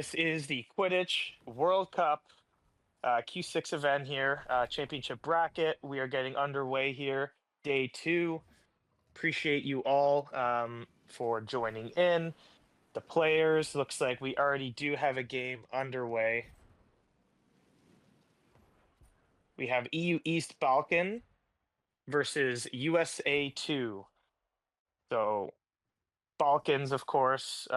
This is the Quidditch World Cup Q6 event here, championship bracket. We are getting underway here, day two. Appreciate you all for joining in. The players, looks like we already do have a game underway. We have EU East Balkan versus USA 2. So, Balkans, of course.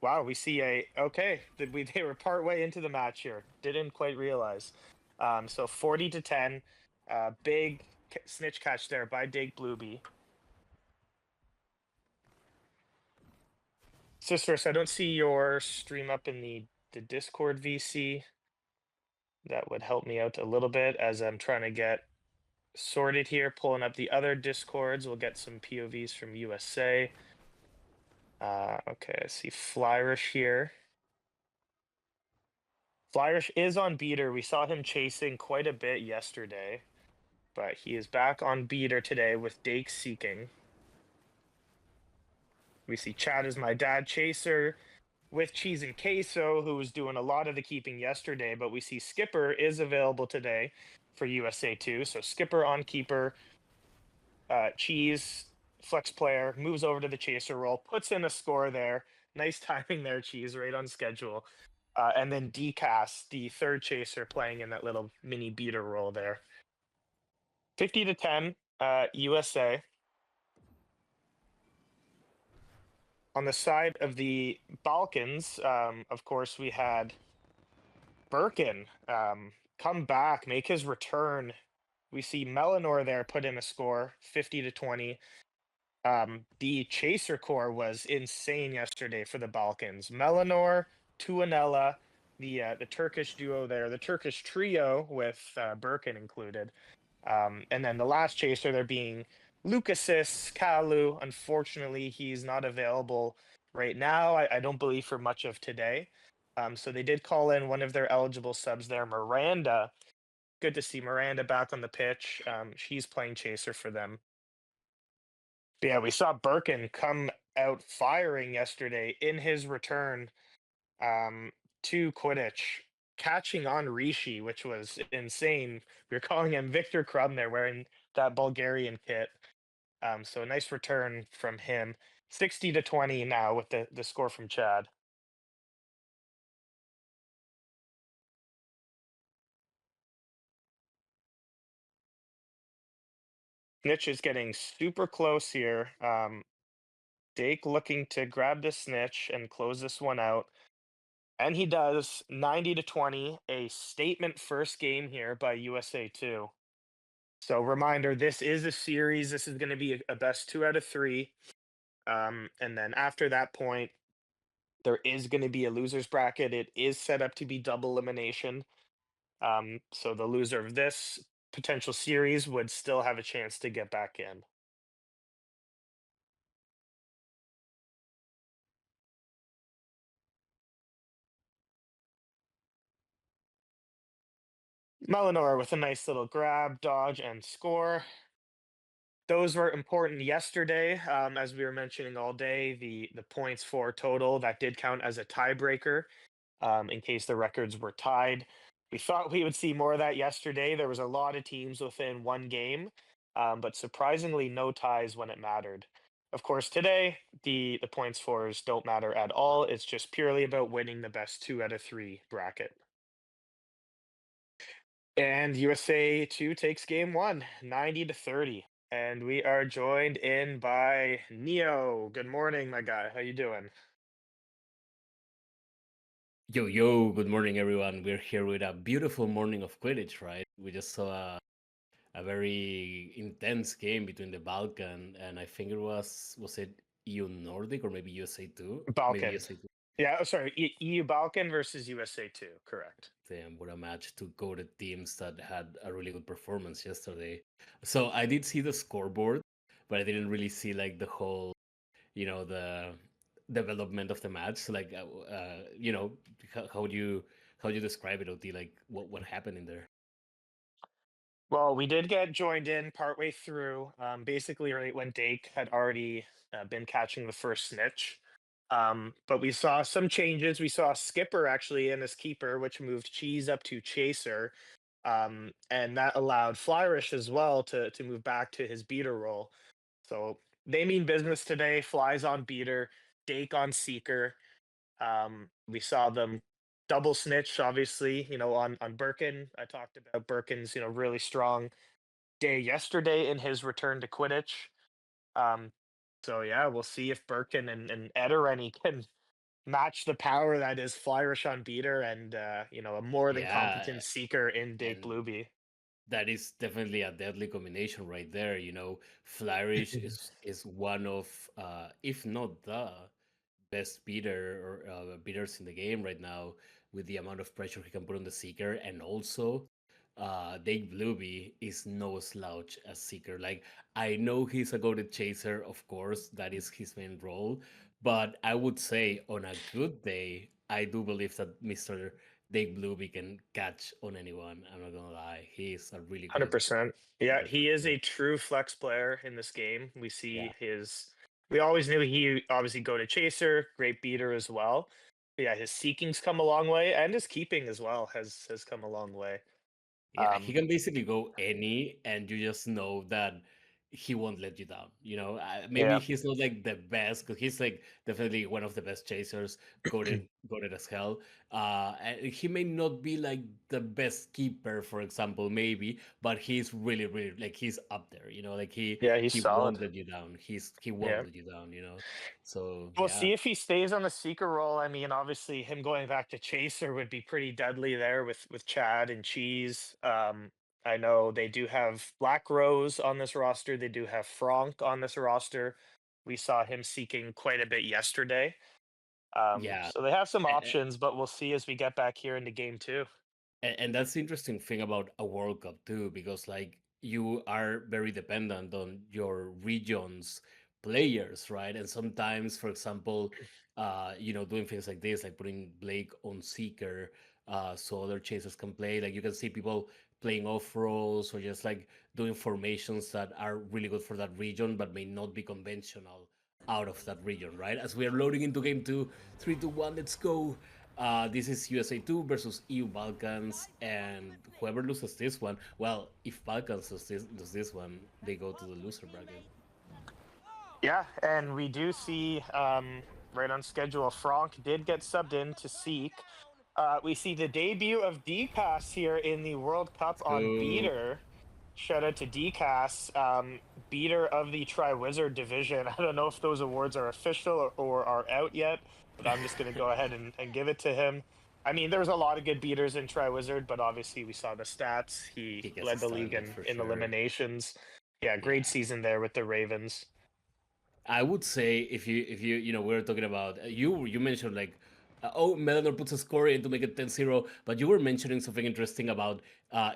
Wow, we see okay. They were part way into the match here. Didn't quite realize. So 40-10, big snitch catch there by Dake Blueby. Sisters, I don't see your stream up in the Discord VC. That would help me out a little bit as I'm trying to get sorted here. Pulling up the other Discords. We'll get some POVs from USA. Okay, I see Flyrish here. Flyrish is on beater. We saw him chasing quite a bit yesterday, but he is back on beater today with Dake seeking. We see Chad is my dad chaser with Cheese and Queso, who was doing a lot of the keeping yesterday, but we see Skipper is available today for USA 2. So Skipper on keeper, Cheese, flex player, moves over to the chaser role, puts in a score there. Nice timing there, Cheese, right on schedule. And then Decast, the third chaser, playing in that little mini beater role there. 50-10, USA. On the side of the Balkans, of course, we had Birkin come back, make his return. We see Melanor there put in a score, 50-20. The chaser core was insane yesterday for the Balkans. Melanor, Tuanella, the Turkish duo there, the Turkish trio with Birkin included. And then the last chaser there being Lucasis Kalu. Unfortunately, he's not available right now. I don't believe for much of today. So they did call in one of their eligible subs there, Miranda. Good to see Miranda back on the pitch. She's playing chaser for them. But yeah, we saw Birkin come out firing yesterday in his return to Quidditch, catching on Rishi, which was insane. We were calling him Victor Crumb there, wearing that Bulgarian kit. So a nice return from him. 60-20 now with the score from Chad. Snitch is getting super close here. Dake looking to grab the snitch and close this one out. And he does 90-20, a statement first game here by USA 2. So reminder, this is a series. This is going to be a best 2 out of 3. And then after that point, there is going to be a loser's bracket. It is set up to be double elimination. So the loser of this potential series would still have a chance to get back in. Melanor with a nice little grab, dodge, and score. Those were important yesterday, as we were mentioning all day. The points for total that did count as a tiebreaker, in case the records were tied. We thought we would see more of that yesterday. There was a lot of teams within one game, but surprisingly, no ties when it mattered. Of course, today the points fours don't matter at all. It's just purely about winning the best 2 out of 3 bracket. And USA 2 takes game 1, 90-30. And we are joined in by Neo. Good morning, my guy. How you doing? Yo, yo, good morning, everyone. We're here with a beautiful morning of Quidditch, right? We just saw a very intense game between the Balkan and I think was it EU Nordic or maybe USA 2? Maybe Balkan. USA 2. Yeah, oh, sorry. EU Balkan versus USA 2. Correct. Damn, what a match to go to teams that had a really good performance yesterday. So I did see the scoreboard, but I didn't really see like the whole, the development of the match. So, like, how do you describe it, OT? Like, what happened in there? Well, we did get joined in partway through, basically right when Dake had already been catching the first snitch. But we saw some changes. We saw Skipper actually in as keeper, which moved Cheese up to chaser. And that allowed Flyrish as well to move back to his beater role. So they mean business today. Flies on beater, Dake on seeker. We saw them double snitch, obviously, on Birkin. I talked about Birkin's, really strong day yesterday in his return to Quidditch. Um, so yeah, we'll see if Birkin and Edereni can match the power that is Flyrish on beater and a more than Yeah, competent seeker in Dake and Blueby. that is definitely a deadly combination right there. Flourish is one of, if not the best beater or beaters in the game right now, with the amount of pressure he can put on the seeker, and also Dave Blueby is no slouch as seeker. Like, I know he's a goated chaser, of course, that is his main role, but I would say on a good day, I do believe that Mr. Dave Blueby can catch on anyone. I'm not gonna lie, he's a really good 100%. Yeah, seeker for he is sure. a true flex player in this game. Yeah. We always knew he obviously go to chaser, great beater as well. But yeah, his seeking's come a long way, and his keeping as well has come a long way. Yeah, he Um, can basically go any, and you just know that he won't let you down. Maybe yeah, he's not like the best, because he's like definitely one of the best chasers, goated as hell. And he may not be like the best keeper, for example, maybe, but he's really, really like he's up there. Like yeah, he's he solid. won't let you down. He won't Yeah. let you down. So We'll yeah, see if he stays on the seeker role. I mean, obviously, him going back to chaser would be pretty deadly there with Chad and Cheese. I know they do have Black Rose on this roster. They do have Franck on this roster. We saw him seeking quite a bit yesterday. yeah. So they have some options, but we'll see as we get back here into game two. And that's the interesting thing about a World Cup too, because like you are very dependent on your region's players, right? And sometimes, for example, doing things like this, like putting Blake on Seeker, so other chasers can play. Like you can see people playing off roles or just like doing formations that are really good for that region, but may not be conventional out of that region, right? As we are loading into game two, three, two, one, let's go. This is USA 2 versus EU Balkans, and whoever loses this one, well, if Balkans lose this one, they go to the loser bracket. Yeah, and we do see right on schedule, Franck did get subbed in to Seek. We see the debut of DCAS here in the World Cup Let's on go. Beater. Shout out to DCAS, Beater of the Triwizard Division. I don't know if those awards are official or are out yet, but I'm just going to go ahead and give it to him. I mean, there was a lot of good beaters in Triwizard, but obviously we saw the stats. He He gets led the league standard in, for in sure. eliminations. Yeah, great Yeah. season there with the Ravens. I would say if you we were talking about you mentioned like oh, Melanor puts a score in to make it 10-0, but you were mentioning something interesting about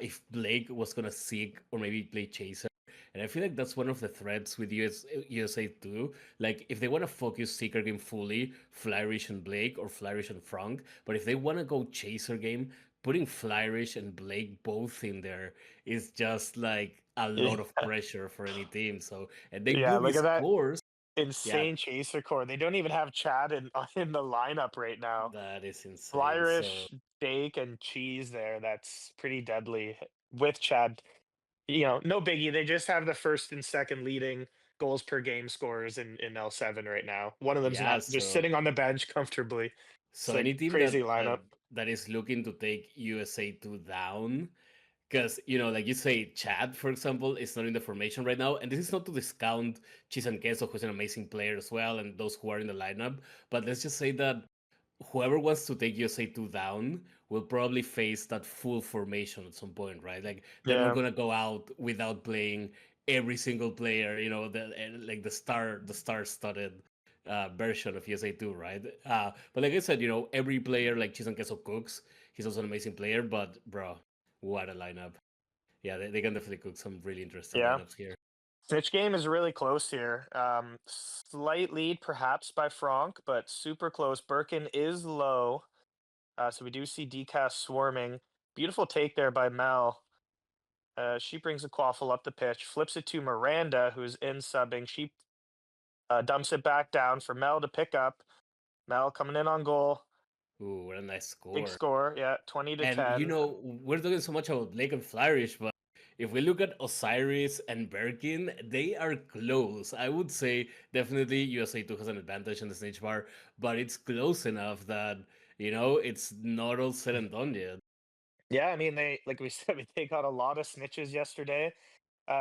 if Blake was gonna seek or maybe play chaser. And I feel like that's one of the threats with USA too. Like if they want to focus seeker game fully, Flyrish and Blake or Flyrish and Frank, but if they want to go chaser game, putting Flyrish and Blake both in there is just like a lot of pressure for any team. So and Dave Yeah, Blueby look at that scores. Yeah, insane chaser core. They don't even have Chad in the lineup right now. that is insane. So Flyerish, Bake, and Cheese there. That's pretty deadly with Chad. No biggie. They just have the first and second leading goals per game scorers in L7 right now. One of them's yeah, not just so sitting on the bench comfortably. It's so a any team crazy that lineup. that is looking to take USA 2 down, because like you say, Chad, for example, is not in the formation right now, and this is not to discount Chis and Queso, who's an amazing player as well, and those who are in the lineup. But let's just say that whoever wants to take USA 2 down will probably face that full formation at some point, right? Like they're not Yeah. gonna go out without playing every single player, like the star studded version of USA 2, right? But like I said, every player like Chisan Queso cooks. He's also an amazing player, but bro, what a lineup. Yeah, they can definitely cook some really interesting Yeah. lineups here. Snitch game is really close here. Slight lead perhaps by Franck, but super close. Birkin is low. So we do see Decast swarming. Beautiful take there by Mel. She brings a quaffle up the pitch, flips it to Miranda, who's in subbing. She dumps it back down for Mel to pick up. Mel coming in on goal. Ooh, what a nice Big score. score. Yeah, 20 to And 10. we're talking so much about Lake and Flourish, but if we look at Osiris and Birkin, they are close. I would say definitely USA 2 has an advantage on the stage bar, but it's close enough that, it's not all said and done yet. Yeah, I mean, they, like we said, they got a lot of snitches yesterday,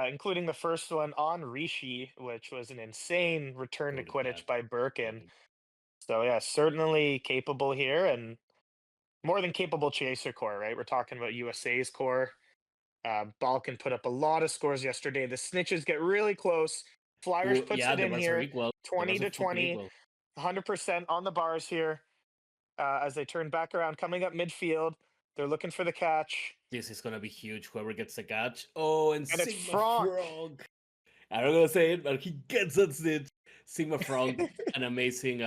including the first one on Rishi, which was an insane return to Go to cat. Quidditch by Birkin. Birkin. So yeah, certainly capable here, and more than capable chaser core, right? We're talking about USA's core. Balkan put up a lot of scores yesterday. The snitches get really close. Flyers Ooh, puts yeah, it the in bars are here, equal. The 20 bars are to super 20, equal. 100% on the bars here as they turn back around, coming up midfield. They're looking for the catch, This is gonna be huge. Whoever gets the catch. Oh, and and it's Sigma Franck. Frog. I'm not gonna say it, but he gets that snitch. Sigma Frog, an amazing,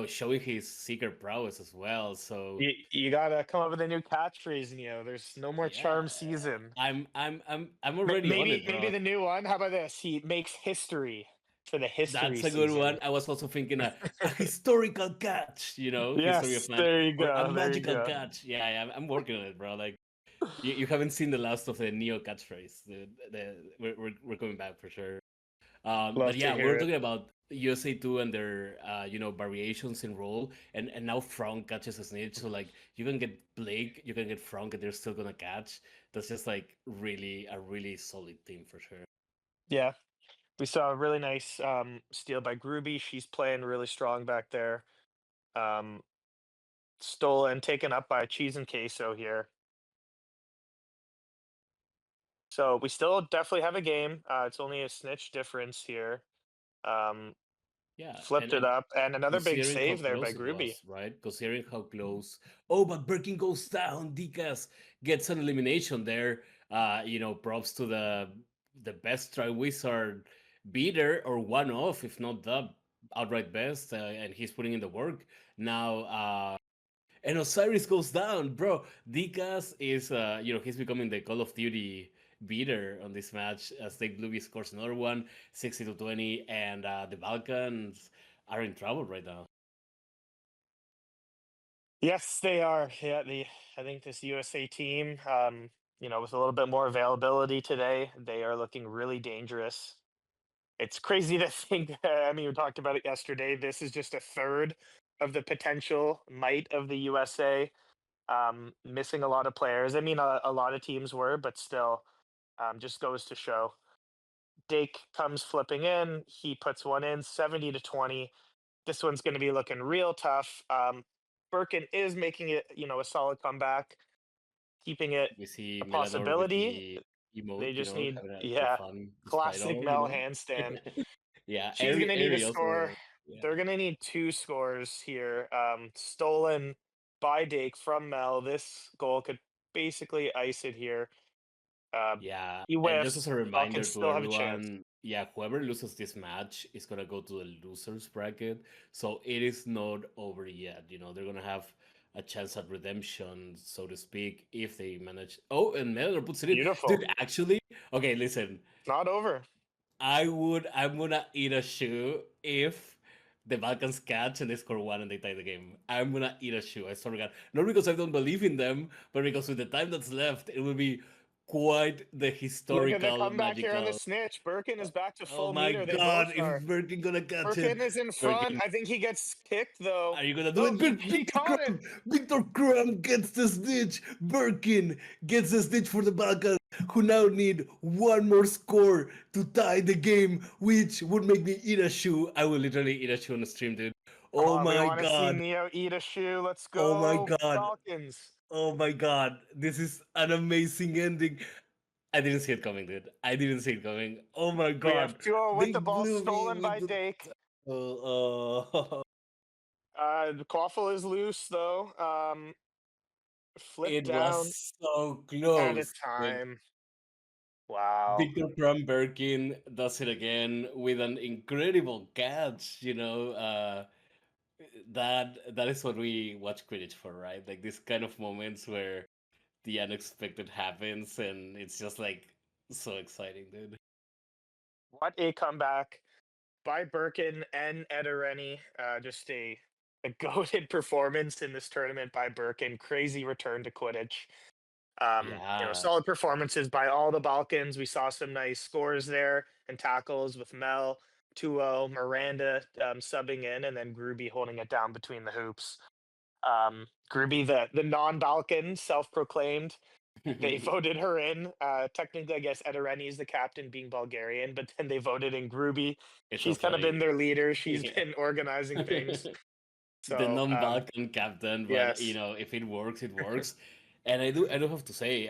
showing his secret prowess as well. So You gotta come up with a new catchphrase, Neo. There's no more yeah, charm season. I'm already on Maybe it, maybe bro. the new one. How about this? He makes history for the history That's a good season. one. I was also thinking a historical catch, history of Yes, man, there you or a go. There you magical go. catch. Yeah, yeah, I'm working on it, bro. Like you haven't seen the last of the Neo catchphrase. We're coming back for sure. But Love to yeah, we hear were it. talking about USA 2 and their variations in role, and now Frank catches a snitch. So like you can get Blake, you can get Frank, and they're still gonna catch. That's just like really a really solid team for sure. Yeah, we saw a really nice steal by Gruby. She's playing really strong back there. Um, Stolen, taken up by Cheese and Queso here. So we still definitely have a game. It's only a snitch difference here. Um, Yeah, Flipped it and up, and another big considering how save there by close it Gruby. was, right? Considering how close. Oh, but Birkin goes down. Dikas gets an elimination there. Props to the best try wizard beater or one off, if not the outright best, and he's putting in the work now. And Osiris goes down, bro. Dikas is, he's becoming the Call of Duty beater on this match as Take Bluey scores another one, 60 to 20, and the Balkans are in trouble right now. Yes, they are. Yeah, I think this USA team, with a little bit more availability today, they are looking really dangerous. It's crazy to think. I mean, we talked about it yesterday. This is just a third of the potential might of the USA. Missing a lot of players. I mean, a lot of teams were, but still, just goes to show. Dake comes flipping in. He puts one in, 70 to 20. This one's going to be looking real tough. Birkin is making it, a solid comeback, keeping it We see a Melanor with possibility. the They emote, just need, having the yeah, fun despite classic all, Mel handstand. Yeah, She's going to need a Airy score. also, yeah. They're going to need two scores here. Stolen by Dake from Mel. This goal could basically ice it here. Uh, Yeah, he and just as whiffs. a Falcons reminder to still have a chance. everyone, yeah, whoever loses this match is gonna go to the losers bracket. So it is not over yet. They're gonna have a chance at redemption, so to speak, if they manage. Oh, and Melor puts it in. Beautiful. Dude, actually, okay, listen. It's not over. I'm gonna eat a shoe if the Balkans catch and they score one and they tie the game. I'm gonna eat a shoe. I swear to God. Not because I don't believe in them, but because with the time that's left, it will be quite the Look at the historical, comeback here on the magical. snitch. Birkin is back to Oh full my meter. They both God! Is are. Birkin gonna catch it? Birkin is in front. Birkin, I think he gets kicked though. are you gonna do No, it? he Victor caught it. Krum! Victor Krum gets the stitch! Birkin gets the stitch for the Balkans, who now need one more score to tie the game, which would make me eat a shoe. I will literally eat a shoe on the stream, dude. Come Oh on, we my want to see God. Neo eat a shoe. Let's Oh my go, God. Falcons. Oh my God. This is an amazing ending. I didn't see it coming, dude. I didn't see it coming. Oh my We have God. 2-0 with They the ball blew me stolen with by the. Dake. Oh. The Quaffle is loose though. Flip It down was so at a close. Dude. time. Wow. Victor Kramberkin does it again with an incredible catch. That is what we watch Quidditch for, right? Like these kind of moments where the unexpected happens, and it's just like so exciting, dude. What a comeback by Birkin and Edereni. Just a a goated performance in this tournament by Birkin. Crazy return to Quidditch. Yeah. Solid performances by all the Balkans. We saw some nice scores there and tackles with Mel, Tuo, Miranda subbing in, and then Gruby holding it down between the hoops. Gruby, the non-Balkan, self-proclaimed, they voted her in. Technically, I guess Edereni is the captain, being Bulgarian, but then they voted in Gruby. It's so She's kind of been funny. their leader. She's Yeah. been organizing things. The So, non-Balkan captain, but yes, if it works, it works. And I do have to say,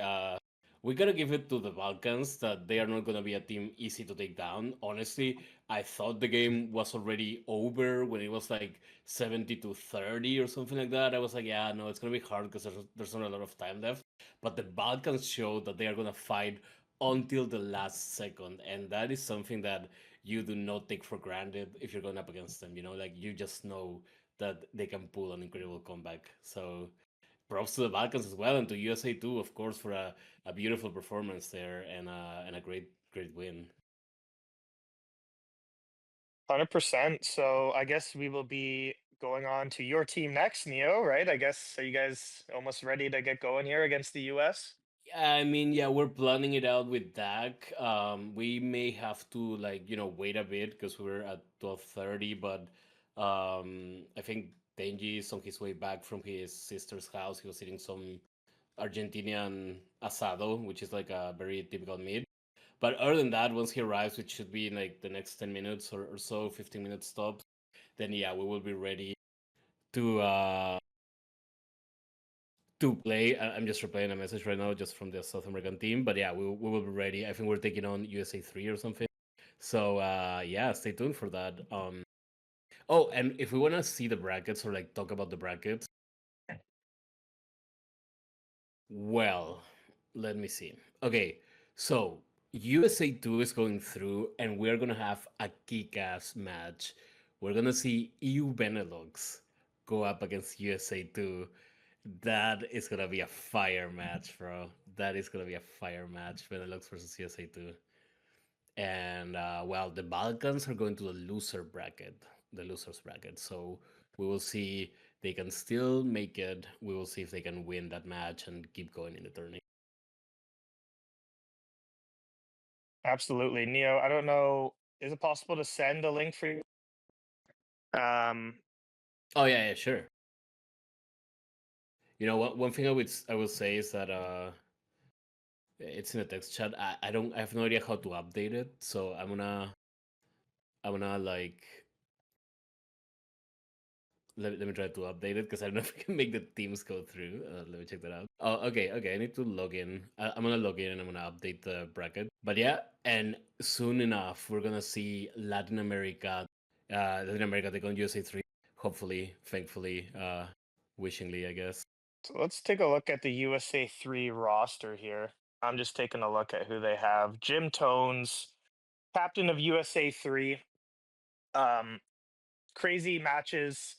we gotta give it to the Balkans that they are not gonna be a team easy to take down. Honestly, I thought the game was already over when it was like 70-30 or something like that. I was like, yeah, no, it's gonna be hard because there's not a lot of time left. But the Balkans showed that they are gonna fight until the last second, and that is something that you do not take for granted if you're going up against them. Like you just know that they can pull an incredible comeback. So props to the Balkans as well, and to USA too, of course, for a beautiful performance there and a great win. 100%. So I guess we will be going on to your team next, Neo, right? I guess, are you guys almost ready to get going here against the US? I mean, yeah, we're planning it out with Dak. We may have to wait a bit because we're at 12:30, but I think Denji is on his way back from his sister's house. He was eating some Argentinian asado, which is like a very typical meat. But other than that, once he arrives, which should be in like the next 10 minutes or so, 15 minutes stops, then yeah, we will be ready to play. I'm just replaying a message right now just from the South American team. But yeah, we will be ready. I think we're taking on USA 3 or something. So yeah, stay tuned for that. Oh, and if we want to see the brackets or like talk about the brackets, well, let me see. Okay, so USA 2 is going through, and we're gonna have a kick ass match. We're gonna see EU Benelux go up against USA 2. That is gonna be a fire match, bro. That is gonna be a fire match. Benelux versus USA 2. And well, the Balkans are going to the loser bracket, the losers bracket. So we will see they can still make it. We will see if they can win that match and keep going in the tournament. Absolutely. Neo, I don't know. Is it possible to send a link for you? Um, Oh yeah, yeah, sure. What one thing I will say is that it's in a text chat. I have no idea how to update it, so I'm gonna like let me try to update it because I don't know if I can make the teams go through. Let me check that out. Oh, okay. I need to log in. I'm gonna log in and I'm gonna update the bracket. But yeah, and soon enough we're gonna see Latin America. Latin America take on USA 3. Hopefully, thankfully, wishingly, I guess. so let's take a look at the USA 3 roster here. I'm just taking a look at who they have. Jim Tones, captain of USA 3. Um, Crazy matches.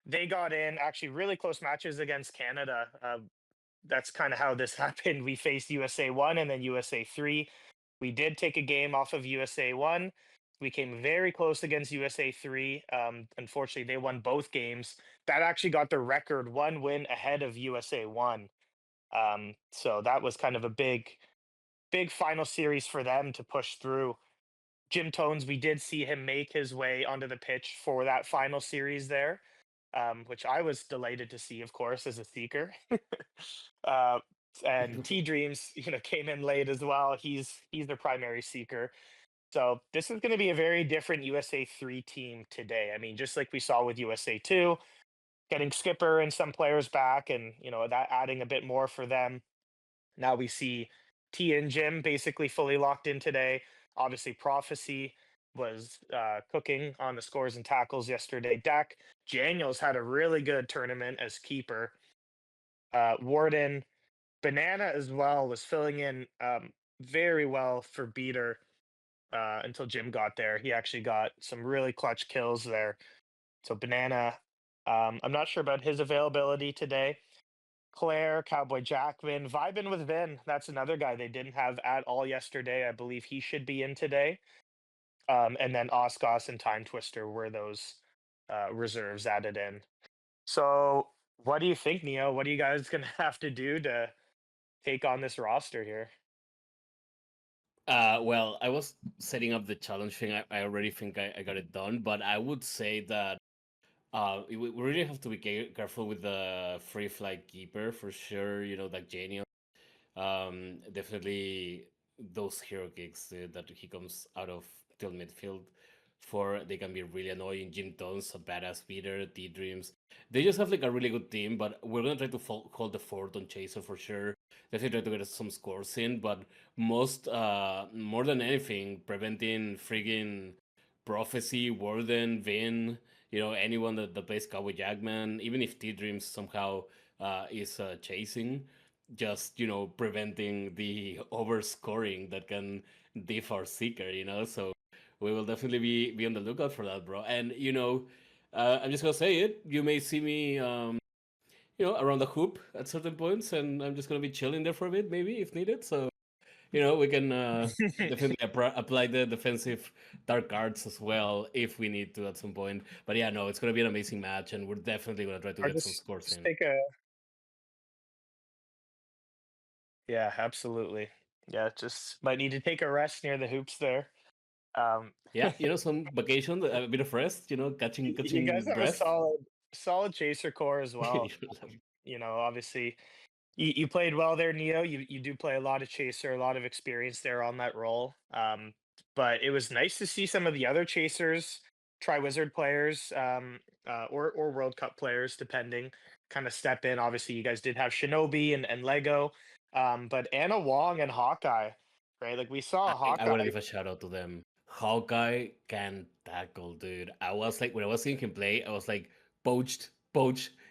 They got in actually really close matches against Canada. That's kind of how this happened. We faced USA 1 and then USA 3. We did take a game off of USA 1. We came very close against USA 3. Unfortunately, they won both games. That actually got the record one win ahead of USA 1. So that was kind of a big final series for them to push through. Jim Tones, we did see him make his way onto the pitch for that final series there, which I was delighted to see, of course, as a seeker. uh, and T Dreams, came in late as well. He's the primary seeker. So this is going to be a very different USA 3 team today. I mean, just like we saw with USA 2, getting Skipper and some players back, and that adding a bit more for them. Now we see T and Jim basically fully locked in today. Obviously, Prophecy was cooking on the scores and tackles yesterday. Dak Daniels had a really good tournament as keeper. Warden Banana as well was filling in very well for Beater until Jim got there. He actually got some really clutch kills there. So Banana, I'm not sure about his availability today. Claire, Cowboy Jackman, vibing with Vin. That's another guy they didn't have at all yesterday. I believe he should be in today. And then Oscos and Time Twister were those reserves added in. So, what do you think, Neo? What are you guys gonna have to do to take on this roster here? Well, I was setting up the challenge thing. I already think I got it done, but I would say that we really have to be careful with the free flight keeper for sure. You know, like Genius. Definitely those hero kicks that he comes out of till midfield for, they can be really annoying. Jim Tones, a badass beater, T Dreams. They just have like a really good team, but we're gonna try to hold the fort on Chaser for sure. Definitely try to get some scores in, but more than anything, preventing friggin' Prophecy, Warden, Vin, anyone that plays Cowboy Jackman, even if T Dreams somehow is chasing, just preventing the overscoring that can diff our seeker, so we will definitely be on the lookout for that, bro. And I'm just gonna say it, you may see me around the hoop at certain points, and I'm just gonna be chilling there for a bit, maybe if needed. So we can definitely apply the defensive dark arts as well if we need to at some point. But yeah, no, it's gonna be an amazing match, and we're definitely gonna try to Or get some scores just in. take a yeah, absolutely. Yeah, just might need to take a rest near the hoops there. Um, Yeah, some vacation, a bit of rest, you guys catching have a breath. solid chaser core as well. Obviously you played well there, Neo. You do play a lot of chaser, a lot of experience there on that role. But it was nice to see some of the other chasers, Triwizard players, or World Cup players, depending, kind of step in. Obviously, you guys did have Shinobi and Lego, but Anna Wong and Hawkeye, right? Like we saw I want to Hawkeye. give a shout out to them. Hawkeye can tackle, dude. I was like, when I was seeing him play, I was like, poached.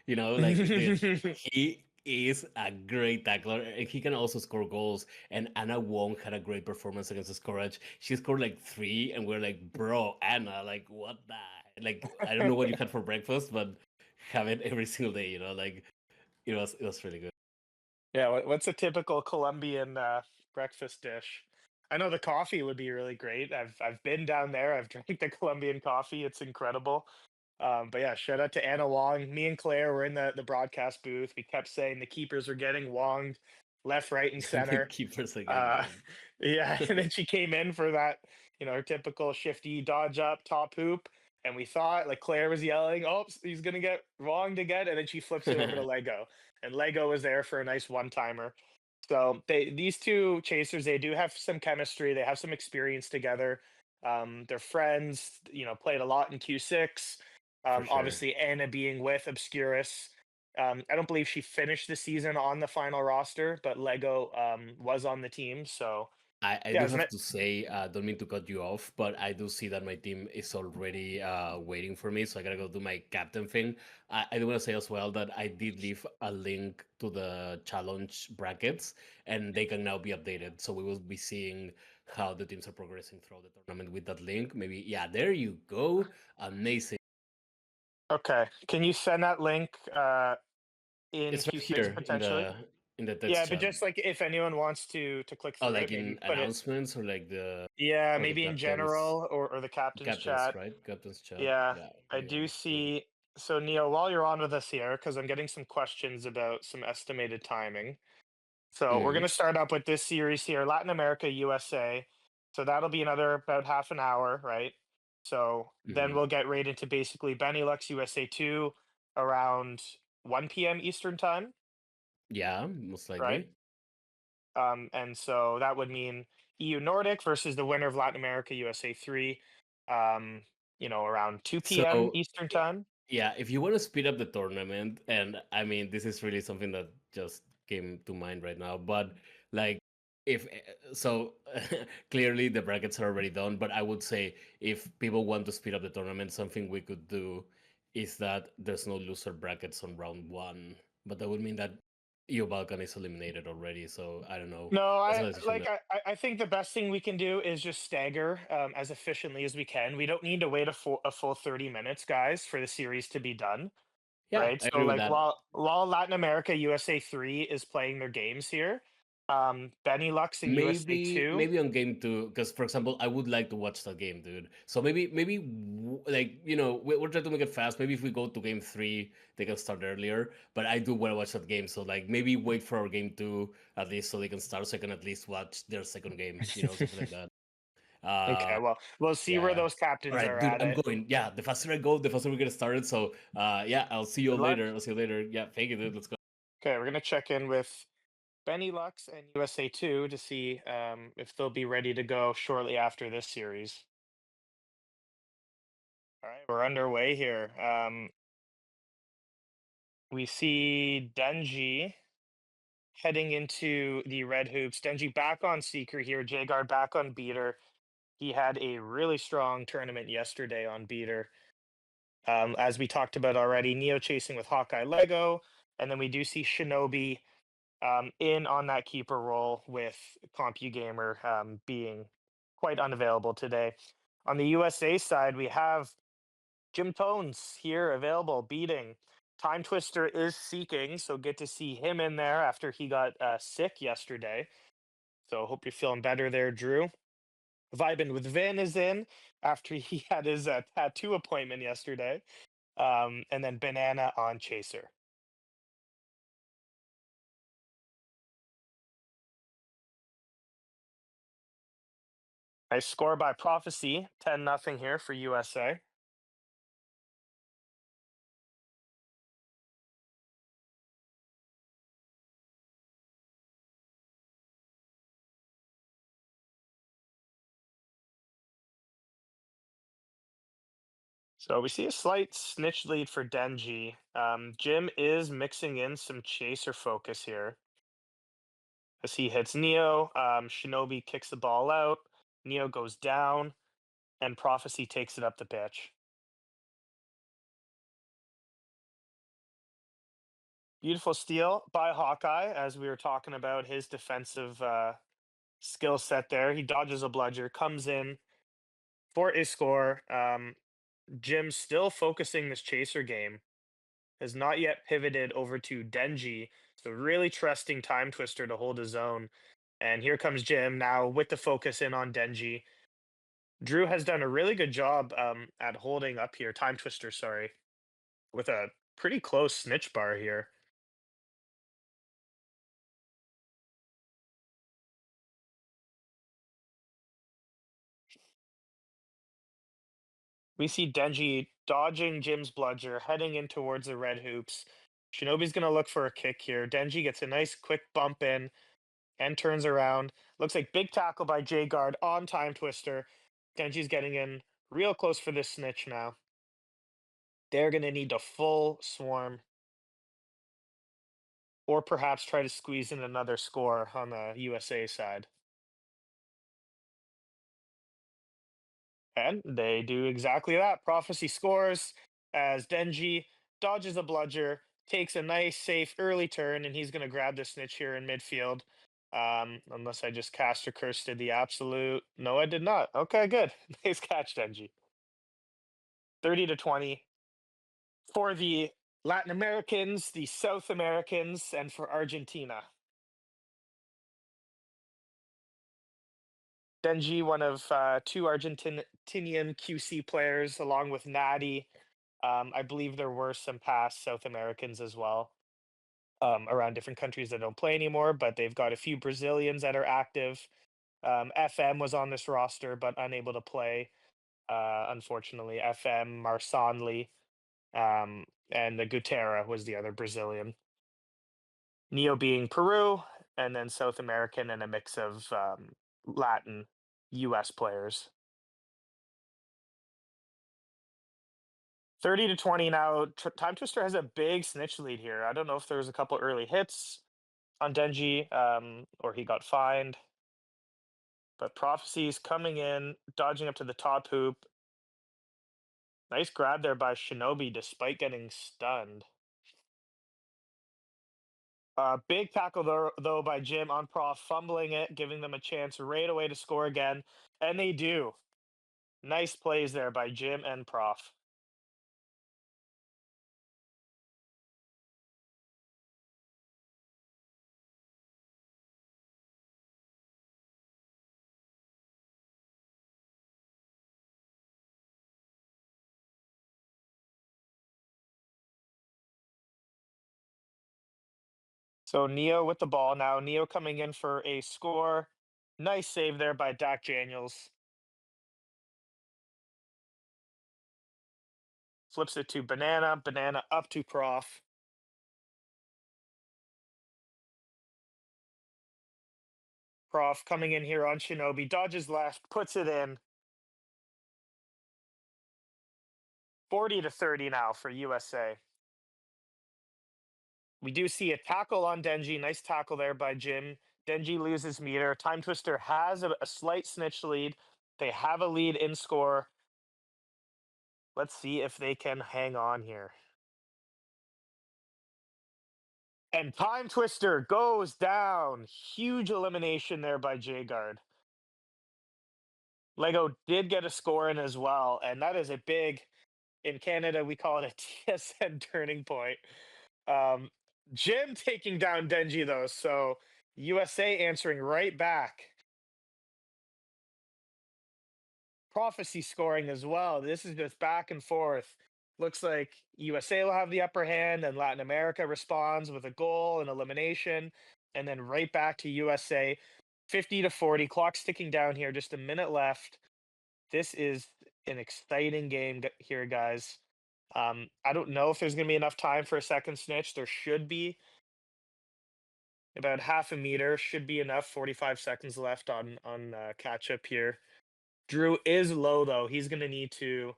Like, dude, he is a great tackler, and he can also score goals. And Anna Wong had a great performance against Scorach. She scored like three, and we're like, bro, Anna, like, what the? Like, I don't know what you had for breakfast, but have it every single day. Like, it was really good. Yeah, what's a typical Colombian breakfast dish? I know the coffee would be really great. I've been down there. I've drank the Colombian coffee. It's incredible. But yeah, shout out to Anna Wong. Me and Claire were in the broadcast booth. We kept saying the keepers were getting wonged left, right, and The center. keepers again, Uh, dude. yeah, and then she came in for that, her typical shifty dodge up top hoop. And we thought, like, Claire was yelling, "Oh, he's gonna get wronged again," and then she flips it over to Lego, and Lego was there for a nice one timer. So these two chasers, they do have some chemistry. They have some experience together. They're friends. Played a lot in Q6. For sure. Obviously, Anna being with Obscurus. I don't believe she finished the season on the final roster, but Lego was on the team. So I yeah, do it's have not, to say, don't mean to cut you off, but I do see that my team is already waiting for me, so I gotta go do my captain thing. I do want to say as well that I did leave a link to the challenge brackets, and they can now be updated. So we will be seeing how the teams are progressing throughout the tournament with that link. Maybe, yeah, there you go. Amazing. okay. Can you send that link in It's right Q6 here in potentially? the text Yeah, but chat. just like if anyone wants to click Oh, through like it, maybe in put it. announcements or like Yeah, the maybe in captains, general or the captain's captains, chat. right? Captains chat. Yeah, Yeah, I give me do one second. see. So, Neil, while you're on with us here, because I'm getting some questions about some estimated timing. So, we're Mhm. going to start up with this series here, Latin America, USA. So, that'll be another about half an hour, right? So, then Mhm. we'll get right into basically Benelux, USA 2 around 1 p.m. Eastern time, Yeah, most right? likely. And so that would mean EU Nordic versus the winner of Latin America, USA 3, um, around 2 p.m. So, Eastern i- time. yeah, if you want to speed up the tournament, and I mean, this is really something that just came to mind right now, but like, if so, clearly the brackets are already done, but I would say if people want to speed up the tournament, something we could do is that there's no loser brackets on round one, but that would mean that EU Balkan is eliminated already, so I don't know. No, That's I a decision like that, I think the best thing we can do is just stagger as efficiently as we can. We don't need to wait a full 30 minutes, guys, for the series to be done, yeah, right? I So agree with like that. while Latin America USA 3 is playing their games here, Benny Lux in USA Maybe 2. maybe on game two, because for example, I would like to watch that game, dude. So maybe like we're trying to make it fast. Maybe if we go to game three, they can start earlier. But I do want to watch that game, so like maybe wait for our game two at least so they can start, so I can at least watch their second game, something like that. Okay, Uh, well, we'll see where yeah. those All captains right, are dude, at I'm it. going. Yeah, the faster I go, the faster we get started. So yeah, I'll see you all Good luck. later. I'll see you later. Yeah, thank you, dude. Let's go. Okay, we're gonna check in with Benny Lux and USA 2 to see if they'll be ready to go shortly after this series. All right, we're underway here. We see Denji heading into the red hoops. Denji back on Seeker here. Jaguar back on Beater. He had a really strong tournament yesterday on Beater. As we talked about already, Neo chasing with Hawkeye Lego. And then we do see Shinobi in on that keeper role with CompuGamer being quite unavailable today. On the USA side, we have Jim Tones here available, beating. Time Twister is seeking, so good to see him in there after he got sick yesterday. So hope you're feeling better there, Drew. Vibin with Vin is in after he had his tattoo appointment yesterday. And then Banana on Chaser. Nice score by Prophecy, 10-0 here for USA. So we see a slight snitch lead for Denji. Jim is mixing in some chaser focus here. As he hits Neo, Shinobi kicks the ball out. Neo goes down, and Prophecy takes it up the pitch. Beautiful steal by Hawkeye, as we were talking about his defensive skill set there. He dodges a bludger, comes in for a score. Jim still focusing this chaser game, has not yet pivoted over to Denji. So really trusting Time Twister to hold his own. And here comes Jim now with the focus in on Denji. Drew has done a really good job at holding up here. Time Twister, sorry, with a pretty close snitch bar here. We see Denji dodging Jim's bludger, heading in towards the red hoops. Shinobi's going to look for a kick here. Denji gets a nice quick bump in and turns around. Looks like big tackle by J Guard on Time Twister. Denji's getting in real close for this snitch now. They're going to need a full swarm or perhaps try to squeeze in another score on the USA side. And they do exactly that. Prophecy scores as Denji dodges a bludger, takes a nice, safe early turn, and he's going to grab the snitch here in midfield. Unless I just cast or cursed the absolute. No, I did not. Okay, good. Nice catch, Denji. 30-20 for the Latin Americans, the South Americans, and for Argentina. Denji, one of two Argentinian QC players, along with Natty. I believe there were some past South Americans as well around different countries that don't play anymore, but they've got a few Brazilians that are active. FM was on this roster, but unable to play, unfortunately. FM, Marsanli, and the Gutera was the other Brazilian. Neo being Peru, and then South American and a mix of Latin US players. 30-20 now. Time Twister has a big snitch lead here. I don't know if there was a couple early hits on Denji or he got fined. But Prophecy's coming in, dodging up to the top hoop. Nice grab there by Shinobi despite getting stunned. Big tackle though by Jim on Prof, fumbling it, giving them a chance right away to score again. And they do. Nice plays there by Jim and Prof. So Neo with the ball now. Neo coming in for a score. Nice save there by Dak Daniels. Flips it to Banana. Banana up to Prof. Prof coming in here on Shinobi. Dodges left. Puts it in. 40-30 now for USA. We do see a tackle on Denji. Nice tackle there by Jim. Denji loses meter. Time Twister has a slight snitch lead. They have a lead in score. Let's see if they can hang on here. And Time Twister goes down. Huge elimination there by J-Guard. Lego did get a score in as well, and that is a big, in Canada, we call it a TSN turning point. Jim taking down Denji, though, so USA answering right back. Prophecy scoring as well. This is just back and forth. Looks like USA will have the upper hand, and Latin America responds with a goal and elimination, and then right back to USA. 50-40. Clock's ticking down here. Just a minute left. This is an exciting game here, guys. I don't know if there's going to be enough time for a second snitch. There should be. About half a meter should be enough. 45 seconds left on catch up here. Drew is low though. He's going to need to.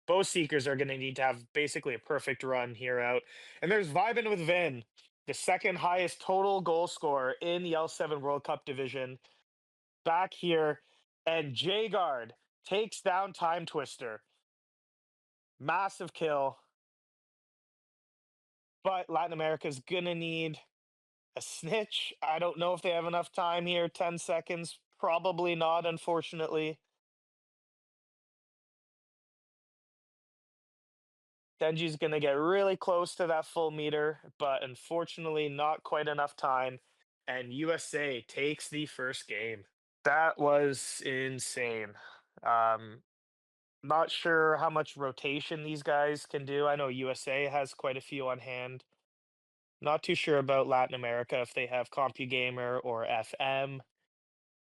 Both seekers are going to need to have basically a perfect run here out. And there's Vibin with Vin, the second highest total goal scorer in the L7 World Cup division. Back here, and J-Guard takes down Time Twister. Massive kill. But Latin America is going to need a snitch. I don't know if they have enough time here. 10 seconds. Probably not, unfortunately. Denji's going to get really close to that full meter, but unfortunately not quite enough time. And USA takes the first game. That was insane. Not sure how much rotation these guys can do. I know USA has quite a few on hand. Not too sure about Latin America if they have CompuGamer or FM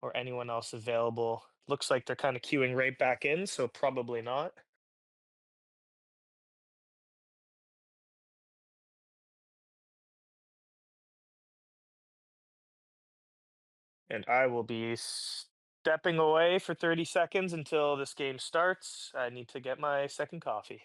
or anyone else available. Looks like they're kind of queuing right back in, so probably not. And I will be stepping away for 30 seconds until this game starts. I need to get my second coffee.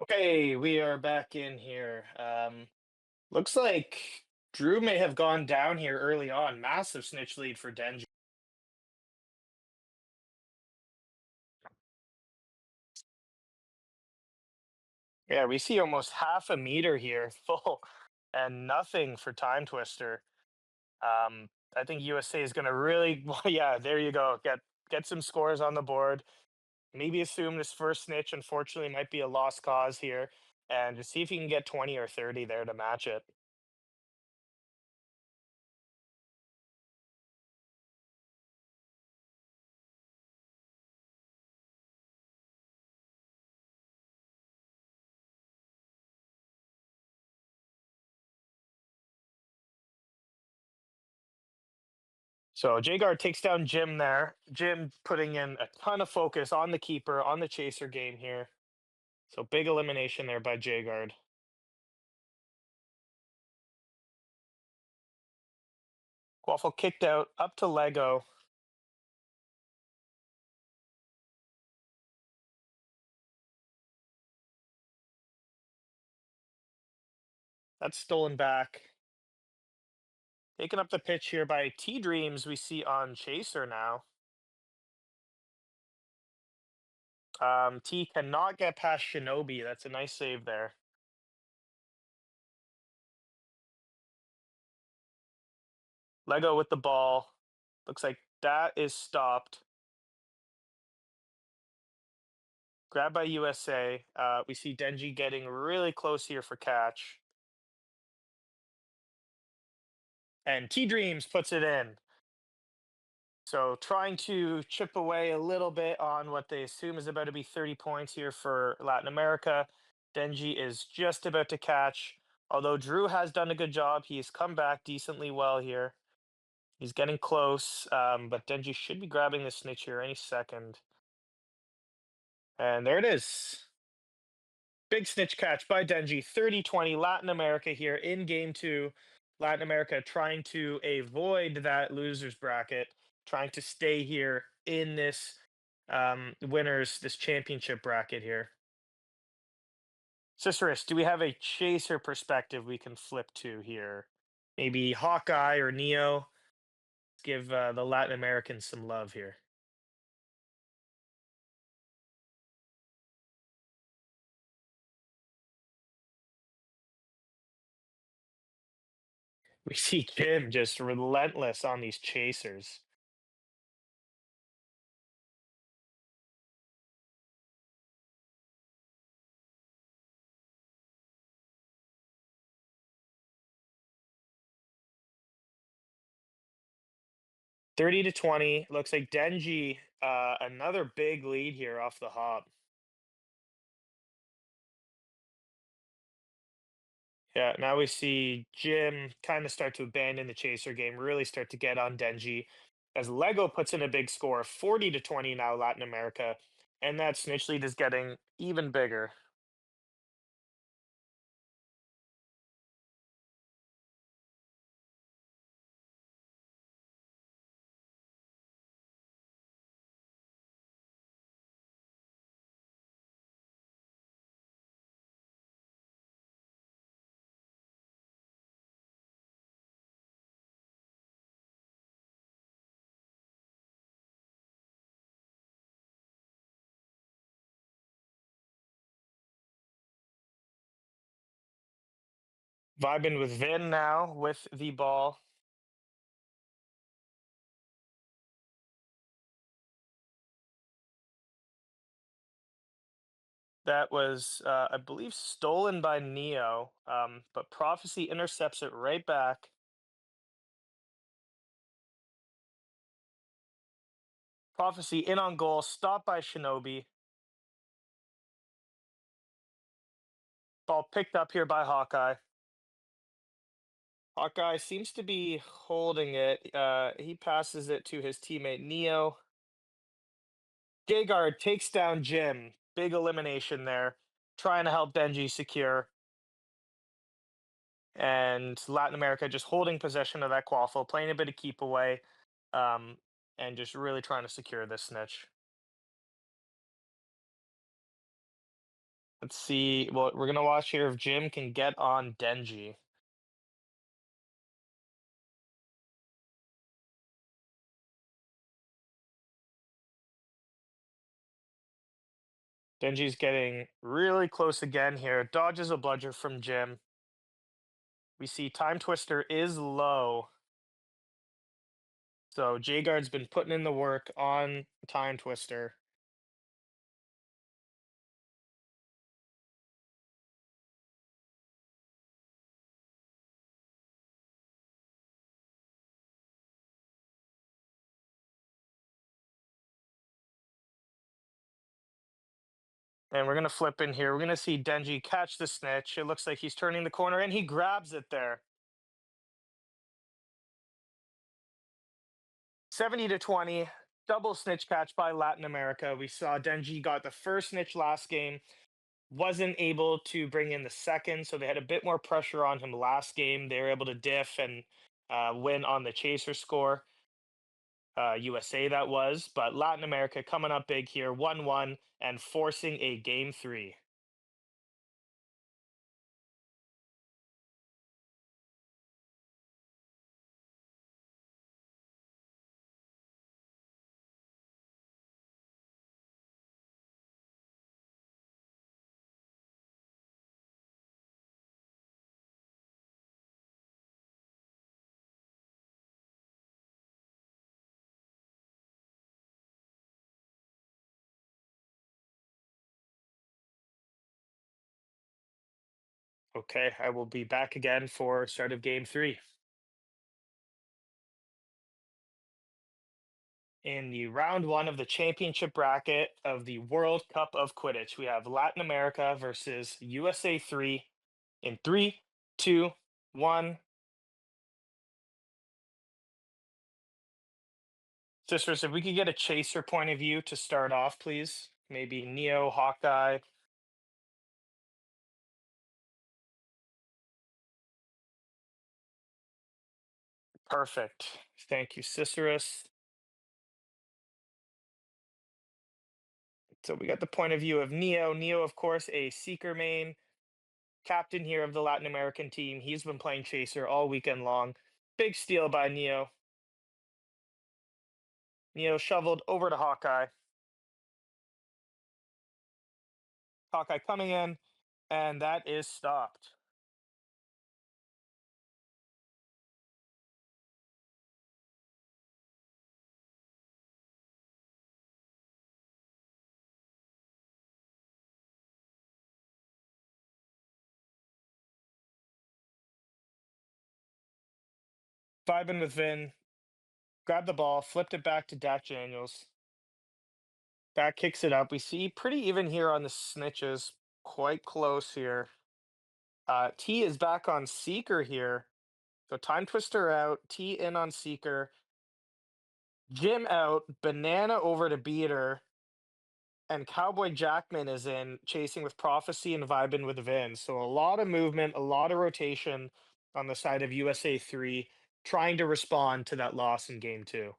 Okay, we are back in here. Looks like Drew may have gone down here early on. Massive snitch lead for Denji. Yeah, we see almost half a meter here full and nothing for Time Twister. I think USA is going to really, well, yeah, there you go. Get some scores on the board. Maybe assume this first snitch, unfortunately, might be a lost cause here. And just see if you can get 20 or 30 there to match it. So J-Guard takes down Jim there. Jim putting in a ton of focus on the keeper, on the chaser game here. So big elimination there by J-Guard. Quaffle kicked out, up to Lego. That's stolen back. Taking up the pitch here by T Dreams, we see on Chaser now. T cannot get past Shinobi. That's a nice save there. Lego with the ball. Looks like that is stopped. Grabbed by USA. We see Denji getting really close here for catch. And T Dreams puts it in. So trying to chip away a little bit on what they assume is about to be 30 points here for Latin America. Denji is just about to catch. Although Drew has done a good job, he's come back decently well here. He's getting close, but Denji should be grabbing the snitch here any second. And there it is. Big snitch catch by Denji, 30-20 Latin America here in game two. Latin America trying to avoid that losers bracket, trying to stay here in this this championship bracket here. Cicerus, do we have a chaser perspective we can flip to here? Maybe Hawkeye or Neo? Give the Latin Americans some love here. We see Jim just relentless on these chasers. Thirty to 20. Looks like Denji, another big lead here off the hop. Yeah, now we see Jim kind of start to abandon the chaser game, really start to get on Denji as Lego puts in a big score, 40 to 20 now, Latin America. And that snitch lead is getting even bigger. Vibing with Vin now with the ball. That was, I believe, stolen by Neo, but Prophecy intercepts it right back. Prophecy in on goal, stopped by Shinobi. Ball picked up here by Hawkeye. Hawkeye seems to be holding it. He passes it to his teammate Neo. Gegard takes down Jim. Big elimination there. Trying to help Denji secure. And Latin America just holding possession of that quaffle, playing a bit of keep away, and just really trying to secure this snitch. Let's see. Well, we're gonna watch here if Jim can get on Denji. Denji's getting really close again here. Dodges a bludger from Jim. We see Time Twister is low. So Jagard's been putting in the work on Time Twister. And we're going to flip in here. We're going to see Denji catch the snitch. It looks like he's turning the corner and he grabs it there. 70 to 20. Double snitch catch by Latin America. We saw Denji got the first snitch last game, wasn't able to bring in the second, so they had a bit more pressure on him last game. They were able to diff and win on the chaser score. USA that was, but Latin America coming up big here, 1-1 and forcing a game three. Okay, I will be back again for start of game three. In the round one of the championship bracket of the World Cup of Quidditch, we have Latin America versus USA 3 in three, two, one. Sisters, if we could get a chaser point of view to start off, please. Maybe Neo, Hawkeye. Perfect. Thank you, Cicerus. So we got the point of view of Neo. Neo, of course, a Seeker main, captain here of the Latin American team. He's been playing Chaser all weekend long. Big steal by Neo. Neo shoveled over to Hawkeye. Hawkeye coming in, and that is stopped. Vibing with Vin, grabbed the ball, flipped it back to Dak Daniels. Dak kicks it up. We see pretty even here on the snitches, quite close here. T is back on Seeker here. So Time Twister out, T in on Seeker. Jim out, Banana over to Beater, and Cowboy Jackman is in, chasing with Prophecy and vibing with Vin. So a lot of movement, a lot of rotation on the side of USA 3, trying to respond to that loss in game two.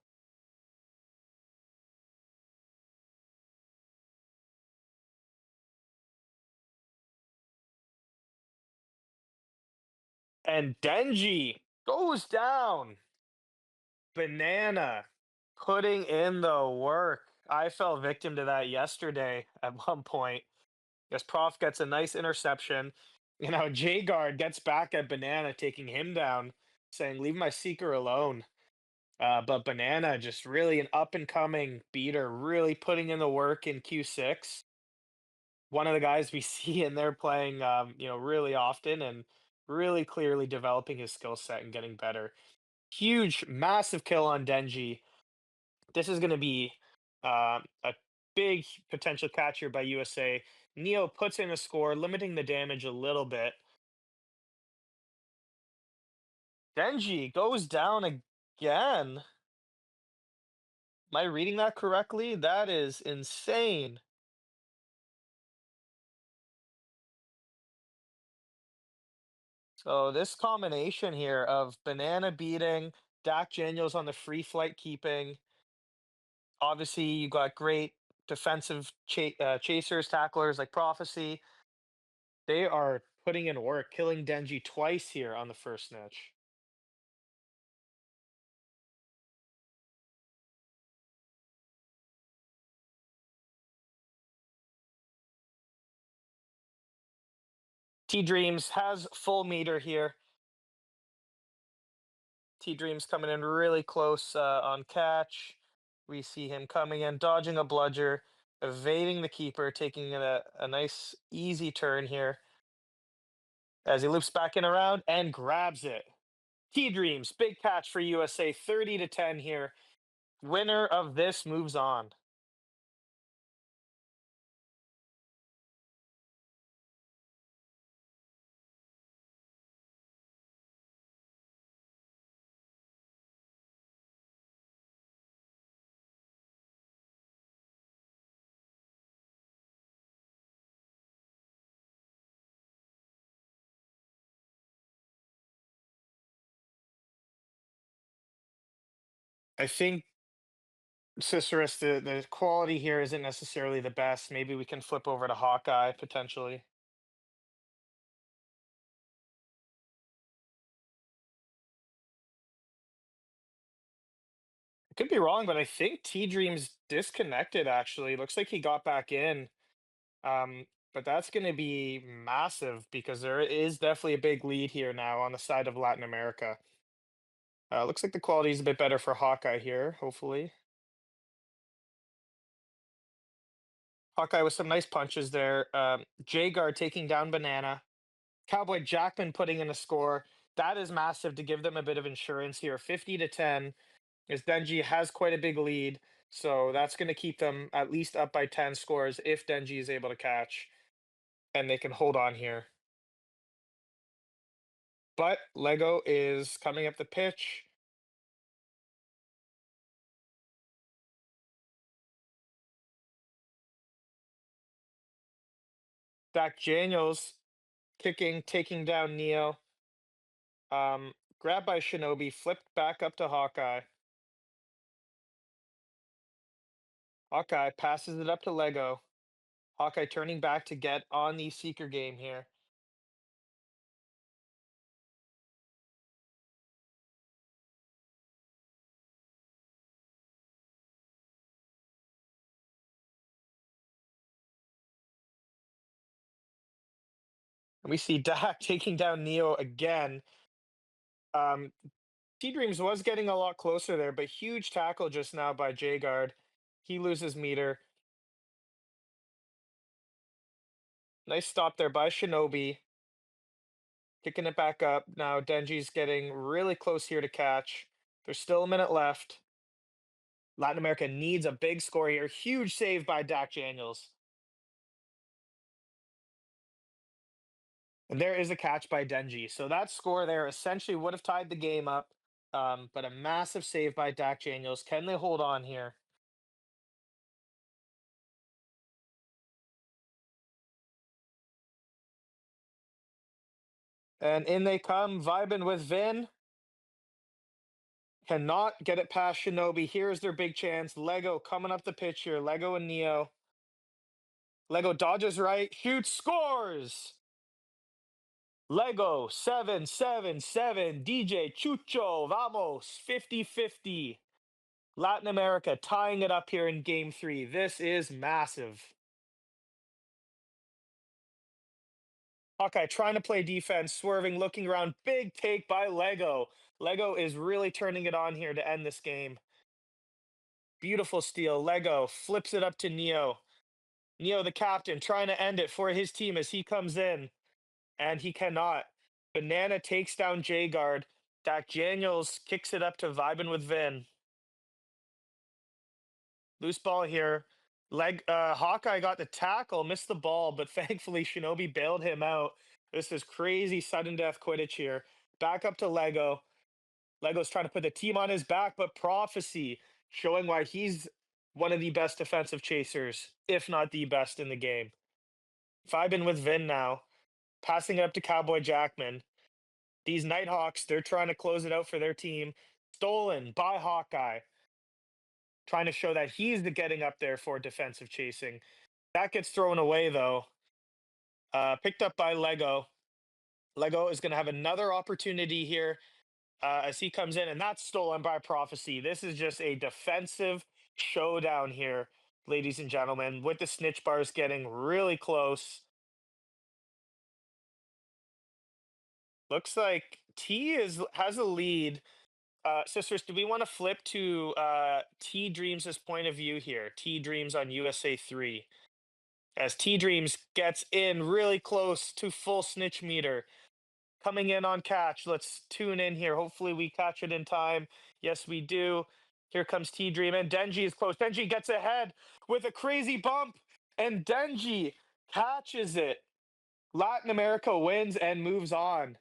And Denji goes down. Banana putting in the work. I fell victim to that yesterday at one point. Yes, Prof gets a nice interception. You know, J Guard gets back at Banana, taking him down, saying, "Leave my Seeker alone." But Banana just really an up and coming beater, really putting in the work in Q6. One of the guys we see in there playing, really often and really clearly developing his skill set and getting better. Huge, massive kill on Denji. This is going to be a big potential catch here by USA. Neo puts in a score, limiting the damage a little bit. Denji goes down again. Am I reading that correctly? That is insane. So this combination here of Banana beating, Dak Daniels on the free flight keeping. Obviously, you got great defensive chasers, tacklers like Prophecy. They are putting in work, killing Denji twice here on the first snitch. T Dreams has full meter here. T Dreams coming in really close on catch. We see him coming in, dodging a bludger, evading the keeper, taking a nice easy turn here as he loops back in around and grabs it. T Dreams, big catch for USA, 30-10 here. Winner of this moves on. I think Cicerus, the quality here isn't necessarily the best. Maybe we can flip over to Hawkeye potentially. I could be wrong, but I think T Dreams disconnected actually. Looks like he got back in. But that's going to be massive because there is definitely a big lead here now on the side of Latin America. Looks like the quality is a bit better for Hawkeye here, hopefully. Hawkeye with some nice punches there. Jagar taking down Banana. Cowboy Jackman putting in a score. That is massive to give them a bit of insurance here. 50-10, as Denji has quite a big lead. So that's going to keep them at least up by 10 scores if Denji is able to catch and they can hold on here. But Lego is coming up the pitch. Dak Daniels kicking, taking down Neo. Grabbed by Shinobi, flipped back up to Hawkeye. Hawkeye passes it up to Lego. Hawkeye turning back to get on the Seeker game here. We see Dak taking down Neo again. T Dreams was getting a lot closer there, but huge tackle just now by J Guard. He loses meter. Nice stop there by Shinobi. Kicking it back up. Now Denji's getting really close here to catch. There's still a minute left. Latin America needs a big score here. Huge save by Dak Daniels. And there is a catch by Denji. So that score there essentially would have tied the game up. But a massive save by Dak Daniels. Can they hold on here? And in they come, vibing with Vin. Cannot get it past Shinobi. Here's their big chance. Lego coming up the pitch here. Lego and Neo. Lego dodges right, shoots, scores! Lego 7-7-7. DJ Chucho, vamos, 50-50. Latin America tying it up here in game 3. This is massive. Hawkeye trying to play defense, swerving, looking around. Big take by Lego. Lego is really turning it on here to end this game. Beautiful steal. Lego flips it up to Neo. Neo, the captain, trying to end it for his team as he comes in, and he cannot. Banana takes down J Guard. Dak Daniels kicks it up to vibing with Vin. Loose ball here. Hawkeye got the tackle, missed the ball, but thankfully Shinobi bailed him out. This is crazy sudden death Quidditch here. Back up to Lego. Lego's trying to put the team on his back, but Prophecy showing why he's one of the best defensive chasers, if not the best in the game. Vibing with Vin now. Passing it up to Cowboy Jackman. These Nighthawks, they're trying to close it out for their team. Stolen by Hawkeye. Trying to show that he's the getting up there for defensive chasing. That gets thrown away, though. Picked up by Lego. Lego is going to have another opportunity here as he comes in, and that's stolen by Prophecy. This is just a defensive showdown here, ladies and gentlemen, with the snitch bars getting really close. Looks like has a lead. Sisters, do we want to flip to T Dreams' point of view here? T Dreams on USA 3. As T Dreams gets in really close to full snitch meter. Coming in on catch. Let's tune in here. Hopefully we catch it in time. Yes, we do. Here comes T Dream, and Denji is close. Denji gets ahead with a crazy bump, and Denji catches it. Latin America wins and moves on.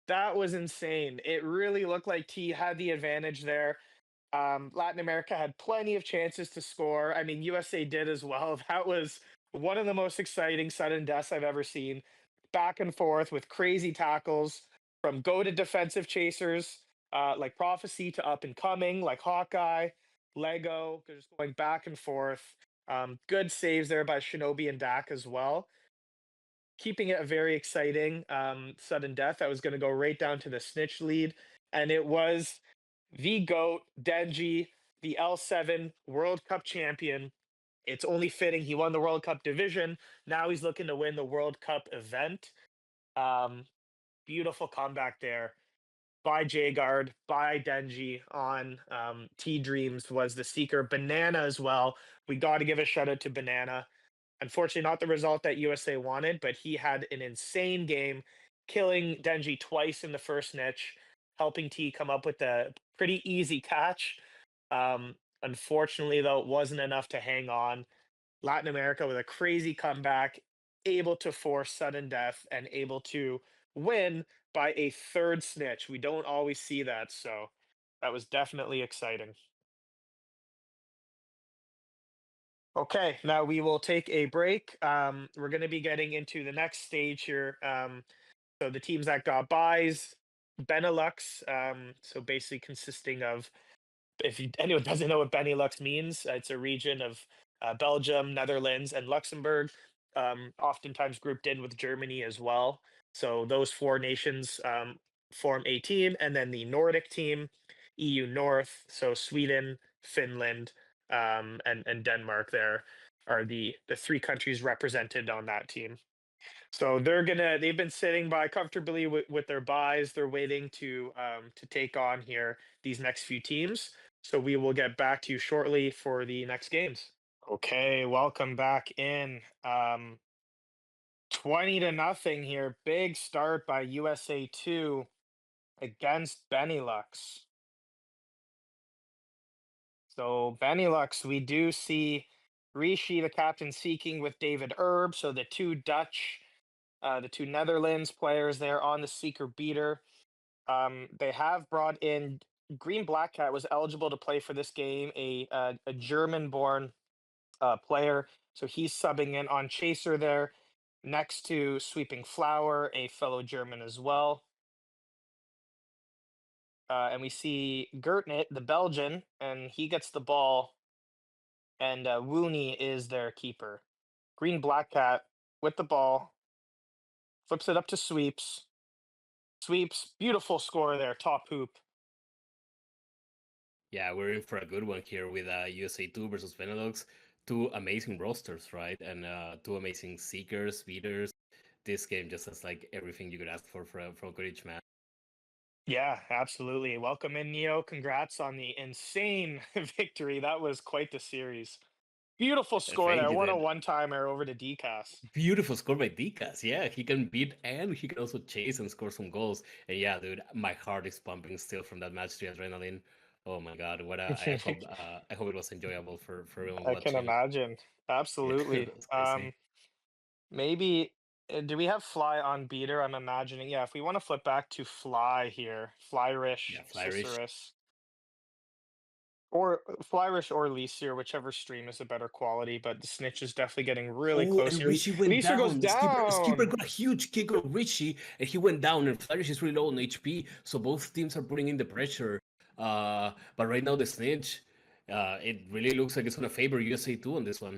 That was insane. It really looked like T had the advantage there. Latin America had plenty of chances to score. I mean, USA did as well. That was one of the most exciting sudden deaths I've ever seen. Back and forth with crazy tackles from go to defensive chasers like Prophecy to up and coming like Hawkeye, Lego, just going back and forth. Good saves there by Shinobi and Dak as well, keeping it a very exciting sudden death that was going to go right down to the snitch lead. And it was the GOAT, Denji, the L7 World Cup champion. It's only fitting he won the World Cup division. Now he's looking to win the World Cup event. Beautiful comeback there by J Guard, by Denji on T Dreams was the Seeker. Banana as well. We got to give a shout out to Banana. Unfortunately, not the result that USA wanted, but he had an insane game. killing Denji twice in the first niche, helping T come up with a pretty easy catch. Unfortunately, though, it wasn't enough to hang on. Latin America with a crazy comeback, able to force sudden death and able to win by a third snitch. We don't always see that, so that was definitely exciting. Okay, now we will take a break. We're going to be getting into the next stage here. So the teams that got buys, Benelux, so basically consisting of, if anyone doesn't know what Benelux means, it's a region of Belgium, Netherlands, and Luxembourg, oftentimes grouped in with Germany as well. So those four nations form a team, and then the Nordic team, EU North, so Sweden, Finland, and Denmark. There are the three countries represented on that team. So they've been sitting by comfortably with their buys. They're waiting to take on here these next few teams. So we will get back to you shortly for the next games. Okay, welcome back in. 20 to nothing here. Big start by USA 2 against Benelux. So Benelux, we do see Rishi, the captain, seeking with David Erb. So the two Netherlands players there on the seeker beater. They have brought in Green Black Cat was eligible to play for this game, a German-born player. So he's subbing in on Chaser there, next to Sweeping Flower, a fellow German as well. And we see Gertnit, the Belgian, and he gets the ball, and Wooney is their keeper. Green Black Cat with the ball, flips it up to Sweeps. Sweeps, beautiful score there, top hoop. Yeah, we're in for a good one here with USA 2 versus Benelux. Two amazing rosters, right? And two amazing seekers, beaters. This game just has like everything you could ask for from a good each match. Yeah, absolutely. Welcome in, Neo. Congrats on the insane victory. That was quite the series. Beautiful score Thank there. you, What a dude. one-timer over to DCAS. Beautiful score by Dicas. Yeah, he can beat and he can also chase and score some goals. And yeah, dude, my heart is pumping still from that match. The adrenaline. Oh my god, what a, I hope it was enjoyable for everyone I can watching. imagine. Yeah, Absolutely. that's crazy. Maybe do we have Fly on beater? I'm imagining. Yeah, if we want to flip back to Fly here, Flyrish, Yeah, Flyrish. Cicerus, or Flyrish or Leasier, whichever stream is a better quality. But the Snitch is definitely getting really Oh, close and here. Richie went Leasier goes down. Skipper down. got a huge kick on Richie, and he went down. And Flyrish is really low on HP, so both teams are putting in the pressure. But right now the Snitch, it really looks like it's gonna favor USA 2 on this one.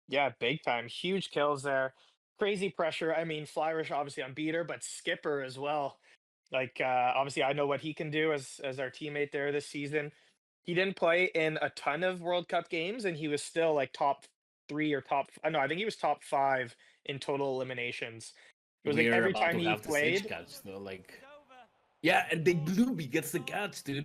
Yeah, big time. Huge kills there. Crazy pressure. I mean, Flyrish obviously on beater, but Skipper as well. Like obviously I know what he can do as our teammate there this season. He didn't play in a ton of World Cup games and he was still like top 3 or no, I think he was top 5 in total eliminations. It was like We're every about time to he have the Sage played, catch though, like yeah, and the Blueby gets the catch, dude.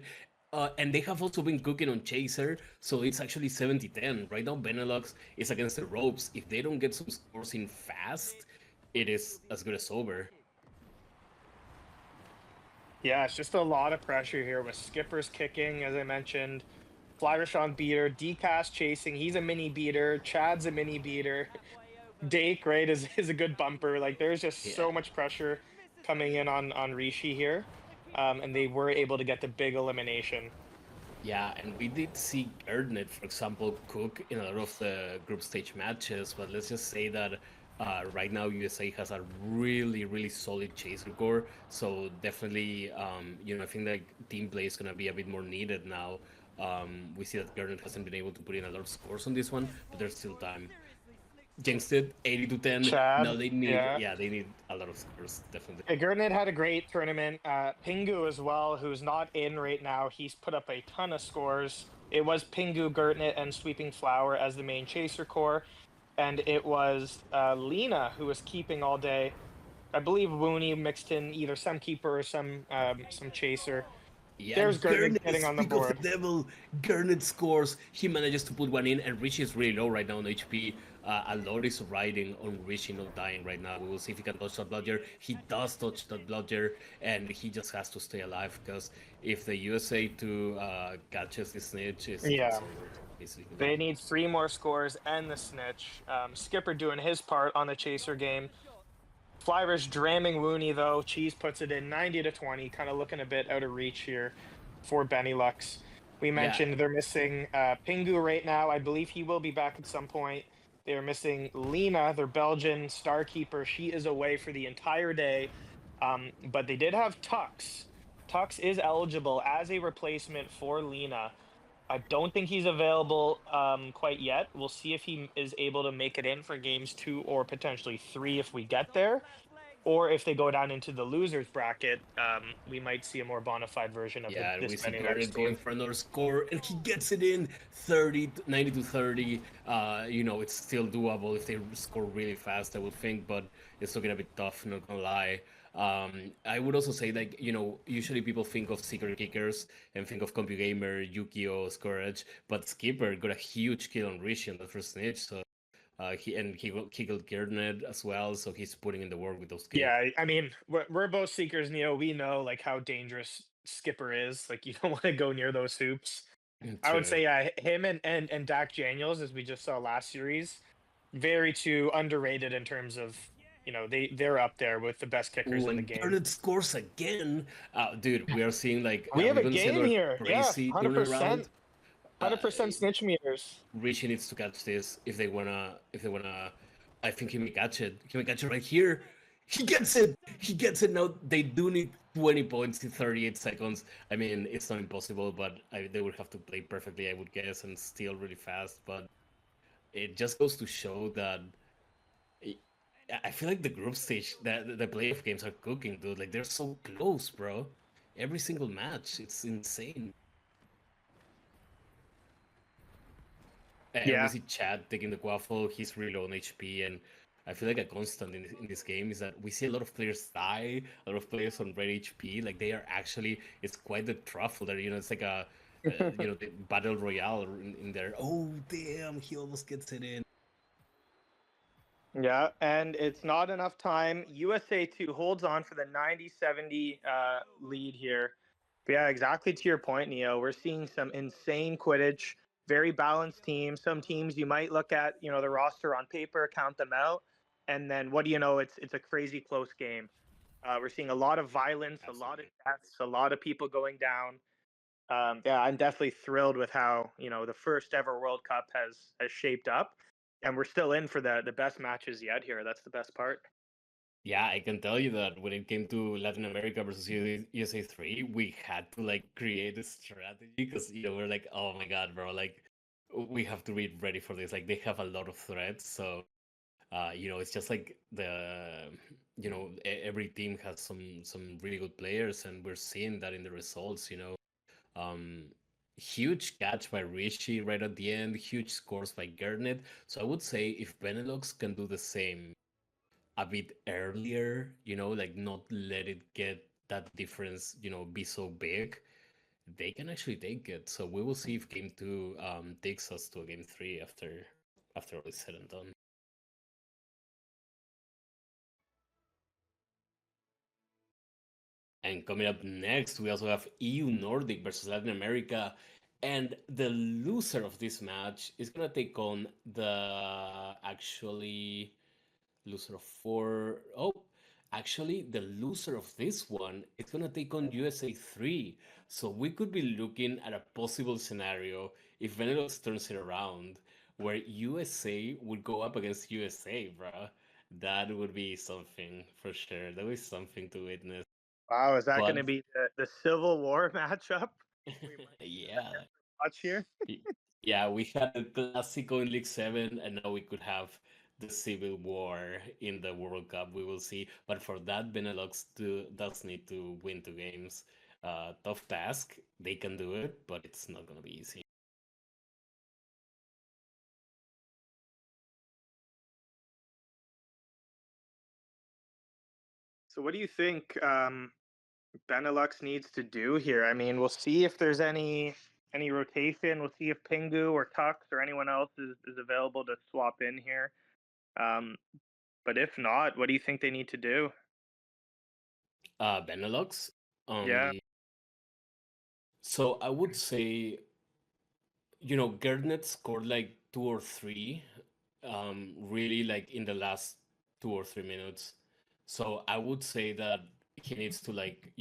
And they have also been cooking on Chaser, so it's actually 70-10. Right now, Benelux is against the ropes. If they don't get some scores in fast, it is as good as over. yeah, it's just a lot of pressure here with Skipper's kicking, as I mentioned. Flyrish on beater, DCast chasing. He's a mini beater. Chad's a mini beater. Dake, right, is a good bumper. Like there's just Yeah. so much pressure coming in on Rishi here. And they were able to get the big elimination. Yeah, and we did see Erdnet, for example, cook in a lot of the group stage matches, but let's just say that right now USA has a really, really solid chaser core. So definitely, I think that team play is going to be a bit more needed now. We see that Erdnet hasn't been able to put in a lot of scores on this one, but there's still time. Jinx did 80-10. Now Chad, they need, yeah. yeah, they need a lot of scores, definitely. Yeah, Gernot had a great tournament. Pingu as well, who's not in right now. He's put up a ton of scores. It was Pingu, Gernot, and Sweeping Flower as the main chaser core. And it was Lena who was keeping all day. I believe Wooney mixed in either some keeper or some chaser. Yeah, There's Gurnet Garnet, getting on the speak of the board. devil, Garnet scores. He manages to put one in, and Richie is really low right now on HP. A lot is riding on Richie not dying right now. We will see if he can touch that bludger. He does touch that bludger, and he just has to stay alive because if the USA 2 catches the snitch, Yeah. it's over, basically. They need 3 more scores and the snitch. Skipper doing his part on the chaser game. Flyers dramming Wooney though. Cheese puts it in 90-20, kind of looking a bit out of reach here for Benelux. We Yeah, mentioned they're missing Pingu right now. I believe he will be back at some point. They are missing Lena, their Belgian star keeper. She is away for the entire day. But they did have Tux. Tux is eligible as a replacement for Lena. I don't think he's available quite yet. We'll see if he is able to make it in for games 2 or potentially 3 if we get there, or if they go down into the losers bracket. We might see a more bona fide version of yeah, and this we see Benelux Garnet going team. for another score, and he gets it in 90 to 30. It's still doable if they score really fast, I would think, but it's looking a bit tough, not gonna lie. I would also say, like, usually people think of Seeker Kickers and think of CompuGamer, Yukio, Scourge, but Skipper got a huge kill on Rishi on the first snitch, so he killed Garnet as well, so he's putting in the work with those kills. Yeah, I mean, we're both seekers, Neo. We know like how dangerous Skipper is. Like you don't want to go near those hoops. I would True. say yeah, him and Dak Daniels, as we just saw last series, very too underrated in terms of they're up there with the best kickers Oh, in the and game. Garnet scores again. Dude, we are seeing like We have a we're gonna see game another here. Yeah, crazy hundred turnaround. percent, Uh, 100% snitch meters. Richie needs to catch this if they wanna. I think he may catch it. He may catch it right here. He gets it. He gets it now. They do need 20 points in 38 seconds. I mean, it's not impossible, but they would have to play perfectly, I would guess, and steal really fast. But it just goes to show that I feel like the group stage, that the playoff games are cooking, dude. Like they're so close, bro. Every single match, it's insane. And we Yeah. see Chad taking the quaffle. He's really low on HP, and I feel like a constant in this game is that we see a lot of players die, a lot of players on red HP. Like they are actually, it's quite the truffle there. It's like the battle royale in there. Oh damn, he almost gets it in. Yeah, and it's not enough time. USA 2 holds on for the 90-70 lead here. But yeah, exactly to your point, Neo. We're seeing some insane Quidditch, very balanced teams. Some teams you might look at, the roster on paper, count them out, and then what do you know? It's a crazy close game. We're seeing a lot of violence, a lot of Absolutely. deaths, a lot of people going down. Yeah, I'm definitely thrilled with how the first ever World Cup has shaped up, and we're still in for the best matches yet here. That's the best part. Yeah, I can tell you that when it came to Latin America versus USA 3, we had to like create a strategy because we're like, oh my god, bro, like we have to be ready for this. Like they have a lot of threats, so it's just like every team has some really good players, and we're seeing that in the results. Um, Huge catch by Richie right at the end, huge scores by Garnet. So I would say if Benelux can do the same a bit earlier, like not let it get that difference, be so big, they can actually take it. So we will see if game two takes us to a game three after all is said and done. And coming up next, we also have EU Nordic versus Latin America. And the loser of this match is gonna take on the actually loser of four. Oh, actually, the loser of this one is gonna take on USA 3. So we could be looking at a possible scenario if Benelux turns it around, where USA would go up against USA, bruh. That would be something for sure. That would be something to witness. Wow, is that going But to be the Civil War matchup? We might yeah, watch here. Y- yeah, we had the Classico in League 7, and now we could have the Civil War in the World Cup. We will see. But for that, Benelux does need to win 2 games. Tough task. They can do it, but it's not going to be easy. So, what do you think? Benelux needs to do here. I mean, we'll see if there's any rotation. We'll see if Pingu or Tux or anyone else is available to swap in here. Um, but if not, what do you think they need to do? Benelux. Yeah, So I would say, Gerdnet scored like two or three, really like in the last 2 or 3 minutes. So I would say that he needs to like,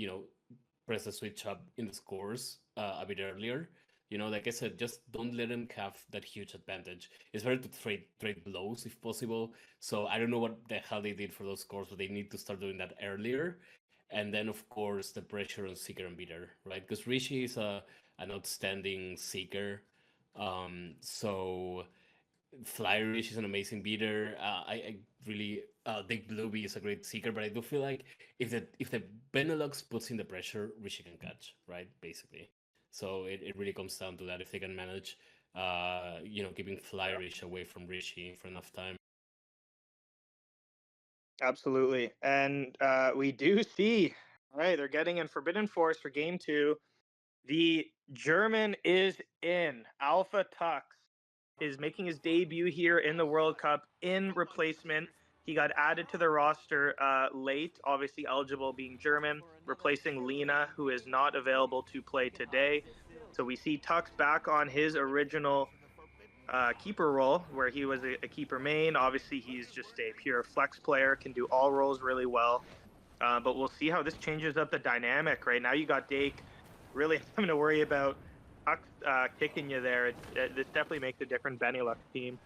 press the switch up in the scores a bit earlier. Like I said, just don't let him have that huge advantage. It's better to trade blows if possible. So I don't know what the hell they did for those scores, but they need to start doing that earlier. And then of course the pressure on Seeker and Beater, right? Because Rishi is an outstanding Seeker. So Flyrish is an amazing beater. I really Dick Blueby is a great seeker, but I do feel like if the Benelux puts in the pressure, Rishi can catch, right? Basically. So it really comes down to that if they can manage keeping Flyrish away from Rishi for enough time. absolutely. And we do see, all right, they're getting in Forbidden Force for game two. The German is in. Alpha Tux is making his debut here in the World Cup in replacement. He got added to the roster late, obviously eligible being German, replacing Lena, who is not available to play today. So we see Tux back on his original keeper role, where he was a keeper main. Obviously, he's just a pure flex player, can do all roles really well. But we'll see how this changes up the dynamic. Right now, you got Dake really having to worry about kicking you there. This definitely makes a different Benelux team.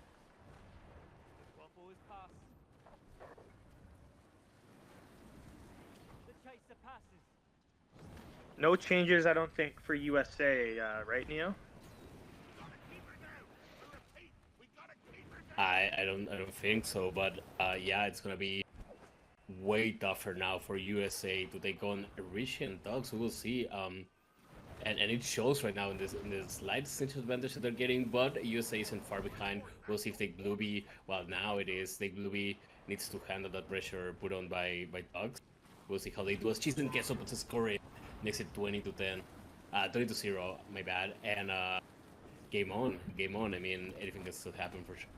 No changes, I don't think, for USA, right, Neo? I don't think so, but yeah, it's gonna be way tougher now for USA to take on Rishi and Dogs. We will see. And it shows right now in this slight cinch advantage that they're getting, but USA isn't far behind. We'll see if Take Blueby, well now it is, Take Blueby needs to handle that pressure put on by Dogs. We'll see how they do as Cheese and Queso puts a score in, makes it 20-10. 20-0, my bad. And game on, game on. I mean, anything can still happen for sure.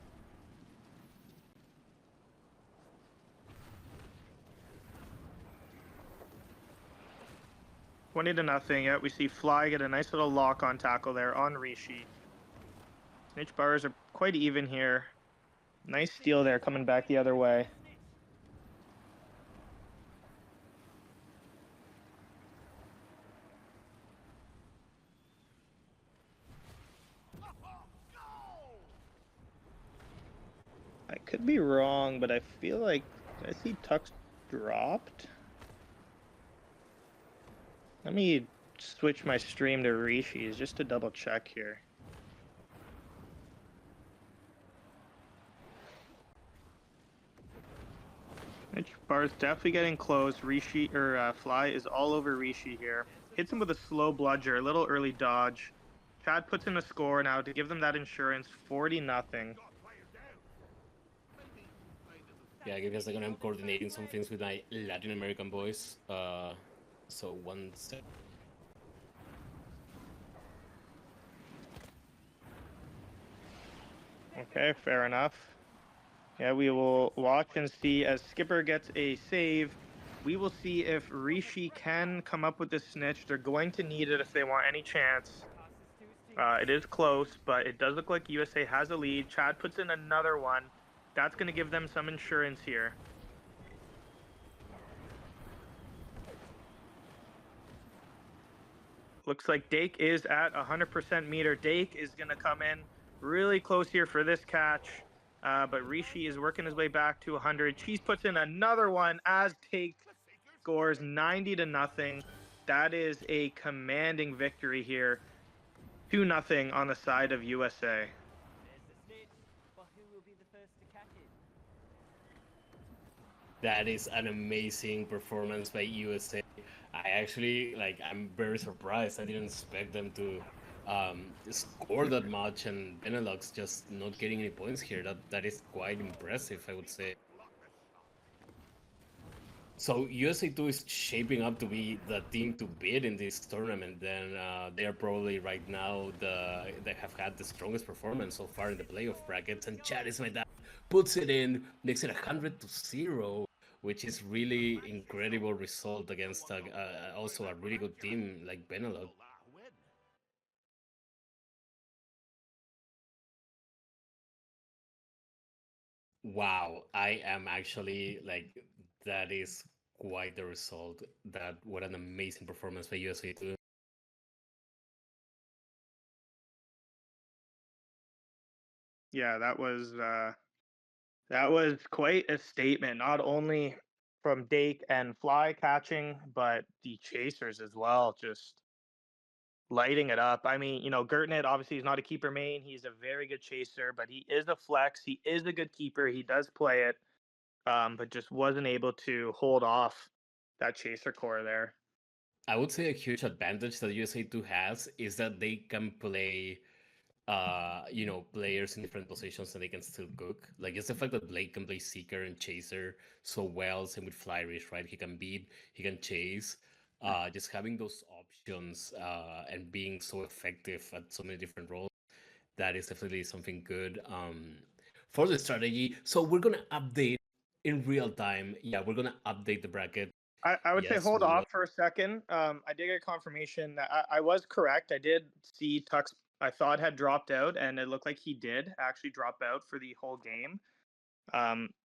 20-0. Yeah, we see Fly get a nice little lock-on tackle there on Rishi. Snitch bars are quite even here. Nice steal there, coming back the other way. I could be wrong, but I feel like I see Tux dropped. Let me switch my stream to Rishi's just to double check here. Snitch bar's definitely getting close. Rishi or Fly is all over Rishi here. Hits him with a slow bludger, a little early dodge. Chad puts in a score now to give them that insurance, 40-0. Yeah, I guess I'm coordinating some things with my Latin American boys. So one sec. Okay, fair enough. Yeah, we will watch and see as Skipper gets a save. We will see if Rishi can come up with the snitch. They're going to need it if they want any chance. It is close, but it does look like USA has a lead. Chad puts in another one. That's going to give them some insurance here. Looks like Dake is at 100% meter. Dake is going to come in really close here for this catch. But Rishi is working his way back to 100. Cheese puts in another one as Dake scores 90-0. That is a commanding victory here. 2-0 on the side of USA. That is an amazing performance by USA. I actually I'm very surprised. I didn't expect them to score that much, and Benelux just not getting any points here. That is quite impressive, I would say. So USA2 is shaping up to be the team to beat in this tournament. Then they are probably right now they have had the strongest performance so far in the playoff brackets. And Chad is my dad puts it in, makes it 100-0, which is really incredible result against also a really good team like Benelux. Wow, I am actually like that is quite the result. That what an amazing performance by USA2. Yeah, that was quite a statement, not only from Dake and Fly catching, but the chasers as well, just lighting it up. I mean, Gertnet obviously is not a keeper main. He's a very good chaser, but he is a flex. He is a good keeper. He does play it, but just wasn't able to hold off that chaser core there. I would say a huge advantage that USA2 has is that they can play players in different positions and they can still cook. Like it's the fact that Blake can play Seeker and Chaser so well, same with Flyrish, right? He can beat, he can chase. Just having those options and being so effective at so many different roles, that is definitely something good for the strategy. So we're gonna update in real time. Yeah, we're gonna update the bracket. I would say Yes, hold we will. off for a second. I did get confirmation that I was correct. I did see Tux, I thought had dropped out, and it looked like he did actually drop out for the whole game.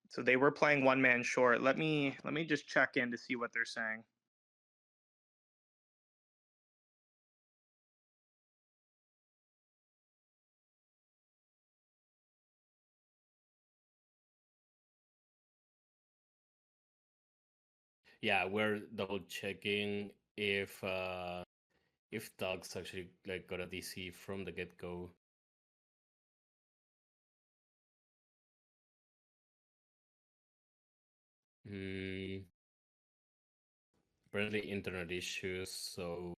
So they were playing one man short. Let me just check in to see what they're saying. Yeah, we're double checking if dogs actually like got a DC from the get go. Hmm, apparently internet issues. So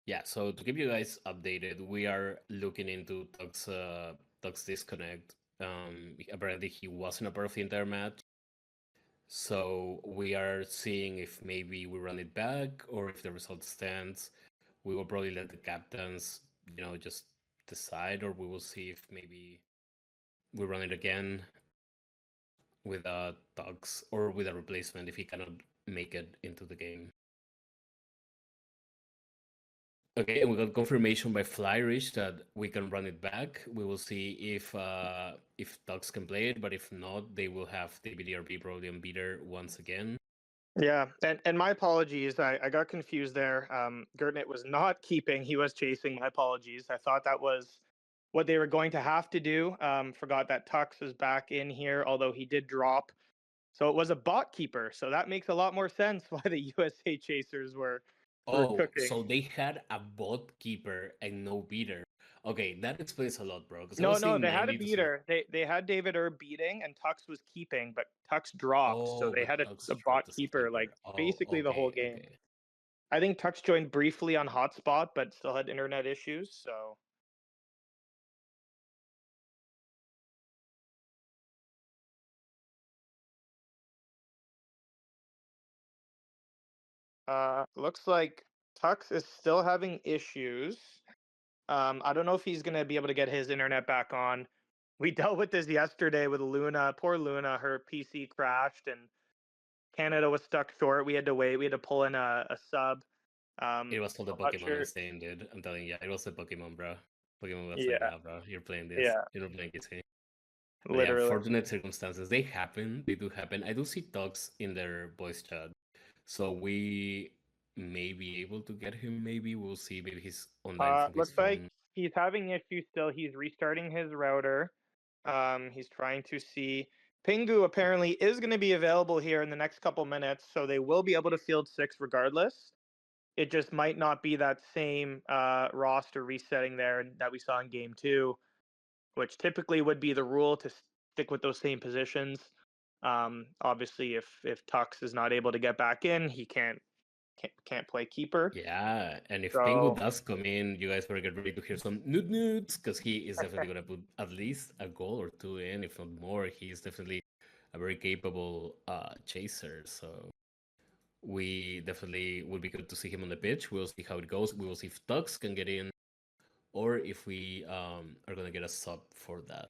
yeah, so to keep you guys updated, we are looking into Tug's disconnect. Apparently he wasn't a part of the entire match. So we are seeing if maybe we run it back or if the result stands. We will probably let the captains, just decide, or we will see if maybe we run it again with Tugs or with a replacement if he cannot make it into the game. Okay, and we got confirmation by Flyrish that we can run it back. We will see if Tugs can play it, but if not, they will have David ERP probably on beater once again. Yeah, and my apologies. I got confused there. Gertnet was not keeping; he was chasing. My apologies. I thought that was what they were going to have to do. Forgot that Tux was back in here, although he did drop. So it was a bot keeper. So that makes a lot more sense why the USA chasers were Oh, cooking. so they had a bot keeper and no beater. Okay, that explains a lot, bro. Because I No, was no, seeing they had a 90 to 0. beater. They had David Erb beating, and Tux was keeping, but Tux dropped. So Oh, they but had Tugs a dropped bot as a keeper like keeper. Oh, basically the whole okay, game. okay. I think Tux joined briefly on hotspot, but still had internet issues. So looks like Tux is still having issues. I don't know if he's gonna be able to get his internet back on. We dealt with this yesterday with Luna. Poor Luna, her PC crashed and Canada was stuck short. We had to wait. We had to pull in a sub. It was all the I'm not Pokemon sure. insane, dude. I'm telling you, it was the Pokemon, bro. Pokemon was like, Yeah, nah, bro, you're playing this. yeah, You're not playing this game. But yeah, literally. unfortunate circumstances. They happen. They do happen. I do see talks in their voice chat. So we may be able to get him, maybe. We'll see. Maybe he's online from his Looks like phone. he's having issues still. He's restarting his router. He's trying to see. Pingu apparently is going to be available here in the next couple minutes, so they will be able to field six regardless. It just might not be that same roster resetting there that we saw in game two, which typically would be the rule to stick with those same positions. Obviously, if Tux is not able to get back in, he can't play keeper. Yeah, and if Pingu So does come in, you guys better get ready to hear some newt newts because he is definitely gonna put at least a goal or two in, if not more. He's definitely a very capable chaser. So we definitely would be good to see him on the pitch. We'll see how it goes. We will see if Tux can get in, or if we are gonna get a sub for that.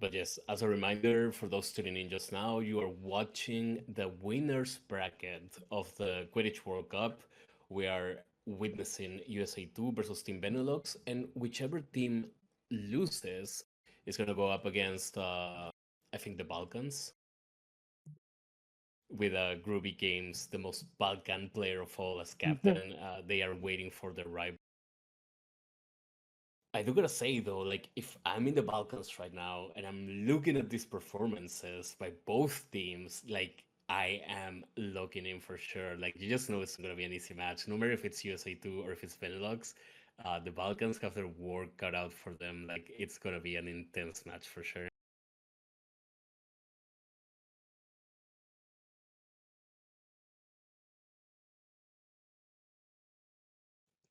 But yes, as a reminder for those tuning in just now, you are watching the winners bracket of the Quidditch World Cup. We are witnessing USA 2 versus Team Benelux, and whichever team loses is going to go up against, I think, the Balkans with Groovy Games, the most Balkan player of all, as captain. They are waiting for their rival. I do gotta say though, like if I'm in the Balkans right now and I'm looking at these performances by both teams, like I am locking in for sure. Like you just know it's gonna be an easy match, no matter if it's USA 2 or if it's Benelux. The Balkans have their work cut out for them. Like it's gonna be an intense match for sure.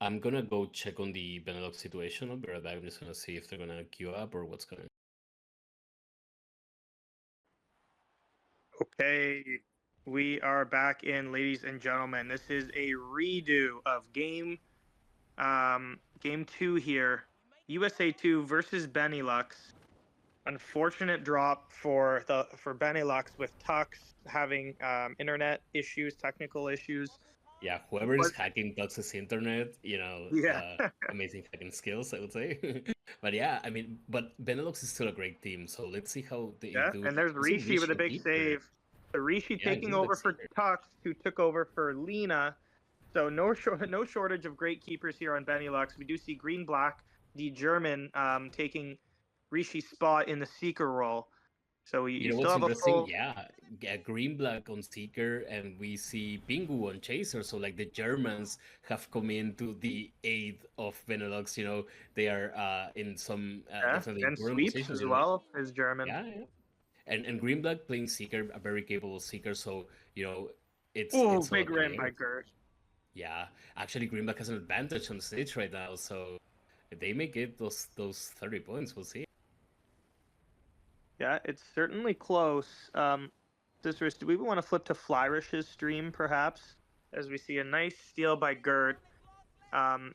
I'm gonna go check on the Benelux situation. I'll be right back. I'm just gonna see if they're gonna queue up or what's going on. okay, we are back in, ladies and gentlemen. This is a redo of game two here. USA 2 versus Benelux. Unfortunate drop for Benelux with Tux having internet issues, technical issues. Yeah, whoever is hacking Tux's internet, Yeah. amazing hacking skills, I would say. But yeah, I mean, but Benelux is still a great team, so let's see how they Yeah, do. and there's Was it Rishi with a Rishi big Keeper? save. So Rishi Yeah, taking Greenback over for Seeker. Tux, who took over for Lena. So no shortage of great keepers here on Benelux. We do see Green Black, the German, taking Rishi's spot in the seeker role. So You you know still what's have a interesting? full. Yeah, Green Black on Seeker, and we see Pingu on Chaser. So like the Germans have come into the aid of Benelux. They are in some Yeah, definitely and important sweeps positions. as well is German. Yeah, yeah. And Green Black playing Seeker, a very capable Seeker. So it's Oh, it's all big about rim aim. by Gert. Yeah, actually, Green Black has an advantage on stage right now. So if they may get those 30 points, we'll see. Yeah, it's certainly close. Sisters, do we want to flip to Flyrish's stream perhaps, as we see a nice steal by Gert?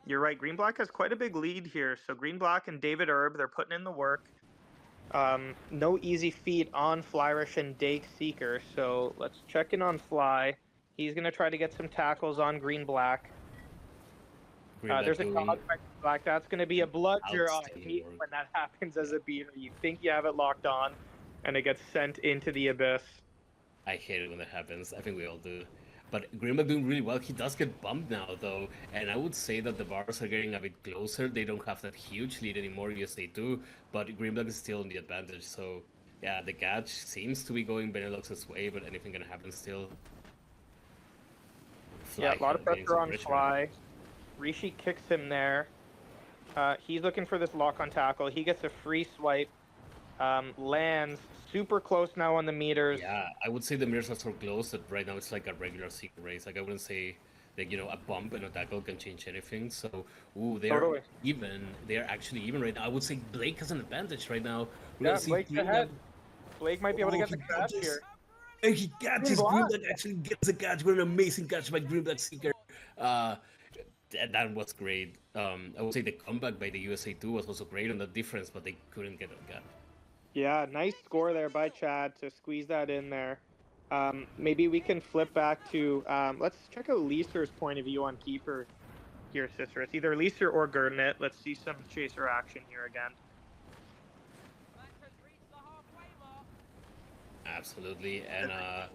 You're right. Green Black has quite a big lead here. So Green Black and David Erb, they're putting in the work. No easy feat on Flyrish and Dake Seeker. So let's check in on Fly. He's gonna try to get some tackles on Green Black. Green Black There's a doing dog by Green Black. That's gonna be a bludger. Oh, I outstanding hate work. when that happens as Yeah. a beater. You think you have it locked on, and it gets sent into the abyss. I hate it when that happens. I think we all do. But Green Black doing really well. He does get bumped now, though, and I would say that the bars are getting a bit closer. They don't have that huge lead anymore. Yes, they do, but Green Black is still in the advantage. So, yeah, the catch seems to be going Benelux's way, but anything can happen still. Yeah, Fly a lot of getting pressure some on pressure now. Fly. Rishi kicks him there. He's looking for this lock on tackle. He gets a free swipe. Lands super close now on the meters. Yeah, I would say the mirrors are so close that right now it's like a regular secret race. Like I wouldn't say like a bump and a tackle can change anything. So they are Totally. even. They are actually even right now. I would say Blake has an advantage right now. We're Yeah, gonna see Blake's Green ahead. Black. Blake might be able to Oh, get he the catch catches. here. And he catches. Green Green Black. Black actually gets a catch. What an amazing catch by Green Black Seeker. Uh, that was great. I would say the comeback by the USA 2 was also great on the difference, but they couldn't get a catch. Yeah, nice score there by Chad to squeeze that in there. Maybe we can flip back to let's check out Leeser's point of view on keeper here, sister. It's either Leeser or Gurdnet. Let's see some chaser action here again. Absolutely, and a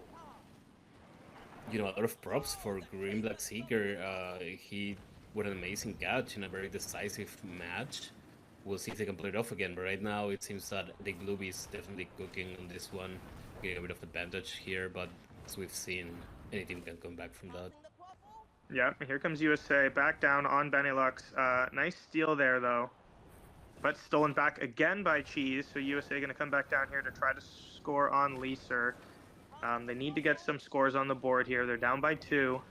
lot of props for Green Black Seeker. He with an amazing catch in a very decisive match. we'll see if they can pull it off again. But right now, it seems that the Glooby is definitely cooking on this one, getting a bit of advantage here. But as we've seen, any team can come back from that. Yeah, here comes USA back down on Benelux. Nice steal there though, but stolen back again by Cheese. So USA going to come back down here to try to score on Leeser. They need to get some scores on the board here. They're down by 2.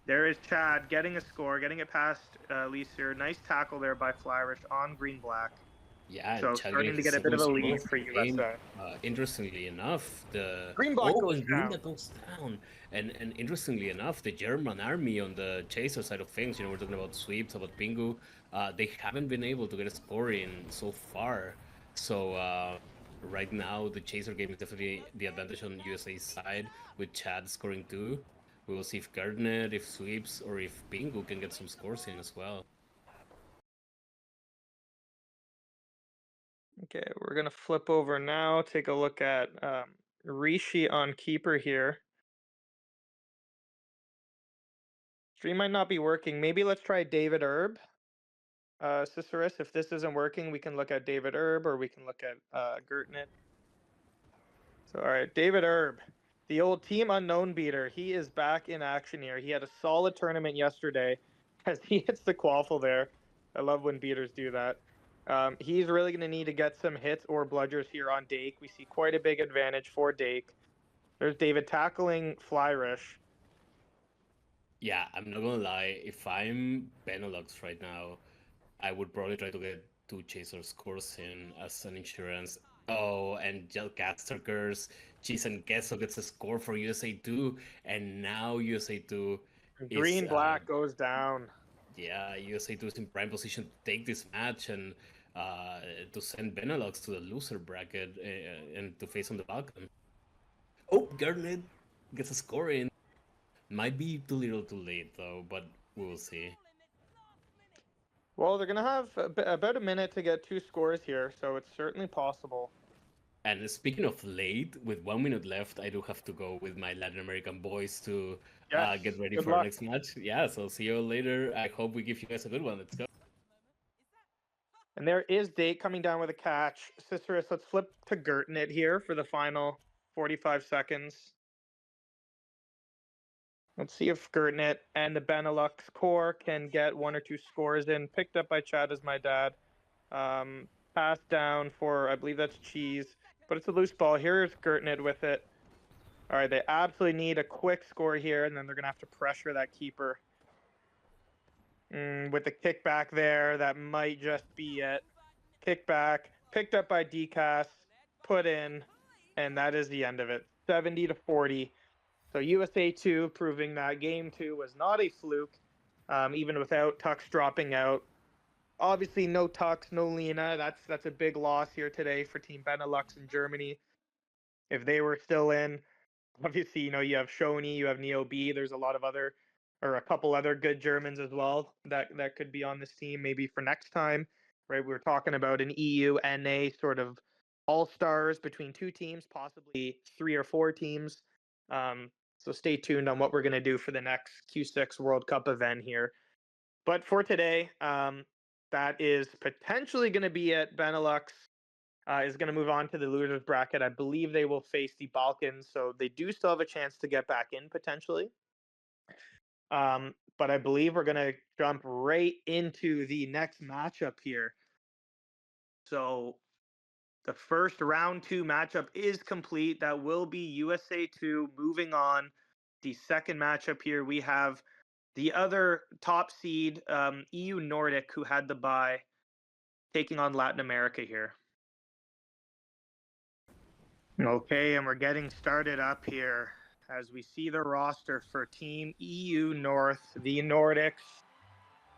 There is Chad getting a score, getting it past Leeser. Nice tackle there by Flyrish on Green-Black. Yeah, So Chad starting to get a bit of a lead for USA. Interestingly enough, the Green-Black goes down. Goes down. And interestingly enough, the German army on the chaser side of things, you know, we're talking about sweeps, about Pingu, they haven't been able to get a score in so far. So right now, the chaser game is definitely the advantage on USA's side, with Chad scoring 2. We will see if Gardner, if Sweeps, or if Pingu can get some scores in as well. Okay, we're going to flip over now, take a look at Rishi on keeper here. Stream might not be working. Maybe let's try David Erb. Cicerus, if this isn't working, we can look at David Erb, or we can look at Gertnit. So, all right, David Erb, the old Team Unknown beater. He is back in action here. He had a solid tournament yesterday as he hits the quaffle there. I love when beaters do that. He's really going to need to get some hits or bludgers here on Dake. We see quite a big advantage for Dake. There's David tackling Flyrish. Yeah, I'm not gonna lie. If I'm Benelux right now, I would probably try to get 2 chaser scores in as an insurance. Oh, and Gelcaster curse. Cheese and Gesso gets a score for USA 2, and now USA 2 Green-Black goes down. Yeah, USA 2 is in prime position to take this match and to send Benelux to the loser bracket and to face on the Balkan. Oh, Garnet gets a score in. Might be too little too late, though, but we will see. Well, they're going to have about a minute to get 2 scores here, so it's certainly possible. And speaking of late, with 1 minute left, I do have to go with my Latin American boys to get ready for our next match. Yeah, so see you later. I hope we give you guys a good one. Let's go. And there is Dake coming down with a catch. Cicerus, let's flip to Gertnit here for the final 45 seconds. Let's see if Gertnit and the Benelux core can get 1 or 2 scores in. Picked up by Chad as my dad. Passed down for, I believe that's Cheese. But it's a loose ball. Here's Gertnit with it. All right, they absolutely need a quick score here, and then they're going to have to pressure that keeper. With the kickback there, that might just be it. Kickback, picked up by DCAS, put in, and that is the end of it. 70-40. So USA 2 proving that game 2 was not a fluke, even without Tux dropping out. Obviously, no Tux, no Lena. That's a big loss here today for Team Benelux in Germany. If they were still in, obviously, you know, you have Shoni, you have Neo B. There's a lot of other, or a couple other good Germans as well that could be on this team maybe for next time, right? We were talking about an EU NA sort of all-stars between 2 teams, possibly 3 or 4 teams. So stay tuned on what we're going to do for the next Q6 World Cup event here. But for today, that is potentially going to be it. Benelux is going to move on to the losers bracket. I believe they will face the Balkans, so they do still have a chance to get back in potentially. But I believe we're going to jump right into the next matchup here. So the first round 2 matchup is complete. That will be USA 2 moving on. The second matchup here, we have the other top seed, EU Nordic, who had the bye, taking on Latin America here. Okay, and we're getting started up here as we see the roster for Team EU North, the Nordics,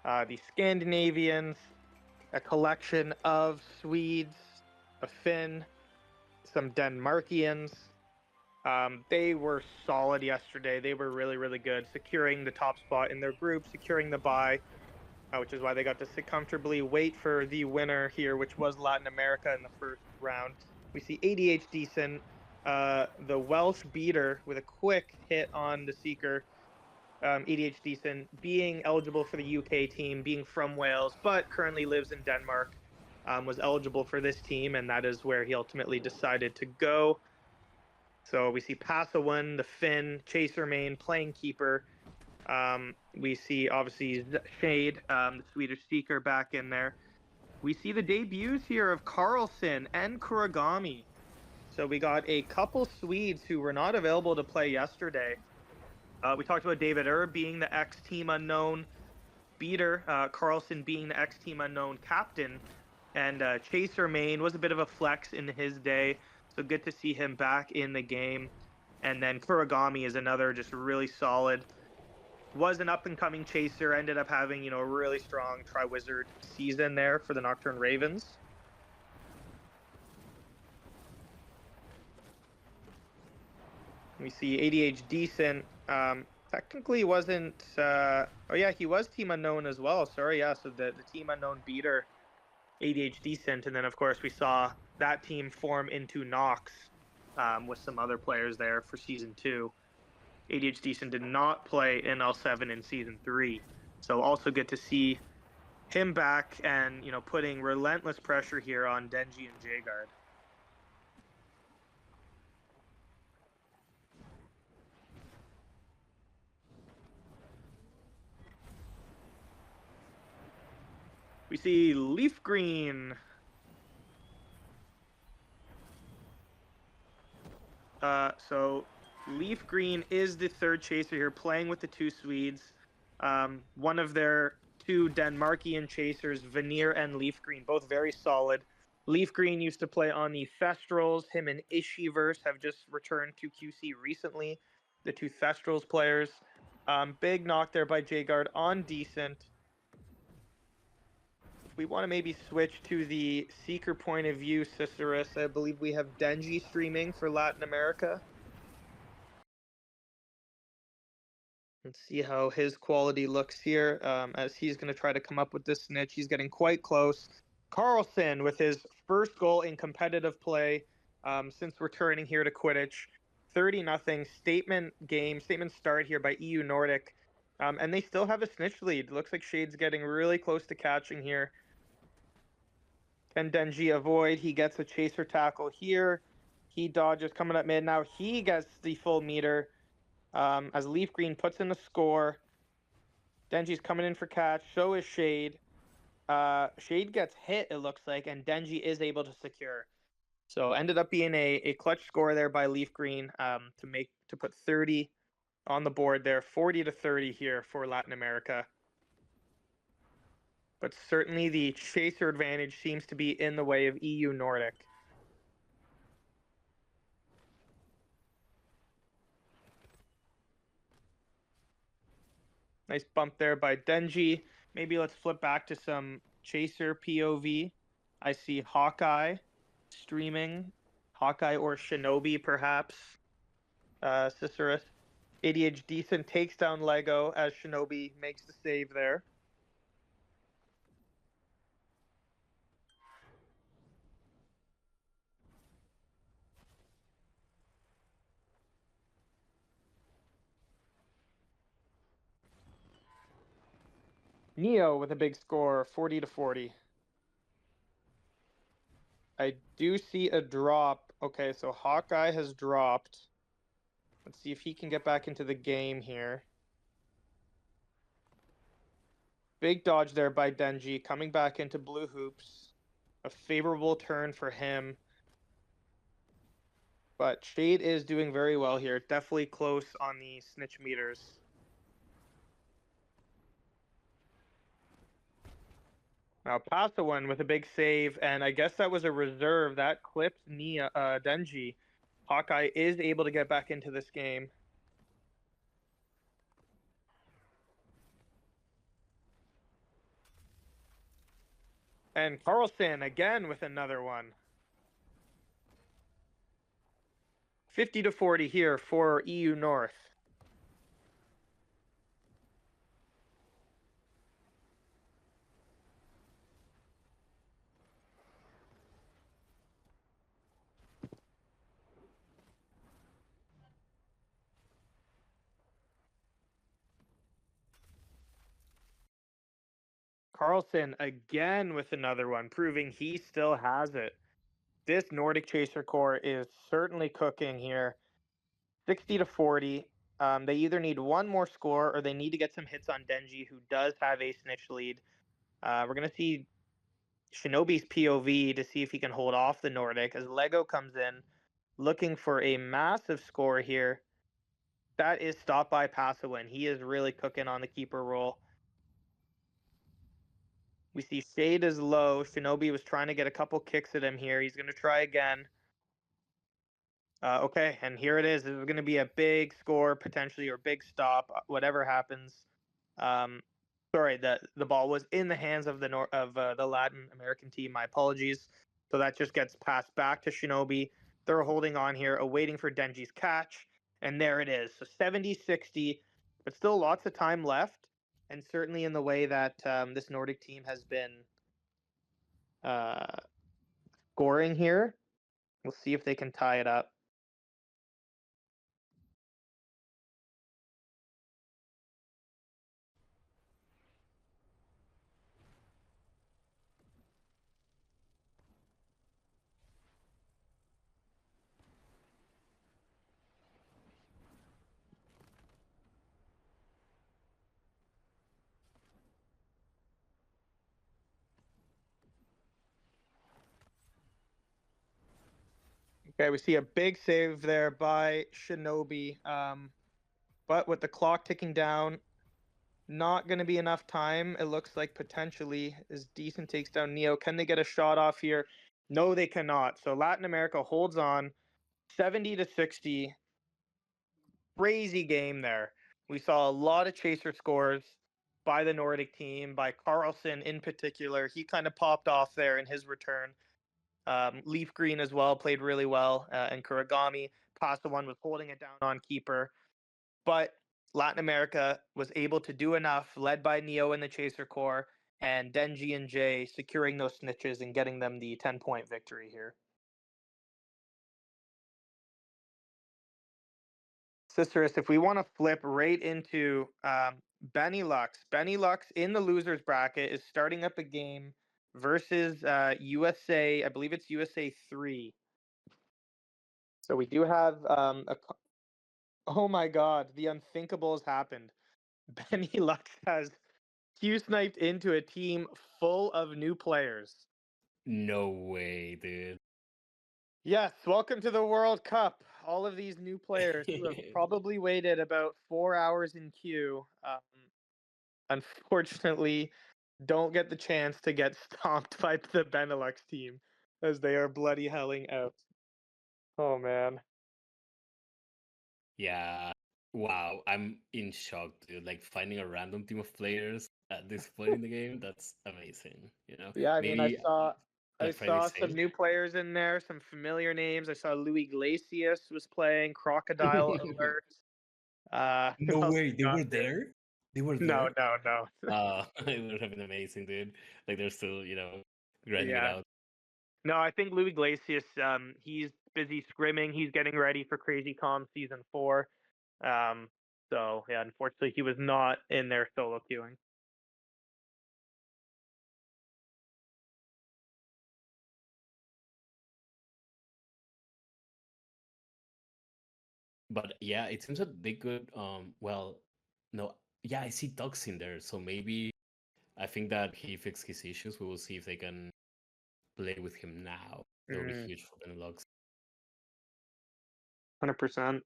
the Scandinavians, a collection of Swedes, a Finn, some Denmarkians. They were solid yesterday. They were really, really good, securing the top spot in their group, securing the bye, which is why they got to sit comfortably, wait for the winner here, which was Latin America in the first round. We see ADH decent, the Welsh beater with a quick hit on the Seeker. EDH Decent, being eligible for the UK team, being from Wales, but currently lives in Denmark, was eligible for this team, and that is where he ultimately decided to go. So we see Passawan, the Finn, Chaser main, playing keeper. We see obviously Shade, the Swedish Seeker, back in there. We see the debuts here of Carlson and Kuragami. So we got a couple Swedes who were not available to play yesterday. We talked about David being the ex-Team Unknown beater, Carlson being the ex-Team Unknown captain, and Chaser main was a bit of a flex in his day. So good to see him back in the game. And then Kuragami is another just really solid. Was an up-and-coming chaser, ended up having, a really strong Triwizard season there for the Nocturne Ravens. We see ADH Decent. Technically wasn't... oh, yeah, he was Team Unknown as well. Sorry, yeah, so the Team Unknown beater, ADH Decent. And then, of course, we saw that team form into Nox with some other players there for Season 2. ADH Decent did not play in L7 in Season 3. So also good to see him back and, putting relentless pressure here on Denji and Jagard. We see Leaf Green. So Leaf Green is the third chaser here, playing with the two Swedes. One of their two Denmarkian chasers, Veneer and Leaf Green, both very solid. Leaf Green used to play on the Thestrals. Him and Ishiverse have just returned to QC recently, the two Thestrals players. Big knock there by Jagard on Decent. If we want to maybe switch to the Seeker point of view, Cicerus, I believe we have Denji streaming for Latin America. Let's see how his quality looks here as he's going to try to come up with this snitch. He's getting quite close. Carlson with his first goal in competitive play since returning here to Quidditch. 30-0 statement start here by EU Nordic. And they still have a snitch lead. Looks like Shade's getting really close to catching here. Can Denji avoid? He gets a chaser tackle here. He dodges coming up mid. Now he gets the full meter. As Leaf Green puts in the score. Denji's coming in for catch. So is Shade. Shade gets hit, it looks like, and Denji is able to secure. So ended up being a clutch score there by Leaf Green to put 30 on the board there. 40-30 here for Latin America. But certainly the chaser advantage seems to be in the way of EU Nordic. Nice bump there by Denji. Maybe let's flip back to some chaser POV. I see Hawkeye streaming. Hawkeye or Shinobi, perhaps. Cicerus. ADH Decent takes down Lego as Shinobi makes the save there. Neo with a big score, 40-40. I do see a drop. Okay, so Hawkeye has dropped. Let's see if he can get back into the game here. Big dodge there by Denji, coming back into blue hoops. A favorable turn for him. But Shade is doing very well here. Definitely close on the snitch meters. Now Passawan with a big save, and I guess that was a reserve. That clipped Denji. Hawkeye is able to get back into this game. And Carlson again with another one. 50-40 here for EU North. Carlson again with another one, proving he still has it. This Nordic Chaser core is certainly cooking here. 60 to 40. They either need one more score or they need to get some hits on Denji, who does have a snitch lead. We're going to see Shinobi's POV to see if he can hold off the Nordic as Lego comes in looking for a massive score here. That is stopped by Pasewin. He is really cooking on the keeper role. We see Shade is low. Shinobi was trying to get a couple kicks at him here. He's going to try again. Okay, and here it is. This is going to be a big score potentially, or big stop, whatever happens. Sorry, the ball was in the hands of the Latin American team. My apologies. So that just gets passed back to Shinobi. They're holding on here, awaiting for Denji's catch, and there it is. So 70-60, but still lots of time left, and certainly in the way that this Nordic team has been scoring here. We'll see if they can tie it up. Okay, we see a big save there by Shinobi. But with the clock ticking down, not going to be enough time. It looks like potentially as Decent takes down Neo. Can they get a shot off here? No, they cannot. So Latin America holds on 70-60. Crazy game there. We saw a lot of chaser scores by the Nordic team, by Carlson in particular. He kind of popped off there in his return. Leaf Green as well played really well, and Kuragami. Pasewin was holding it down on keeper. But Latin America was able to do enough, led by Neo in the Chaser Corps, and Denji and Jay securing those snitches and getting them the 10-point victory here. Sisterus, if we want to flip right into Benelux. Benelux in the losers bracket is starting up a game versus USA. I believe it's USA 3. So we do have oh my god, the unthinkable has happened. Benelux has Q-sniped into a team full of new players. No way, dude. Yes, welcome to the World Cup. All of these new players who have probably waited about 4 hours in queue, unfortunately, don't get the chance to get stomped by the Benelux team as they are bloody helling out. Oh man. Yeah. Wow, I'm in shock, dude. Like finding a random team of players at this point in the game, that's amazing. You know, Yeah, I mean, I maybe saw Black Friday some sale. new players in there, some familiar names. I saw Louis Iglesias was playing, Crocodile Alert. Who No else way, we they got were there? there. They were No, there. no, no. It would have been amazing, dude. Like they're still, grinding it Yeah. out. No, I think Louis Iglesias, he's busy scrimming. He's getting ready for Crazy Com season 4. So yeah, unfortunately, he was not in there solo queuing. But yeah, it seems that they could. Well, no, yeah, I see Tux in there, so maybe I think that he fixed his issues. We will see if they can play with him now. That would be huge for Benelux. 100%.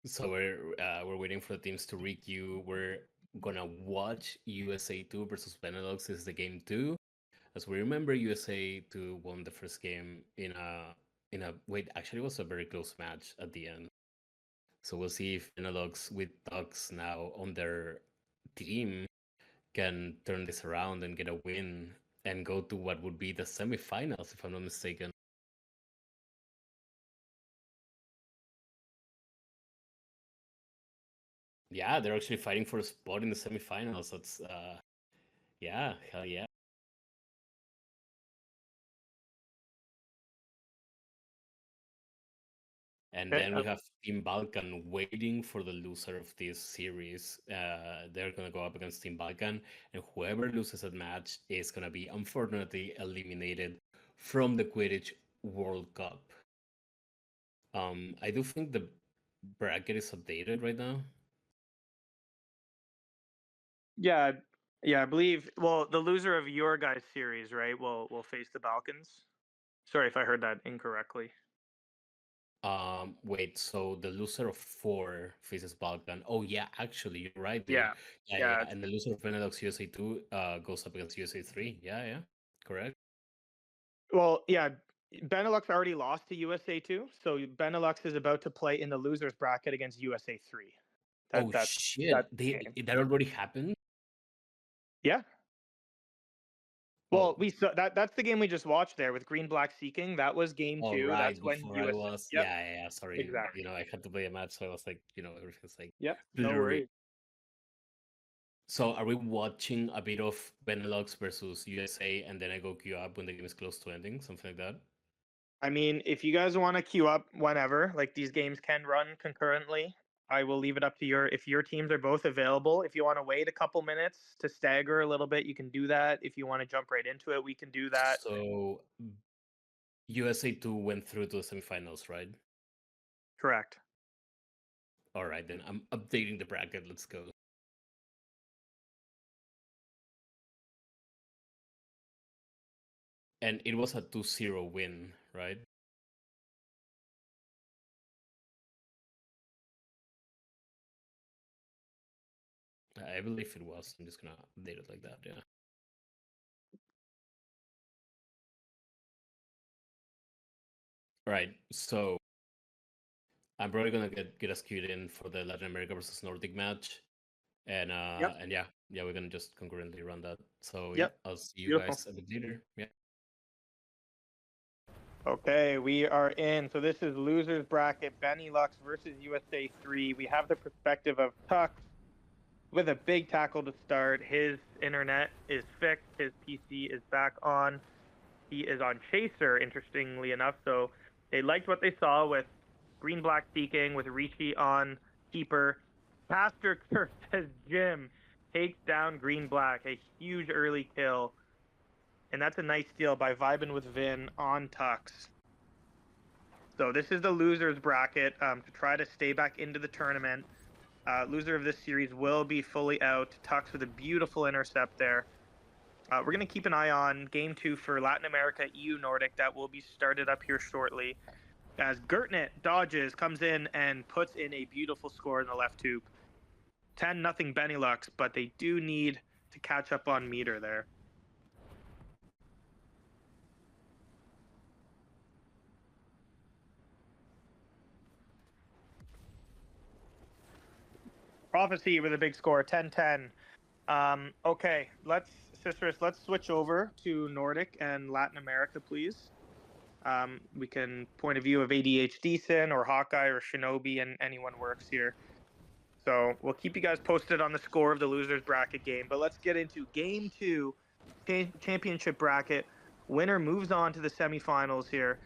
So we're waiting for the teams to requeue. We're gonna watch USA 2 versus Benelux. This is the game 2. As we remember, USA 2 won the first game in a wait. Actually, it was a very close match at the end. So we'll see if Benelux with Tux now on their team can turn this around and get a win and go to what would be the semifinals, if I'm not mistaken. Yeah, they're actually fighting for a spot in the semifinals. That's yeah, hell yeah. And Okay, then we have Team Balkan waiting for the loser of this series. They're gonna go up against Team Balkan, and whoever loses that match is gonna be unfortunately eliminated from the Quidditch World Cup. I do think the bracket is updated right now. yeah, I believe. Well, the loser of your guys' series, right, will face the Balkans. Sorry if I heard that incorrectly. Wait, so the loser of 4 faces Balkan. Oh yeah, actually, you're right, dude. Yeah, yeah. And the loser of Benelux USA 2 goes up against USA 3. Yeah, correct. Well, yeah. Benelux already lost to USA 2, so Benelux is about to play in the losers bracket against USA 3. Oh That's shit, the game. that already happened? Yeah. Oh, Well, we saw that's the game we just watched there with Green Black Seeking. That was game all 2. right, That's when before I USA. was, Yep. yeah, sorry. Exactly. You know, I had to play a match, so I was like, everything's like Yep. No blurry. worries. So are we watching a bit of Benelux versus USA, and then I go queue up when the game is close to ending, something like that? I mean, if you guys want to queue up whenever, like these games can run concurrently. I will leave it up to if your teams are both available. If you want to wait a couple minutes to stagger a little bit, you can do that. If you want to jump right into it, we can do that. So USA 2 went through to the semifinals, right? Correct. All right, then I'm updating the bracket. Let's go. And it was a 2-0 win, right? I believe it was. I'm just gonna update it like that, yeah. All right, so I'm probably gonna get us queued in for the Latin America versus Nordic match, and and yeah, we're gonna just concurrently run that. So yeah, I'll see you guys a bit later. Yeah. Okay, we are in. So this is losers bracket, Benelux versus USA 3. We have the perspective of Tux with a big tackle to start. His internet is fixed. His PC is back on. He is on Chaser, interestingly enough. So they liked what they saw with Green Black Seeking, with Ricci on keeper. Pastor Kirk says Jim takes down Green Black, a huge early kill. And that's a nice steal by Vibin with Vin on Tux. So this is the losers bracket to try to stay back into the tournament. Loser of this series will be fully out. Tux with a beautiful intercept there. We're going to keep an eye on game 2 for Latin America, EU Nordic. That will be started up here shortly. As Gertnet dodges, comes in and puts in a beautiful score in the left tube. 10-0 Benelux, but they do need to catch up on meter there. Prophecy with a big score, 10-10. Okay, let's switch over to Nordic and Latin America, please. We can point of view of ADHD Sin or Hawkeye or Shinobi, and anyone works here. So we'll keep you guys posted on the score of the losers bracket game. But let's get into game 2, championship bracket. Winner moves on to the semifinals here.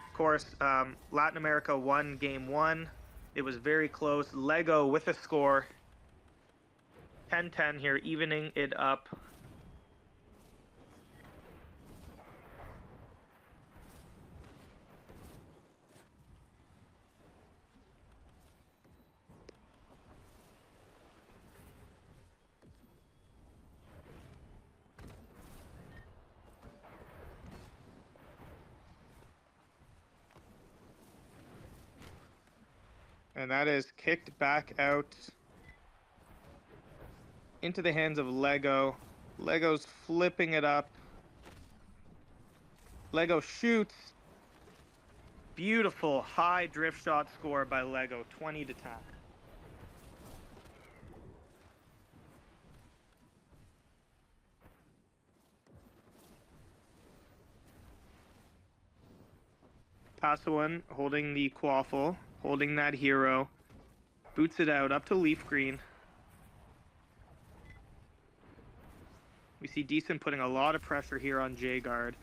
Of course, Latin America won game 1. It was very close. Lego with a score. 10-10 here, evening it up. And that is kicked back out into the hands of Lego. Lego's flipping it up. Lego shoots. Beautiful high drift shot score by Lego, 20-10. Passoan holding the Quaffle, holding that hero. Boots it out up to Leaf Green. We see Decent putting a lot of pressure here on J-Guard.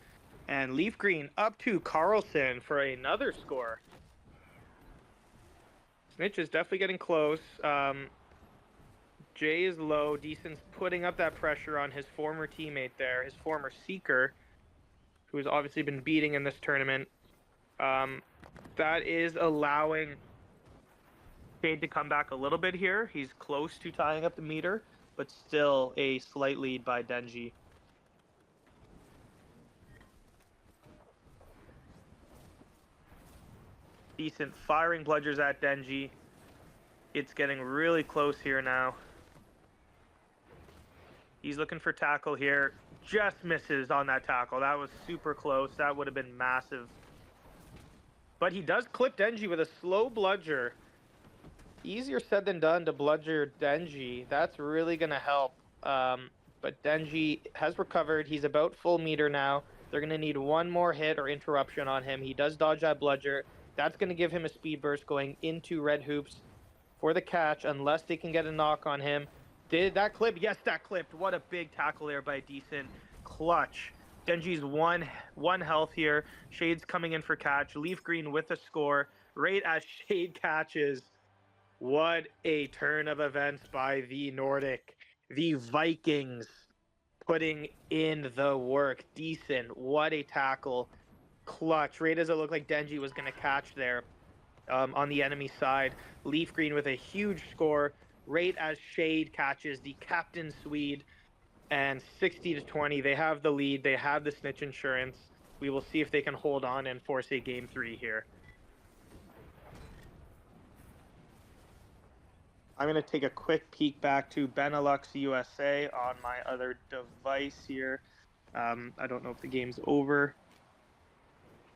And Leaf Green up to Carlson for another score. Snitch is definitely getting close. Jay is low. Decent's putting up that pressure on his former teammate there, his former Seeker, who has obviously been beating in this tournament. That is allowing Shade to come back a little bit here. He's close to tying up the meter, but still a slight lead by Denji. Decent firing bludgers at Denji. It's getting really close here now. He's looking for tackle here. Just misses on that tackle. That was super close. That would have been massive. But he does clip Denji with a slow bludger. Easier said than done to bludger Denji. That's really going to help. But Denji has recovered. He's about full meter now. They're going to need one more hit or interruption on him. He does dodge that bludger. That's going to give him a speed burst going into Red Hoops for the catch, unless they can get a knock on him. Did that clip? Yes, that clipped. What a big tackle there by Decent. Clutch. Denji's one health here. Shade's coming in for catch. Leaf Green with a score. Right as Shade catches. What a turn of events by the Nordic. The Vikings putting in the work. Decent. What a tackle. Clutch. Right as it looked like Denji was going to catch there on the enemy side. Leaf Green with a huge score. Right as Shade catches the Captain Swede. And 60-20, they have the lead. They have the snitch insurance. We will see if they can hold on and force a game 3 here. I'm going to take a quick peek back to Benelux USA on my other device here. I don't know if the game's over.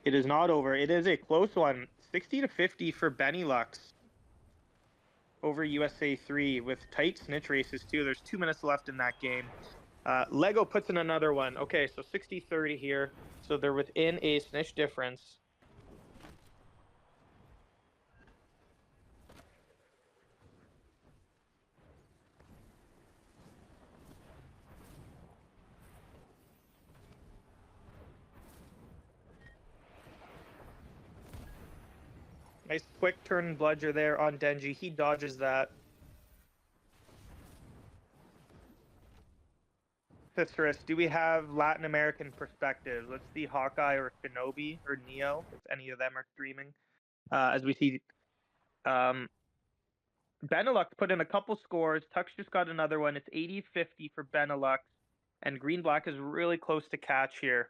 It is not over. It is a close one. 60-50 for Benelux over USA 3 with tight snitch races too. There's 2 minutes left in that game. Lego puts in another one. Okay, so 60-30 here. So they're within a snitch difference. Nice quick turn bludger there on Denji. He dodges that. Citrus, do we have Latin American perspectives? Let's see Hawkeye or Shinobi or Neo, if any of them are streaming. As we see Benelux put in a couple scores. Tux just got another one. It's 80-50 for Benelux. And Green Black is really close to catch here.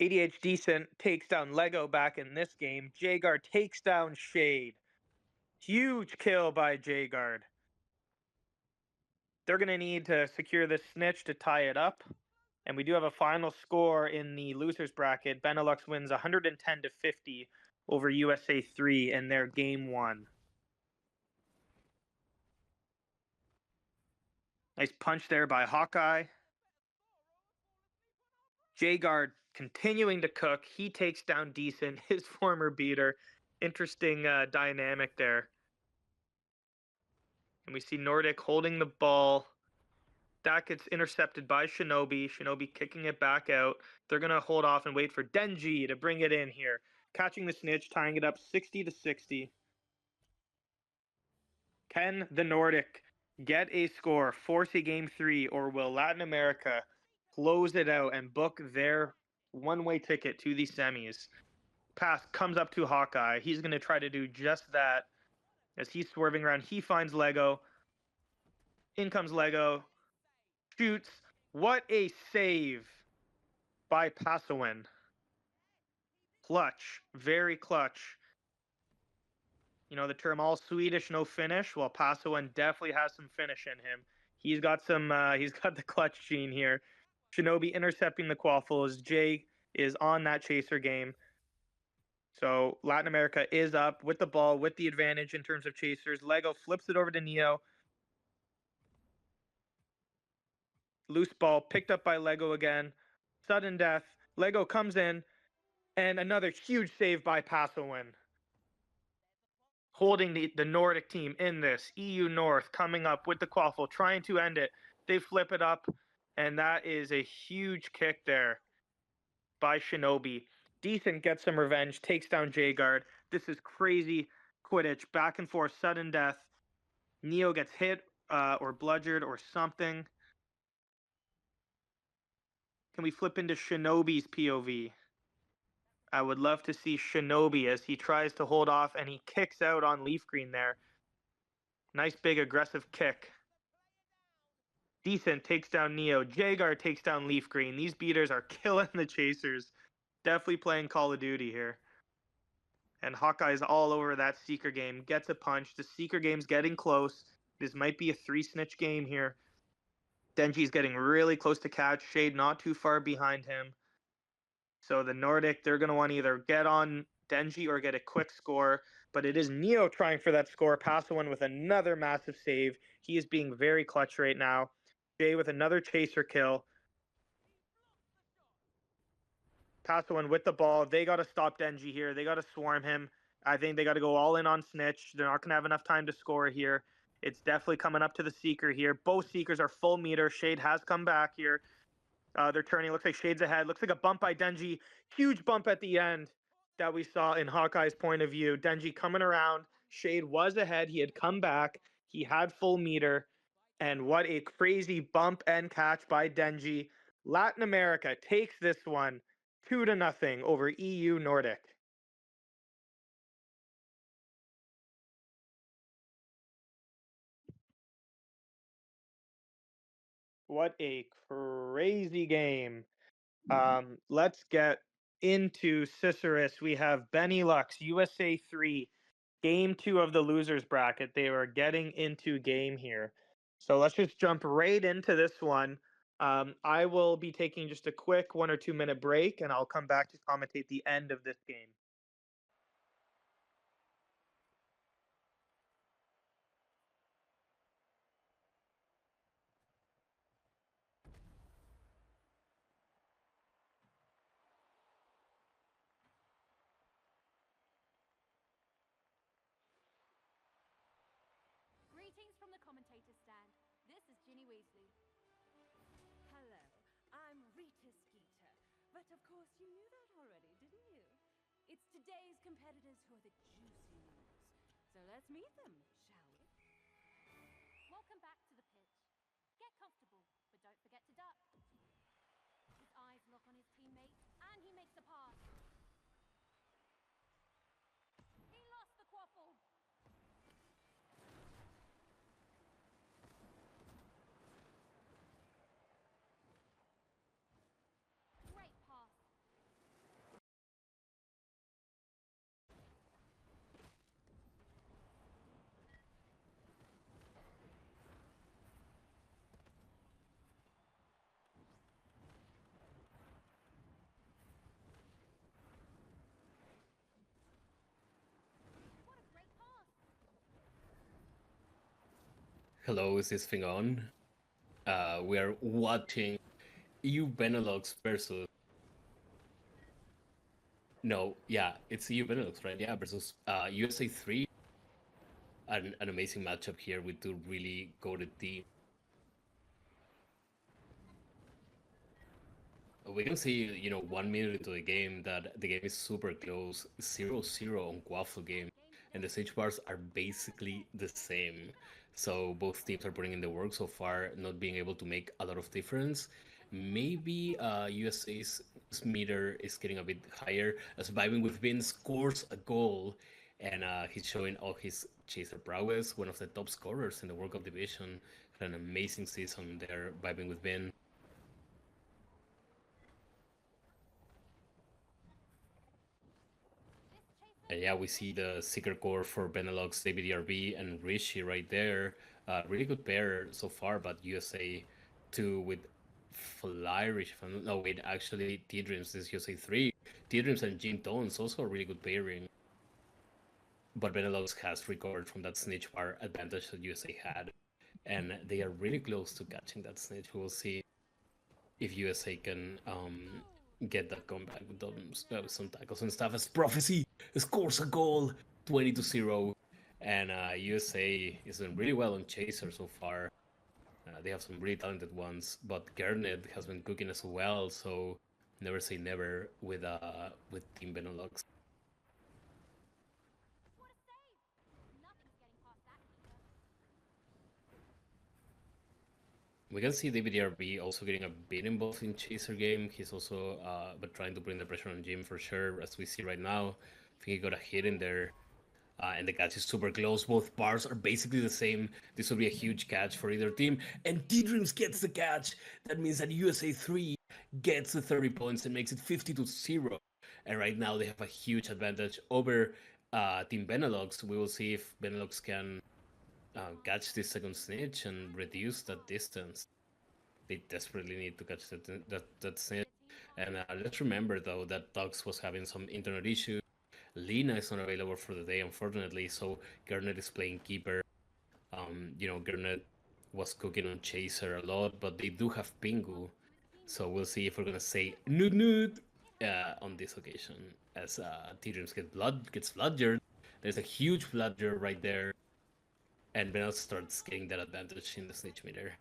ADH Decent takes down Lego back in this game. J-Guard takes down Shade. Huge kill by J-Guard. They're going to need to secure this snitch to tie it up. And we do have a final score in the losers bracket. Benelux wins 110-50 over USA 3 in their game 1. Nice punch there by Hawkeye. J-Guard continuing to cook. He takes down Decent, his former beater. Interesting dynamic there. And we see Nordic holding the ball. That gets intercepted by Shinobi. Shinobi kicking it back out. They're going to hold off and wait for Denji to bring it in here. Catching the snitch, tying it up 60-60. Can the Nordic get a score, force a game 3, or will Latin America close it out and book their one-way ticket to the semis? Pass comes up to Hawkeye. He's going to try to do just that. As he's swerving around, he finds Lego. In comes Lego. Shoots. What a save by Passoan. Clutch. Very clutch. You know the term all Swedish, no finish? Well, Passoan definitely has some finish in him. He's got some, he's got the clutch gene here. Shinobi intercepting the Quaffle as Jay is on that chaser game. So Latin America is up with the ball, with the advantage in terms of chasers. Lego flips it over to Neo. Loose ball picked up by Lego again. Sudden death. Lego comes in, and another huge save by Passowin. Holding the Nordic team in this. EU North coming up with the quaffle, trying to end it. They flip it up, and that is a huge kick there by Shinobi. Decent gets some revenge, takes down J-Guard. This is crazy Quidditch, back and forth, sudden death. Neo gets hit or bludgered or something. Can we flip into Shinobi's POV? I would love to see Shinobi as he tries to hold off and he kicks out on Leaf Green there. Nice big aggressive kick. Decent takes down Neo. Jagar takes down Leaf Green. These beaters are killing the chasers. Definitely playing Call of Duty here. And Hawkeye's all over that Seeker game. Gets a punch. The Seeker game's getting close. This might be a 3-snitch game here. Denji's getting really close to catch. Shade not too far behind him. So the Nordic, they're going to want to either get on Denji or get a quick score. But it is Neo trying for that score. Passowin with another massive save. He is being very clutch right now. Jay with another chaser kill. Passowin with the ball. They got to stop Denji here. They got to swarm him. I think they got to go all in on Snitch. They're not going to have enough time to score here. It's definitely coming up to the Seeker here. Both Seekers are full meter. Shade has come back here. They're turning. Looks like Shade's ahead. Looks like a bump by Denji. Huge bump at the end that we saw in Hawkeye's point of view. Denji coming around. Shade was ahead. He had come back. He had full meter. And what a crazy bump and catch by Denji. Latin America takes this one 2-0 over EU Nordic. What a crazy game. Let's get into Cicerus. We have Benelux, USA 3, game 2 of the losers bracket. They are getting into game here. So let's just jump right into this one. I will be taking just a quick 1 or 2 minute break, and I'll come back to commentate the end of this game. Greetings from the commentator stand. This is Ginny Weasley. Hello, I'm Rita Skeeter. But of course you knew that already, didn't you? It's today's competitors who are the juicy ones. So let's meet them, shall we? Welcome back to the pitch. Get comfortable, but don't forget to duck. His eyes lock on his teammate, and he makes a pass. He lost the quaffle. Great pass. What a great pass. Hello, is this thing on? We are watching EU Benelux versus. No, yeah, it's EU Benelux, right? Yeah, versus USA 3. An amazing matchup here with two really goated teams. We can see, 1 minute into the game that the game is super close, 0-0 on Quaffle game, and the stage bars are basically the same. So both teams are putting in the work so far, not being able to make a lot of difference. Maybe USA's meter is getting a bit higher, as Vibing with Vin scores a goal, and he's showing all his chaser prowess, one of the top scorers in the World Cup division. Had an amazing season there, Vibing with Vin. And yeah, we see the Seeker core for Benelux, David ERB, and Rishi right there. Really good pair so far, but USA 2 with Flyrich. No, wait, actually, T-Dreams is USA 3. T-Dreams and Jim Tones also a really good pairing. But Benelux has recovered from that snitch bar advantage that USA had. And they are really close to catching that snitch. We'll see if USA can get that comeback with some tackles and stuff. As Prophecy scores a goal, 20-0. And USA is doing really well on Chaser so far. They have some really talented ones, but Garnet has been cooking as well, so never say never with Team Benelux. What a save! Nothing's getting past that keeper. We can see David ERB also getting a bit involved in Chaser game. He's also but trying to bring the pressure on Jim for sure, as we see right now. I think he got a hit in there. And the catch is super close. Both bars are basically the same. This will be a huge catch for either team. And T-Dreams gets the catch. That means that USA 3 gets the 30 points and makes it 50-0. And right now they have a huge advantage over Team Benelux. We will see if Benelux can catch this second snitch and reduce that distance. They desperately need to catch that snitch. And let's remember, though, that Tux was having some internet issues. Lina is not available for the day, unfortunately, so Garnet is playing keeper. Garnet was cooking on Chaser a lot, but they do have Pingu, so we'll see if we're gonna say Noot Noot on this occasion. As T-Dreams gets bludgered. There's a huge bludger right there, and Benel starts getting that advantage in the snitch meter.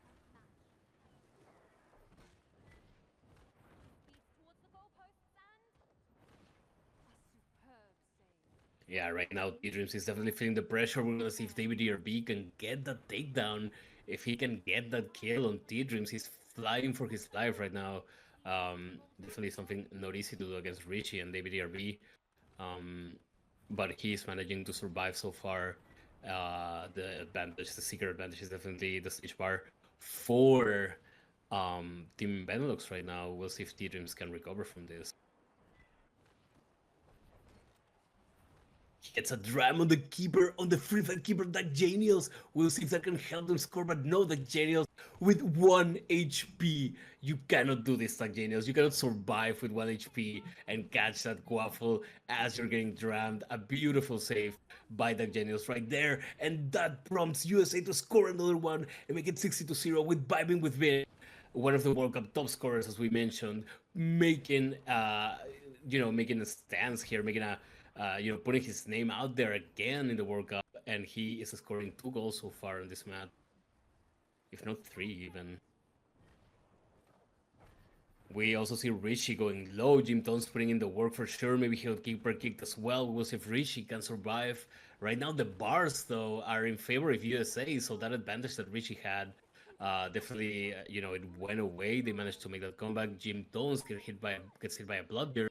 Speeds towards the goalposts and A superb save. Yeah, right now T-Dreams is definitely feeling the pressure. We're gonna see if David ERB can get that takedown. If he can get that kill on T-Dreams, he's flying for his life right now. Definitely something not easy to do against Richie and David ERB. But he's managing to survive so far. The secret advantage is definitely the stage bar for Team Benelux right now. We'll see if T-Dreams can recover from this. He gets a dram on the keeper, on the free fight keeper, Dak Janiels. We'll see if that can help them score, but no, Dak Janiels with 1 HP. You cannot do this, Dak Janiels. You cannot survive with 1 HP and catch that Quaffle as you're getting drammed. A beautiful save by Dak Janiels right there, and that prompts USA to score another one and make it 60-0 with Vibing with Vin, one of the World Cup top scorers, as we mentioned, making making a stance here, making a putting his name out there again in the World Cup, and he is scoring 2 goals so far in this match, if not 3 even. We also see Richie going low. Jim Tones putting in the work for sure. Maybe he'll keeper kicked as well. We'll see if Richie can survive. Right now, the bars, though, are in favor of USA, so that advantage that Richie had definitely, it went away. They managed to make that comeback. Jim Tones gets hit by a bludger.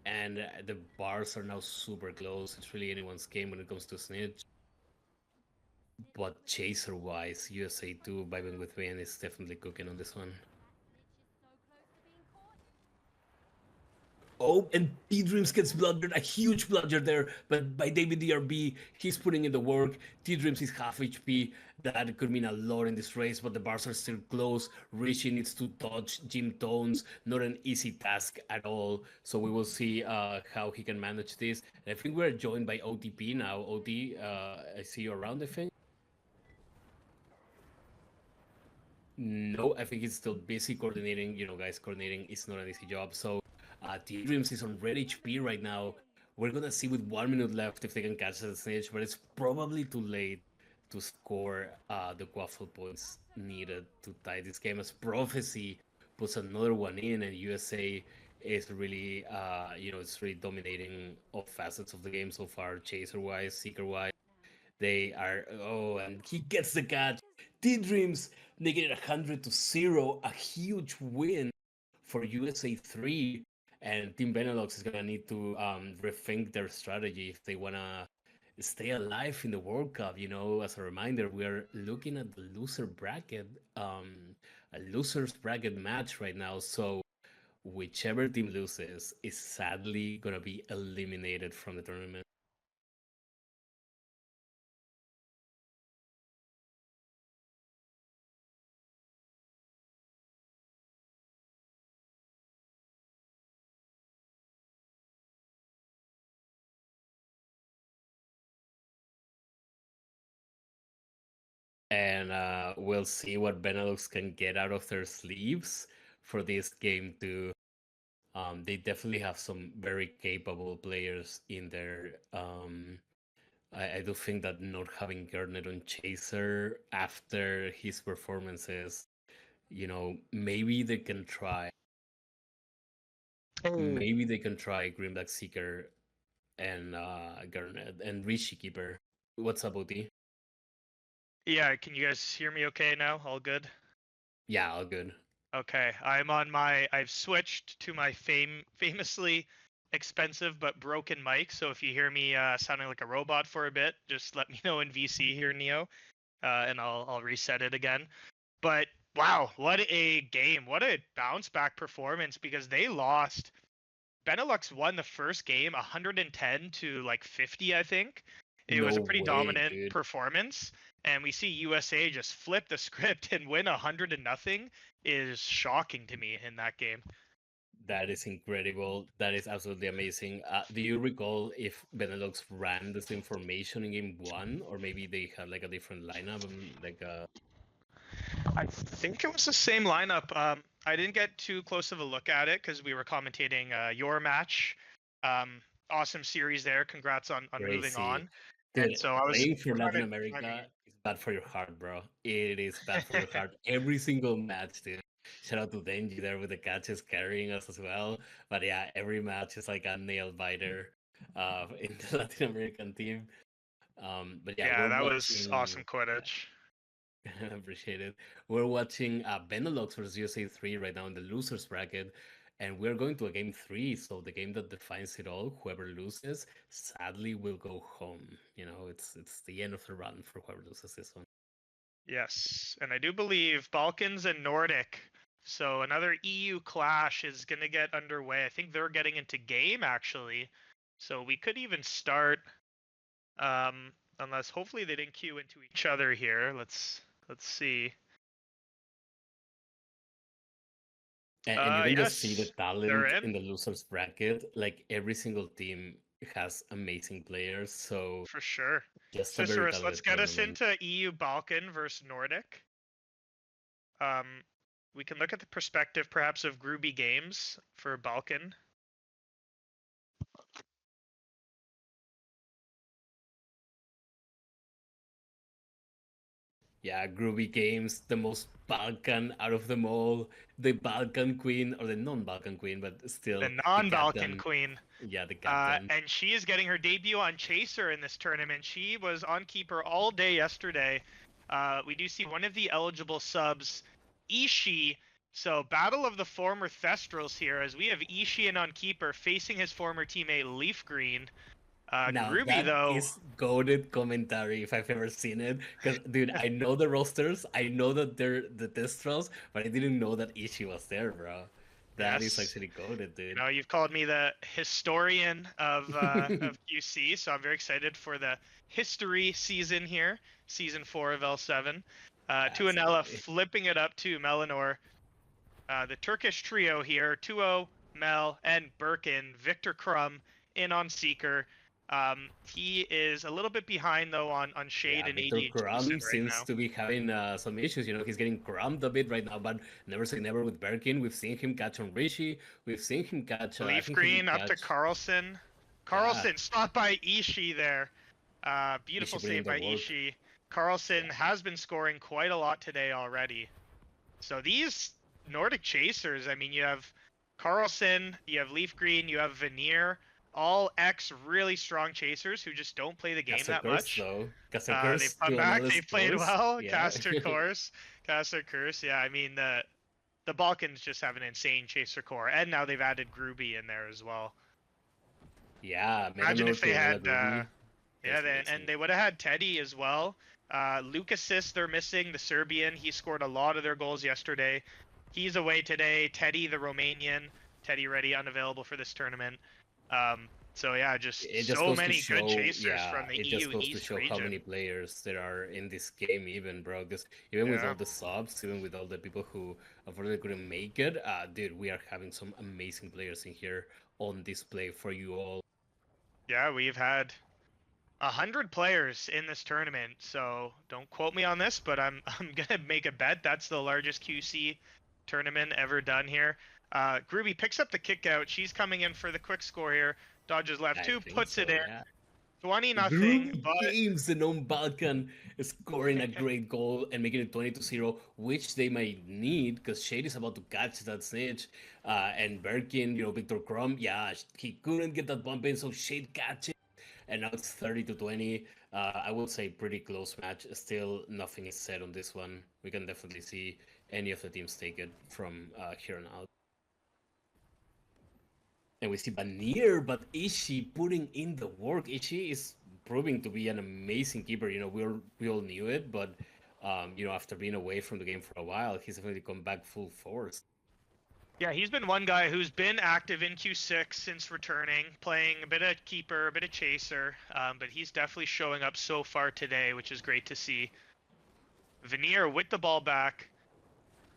not playing around. And the bars are now super close. It's really anyone's game when it comes to snitch. But chaser-wise, USA 2, Vibing with Vin is definitely cooking on this one. That snitch is so close to being caught. Oh, and T-Dreams gets bludgered, a huge bludger there, but by David DRB, he's putting in the work. T-Dreams is half HP. That could mean a lot in this race, but the bars are still close. Richie needs to touch Jim Tones. Not an easy task at all. So we will see how he can manage this. And I think we're joined by OTP now. OT, I see you around, I think. No, I think he's still busy coordinating. Guys, coordinating is not an easy job. So T-Dreams is on red HP right now. We're gonna see with 1 minute left if they can catch the snitch, but it's probably too late to score the Quaffle points needed to tie this game, as Prophecy puts another one in, and USA is really, it's really dominating all facets of the game so far, chaser-wise, seeker-wise. They are, and he gets the catch. T-Dreams making it 100-0, a huge win for USA 3. And Team Benelux is gonna need to rethink their strategy if they wanna stay alive in the World Cup. As a reminder, we are looking at the loser bracket, a losers bracket match right now. So whichever team loses is sadly gonna be eliminated from the tournament. and we'll see what Benelux can get out of their sleeves for this game too. They definitely have some very capable players in there. I do think that not having Garnet on Chaser after his performances, maybe they can try. Maybe they can try Grimdark Seeker and Garnet and Rishi Keeper. What's up, OT? Yeah, can you guys hear me okay now? All good? Yeah, all good. Okay, I've switched to my famously expensive but broken mic, so if you hear me sounding like a robot for a bit, just let me know in VC here, Neo, and I'll reset it again. But wow, what a game. What a bounce back performance, because they lost. Benelux won the first game 110 to like 50, I think. It was a No pretty way, dominant dude. performance, and we see USA just flip the script and win 100-0 is shocking to me in that game. That is incredible. That is absolutely amazing. Do you recall if Benelux ran the same formation in game one, or maybe they had like a different lineup? I think it was the same lineup. I didn't get too close of a look at it because we were commentating your match. Awesome series there. Congrats on moving Crazy. on. Dude, And so I was playing for kind Latin of America driving- is bad for your heart, bro. It is bad for your heart. Every single match, dude. Shout out to Denji there with the catches carrying us as well. But yeah, every match is like a nail biter in the Latin American team. But yeah, yeah, we're that was watching. awesome Quidditch. Appreciate it. We're watching Benelux versus USA 3 right now in the losers bracket, and we're going to a game 3. So the game that defines it all, whoever loses, sadly will go home. It's the end of the run for whoever loses this one. Yes, and I do believe Balkans and Nordic. So another EU clash is going to get underway. I think they're getting into game actually. So we could even start, unless hopefully they didn't queue into each other here. Let's see. And you can just see the Yes, talent they're in in the losers bracket. Like every single team has amazing players. So for sure. just a very Cicerus, let's talented get us tournament. into EU Balkan versus Nordic. We can look at the perspective perhaps of Groovy Games for Balkan. Yeah, Groovy Games, the most Balkan out of them all. The Balkan Queen, or the non-Balkan Queen, but still The non-Balkan captain. Queen. Yeah, the captain. And she is getting her debut on Chaser in this tournament. She was on keeper all day yesterday. We do see one of the eligible subs, Ishii. So battle of the former Thestrals here, as we have Ishii in on keeper facing his former teammate Leaf Green. Now Groovy that though. is goated commentary if I've ever seen it. Because dude, I know the rosters, I know that they're the Thestrals, but I didn't know that Ishii was there, bro. That is Yes. actually goated, dude. You know, you've called me the historian of QC, so I'm very excited for the history season here, season 4 of L7. Tuanella Absolutely. flipping it up to Melanor. The Turkish trio here, Tuo, Mel, and Birkin. Victor Krum in on Seeker. He is a little bit behind though on Shade Yeah, and Victor AD Krum Jason right seems now. to be having some issues. He's getting crumbed a bit right now, but never say never with Birkin. We've seen him catch on Rishi. We've seen him catch. I Leaf think he Green did up to catch Carlson. Carlson stopped by Ishii there. Beautiful Ishii bringing save the by work. Ishii. Carlson has been scoring quite a lot today already. So these Nordic chasers, I mean, you have Carlson, you have Leaf Green, you have Veneer, all ex really strong chasers who just don't play the game Castle that Curse, much. though. Castle Curse They've come to back, another they've played course. well. Yeah. Caster Curse. Yeah, I mean the Balkans just have an insane chaser core, and now they've added Groovy in there as well. Yeah, Imagine Melanor if they to had, Groovy. yeah, That's and amazing. they would have had Teddy as well. Lucasis, they're missing, the Serbian. He scored a lot of their goals yesterday. He's away today. Teddy, the Romanian. Teddy ready, unavailable for this tournament. So yeah, just It just so goes to many good show, chasers yeah, from the it EU just goes to East show how region. many players there are in this game, even, bro. Because even with Yeah. all the subs, even with all the people who unfortunately couldn't make it, dude, we are having some amazing players in here on display for you all. Yeah, we've had 100 players in this tournament, so don't quote me on this, but I'm I'm gonna make a bet that's the largest QC tournament ever done here. Groovy picks up the kick out. She's coming in for the quick score here. Dodges left I two, think puts it so, in. yeah. 20-0, Groovy but Games, the known Balkan, scoring a great goal and making it 20-0, which they might need because Shade is about to catch that snitch. And Birkin, Victor Crumb, yeah, he couldn't get that bump in, so Shade catches. And now it's 30-20. I would say pretty close match. Still, nothing is said on this one. We can definitely see any of the teams take it from here on out. And we see Vanir, but Ishi putting in the work. Ishi is proving to be an amazing keeper. We all knew it, but after being away from the game for a while, he's definitely come back full force. yeah, he's been one guy who's been active in Q6 since returning, playing a bit of keeper, a bit of chaser, but he's definitely showing up so far today, which is great to see. Veneer with the ball back.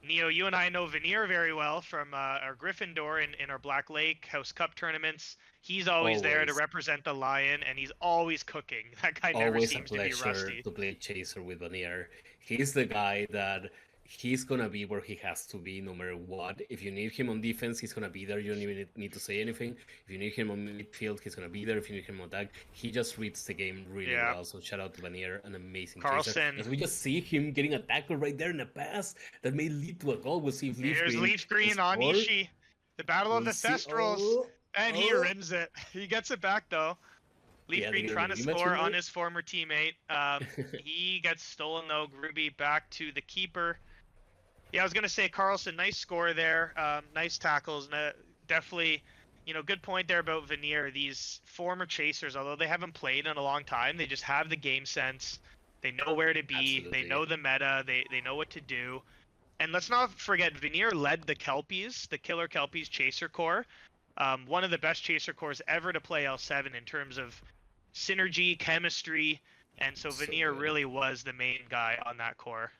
Neo, you and I know Veneer very well from our Gryffindor in our Black Lake House Cup tournaments. He's always there to Always. represent the Lion, and he's always cooking. That guy never Always a seems to be pleasure rusty. to play chaser with Vanir. He's the guy that he's gonna be where he has to be no matter what. If you need him on defense, he's gonna be there. You don't even need to say anything. If you need him on midfield, he's gonna be there. If you need him on attack, he just reads the game really Yeah. well. So shout out to Vanir, an amazing chaser. Carlson. As we just see him getting a tackle right there in a pass that may lead to a goal. We'll see if Here's Leaf Green can on score. Ishii. The battle of We'll the see- Thestrals. And he oh. rims it. He gets it back though. Leaf Yeah, Green they trying to get a rematch score with on it? his former teammate. He gets stolen though. Gruby back to the keeper. Yeah, I was gonna say Carlson, nice score there. Nice tackles. Definitely, good point there about Veneer. These former chasers, although they haven't played in a long time, they just have the game sense. They know where to be. Absolutely. They know the meta. They know what to do. And let's not forget, Veneer led the Kelpies, the Killer Kelpies Chaser Corps. One of the best Chaser Corps ever to play L7 in terms of synergy, chemistry, and so So Veneer good. really was the main guy on that core.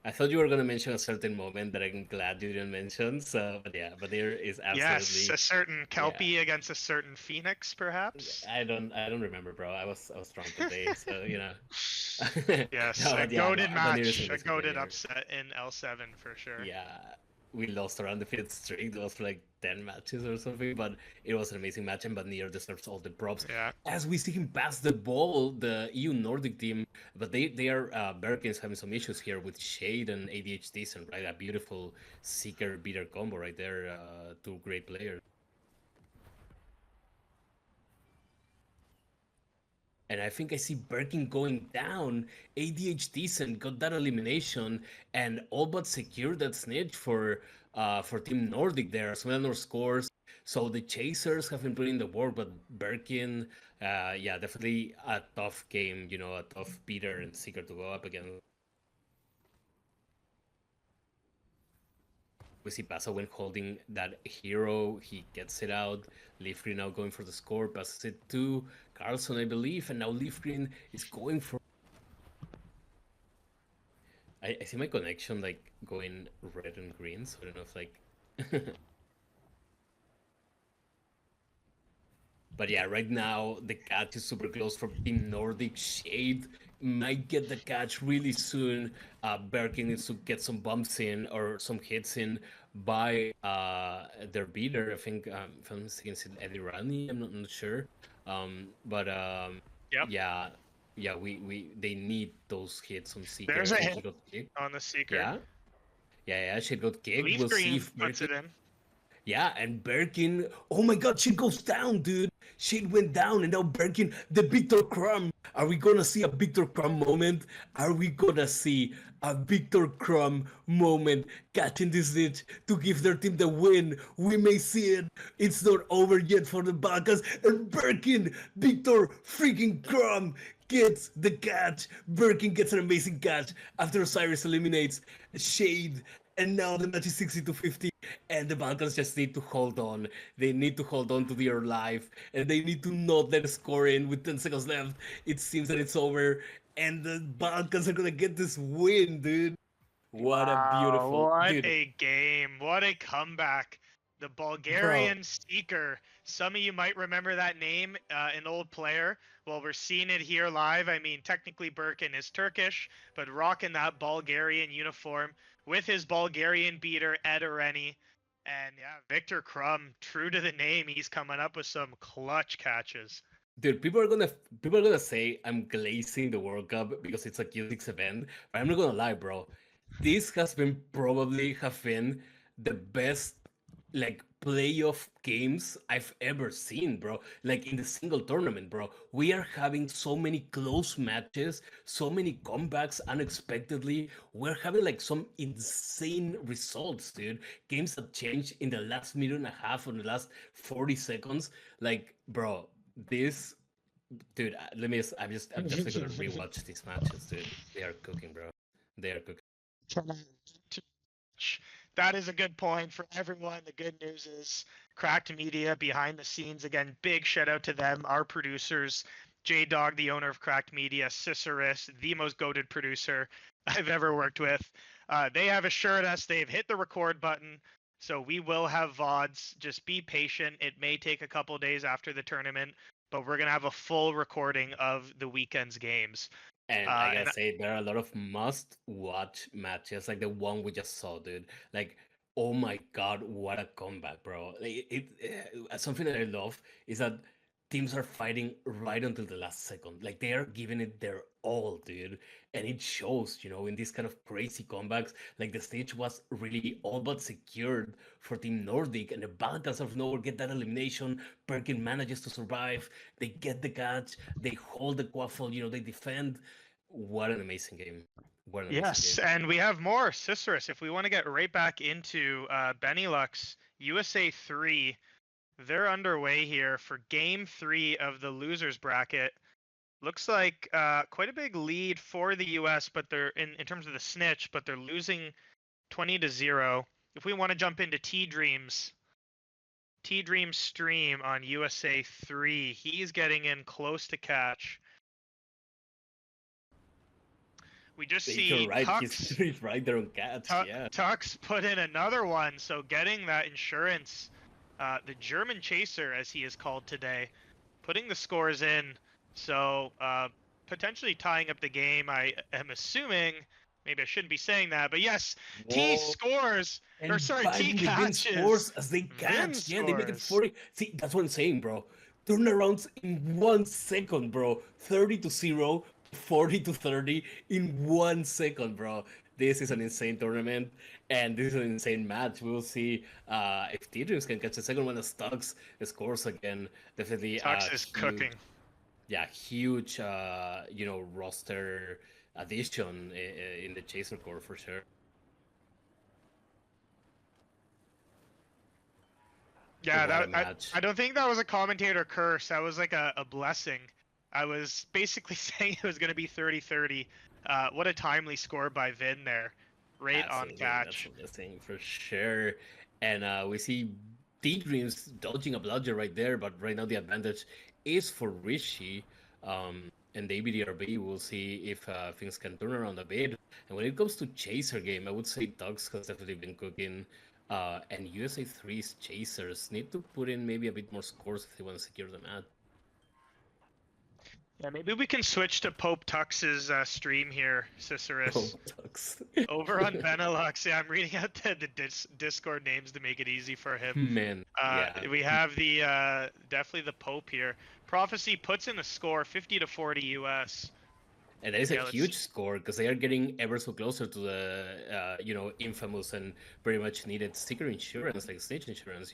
I thought you were gonna mention a certain moment that I'm glad you didn't mention. So, but yeah, but there is Yes, absolutely. a certain Kelpie against a certain Phoenix, perhaps. I don't remember, bro. I was drunk today, so Yes, No, a but yeah, goated Vanir is match, a amazing goated player. upset in L7 for sure. Yeah, we lost around the fifth streak. It was like 10 matches or something, but it was an amazing match, and Vanir deserves all the props. Yeah. As we see him pass the ball, the EU Nordic team, but they are Birkin's having some issues here with Shade and ADHD, and right, a beautiful seeker beater combo right there. Two great players. And I think I see Birkin going down. ADHD got that elimination and all but secured that snitch for Team Nordic there. Smelanor scores. So the chasers have been putting the work, but Birkin, yeah, definitely a tough game, a tough beater and seeker to go up against. We see Pasawen holding that hero. He gets it out. Leaf Green now going for the score. Passes it to Carlson, I believe. And now Leaf Green is going for... I see my connection like going red and green. So I don't know if like... But yeah, right now the catch is super close from Team Nordic. Shade might get the catch really soon. Birkin needs to get some bumps in or some hits in by their beater. I think if I'm mistaken, it's Eddie Rani. I'm not sure. But Yep. yeah, they need those hits on Seeker. There's a He hit got kicked. on the Seeker. Yeah. Shade got kicked. Leaf We'll see Green if puts Birkin... it in. Yeah, and Birkin, oh my god, shit goes down, dude. Shit went down, and now Birkin, the Victor Crumb. Are we gonna see a Victor Crumb moment? Are we gonna see a Victor Crumb moment catching this ditch to give their team the win? We may see it. It's not over yet for the Balkans. And Birkin, Victor freaking Crumb gets the catch. Birkin gets an amazing catch after Osiris eliminates Shade. And now the match is 60-50, and the Balkans just need to hold on. They need to hold on to their life, and they need to not let a score in with 10 seconds left. It seems that it's over, and the Balkans are gonna get this win, dude. What a beautiful... What dude. a game. What a comeback. the Bulgarian Seeker. Some of you might remember that name, an old player. Well, we're seeing it here live. I mean, technically Birkin is Turkish, but rocking that Bulgarian uniform with his Bulgarian beater, Ed Areni. And yeah, Victor Krum, true to the name, he's coming up with some clutch catches. Dude, people are gonna say I'm glazing the World Cup because it's a Q6 event, but I'm not gonna lie, bro. This has been probably have been the best like playoff games I've ever seen, bro. Like in the single tournament, bro. We are having so many close matches, so many comebacks unexpectedly. We're having like some insane results, dude. Games that change in the last minute and a half or the last 40 seconds. Like, bro, this dude, I'm just gonna rewatch these matches, dude. They are cooking, bro. They are cooking. That is a good point for everyone. The good news is Cracked Media behind the scenes. Again, big shout out to them, our producers, J Dog, the owner of Cracked Media, Cicerus, the most goated producer I've ever worked with. They have assured us they've hit the record button. So we will have VODs. Just be patient. It may take a couple days after the tournament, but we're going to have a full recording of the weekend's games. And I gotta say, there are a lot of must-watch matches, like the one we just saw, dude. Like, oh my god, what a comeback, bro! Like, something that I love is that teams are fighting right until the last second. Like they are giving it their all, dude, and it shows, in these kind of crazy comebacks. Like the stage was really all but secured for Team Nordic, and the Balkans out of nowhere get that elimination. Perkin manages to survive. They get the catch. They hold the quaffle. They defend. What an amazing game! What an amazing Yes, game. and we have more. Cicerus, if we want to get right back into Benelux, USA 3, they're underway here for game 3 of the losers bracket. Looks like quite a big lead for the US, but they're in terms of the snitch, but they're losing 20-0. If we want to jump into T-Dreams stream on USA 3, he's getting in close to catch. We just see You're right. Tux, He's right there on catch. Yeah. Tux put in another one, so getting that insurance. The German chaser, as he is called today, putting the scores in. So potentially tying up the game. I am assuming. Maybe I shouldn't be saying that, but yes, T scores. And T Vin catches. scores as they catch. Yeah, they make it 40. See, that's what I'm saying, bro. Turnarounds in 1 second, bro. 30-0, 40-30 in 1 second, bro. This is an insane tournament, and this is an insane match. We will see if T-Dreams can catch the second one as Tux scores again. Definitely. Tux is cooking. Yeah, huge, roster addition in the Chaser core for sure. Yeah, I don't think that was a commentator curse. That was like a blessing. I was basically saying it was going to be 30-30. What a timely score by Vin there. Right on catch. That's a blessing for sure. And we see T-Dreams dodging a bludger right there, but right now the advantage is for Rishi. And the ABDRB, we'll see if things can turn around a bit. And when it comes to Chaser game, I would say Tux has definitely been cooking. And USA 3's Chasers need to put in maybe a bit more scores if they want to secure the match. Yeah, maybe we can switch to Pope Tux's stream here, Cicerus. Pope Tux. Over on Benelux. Yeah, I'm reading out the Discord names to make it easy for him. Man, We have the definitely the Pope here. Prophecy puts in a score 50-40 US. And that is a huge score because they are getting ever so closer to the infamous and very much needed sticker insurance, like stage insurance.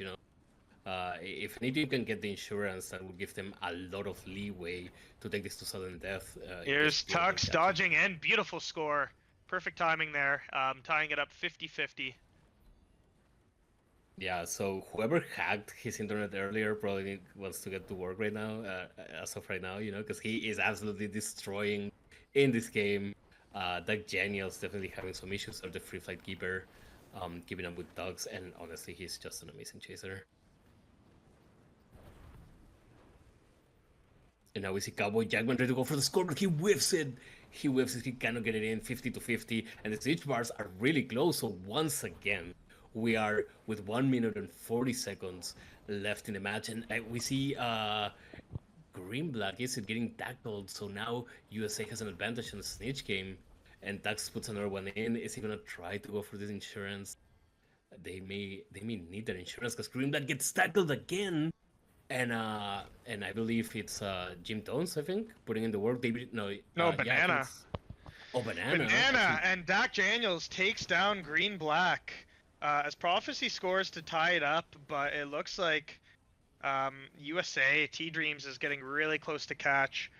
If any team can get the insurance, that will give them a lot of leeway to take this to sudden death. Here's Tux dodging in, beautiful score, perfect timing there, tying it up 50-50. Yeah, so whoever hacked his internet earlier probably wants to get to work right now, as of right now, because he is absolutely destroying in this game. That Genial's definitely having some issues with the free flight keeper, keeping up with Tux, and honestly, he's just an amazing chaser. And now we see Cowboy Jackman ready to go for the score, but he whiffs it. He whiffs it, he cannot get it in, 50-50, and the stage bars are really close, so once again, we are with 1 minute and 40 seconds left in the match, and we see Green Black is it getting tackled, so now USA has an advantage in the snitch game, and Tux puts another one in. Is he gonna try to go for this insurance? They may need that insurance because Green Black gets tackled again, and I believe it's Jim Tones, I think, putting in the work. David, no, No, yeah, I think Banana. it's- Oh, Banana. Banana actually. and Dak Daniels takes down Green Black as Prophecy scores to tie it up, but it looks like USA T Dreams is getting really close to catch.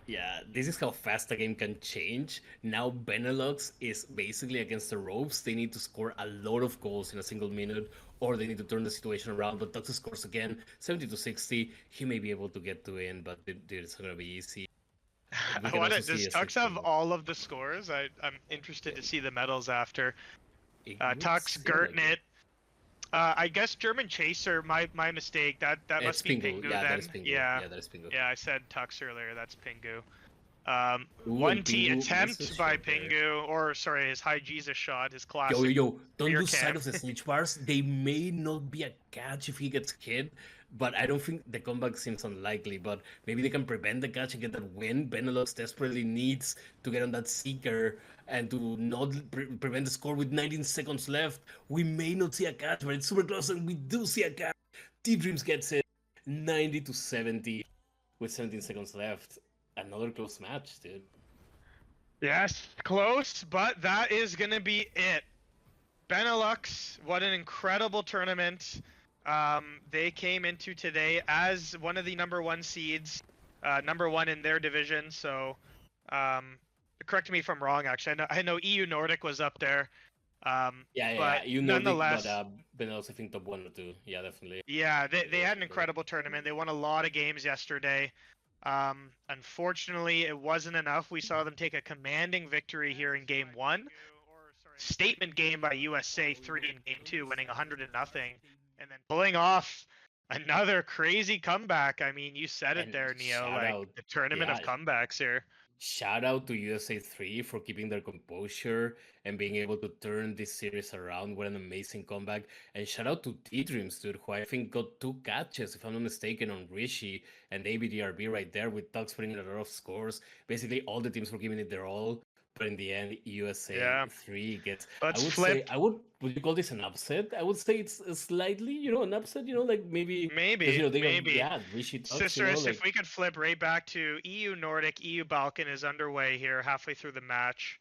Yeah, this is how fast a game can change. Now Benelux is basically against the ropes. They need to score a lot of goals in a single minute, or they need to turn the situation around. But Tux scores again, 70 to 60. He may be able to get to in, but it's not gonna be easy. We I can want also to. Does see a Tux have 16. all of the scores? I'm interested to see the medals after. It would Tux, seem like it. Gertnit. I guess German Chaser. My mistake. That It's must be Pingu. Pingu Yeah, then. that is Pingu. Yeah. Yeah, that is Pingu. Yeah, I said Tux earlier. That's Pingu. Ooh, One and T Pingu attempt misses by shot there. Pingu, or sorry, his high Jesus shot, his Yo, classic. don't rear lose sight cam. of the snitch bars. They may not be a catch if he gets hit, but I don't think the comeback seems unlikely. But maybe they can prevent the catch and get that win. Benelux desperately needs to get on that seeker and to not prevent the score with 19 seconds left. We may not see a catch, but it's super close, and we do see a catch. T Dreams gets it 90 to 70 with 17 seconds left. Another close match, dude. Yes, close, but that is gonna be it. Benelux, what an incredible tournament. They came into today as one of the number one seeds, number one in their division. So, correct me if I'm wrong. Actually, I know EU Nordic was up there. Yeah, but you know, nonetheless, but Benelux, I think top 1 or 2. Yeah, definitely. yeah, they Yeah, had an yeah. incredible tournament. They won a lot of games yesterday. Unfortunately, it wasn't enough. We saw them take a commanding victory here in game one. Statement game by USA 3 in game 2, winning 100 to nothing, and then pulling off another crazy comeback. I mean, you said it And there, Neo. shout Like out- the tournament of yeah. comebacks here. Shout out to USA 3 for keeping their composure and being able to turn this series around. What an amazing comeback. And shout out to T Dreams, dude, who I think got 2 catches, if I'm not mistaken, on Rishi and ABDRB right there, with Tux putting in a lot of scores. Basically, all the teams were giving it their all. But in the end, USA Yeah. 3 gets. Let's I would flip. say, would you call this an upset? I would say it's slightly, an upset, like maybe. 'cause, Maybe, they got- maybe. yeah, Rishi Tux, Sisters, if we could flip right back to EU Nordic, EU Balkan is underway here, halfway through the match.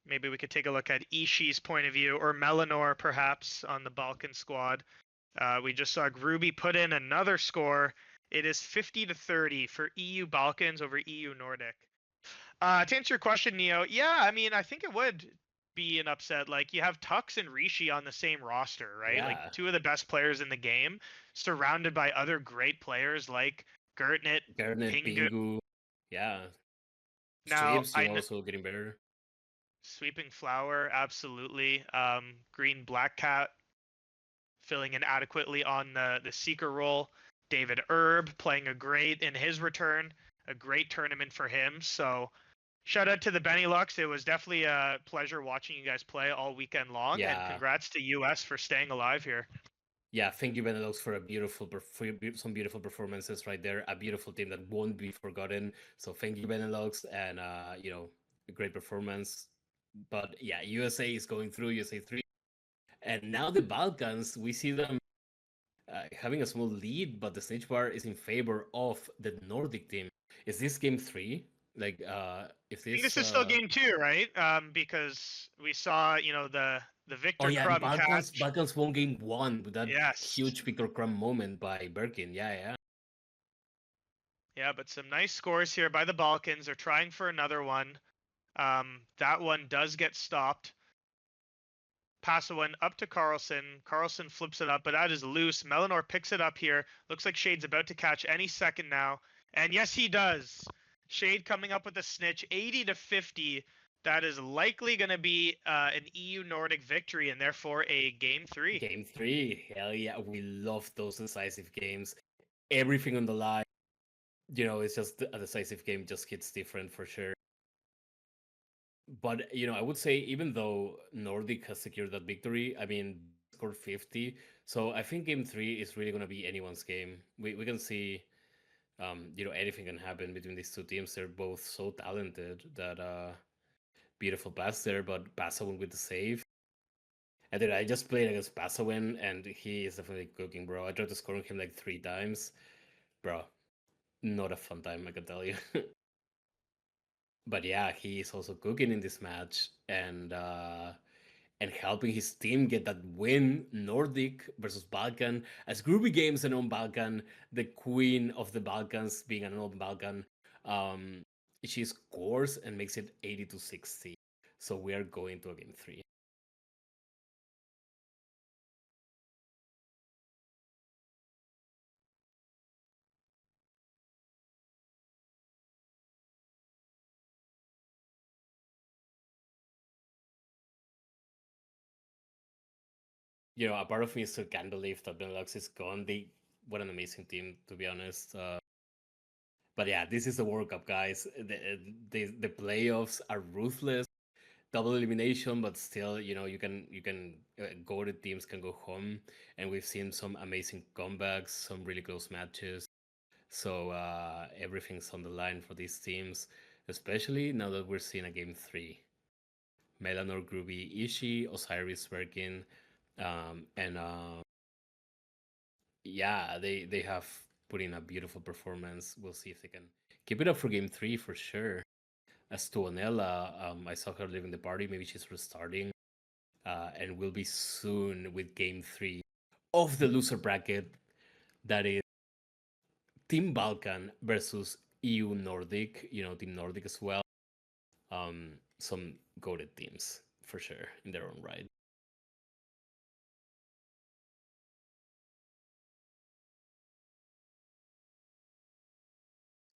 Maybe we could take a look at Ishii's point of view, or Melanor perhaps on the Balkan squad. We just saw Gruby put in another score. It is 50 to 30 for EU Balkans over EU Nordic. To answer your question, Neo, yeah, I mean, I think it would be an upset. Like, you have Tux and Rishi on the same roster, right? Yeah. Like, two of the best players in the game, surrounded by other great players like Gertnit. Garnet, Pingu. Pingu. Yeah. Now, Strips, I kn- also getting better. Sweeping Flower, absolutely. Green Black Cat filling in adequately on the seeker role. David Erb playing in his return, a great tournament for him. So shout out to the Benelux. It was definitely a pleasure watching you guys play all weekend long. Yeah. And congrats to US for staying alive here. Yeah, thank you, Benelux, for some beautiful performances right there. A beautiful team that won't be forgotten. So thank you, Benelux, and a great performance. But yeah, USA is going through USA 3, and now the Balkans. We see them having a small lead, but the snitch bar is in favor of the Nordic team. Is this game 3? Like, if I think this this is still game 2, right? Because we saw, the Victor Oh yeah, Crumb Balkans catch. Balkans won game 1 with that Yes. huge Victor Crumb moment by Birkin. Yeah. Yeah, but some nice scores here by the Balkans. They're trying for another one. That one does get stopped. Pass one up to Carlson. Carlson flips it up, but that is loose. Melanor picks it up here. Looks like Shade's about to catch any second now. And yes, he does. Shade coming up with a snitch, 80 to 50. That is likely going to be an EU Nordic victory and therefore a game 3. Game 3. Hell yeah, we love those decisive games. Everything on the line. It's just a decisive game just hits different for sure. But I would say even though Nordic has secured that victory, I mean, scored 50. So I think game three is really gonna be anyone's game. We can see, anything can happen between these two teams. They're both so talented that beautiful pass there, but Pasawin with the save. And then I just played against Pasawin, and he is definitely cooking, bro. I tried to score him like 3 times, bro. Not a fun time, I can tell you. But yeah, he is also cooking in this match, and helping his team get that win. Nordic versus Balkan, as Groovy Games and on Balkan, the queen of the Balkans, being an old Balkan. Um, she scores and makes it 80-60. So we are going to a game three. A part of me still can't believe that Benelux is gone. What an amazing team, to be honest. But yeah, this is the World Cup, guys. The playoffs are ruthless, double elimination, but still, you can go. The teams can go home, and we've seen some amazing comebacks, some really close matches. So everything's on the line for these teams, especially now that we're seeing a game three. Melanor, Groovy, Ishii, Osiris, Verkin, and yeah, they have put in a beautiful performance. We'll see if they can keep it up for game three for sure. As to Onella, I saw her leaving the party. Maybe she's restarting, and we'll be soon with game three of the loser bracket. That is Team Balkan versus EU Nordic. Team Nordic as well. Some goated teams for sure in their own right.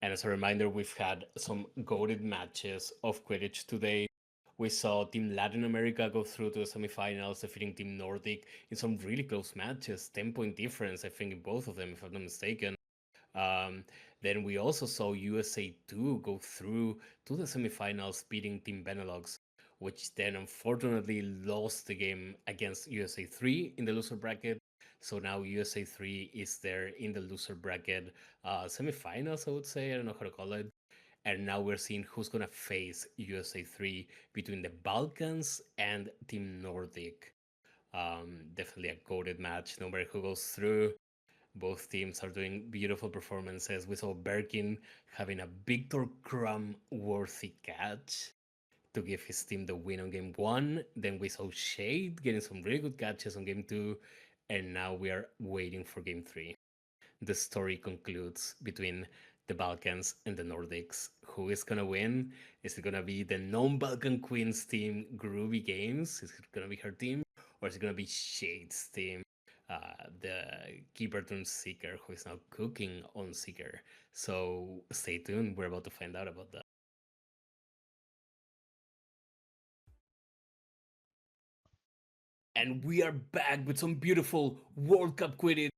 And as a reminder, we've had some goated matches of Quidditch today. We saw Team Latin America go through to the semifinals, defeating Team Nordic in some really close matches, 10-point difference, I think, in both of them, if I'm not mistaken. Um, then we also saw USA 2 go through to the semifinals, beating Team Benelux, which then unfortunately lost the game against USA 3 in the loser bracket. So now USA 3 is there in the loser bracket semifinals, I would say. I don't know how to call it. And now we're seeing who's going to face USA 3 between the Balkans and Team Nordic. Definitely a goated match, no matter who goes through. Both teams are doing beautiful performances. We saw Berkin having a Victor Krum worthy catch to give his team the win on game one. Then we saw Shade getting some really good catches on game two. And now we are waiting for game three. The story concludes between the Balkans and the Nordics. Who is gonna win? Is it gonna be the non-Balkan Queens team, Groovy Games? Is it gonna be her team, or is it gonna be Shade's team, the Keeper turned Seeker, who is now cooking on Seeker? So stay tuned. We're about to find out about that. And we are back with some beautiful World Cup Quidditch.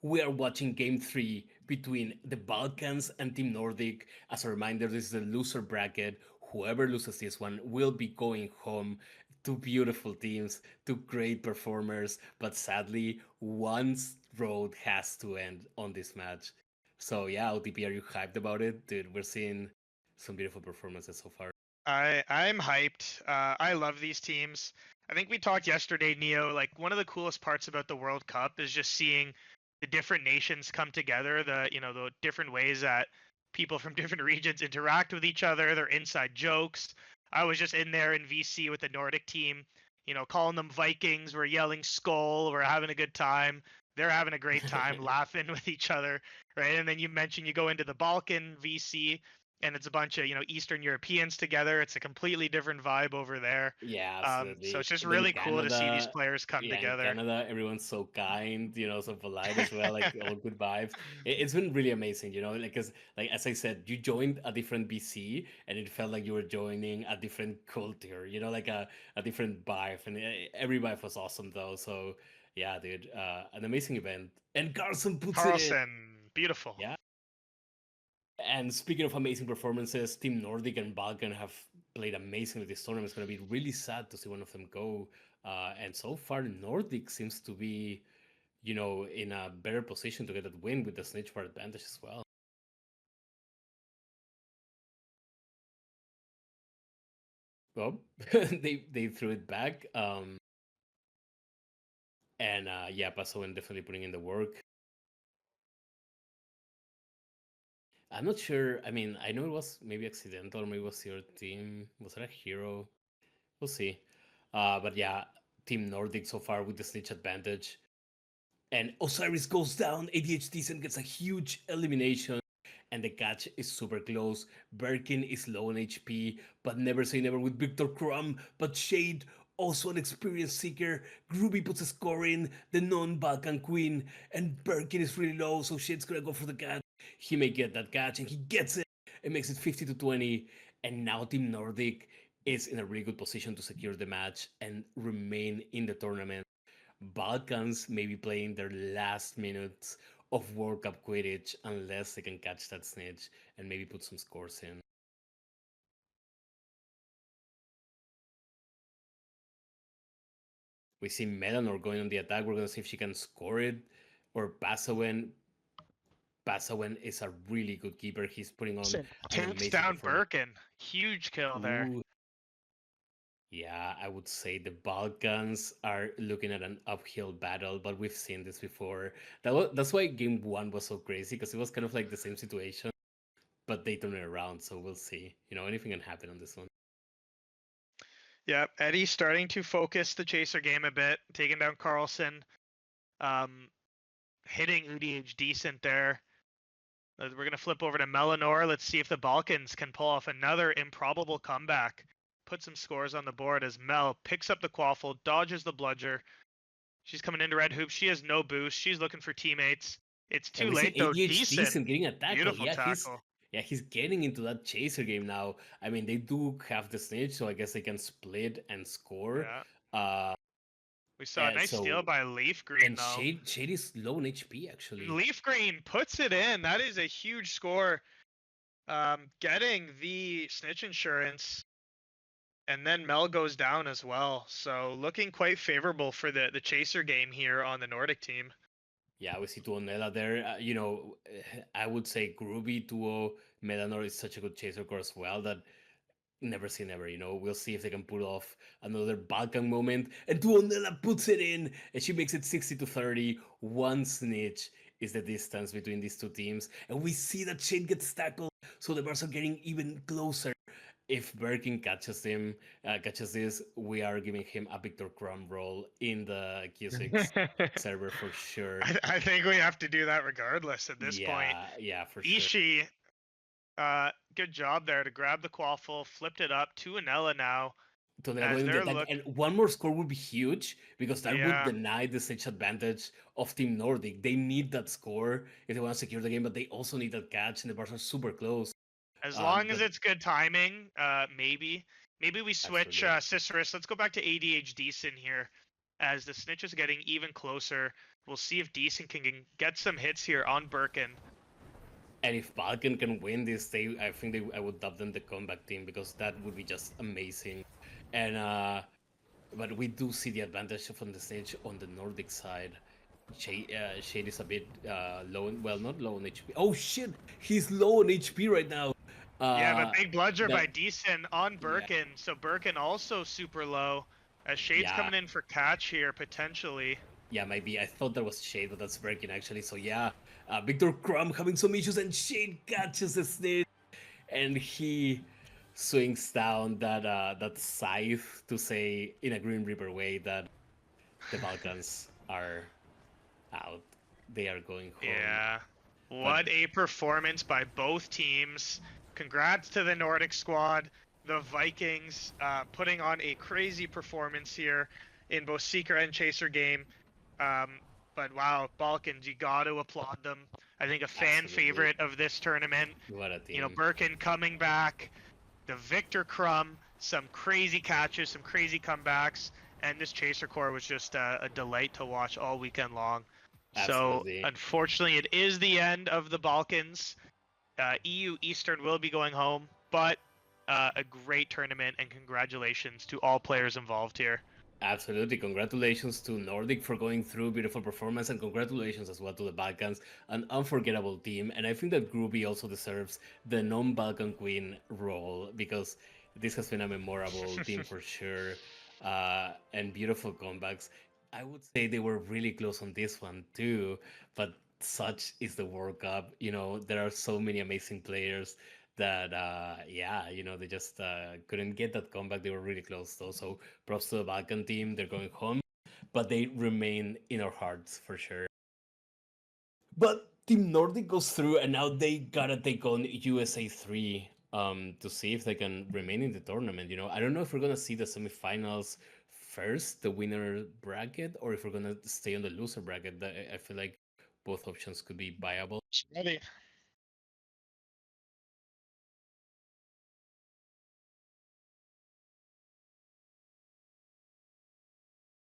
We are watching game three between the Balkans and Team Nordic. As a reminder, this is the loser bracket. Whoever loses this one will be going home. Two beautiful teams, two great performers, but sadly, one's road has to end on this match. So yeah, OTP, are you hyped about it? Dude, we're seeing some beautiful performances so far. I'm hyped. I love these teams. I think we talked yesterday, Neo. Like one of the coolest parts about the World Cup is just seeing the different nations come together. The different ways that people from different regions interact with each other. Their inside jokes. I was just in there in VC with the Nordic team. Calling them Vikings. We're yelling "Skull." We're having a good time. They're having a great time, laughing with each other, right? And then you mentioned you go into the Balkan VC and it's a bunch of Eastern Europeans together. It's a completely different vibe over there. Yeah, So absolutely. it's just And then really cool to see these Canada, players come yeah, in together. Canada, everyone's so kind, so polite as well, like all good vibes. It's been really amazing, like, because, like, as I said, you joined a different BC, and it felt like you were joining a different culture, like a different vibe, and every vibe was awesome though. So yeah, dude, an amazing event, and Carlson puts it in. Carlson, beautiful. Yeah. And speaking of amazing performances, Team Nordic and Balkan have played amazingly this tournament. It's going to be really sad to see one of them go. And so far, Nordic seems to be, in a better position to get that win with the Snitch Bar advantage as well. Well, they threw it back. And yeah, Pasoen definitely putting in the work. I'm not sure. I mean, I know it was maybe accidental, maybe it was your team. Was it a hero? We'll see. But yeah, Team Nordic so far with the Snitch advantage. And Osiris goes down. ADHD gets a huge elimination. And the catch is super close. Birkin is low on HP, but never say never with Victor Crumb. But Shade, also an experienced seeker. Groovy puts a score in, the non-Balkan queen. And Birkin is really low, so Shade's gonna go for the catch. He may get that catch, and he gets it. It makes it 50-20. And now Team Nordic is in a really good position to secure the match and remain in the tournament. Balkans may be playing their last minutes of World Cup Quidditch unless they can catch that Snitch and maybe put some scores in. We see Melanor going on the attack. We're going to see if she can score it. Or Pasoen. Pasoen is a really good keeper. He's putting on an Takes amazing down performance. Birkin. Huge kill there. Ooh. Yeah, I would say the Balkans are looking at an uphill battle, but we've seen this before. That's why game 1 was so crazy, because it was kind of like the same situation, but they turn it around, so we'll see. Anything can happen on this one. Yeah, Eddie's starting to focus the chaser game a bit, taking down Carlson, hitting UDH decent there. We're going to flip over to Melanor. Let's see if the Balkans can pull off another improbable comeback. Put some scores on the board as Mel picks up the Quaffle, dodges the Bludger. She's coming into red hoop. She has no boost. She's looking for teammates. It's too late though. Decent getting a tackle. Beautiful Yeah, tackle. he's getting into that chaser game now. I mean, they do have the Snitch, so I guess they can split and score. Yeah. We saw a nice steal by Leaf Green and though. Shade is low on HP actually. Leaf Green puts it in. That is a huge score. Getting the Snitch insurance. And then Mel goes down as well. So looking quite favorable for the chaser game here on the Nordic team. Yeah, we see Tuonela there. I would say Groovy, Tuo, Melanor is such a good chaser core as well that never say never. We'll see if they can pull off another Balkan moment. And Tuonela puts it in, and she makes it 60-30. One Snitch is the distance between these two teams. And we see that Shade gets tackled, so the bars are getting even closer. If Birkin catches this, we are giving him a Victor Crumb role in the Q6 server for sure. I think we have to do that regardless at this point. Yeah, for Ishii, good job there to grab the Quaffle, flipped it up to Anella now. And one more score would be huge because that would deny the Snitch advantage of Team Nordic. They need that score if they want to secure the game, but they also need that catch, and the bars are super close. As long as it's good timing, maybe we switch Cicerus. Let's go back to ADH Decent here, as the Snitch is getting even closer. We'll see if Decent can get some hits here on Birkin. And if Balkan can win this, I would dub them the comeback team because that would be just amazing. And but we do see the advantage from the Snitch on the Nordic side. Shade is a bit low. Well, not low on HP. Oh shit, he's low on HP right now. Yeah, but big bludger by Decent on Birkin. Yeah. So Birkin also super low. As Shade's coming in for catch here, potentially. Yeah, maybe. I thought that was Shade, but that's Birkin actually. So yeah, Victor Crumb having some issues, and Shade catches the Snitch. And he swings down that scythe to say, in a Grim Reaper way, that the Balkans are out. They are going home. Yeah. What a performance by both teams. Congrats to the Nordic squad, the Vikings, putting on a crazy performance here in both Seeker and Chaser game. But wow, Balkans, you got to applaud them. I think a fan favorite of this tournament. What a team. Birkin coming back, the Victor Crumb, some crazy catches, some crazy comebacks, and this Chaser core was just a delight to watch all weekend long. Absolutely. So unfortunately, it is the end of the Balkans. EU Eastern will be going home, but a great tournament, and congratulations to all players involved here. Absolutely. Congratulations to Nordic for going through beautiful performance, and congratulations as well to the Balkans, an unforgettable team. And I think that Groovy also deserves the non-Balkan Queen role because this has been a memorable team for sure, and beautiful comebacks. I would say they were really close on this one too, but such is the World Cup. You know, there are so many amazing players that yeah, you know, they just couldn't get that comeback. They were really close though. So props to the Balkan team. They're going home, but they remain in our hearts for sure. But Team Nordic goes through, and now they gotta take on USA 3 to see if they can remain in the tournament. You know, I don't know if we're gonna see the semifinals first, the winner bracket, or if we're gonna stay on the loser bracket. I feel like both options could be viable. Ready.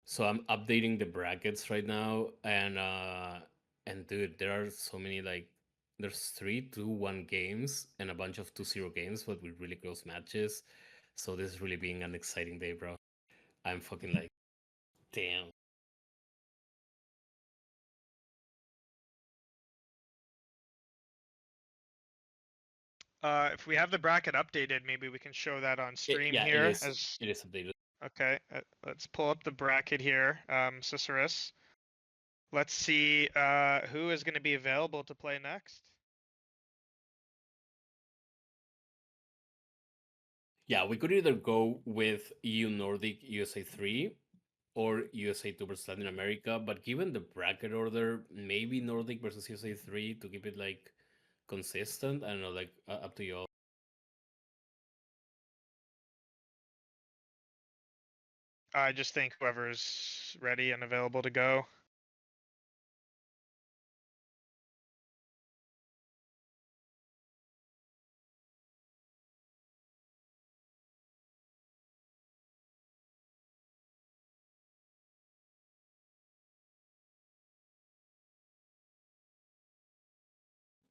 So I'm updating the brackets right now, and dude, there are so many like there's 3-2-1 games and a bunch of 2-0 games, but with really close matches. So this is really being an exciting day, bro. I'm fucking like, damn. If we have the bracket updated, maybe we can show that on stream Yeah, here. it is updated. Okay, let's pull up the bracket here, Cicerus. Let's see who is going to be available to play next. Yeah, we could either go with EU Nordic USA 3 or USA 2 versus Latin America, but given the bracket order, maybe Nordic versus USA 3 to keep it like consistent. I don't know, like up to you all. I just think whoever's ready and available to go.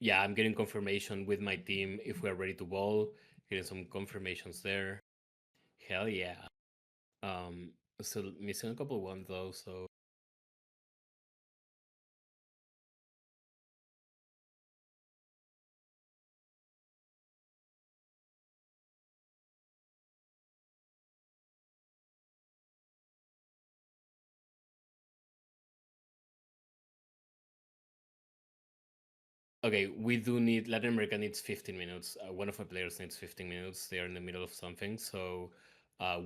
Yeah, I'm getting confirmation with my team if we're ready to ball. Getting some confirmations there. Hell yeah. Still missing a couple ones though, so okay, we do need Latin America needs 15 minutes. One of my players needs 15 minutes. They are in the middle of something, so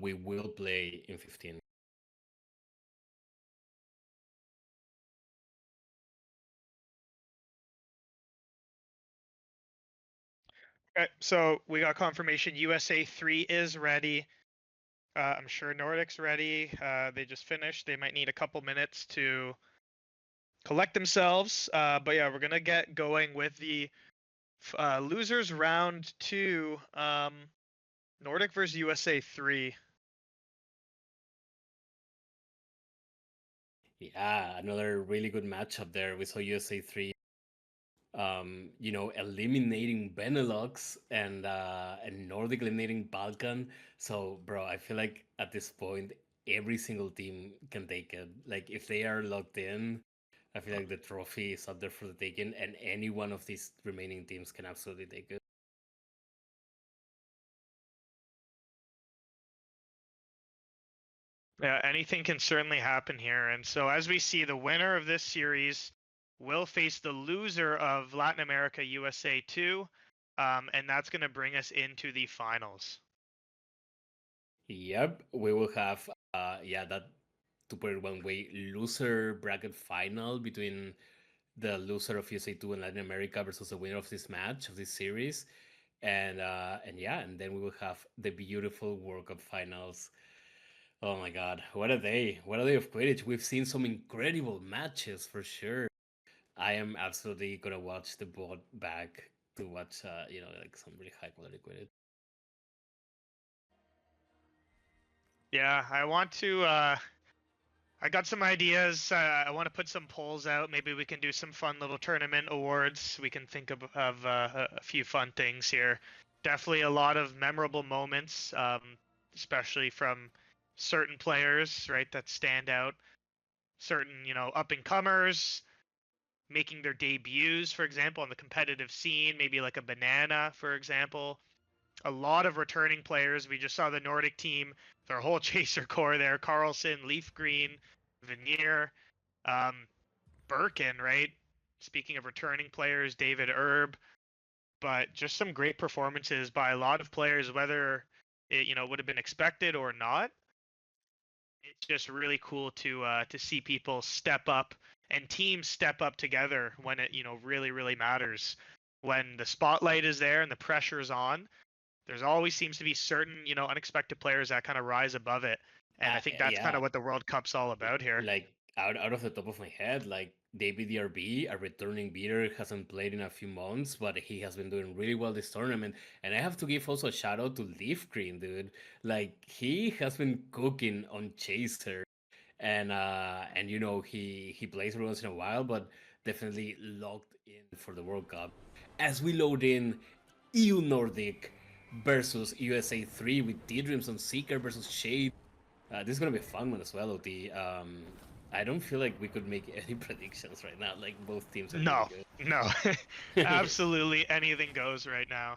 we will play in 15. Okay, so we got confirmation USA 3 is ready. I'm sure Nordic's ready. They just finished. They might need a couple minutes to collect themselves. But yeah, we're gonna get going with the losers round 2. Nordic versus USA 3. Yeah, another really good matchup there. We saw USA 3 you know, eliminating Benelux and Nordic eliminating Balkan. So, bro, I feel like at this point, every single team can take it. Like, if they are locked in, I feel like the trophy is up there for the taking, and any one of these remaining teams can absolutely take it. Yeah, anything can certainly happen here. And so as we see, the winner of this series will face the loser of Latin America USA 2. And that's going to bring us into the finals. Yep, we will have yeah, that 2.1-way loser bracket final between the loser of USA 2 and Latin America versus the winner of this match of this series. And yeah, and then we will have the beautiful World Cup finals. Oh my god, what a day. What a day of Quidditch. We've seen some incredible matches for sure. I am absolutely gonna watch the bot back to watch you know, like some really high quality Quidditch. Yeah, I want to I got some ideas. I want to put some polls out. Maybe we can do some fun little tournament awards. We can think of a few fun things here. definitely a lot of memorable moments, especially from certain players, right, that stand out. Certain, up and comers making their debuts, for example, on the competitive scene, maybe like a Banana, for example. A lot of returning players. We just saw the Nordic team, their whole chaser core there: Carlson, Leaf Green, Veneer, um, Birkin, right? Speaking of returning players, David Erb, but just some great performances by a lot of players, whether it would have been expected or not. It's just really cool to see people step up and teams step up together when it really really matters. When the spotlight is there and the pressure is on, there's always seems to be certain unexpected players that kind of rise above it, and I think that's kind Yeah, of what the World Cup's all about here. like out of the top of my head, like David DRB, a returning beater, hasn't played in a few months, but he has been doing really well this tournament. And I have to give also a shout out to Leaf Green, dude. Like he has been cooking on Chaser, and he plays every once in a while, but definitely locked in for the World Cup. As we load in EU Nordic versus USA 3 with Daydreams on Seeker versus Shade. This is gonna be a fun one as well, OT. I don't feel like we could make any predictions right now. Like both teams are No, really no, absolutely anything goes right now.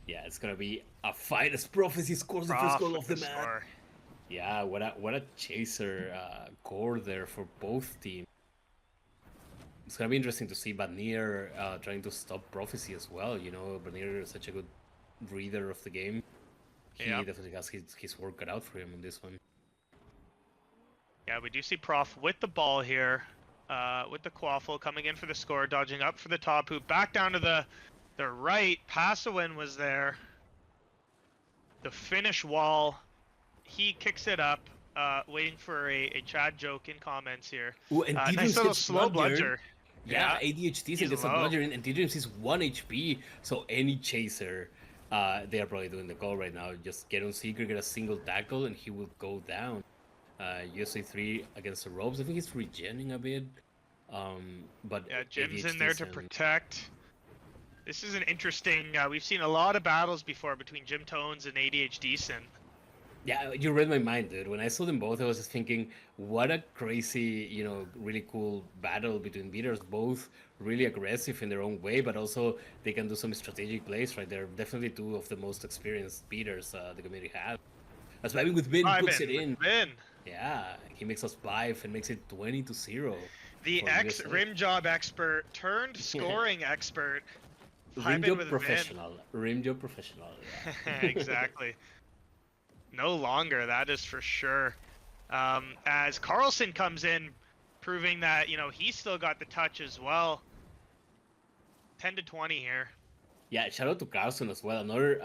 Yeah, it's gonna be a fight as Prophecy scores the first goal of the match. Score. Yeah, what a chaser core there for both teams. It's gonna be interesting to see Vanir trying to stop Prophecy as well. Vanir is such a good reader of the game. He definitely has his work cut out for him in this one. Yeah, we do see Prof with the ball here, with the Quaffle coming in for the score, dodging up for the top hoop, back down to the right. Passawin was there. The finish wall, he kicks it up, waiting for a Chad joke in comments here. Ooh, and nice little slow bludger. Yeah, ADHD gets a bludger in, and Tidrims is 1 HP, so any chaser, they are probably doing the goal right now. Just get on Seeker, get a single tackle, and he will go down. USA 3 against the ropes. I think he's regenning a bit. But yeah, Jim's ADHD in there to protect. This is an interesting. We've seen a lot of battles before between Jim Tones and ADHD Decent. Yeah, you read my mind, dude. When I saw them both, I was just thinking, what a crazy, really cool battle between beaters. Both really aggressive in their own way, but also they can do some strategic plays, right? They're definitely two of the most experienced beaters the community has. That's why with Vin puts it in. Vin. Yeah, he makes us 5 and makes it 20-0. The rim job expert turned scoring expert. Rim job professional. Rim job professional. Yeah. Exactly. No longer, that is for sure. As Carlson comes in, proving that he's still got the touch as well. 10-20 here. Yeah, shout out to Carlson as well. Another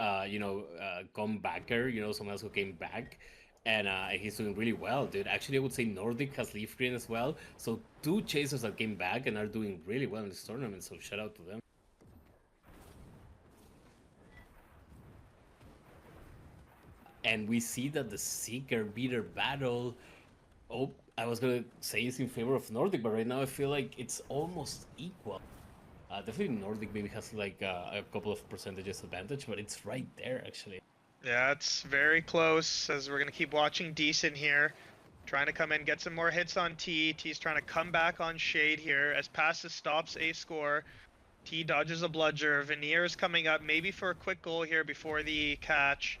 comebacker. Someone else who came back. And he's doing really well, dude. Actually, I would say Nordic has Leaf Green as well. So 2 chasers that came back and are doing really well in this tournament. So shout out to them. And we see that the Seeker beater battle. Oh, I was gonna say it's in favor of Nordic, but right now I feel like it's almost equal. Definitely Nordic maybe has like a couple of percentages advantage, but it's right there actually. Yeah, it's very close as we're going to keep watching Decent here. Trying to come in, get some more hits on T. T's trying to come back on Shade here as Passes stops a score. T dodges a bludger. Veneer is coming up maybe for a quick goal here before the catch.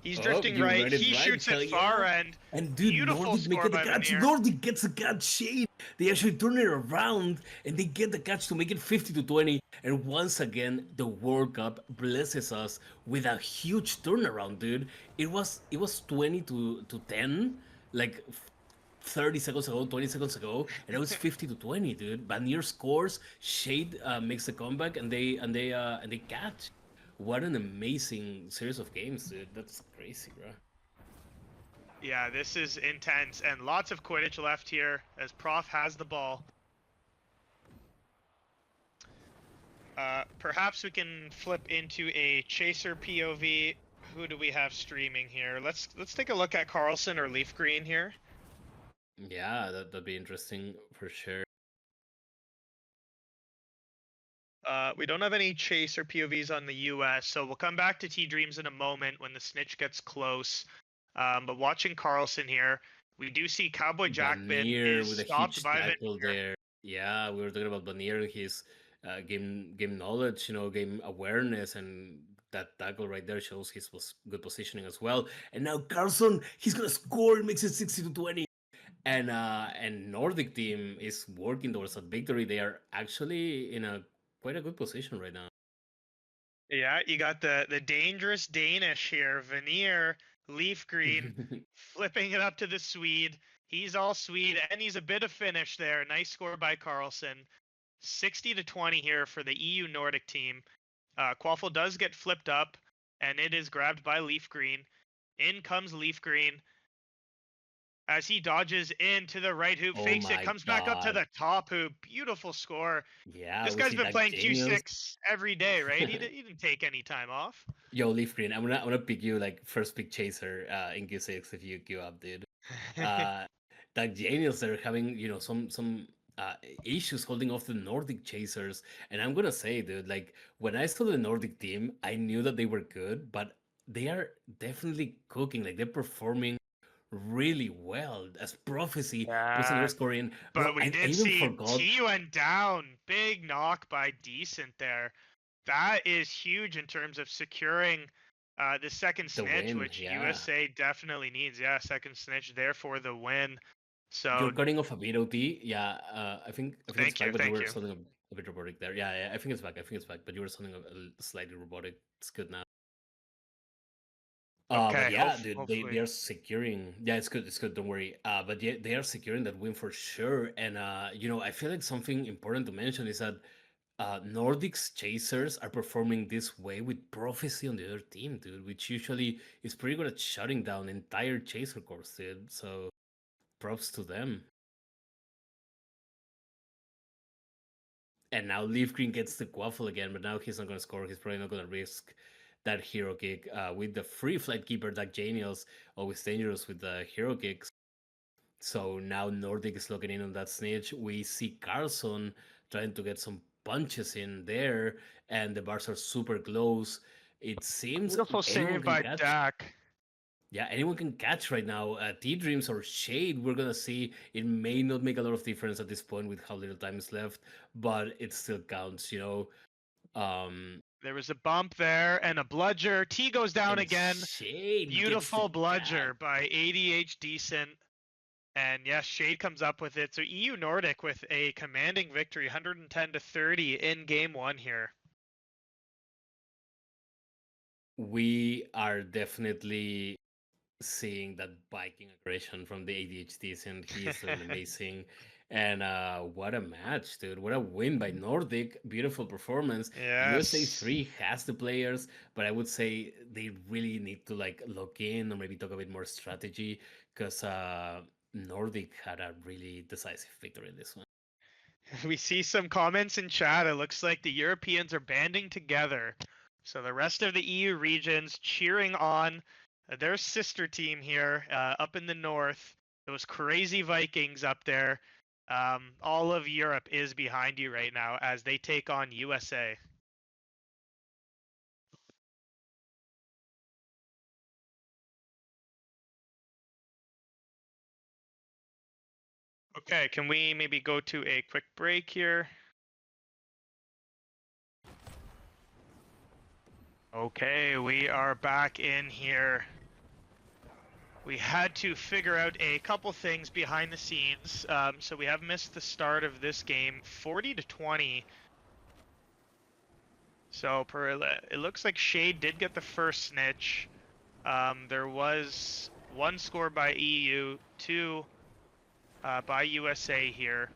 He's drifting right. He shoots it far end. And dude, beautiful Nordic make the catch. Nordic gets a catch. Shade. They actually turn it around and they get the catch to make it 50-20. And once again, the World Cup blesses us with a huge turnaround, dude. It was 20-10, like 30 seconds ago, 20 seconds ago, and it was 50-20, dude. Vanir scores. Shade makes a comeback, and they catch. What an amazing series of games, dude. That's crazy, bro. Yeah, this is intense, and lots of Quidditch left here as Prof has the ball. Perhaps we can flip into a Chaser POV. Who do we have streaming here? Let's take a look at Carlson or Leaf Green here. Yeah, that'd be interesting for sure. We don't have any chase or POVs on the US, so we'll come back to T Dreams in a moment when the snitch gets close. But watching Carlson here, we do see Cowboy Jackman Bannier is with a stopped huge by tackle Veneer. there. Yeah, we were talking about Bannier, his game knowledge, game awareness, and that tackle right there shows his good positioning as well. And now Carlson, he's gonna score, makes it 60-20. And Nordic team is working towards that victory. They are actually in a quite a good position right now. Yeah, you got the dangerous Danish here, Veneer, Leaf Green, flipping it up to the Swede. He's all Swede, and he's a bit of finish there. Nice score by Carlson. 60-20 here for the EU Nordic team. Quaffle does get flipped up, and it is grabbed by Leaf Green. In comes Leaf Green. As he dodges into the right hoop, Oh fakes it, my comes back up to God. the top hoop. Beautiful score. Yeah, This we guy's see been Doug playing Daniels. Q6 every day, right? He didn't take any time off. Yo, Leaf Green, I'm gonna pick you like first pick chaser in Q6 if you queue up, dude. Doug Daniels, they're having some issues holding off the Nordic chasers, and I'm gonna say, dude, like when I saw the Nordic team, I knew that they were good, but they are definitely cooking. Like they're performing really well. As Prophecy was on Yeah, your scoring, bro. but we I did even see forgot. T went down. Big knock by Decent there. That is huge in terms of securing the second The snitch, win, which yeah. USA definitely needs. Yeah, second snitch there for the win. You're So cutting off a bit, OT. Yeah, I think it's thank back, you, but you thank were you. sounding a bit robotic there. Yeah, I think it's back. I think it's back, but you were sounding a slightly robotic. It's good now. But Okay, yeah, dude, they hopefully. are securing. Yeah, it's good. It's good. Don't worry. But yeah, they are securing that win for sure. And I feel like something important to mention is that Nordic's chasers are performing this way with Prophecy on the other team, dude, which usually is pretty good at shutting down entire chaser cores, dude. So props to them. And now Leaf Green gets the Quaffle again, but now he's not going to score. He's probably not going to risk that hero kick. With the free flight keeper, Doug Daniels, always dangerous with the hero kicks. So now Nordic is looking in on that snitch. We see Carlson trying to get some punches in there, and the bars are super close. It seems Beautiful anyone save can by catch. Dak. Yeah, anyone can catch right now. T Dreams or Shade, we're gonna see. It may not make a lot of difference at this point with how little time is left, but it still counts, There was a bump there and a bludger. T goes down And again. Shade Beautiful gets the bludger by ADH Decent. And yes, Shade comes up with it. So EU Nordic with a commanding victory, 110-30 in game one here. We are definitely seeing that Viking aggression from the ADHDs, and he is doing amazing. And what a match, dude! What a win by Nordic! Beautiful performance. USA Yes. 3 has the players, but I would say they really need to like lock in or maybe talk a bit more strategy because Nordic had a really decisive victory in this one. We see some comments in chat. It looks like the Europeans are banding together. So the rest of the EU regions cheering on their sister team here up in the north. Those crazy Vikings up there. All of Europe is behind you right now as they take on USA. Okay, can we maybe go to a quick break here? Okay, we are back in here. We had to figure out a couple things behind the scenes. So we have missed the start of this game, 40-20. So it looks like Shade did get the first snitch. There was one score by EU, two by USA here.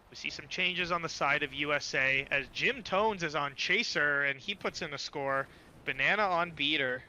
We see some changes on the side of USA as Jim Tones is on Chaser and he puts in a score. Banana on Beater.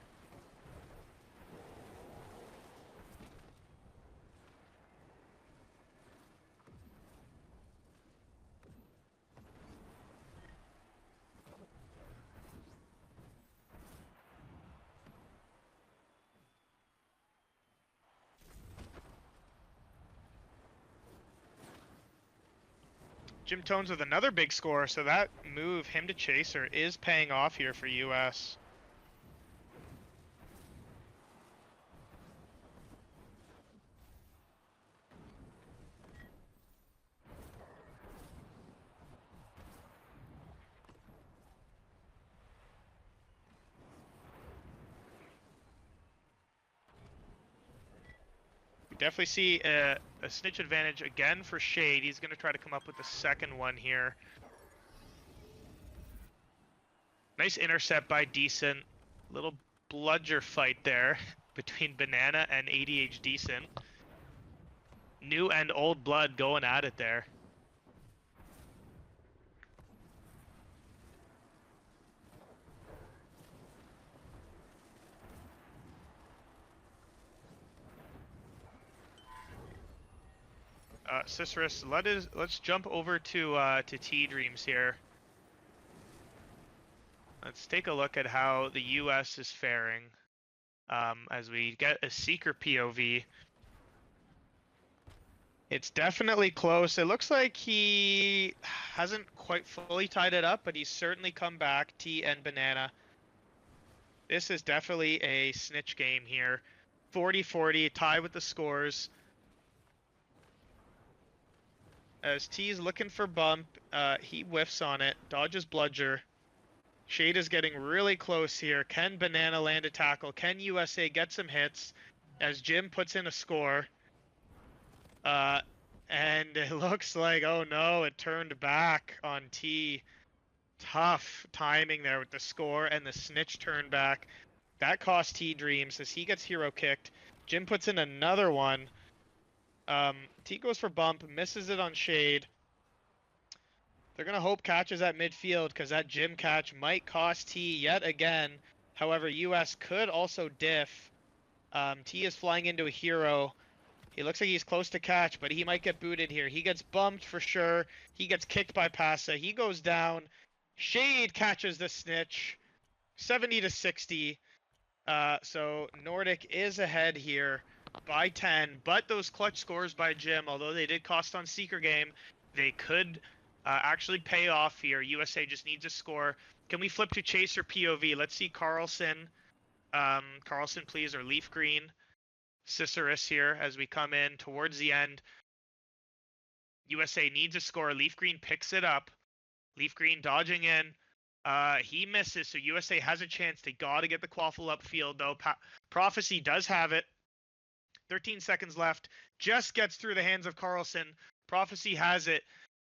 Jim Tones with another big score, so that move, him to Chaser, is paying off here for US. We definitely see a snitch advantage again for Shade. He's going to try to come up with the second one here. Nice intercept by Decent. Little bludger fight there between Banana and ADH Decent. New and old blood going at it there. Cicerus, let's jump over to T Dreams here. Let's take a look at how the US is faring as we get a Seeker POV. It's definitely close. It looks like he hasn't quite fully tied it up, but he's certainly come back, T and Banana. This is definitely a snitch game here. 40-40, tie with the scores. As T's looking for bump, he whiffs on it, dodges bludger. Shade is getting really close here. Can Banana land a tackle? Can USA get some hits? As Jim puts in a score. And it looks like, oh no, it turned back on T. Tough timing there with the score and the snitch turn back. That cost T Dreams as he gets hero kicked. Jim puts in another one. T goes for bump, misses it on Shade. They're going to hope catches at midfield because that Jim catch might cost T yet again. However, US could also diff. T is flying into a hero. He looks like he's close to catch, but he might get booted here. He gets bumped for sure. He gets kicked by Pasa. He goes down. Shade catches the snitch. 70-60. So Nordic is ahead here by 10, but those clutch scores by Jim, although they did cost on Seeker game, they could actually pay off here. USA just needs a score. Can we flip to Chaser POV? Let's see Carlson. Carlson, please, or Leaf Green. Cicerus here as we come in towards the end. USA needs a score. Leaf Green picks it up. Leaf Green dodging in. He misses, so USA has a chance. They got to get the quaffle upfield, though. Prophecy does have it. 13 seconds left. Just gets through the hands of Carlson. Prophecy has it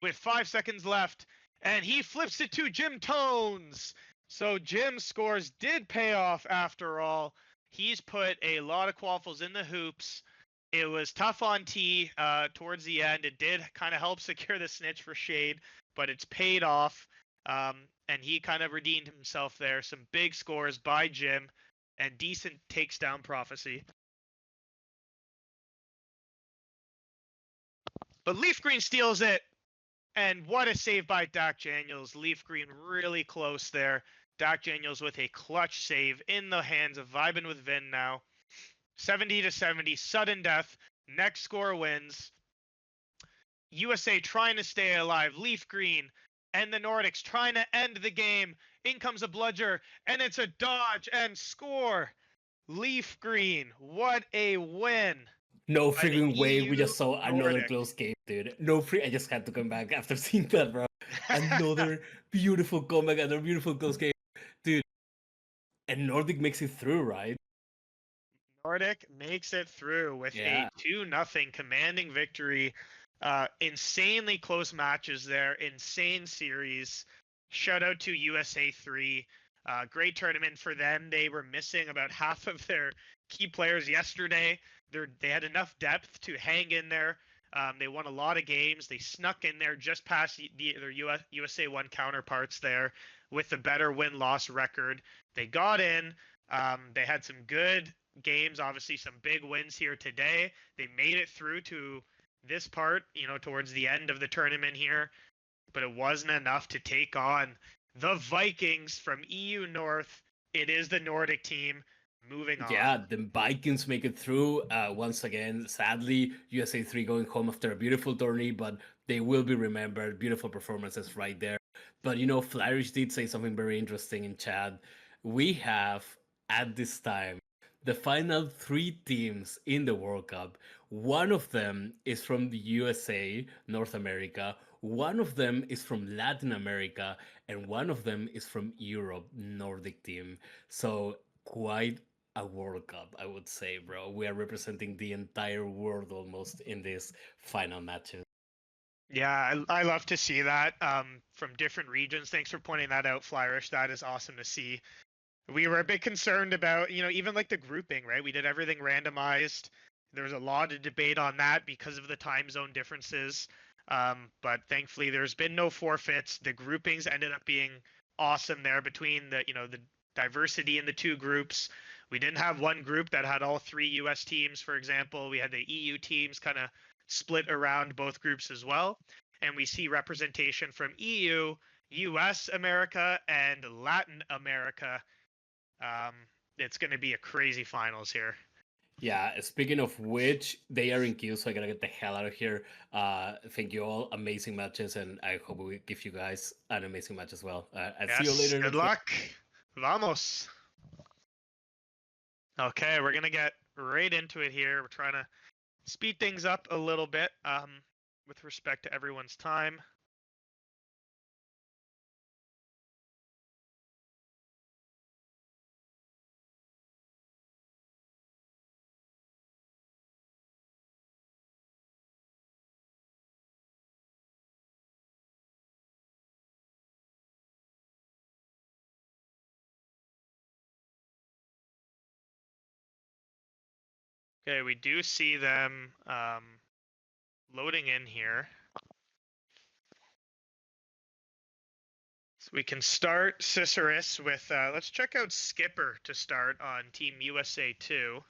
with 5 seconds left, and he flips it to Jim Tones. So Jim's scores did pay off after all. He's put a lot of quaffles in the hoops. It was tough on T towards the end. It did kind of help secure the snitch for Shade, but it's paid off. And he kind of redeemed himself there. Some big scores by Jim, and Decent takes down Prophecy. But Leaf Green steals it, and what a save by Dak Daniels. Leaf Green really close there. Dak Daniels with a clutch save in the hands of Vibin with Vin now. 70-70, sudden death. Next score wins. USA trying to stay alive. Leaf Green and the Nordics trying to end the game. In comes a bludger, and it's a dodge and score. Leaf Green, what a win. No By the freaking way we EU just saw another Nordic. close game, dude. No free. I just had to come back after seeing that, bro. Another beautiful comeback, another beautiful close game, dude. And Nordic makes it through, right? Nordic makes it through with Yeah. a 2-0 commanding victory. Insanely close matches there. Insane series. Shout out to USA 3. Great tournament for them. They were missing about half of their key players yesterday. They had enough depth to hang in there. They won a lot of games. They snuck in there just past their USA 1 counterparts there with a better win-loss record. They got in. They had some good games, obviously some big wins here today. They made it through to this part, towards the end of the tournament here, but it wasn't enough to take on the Vikings from EU North. It is the Nordic team. Moving on. Yeah, the Vikings make it through once again. Sadly, USA 3 going home after a beautiful tourney, but they will be remembered. Beautiful performances right there. But Flourish did say something very interesting in chat. We have, at this time, the final 3 teams in the World Cup. One of them is from the USA, North America. One of them is from Latin America. And one of them is from Europe, Nordic team. So quite a World Cup, I would say, bro. We are representing the entire world almost in this final matches. Yeah, I love to see that from different regions. Thanks for pointing that out, Flyrish. That is awesome to see. We were a bit concerned about, even like the grouping, right? We did everything randomized. There was a lot of debate on that because of the time zone differences. But thankfully, there's been no forfeits. The groupings ended up being awesome there between the diversity in the 2 groups. We didn't have one group that had all 3 US teams, for example. We had the EU teams kind of split around both groups as well. And we see representation from EU, US America, and Latin America. It's going to be a crazy finals here. Yeah, speaking of which, they are in queue, so I gotta get the hell out of here. Thank you all. Amazing matches, and I hope we give you guys an amazing match as well. I'll see you later. Good luck. Vamos. Okay, we're going to get right into it here. We're trying to speed things up a little bit with respect to everyone's time. Okay, we do see them loading in here. So we can start Cicerus with, let's check out Skipper to start on Team USA 2.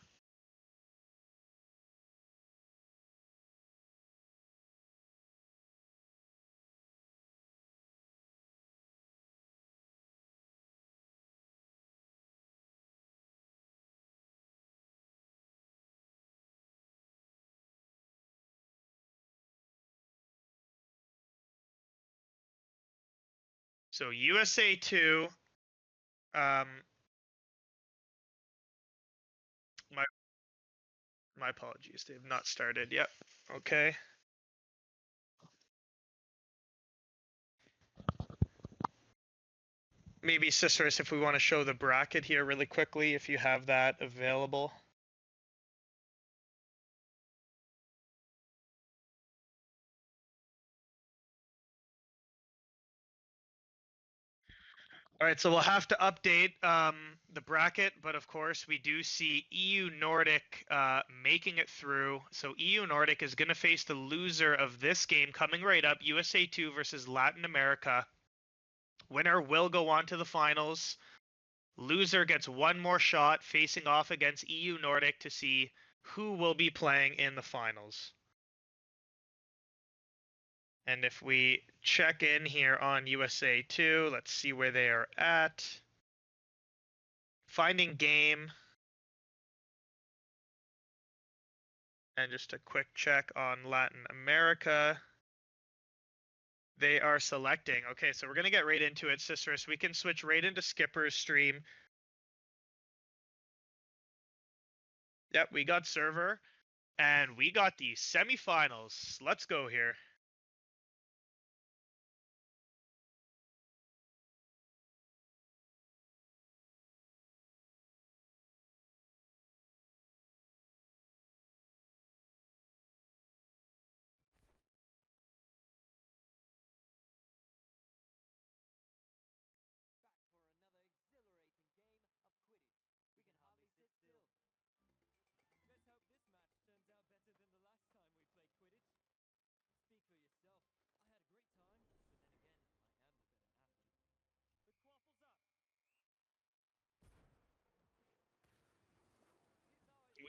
So USA 2, my apologies, they've not started yet. Okay. Maybe Cicerus, if we want to show the bracket here really quickly, if you have that available. All right, so we'll have to update the bracket, but of course we do see EU Nordic making it through. So EU Nordic is going to face the loser of this game coming right up, USA 2 versus Latin America. Winner will go on to the finals. Loser gets one more shot facing off against EU Nordic to see who will be playing in the finals. And if we check in here on USA 2, let's see where they are at. Finding game. And just a quick check on Latin America. They are selecting. Okay, so we're going to get right into it, Cicerus. We can switch right into Skipper's stream. Yep, we got server. And we got the semifinals. Let's go here.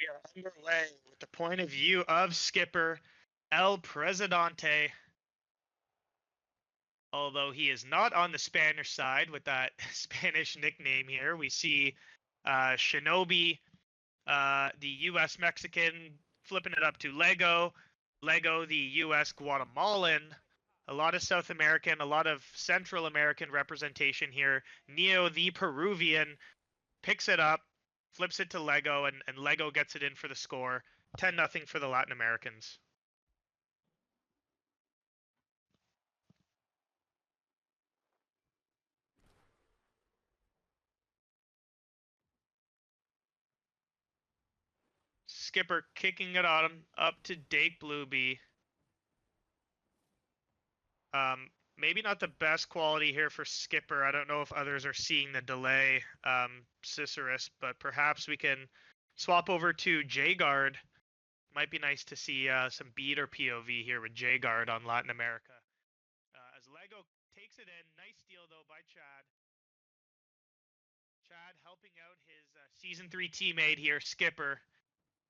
We are underway with the point of view of Skipper El Presidente. Although he is not on the Spanish side with that Spanish nickname here, we see Shinobi, the U.S. Mexican, flipping it up to Lego. Lego, the U.S. Guatemalan. A lot of South American, a lot of Central American representation here. Neo, the Peruvian, picks it up, flips it to Lego, and Lego gets it in for the score. 10-0 for the Latin Americans. Skipper kicking it on him up to Dake Blueby. Maybe not the best quality here for Skipper. I don't know if others are seeing the delay, Cicerus, but perhaps we can swap over to J-Guard. Might be nice to see some beat or POV here with J-Guard on Latin America. As Lego takes it in. Nice steal, though, by Chad. Chad helping out his Season 3 teammate here, Skipper.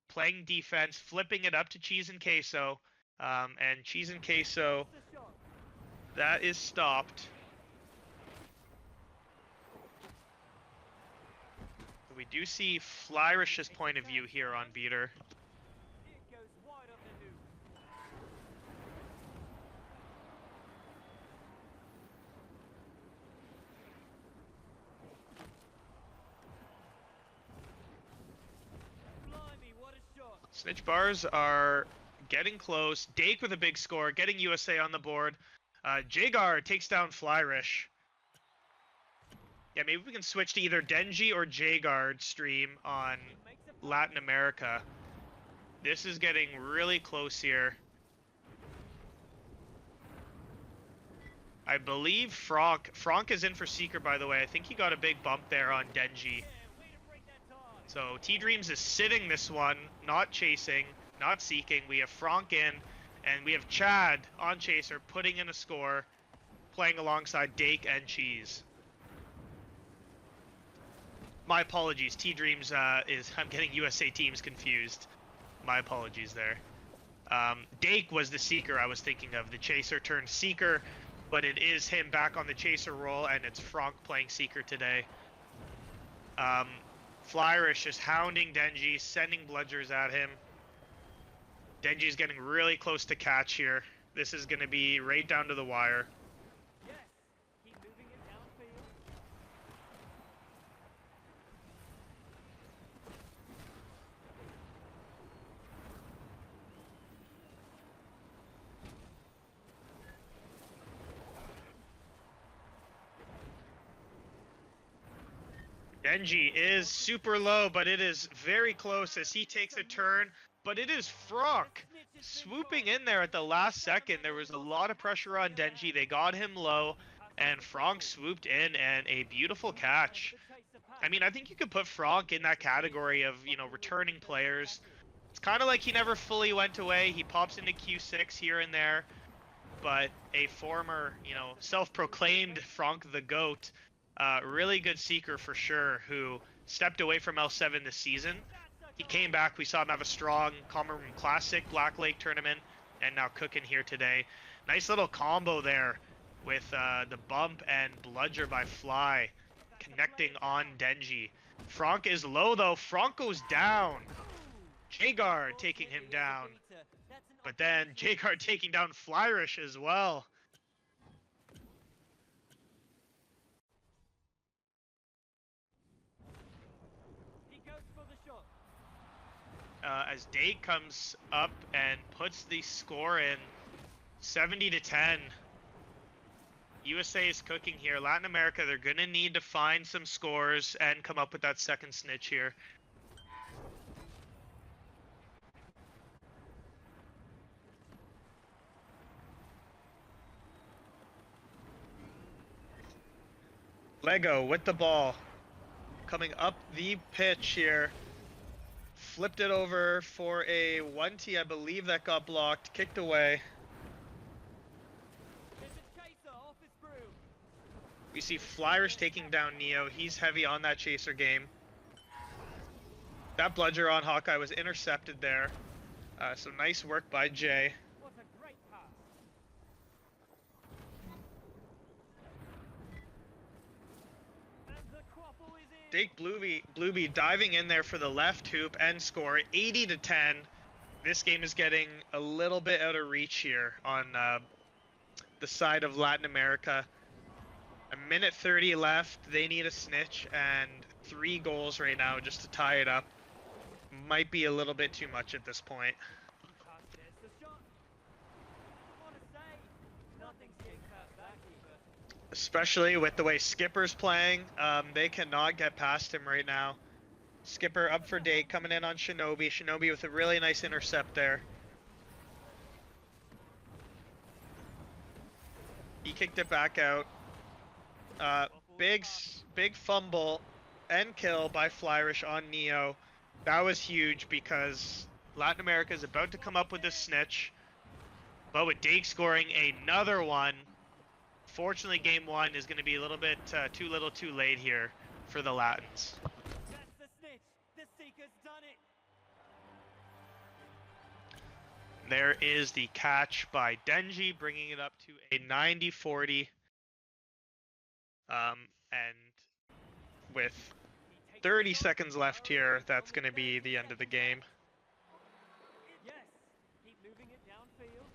Playing defense, flipping it up to Cheese and Queso. And Cheese and Queso, that is stopped. We do see Flyrish's point of view here on Beater. Snitch bars are getting close. Dake with a big score, getting USA on the board. Jagar takes down Flyrish. Yeah, maybe we can switch to either Denji or Jagard stream on Latin America. This is getting really close here. I believe Frank is in for Seeker, by the way. I think he got a big bump there on Denji. So T-Dreams is sitting this one, not chasing, not seeking. We have Frank in, and we have Chad on chaser, putting in a score, playing alongside Dake and Cheese. My apologies, T-Dreams I'm getting USA teams confused. My apologies there. Dake was the seeker I was thinking of. The chaser turned seeker, but it is him back on the chaser role, and it's Frank playing seeker today. Flyrish is hounding Denji, sending bludgers at him. Denji's getting really close to catch here. This is going to be right down to the wire. Yes. Keep moving it downfield. Denji is super low, but it is very close as he takes a turn. But it is Frank swooping in there at the last second. There was a lot of pressure on Denji. They got him low, and Frank swooped in, and a beautiful catch. I mean, I think you could put Frank in that category of, you know, returning players. It's kind of like he never fully went away. He pops into Q6 here and there, but a former, you know, self-proclaimed Frank the GOAT, really good seeker for sure, who stepped away from L7 this season. He came back. We saw him have a strong Common Room Classic Black Lake tournament, and now cooking here today. Nice little combo there with the bump and bludger by Fly, connecting on Denji. Frank is low though. Frank goes down. Jagard taking him down, but then Jagard taking down Flyrish as well. As Dake comes up and puts the score in, 70-10. USA is cooking here. Latin America, they're going to need to find some scores and come up with that second snitch here. Lego with the ball. Coming up the pitch here. Flipped it over for a 1T, I believe that got blocked, kicked away. We see Flyers taking down Neo. He's heavy on that chaser game. That bludger on Hawkeye was intercepted there. So nice work by Jay. What a great pass. And the quaffle is in. Dake Blueby diving in there for the left hoop and score 80-10. This game is getting a little bit out of reach here on the side of Latin America. A minute 30 left. They need a snitch and 3 goals right now just to tie it up. Might be a little bit too much at this point. There's the shot. I want to say, nothing's getting cut back either. Especially with the way Skipper's playing. They cannot get past him right now. Skipper up for Dake, coming in on Shinobi. Shinobi with a really nice intercept there. He kicked it back out. Big fumble and kill by Flyrish on Neo. That was huge because Latin America is about to come up with this snitch. But with Dake scoring another one, fortunately game 1 is going to be a little bit too little too late here for the Latins. That's the snitch. The Seeker's done it. There is the catch by Denji, bringing it up to a 90-40. And with 30 seconds left here, that's going to be the end of the game. Yes. Keep moving it downfield.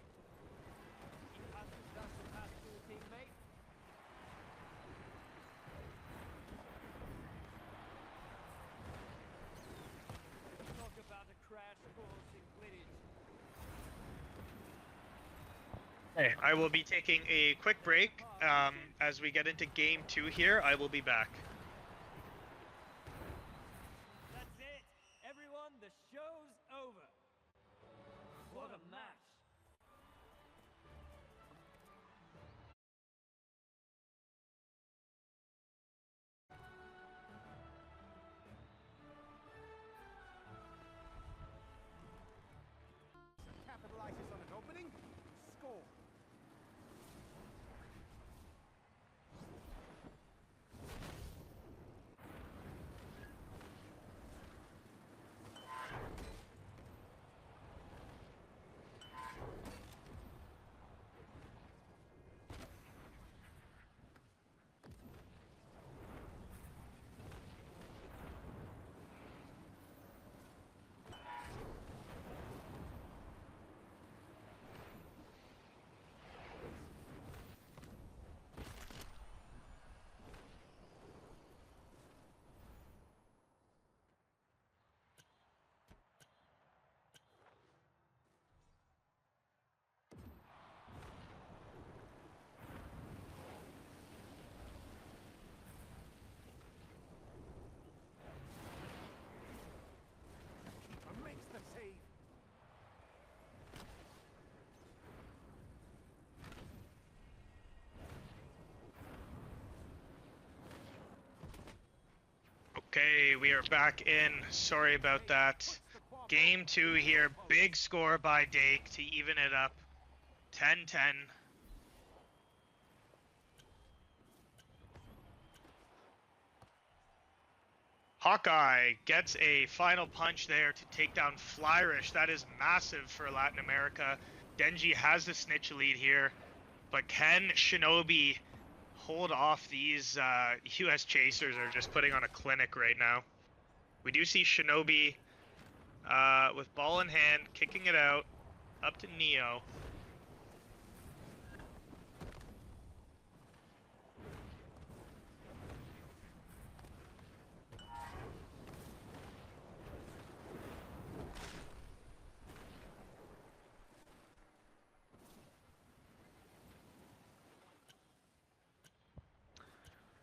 He passes that pass to a teammate. Talk about a crash course in Quidditch. Hey, I will be taking a quick break. As we get into game 2 here, I will be back. That's it. Everyone, the show's over. What a match. Capitalizes on an opening. Score. Makes the save. Okay, we are back in. Sorry about that. Game 2 here. Big score by Dake to even it up. 10-10. Hawkeye gets a final punch there to take down Flyrish. That is massive for Latin America. Denji has the snitch lead here, but can Shinobi hold off these US chasers are just putting on a clinic right now. We do see Shinobi with ball in hand, kicking it out, up to Neo.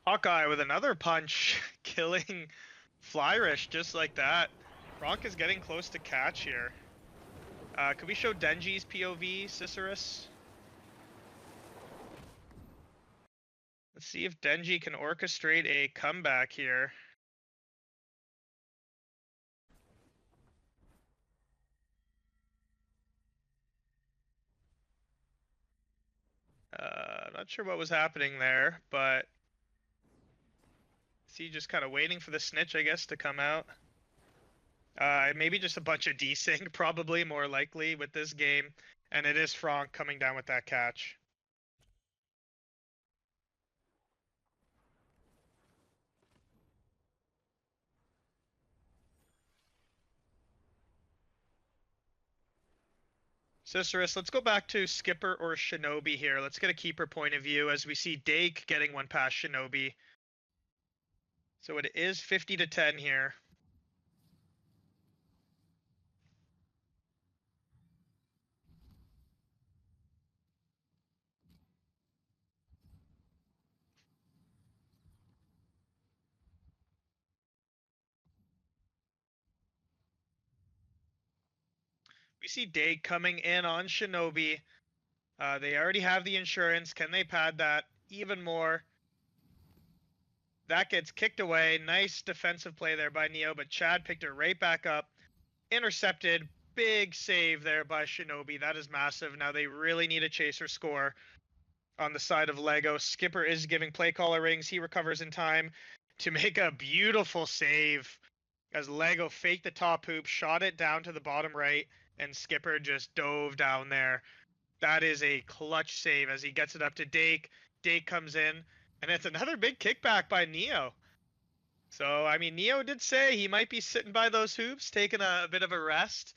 Hawkeye with another punch, killing Flyrish just like that. Bronk is getting close to catch here. Could we show Denji's POV, Cicerus? Let's see if Denji can orchestrate a comeback here. Not sure what was happening there, but is he just kind of waiting for the snitch, I guess, to come out? Maybe just a bunch of desync, probably more likely with this game, and it is Franck coming down with that catch. Cicerus, let's go back to Skipper or Shinobi here. Let's get a keeper point of view as we see Dake getting one past Shinobi. So it is 50 to 10 here. We see Dake coming in on Shinobi. They already have the insurance. Can they pad that even more? That gets kicked away. Nice defensive play there by Neo, but Chad picked it right back up. Intercepted. Big save there by Shinobi. That is massive. Now they really need a chaser score on the side of Lego. Skipper is giving play caller rings. He recovers in time to make a beautiful save as Lego faked the top hoop, shot it down to the bottom right, and Skipper just dove down there. That is a clutch save as he gets it up to Dake. Dake comes in, and it's another big kickback by Neo. So, I mean, Neo did say he might be sitting by those hoops, taking a bit of a rest.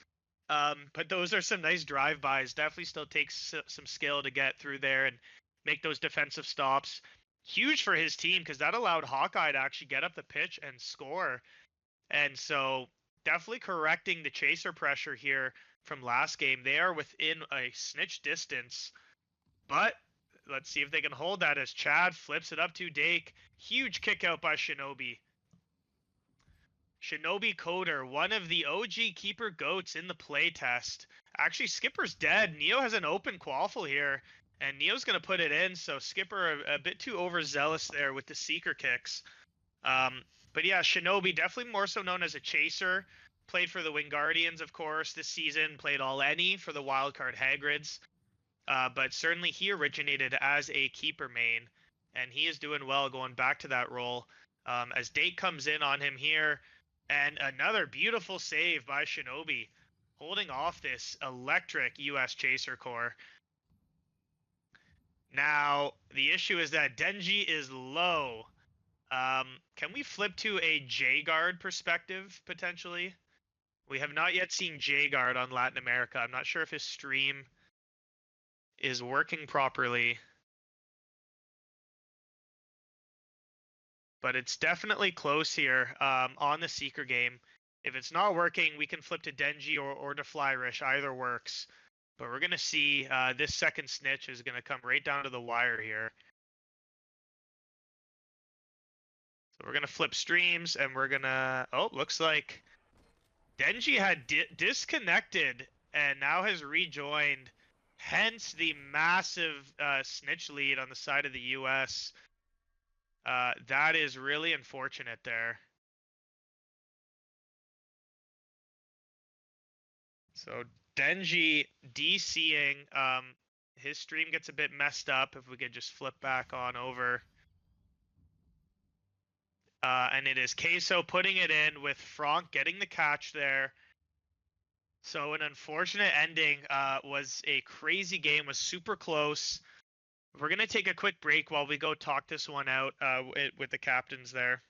But those are some nice drive-bys. Definitely still takes some skill to get through there and make those defensive stops. Huge for his team because that allowed Hawkeye to actually get up the pitch and score. And so definitely correcting the chaser pressure here from last game. They are within a snitch distance, but let's see if they can hold that as Chad flips it up to Dake. Huge kick out by Shinobi. Shinobi Coder, one of the OG keeper goats in the play test. Actually, Skipper's dead. Neo has an open quaffle here, and Neo's going to put it in, so Skipper a bit too overzealous there with the seeker kicks. But yeah, Shinobi, definitely more so known as a chaser. Played for the Wingardians, of course, this season. Played all any for the Wildcard Hagrids. But certainly he originated as a keeper main, and he is doing well going back to that role. As Dake comes in on him here, and another beautiful save by Shinobi, holding off this electric US chaser core. Now, the issue is that Denji is low. Can we flip to a J-Guard perspective, potentially? We have not yet seen J-Guard on Latin America. I'm not sure if his stream is working properly. But it's definitely close here on the Seeker game. If it's not working, we can flip to Denji or to Flyrish. Either works. But we're going to see this second snitch is going to come right down to the wire here. So we're going to flip streams, and we're going to... Oh, looks like Denji had disconnected and now has rejoined. Hence the massive snitch lead on the side of the US. That is really unfortunate there. So Denji DCing, his stream gets a bit messed up. If we could just flip back on over. And it is Queso putting it in with Franck getting the catch there. So an unfortunate ending. Was a crazy game, was super close. We're going to take a quick break while we go talk this one out with the captains there.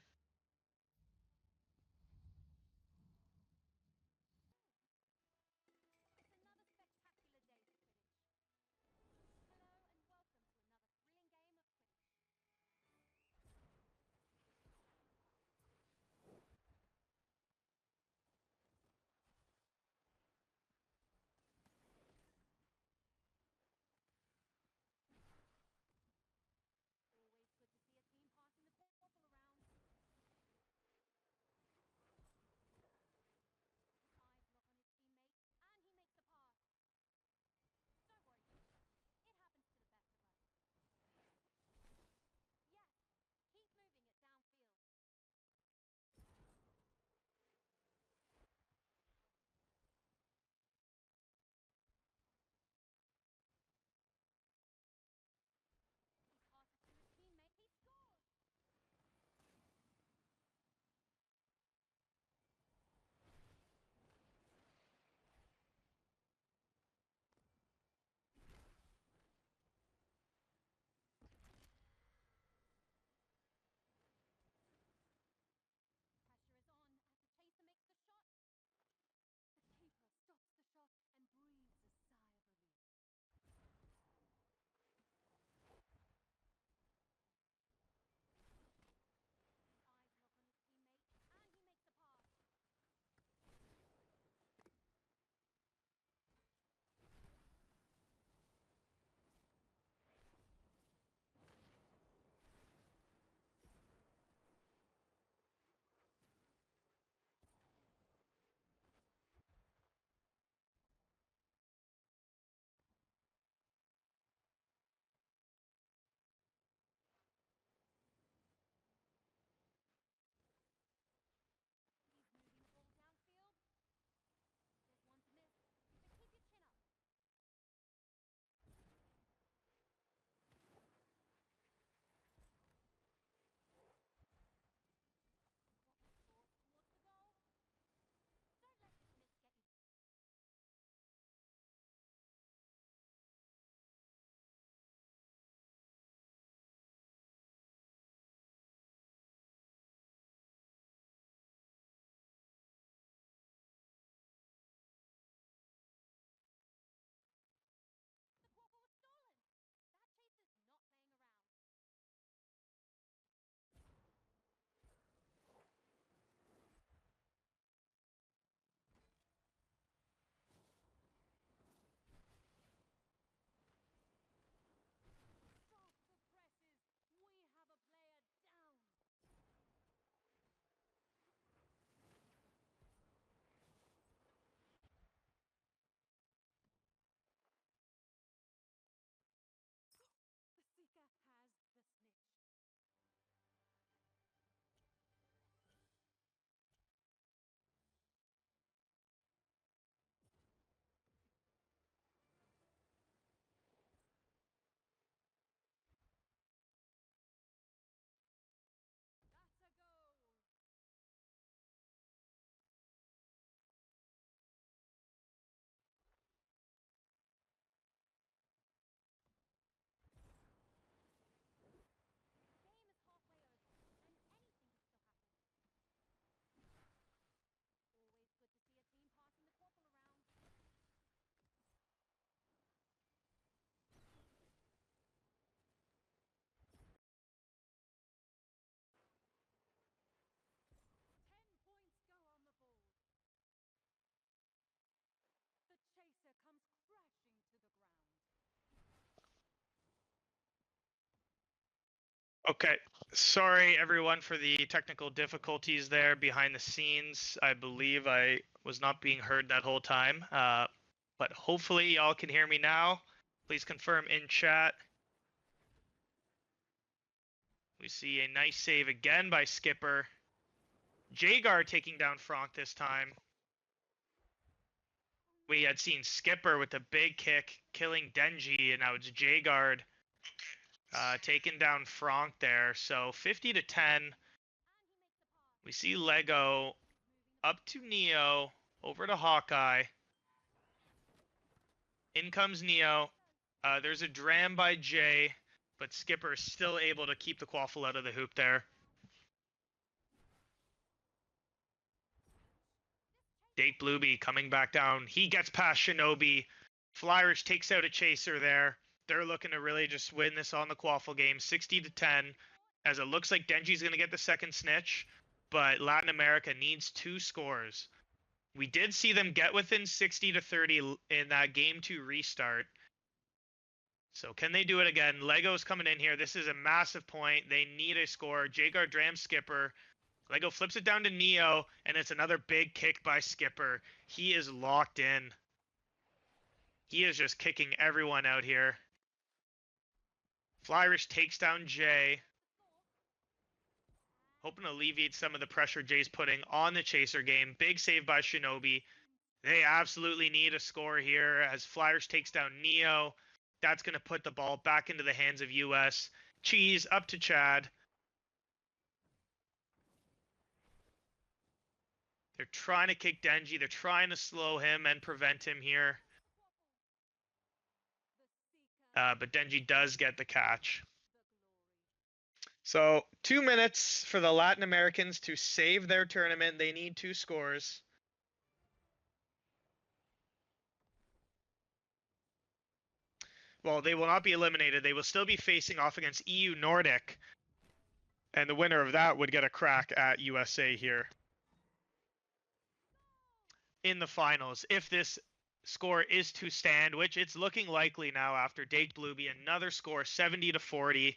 Okay. Sorry, everyone, for the technical difficulties there behind the scenes. I believe I was not being heard that whole time. But hopefully, y'all can hear me now. Please confirm in chat. We see a nice save again by Skipper. Jaeger taking down Franck this time. We had seen Skipper with a big kick killing Denji, and now it's Jaeger taking down Franck there. So 50 to 10. We see Lego up to Neo, over to Hawkeye. In comes Neo. There's a dram by Jay, but Skipper is still able to keep the Quaffle out of the hoop there. Dake Blueby coming back down. He gets past Shinobi. Flyers takes out a chaser there. They're looking to really just win this on the Quaffle game, 60 to 10, as it looks like Denji's going to get the second snitch, but Latin America needs 2 scores. We did see them get within 60 to 30 in that game 2 restart. So can they do it again? Lego's coming in here. This is a massive point. They need a score. Jaeger Dram Skipper. Lego flips it down to Neo, and it's another big kick by Skipper. He is locked in. He is just kicking everyone out here. Flyrish takes down Jay. Hoping to alleviate some of the pressure Jay's putting on the chaser game. Big save by Shinobi. They absolutely need a score here as Flyers takes down Neo. That's going to put the ball back into the hands of US. Cheese up to Chad. They're trying to kick Denji. They're trying to slow him and prevent him here. But Denji does get the catch. So 2 minutes for the Latin Americans to save their tournament. They need 2 scores. Well, they will not be eliminated. They will still be facing off against EU Nordic. And the winner of that would get a crack at USA here in the finals. If this score is to stand, which it's looking likely now after Dake Blueby, another score, 70 to 40.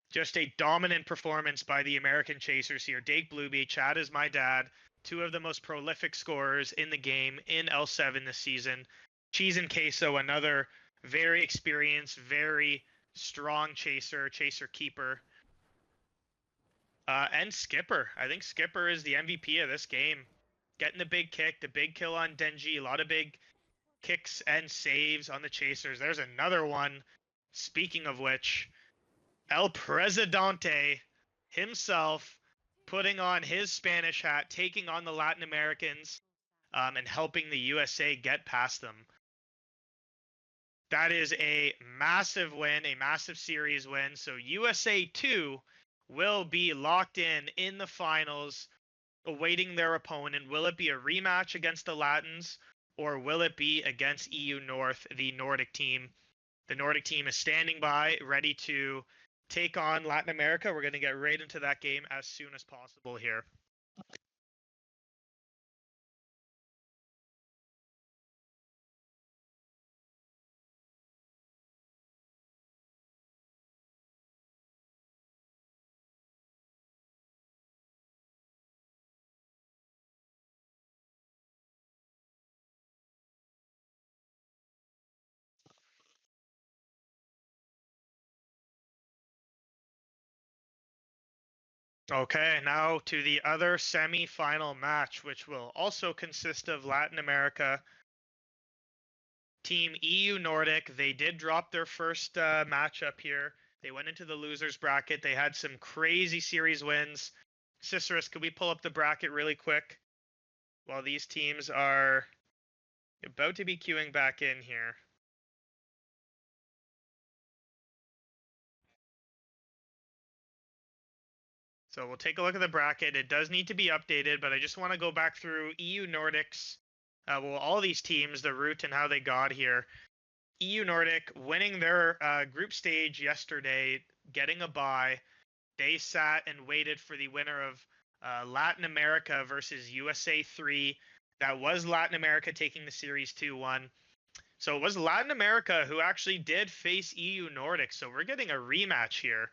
Just a dominant performance by the American Chasers here. Dake Blueby, Chad is my dad, 2 of the most prolific scorers in the game in L7 this season. Cheese and Queso, another very experienced, very strong chaser keeper. And Skipper. I think Skipper is the MVP of this game. Getting the big kick, the big kill on Denji, a lot of big kicks and saves on the chasers. There's another one. Speaking of which, El Presidente himself putting on his Spanish hat, taking on the Latin Americans, and helping the USA get past them. That is a massive win, a massive series win. So USA 2 will be locked in the finals, awaiting their opponent. Will it be a rematch against the Latins, or will it be against EU North, the Nordic team? The Nordic team is standing by, ready to take on Latin America. We're going to get right into that game as soon as possible here. Okay, now to the other semi-final match, which will also consist of Latin America. Team EU Nordic, they did drop their first matchup here. They went into the losers bracket. They had some crazy series wins. Cicerus, could we pull up the bracket really quick while these teams are about to be queuing back in here? So we'll take a look at the bracket. It does need to be updated, but I just want to go back through EU Nordics. All these teams, the route and how they got here. EU Nordic winning their group stage yesterday, getting a bye. They sat and waited for the winner of Latin America versus USA 3. That was Latin America taking the series 2-1. So it was Latin America who actually did face EU Nordic. So we're getting a rematch here.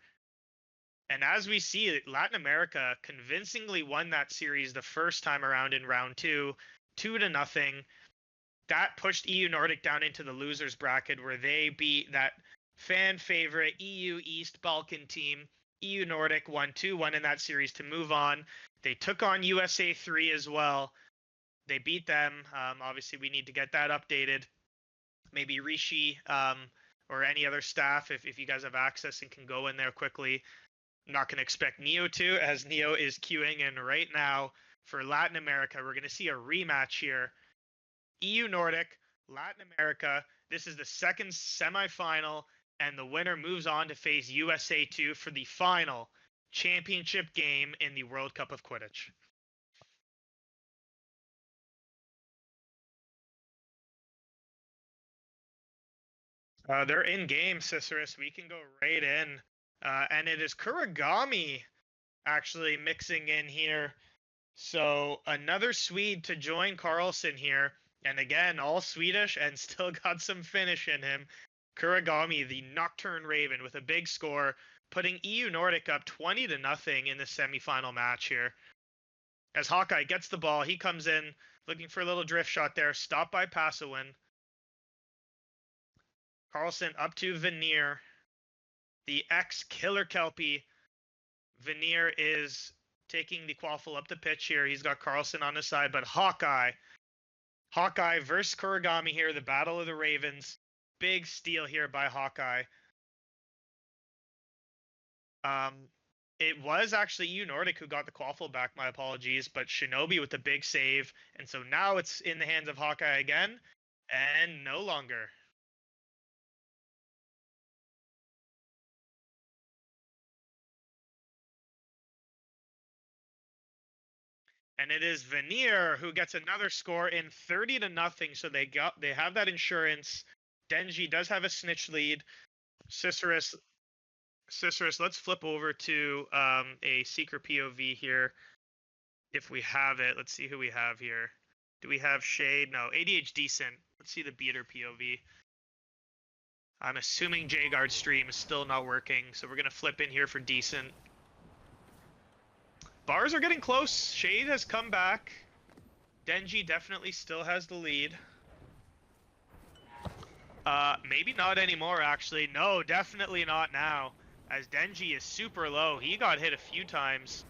And as we see, Latin America convincingly won that series the first time around in round 2, 2-0. That pushed EU Nordic down into the losers bracket where they beat that fan favorite EU East Balkan team. EU Nordic won 2-1 in that series to move on. They took on USA 3 as well. They beat them. Obviously, we need to get that updated. Maybe Rishi or any other staff, if you guys have access and can go in there quickly. I'm not going to expect Neo to, as Neo is queuing in right now for Latin America. We're going to see a rematch here. EU Nordic, Latin America. This is the second semifinal, and the winner moves on to face USA 2 for the final championship game in the World Cup of Quidditch. They're in game, Cicerus. We can go right in. And it is Kuragami actually mixing in here. So another Swede to join Carlson here. And again, all Swedish and still got some finish in him. Kuragami, the Nocturne Raven, with a big score, putting EU Nordic up 20-0 in the semifinal match here. As Hawkeye gets the ball, he comes in looking for a little drift shot there, stopped by Passowin. Carlson up to Veneer, the ex-Killer Kelpie. Veneer is taking the Quaffle up the pitch here. He's got Carlson on his side, but Hawkeye versus Kuragami here, the Battle of the Ravens. Big steal here by Hawkeye. It was actually EU Nordic who got the Quaffle back, my apologies, but Shinobi with the big save. And so now it's in the hands of Hawkeye again, and no longer. And it is Veneer who gets another score in 30-0. So they have that insurance. Denji does have a snitch lead. Cicerus, let's flip over to a secret POV here. If we have it, let's see who we have here. Do we have Shade? No, ADH Decent. Let's see the beater POV. I'm assuming J-Guard's stream is still not working, so we're going to flip in here for Decent. Bars are getting close. Shade has come back. Denji definitely still has the lead. Maybe not anymore, actually. No, definitely not now. As Denji is super low. He got hit a few times.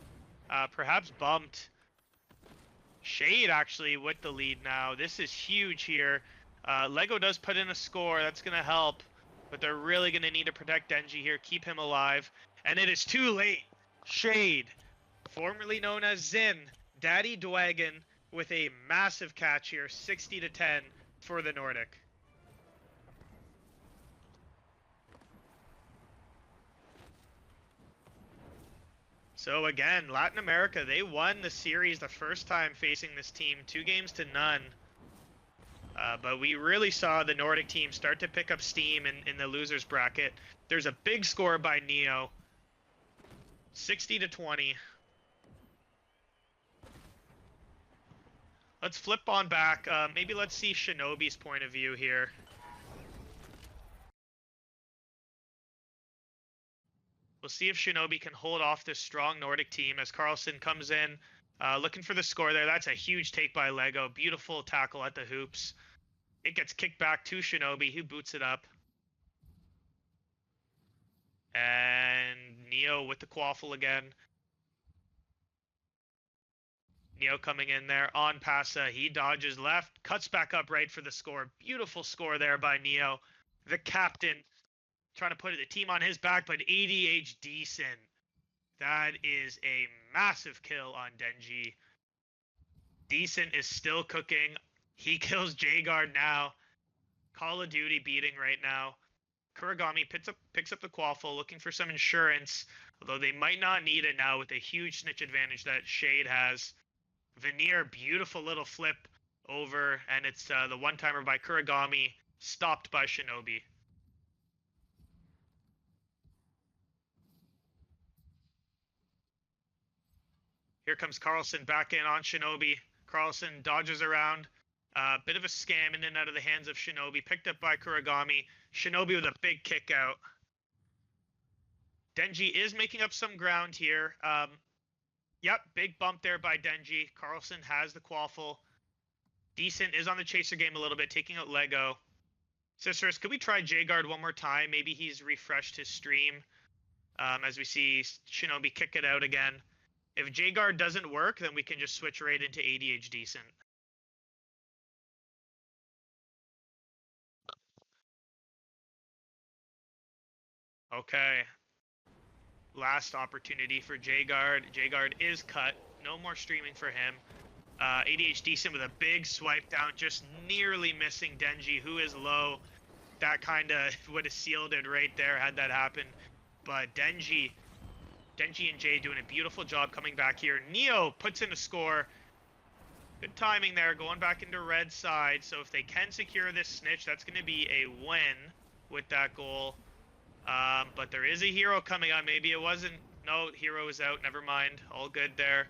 Perhaps bumped. Shade actually with the lead now. This is huge here. Lego does put in a score. That's going to help. But they're really going to need to protect Denji here. Keep him alive. And it is too late. Shade, formerly known as Zin, Daddy Dwagon, with a massive catch here. 60-10 for the Nordic. So again, Latin America, they won the series the first time facing this team, 2-0. But we really saw the Nordic team start to pick up steam in the losers bracket. There's a big score by Neo, 60-20. Let's flip on back. Maybe let's see Shinobi's point of view here. We'll see if Shinobi can hold off this strong Nordic team as Carlson comes in, looking for the score there. That's a huge take by Lego. Beautiful tackle at the hoops. It gets kicked back to Shinobi, who boots it up. And Neo with the Quaffle again. Neo coming in there on Pasa. He dodges left, cuts back up right for the score. Beautiful score there by Neo, the captain. Trying to put the team on his back, but ADH Decent. That is a massive kill on Denji. Decent is still cooking. He kills J-Guard now. Call of Duty beating right now. Kuragami picks up the Quaffle, looking for some insurance, although they might not need it now with a huge snitch advantage that Shade has. Veneer, beautiful little flip over, and it's the one-timer by Kuragami, stopped by Shinobi. Here comes Carlson back in on Shinobi. Carlson dodges around. Bit of a scam in and out of the hands of Shinobi. Picked up by Kuragami. Shinobi with a big kick out. Denji is making up some ground here. Yep, big bump there by Denji. Carlson has the quaffle. Decent is on the chaser game a little bit, taking out Lego. Sisters, could we try J-Guard one more time? Maybe he's refreshed his stream. As we see Shinobi kick it out again. If J-Guard doesn't work, then we can just switch right into ADH Decent. Okay. Last opportunity for J-Guard. J-Guard is cut. No more streaming for him. ADH Decent with a big swipe down, just nearly missing Denji, who is low. That kind of would have sealed it right there had that happened. But Denji and Jay doing a beautiful job coming back here. Neo puts in a score. Good timing there, going back into red side. So if they can secure this snitch, that's going to be a win with that goal. But there is a hero coming on. Maybe it wasn't. No, hero is out. Never mind. All good there.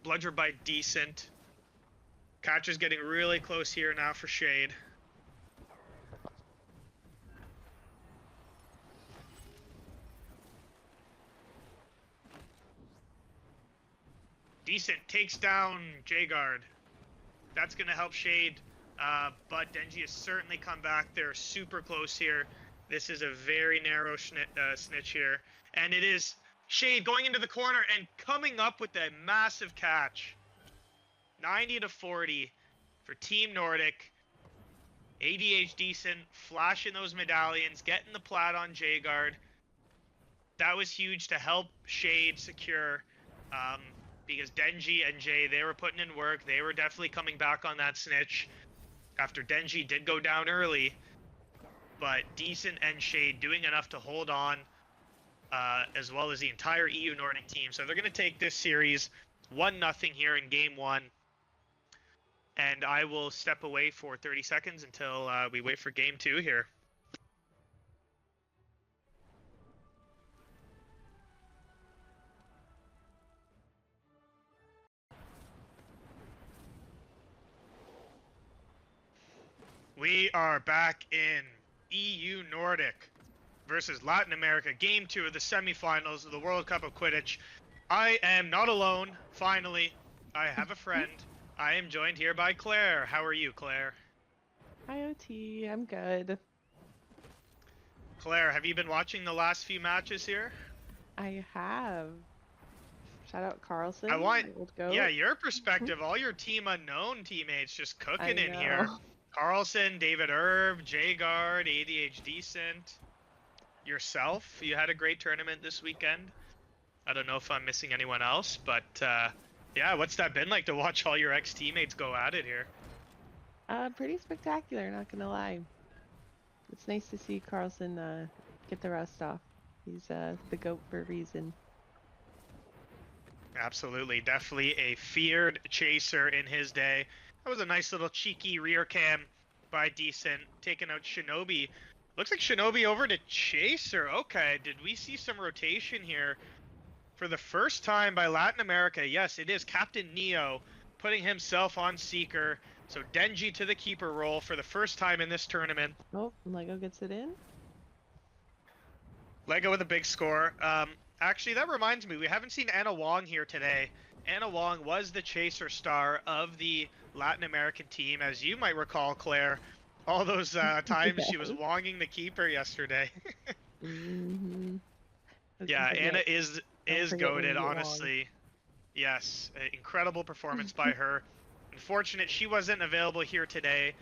Bludger by Decent. Catcher's getting really close here now for Shade. Decent takes down J-Guard. That's going to help Shade. But Denji has certainly come back. They're super close here. This is a very narrow snitch here. And it is Shade going into the corner and coming up with a massive catch. 90-40 for Team Nordic. ADH Decent, flashing those medallions, getting the plat on J-Guard. That was huge to help Shade secure. Because Denji and Jay, they were putting in work. They were definitely coming back on that snitch after Denji did go down early. But Decent and Shade doing enough to hold on, as well as the entire EU Nordic team. So they're going to take this series 1-0 here in Game 1. And I will step away for 30 seconds until we wait for Game 2 here. We are back in EU Nordic versus Latin America, Game 2 of the semifinals of the World Cup of Quidditch. I am not alone, finally. I have a friend. I am joined here by Claire. How are you, Claire? Hi, OT. I'm good. Claire, have you been watching the last few matches here? I have. Shout out Carlson. I want, old goat. yeah, your perspective. All your Team Unknown teammates just I cooking in here. know. Carlson, David Erb, J-Guard, ADH Decent. Yourself, you had a great tournament this weekend. I don't know if I'm missing anyone else, but yeah, what's that been like to watch all your ex-teammates go at it here? Pretty spectacular, not gonna lie. It's nice to see Carlson get the rust off. He's the GOAT for a reason. Absolutely, definitely a feared chaser in his day. That was a nice little cheeky rear cam by Decent, taking out Shinobi. Looks like Shinobi over to Chaser. Okay, did we see some rotation here? For the first time by Latin America, yes, it is Captain Neo putting himself on Seeker. So Denji to the keeper role for the first time in this tournament. Oh, Lego gets it in. Lego with a big score. Actually, that reminds me, we haven't seen Anna Wong here today. Anna Wong was the chaser star of the Latin American team, as you might recall, Claire. All those times she was wonging the keeper yesterday. Mm-hmm. Yeah, Anna is goated, honestly. Yes, incredible performance by her. Unfortunate she wasn't available here today.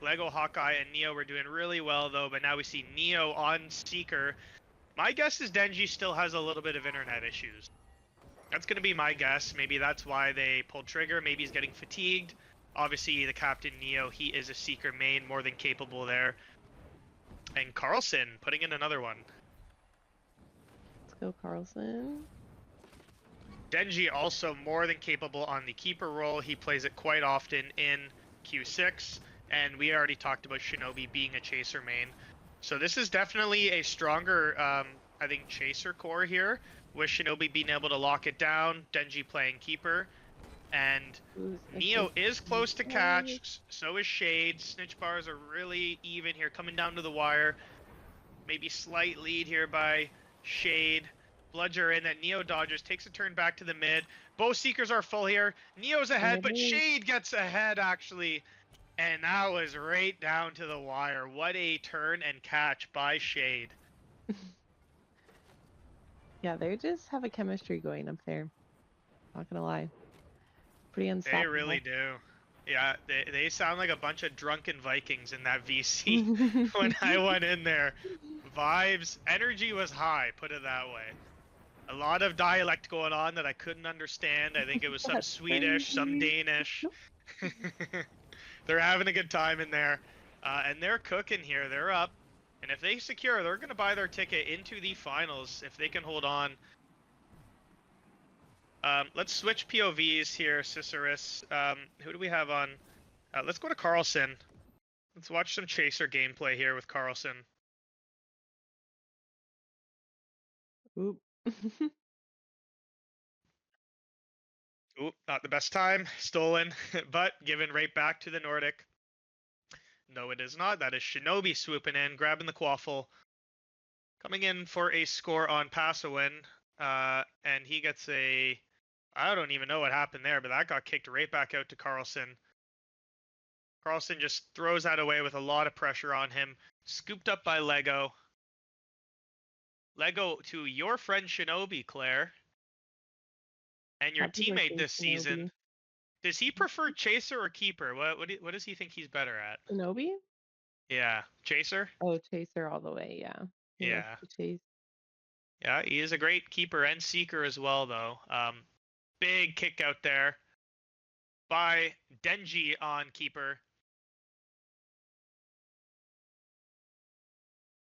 Lego, Hawkeye, and Neo were doing really well, though, but now we see Neo on Seeker. My guess is Denji still has a little bit of internet issues. That's going to be my guess. Maybe that's why they pulled trigger. Maybe he's getting fatigued. Obviously, the Captain Neo, he is a Seeker main, more than capable there. And Carlson putting in another one. Let's go, Carlson. Denji also more than capable on the keeper role. He plays it quite often in Q6. And we already talked about Shinobi being a chaser main. So this is definitely a stronger, I think, chaser core here. With Shinobi being able to lock it down, Denji playing keeper. And Neo is close to catch, so is Shade. Snitch bars are really even here, coming down to the wire. Maybe slight lead here by Shade. Bludger in that Neo dodges, takes a turn back to the mid. Both Seekers are full here. Neo's ahead, but Shade gets ahead actually. And that was right down to the wire. What a turn and catch by Shade. Yeah, they just have a chemistry going up there. Not gonna lie. Pretty They unstoppable. really do. Yeah, they sound like a bunch of drunken Vikings in that VC when I went in there. Vibes, energy was high, put it that way. A lot of dialect going on that I couldn't understand. I think it was some That's Swedish, some crazy. Danish. They're having a good time in there. And they're cooking here. They're up. And if they secure, they're going to buy their ticket into the finals if they can hold on. Let's switch POVs here, Cicerus. Who do we have on? Let's go to Carlson. Let's watch some Chaser gameplay here with Carlson. Oop. Ooh, not the best time. Stolen, but given right back to the Nordic. No, it is not. That is Shinobi swooping in, grabbing the quaffle. Coming in for a score on Passowin. And he gets a... I don't even know what happened there, but that got kicked right back out to Carlson. Carlson just throws that away with a lot of pressure on him. Scooped up by Lego. Lego to your friend Shinobi, Claire. And your Happy teammate birthday, this season. Shinobi. Does he prefer Chaser or Keeper? What does he think he's better at? Shinobi? Yeah, Chaser? Oh, Chaser all the way, yeah. He loves Yeah. to chase. Yeah, he is a great keeper and seeker as well, though. Big kick out there by Denji on keeper.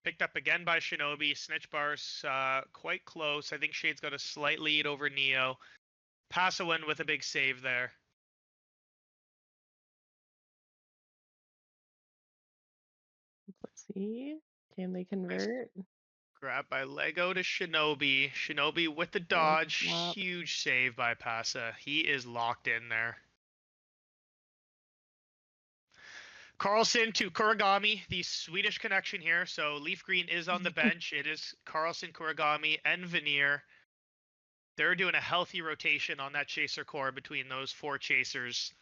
Picked up again by Shinobi. Snitch bars quite close. I think Shade's got a slight lead over Neo. Passowin with a big save there. Let's see. Can they convert? Grab by Lego to Shinobi. Shinobi with the dodge. Huge save by Passa. He is locked in there. Carlson to Kuragami, the Swedish connection here. So Leaf Green is on the bench. It is Carlson, Kuragami, and Veneer. They're doing a healthy rotation on that Chaser core between those four Chasers.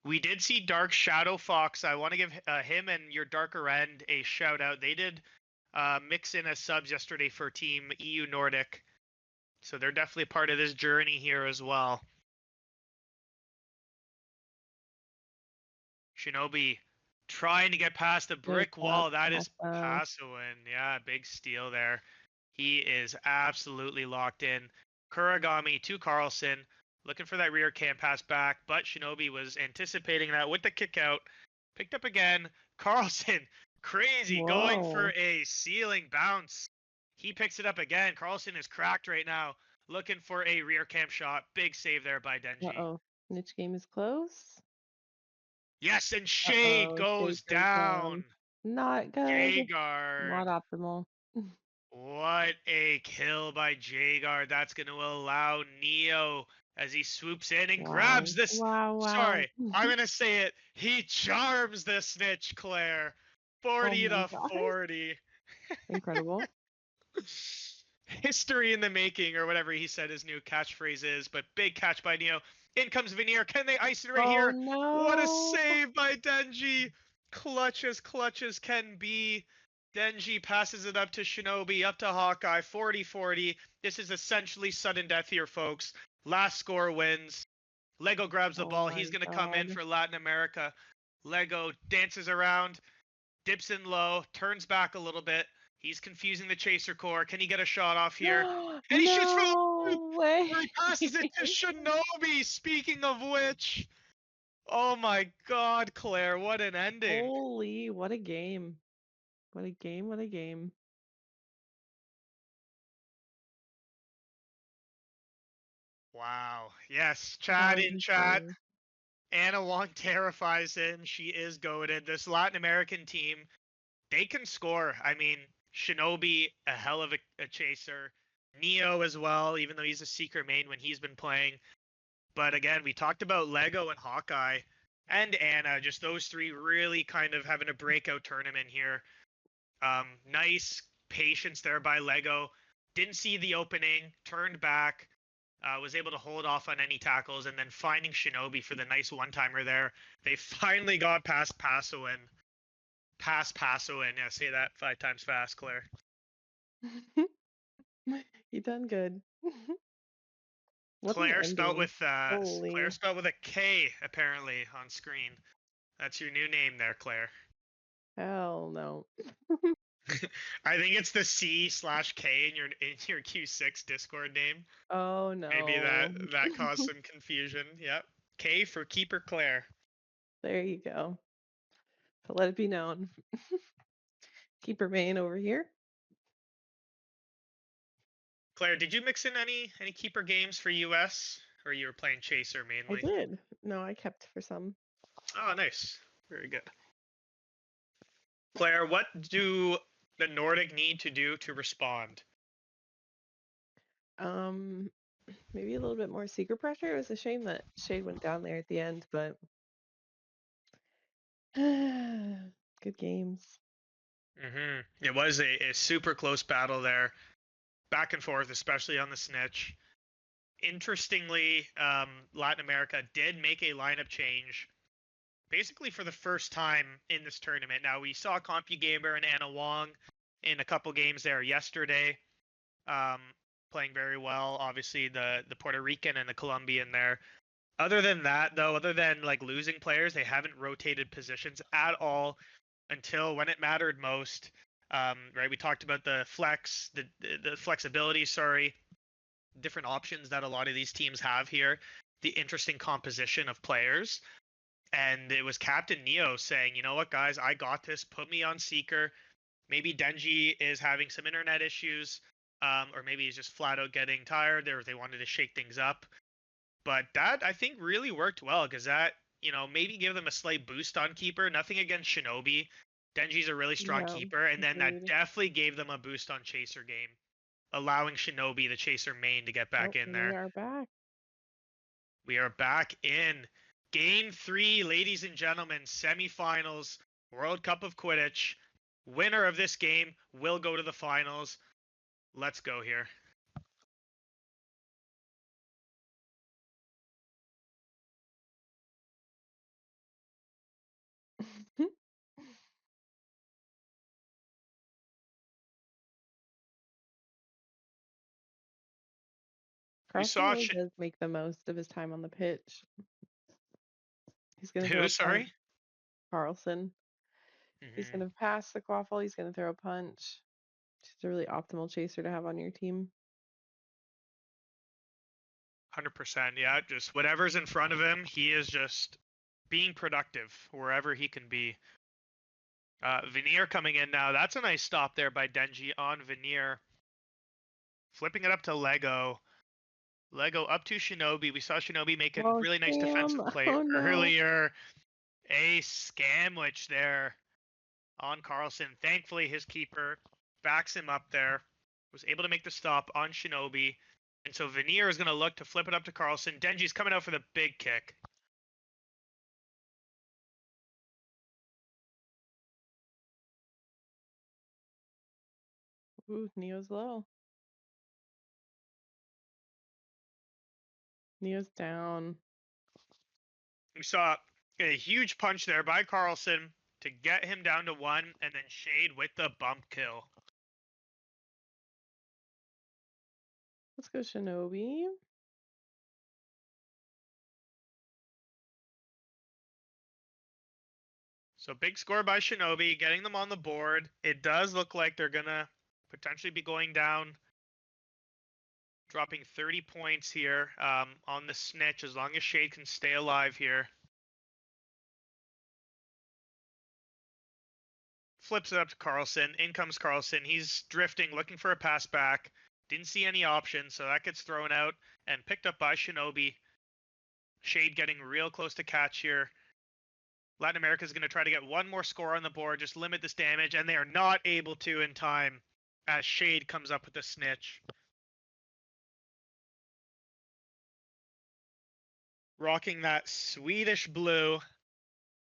We did see Dark Shadow Fox. I want to give him and your Darker End a shout out. They did mix in as subs yesterday for Team EU Nordic. So they're definitely part of this journey here as well. Shinobi trying to get past the brick wall. That is Passowin. Yeah, big steal there. He is absolutely locked in. Kuragami to Carlson. Looking for that rear cam pass back, but Shinobi was anticipating that with the kick out. Picked up again. Carlson, crazy, going for a ceiling bounce. He picks it up again. Carlson is cracked right now. Looking for a rear cam shot. Big save there by Denji. Uh-oh. Niche game is close. Yes, and Shade goes down. Not good. Jaeger. Not optimal. What a kill by Jaeger. That's going to allow Neo as he swoops in and grabs this. Sorry, I'm going to say it. He charms the snitch, Claire. 40 to 40. Incredible. History in the making, or whatever he said his new catchphrase is, but big catch by Neo. In comes Veneer. Can they ice it right here? No. What a save by Denji. Clutch as can be. Denji passes it up to Shinobi, up to Hawkeye, 40-40. This is essentially sudden death here, folks. Last score wins. Lego grabs the ball. He's going to come in for Latin America. Lego dances around, dips in low, turns back a little bit. He's confusing the Chaser core. Can he get a shot off here? And he shoots from way. He passes it to Shinobi, speaking of which. Oh my god, Claire, what an ending. Holy, what a game. What a game, what a game. Wow. Yes, chat in chat. Anna Wong terrifies him. She is goated. This Latin American team, they can score. I mean, Shinobi, a hell of a chaser. Neo as well, even though he's a secret main when he's been playing. But again, we talked about Lego and Hawkeye and Anna, just those three really kind of having a breakout tournament here. Nice patience there by Lego. Didn't see the opening, turned back, was able to hold off on any tackles, and then finding Shinobi for the nice one-timer there. They finally got past Pasoin. Yeah, say that 5 times fast, Claire. You done good. What an Claire spelled ending. with Claire Holy. spelled with a K apparently on screen. That's your new name there, Claire. Hell no. I think it's the C/K in your Q6 Discord name. Oh no. Maybe that caused some confusion. Yep. K for Keeper Claire. There you go. So let it be known. Keeper main over here. Claire, did you mix in any Keeper games for US, or you were playing Chaser I mainly? did. No, I kept for some. Oh, nice. Very good. Claire, what do the Nordic need to do to respond? Maybe a little bit more seeker pressure. It was a shame that Shade went down there at the end, but good games. It was a super close battle there, back and forth, especially on the snitch. Interestingly, Latin America did make a lineup change, basically for the first time in this tournament. Now, we saw CompuGamer and Anna Wong in a couple games there yesterday, playing very well. Obviously, the Puerto Rican and the Colombian there. Other than that, though, other than like losing players, they haven't rotated positions at all until when it mattered most. Right, we talked about the flexibility. Sorry, different options that a lot of these teams have here. The interesting composition of players, and it was Captain Neo saying, "You know what, guys, I got this. Put me on Seeker. Maybe Denji is having some internet issues, or maybe he's just flat out getting tired, or they wanted to shake things up." But that, I think, really worked well, because that, maybe give them a slight boost on Keeper. Nothing against Shinobi. Denji's a really strong Yeah, Keeper, and then that agreed. definitely gave them a boost on Chaser game, allowing Shinobi, the Chaser main, to get back in We there. are back. We are back in Game 3, ladies and gentlemen, semifinals, World Cup of Quidditch. Winner of this game will go to the finals. Let's go here. Carlson saw really does make the most of his time on the pitch. He's gonna Who, throw a sorry? punch. Carlson. He's gonna pass the quaffle. He's gonna throw a punch. He's a really optimal chaser to have on your team. 100%, yeah. Just whatever's in front of him, he is just being productive wherever he can be. Veneer coming in now. That's a nice stop there by Denji on Veneer. Flipping it up to Lego. Lego up to Shinobi. We saw Shinobi make a really nice defensive play earlier. A scamwich there on Carlson. Thankfully, his keeper backs him up there. Was able to make the stop on Shinobi. And so Veneer is going to look to flip it up to Carlson. Denji's coming out for the big kick. Ooh, Neo's low. Neo's down. We saw a huge punch there by Carlson to get him down to 1, and then Shade with the bump kill. Let's go Shinobi. So big score by Shinobi, getting them on the board. It does look like they're going to potentially be going down, dropping 30 points here on the snitch, as long as Shade can stay alive here. Flips it up to Carlson. In comes Carlson. He's drifting, looking for a pass back. Didn't see any options, so that gets thrown out and picked up by Shinobi. Shade getting real close to catch here. Latin America is going to try to get one more score on the board, just limit this damage, and they are not able to in time as Shade comes up with the snitch. Rocking that Swedish blue.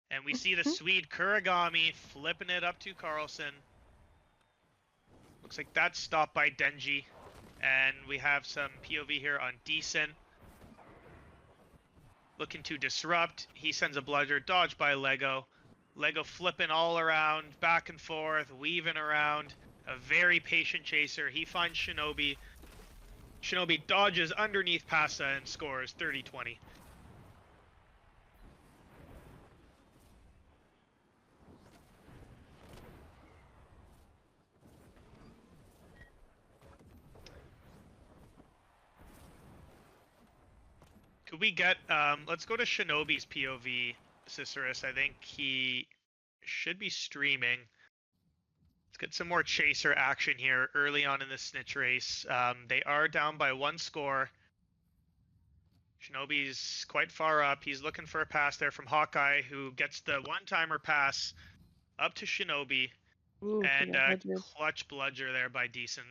And we see the Swede Kuragami flipping it up to Carlson. Looks like that's stopped by Denji. And we have some POV here on Decent. Looking to disrupt. He sends a bludger, dodged by Lego. Lego flipping all around, back and forth, weaving around. A very patient chaser. He finds Shinobi. Shinobi dodges underneath Pasa and scores 30-20. Could we get, let's go to Shinobi's POV, Cicerus. I think he should be streaming. Let's get some more chaser action here early on in the snitch race. They are down by 1 score. Shinobi's quite far up. He's looking for a pass there from Hawkeye, who gets the one-timer pass up to Shinobi. Ooh, And yeah, bludgered. clutch bludger there by Decent.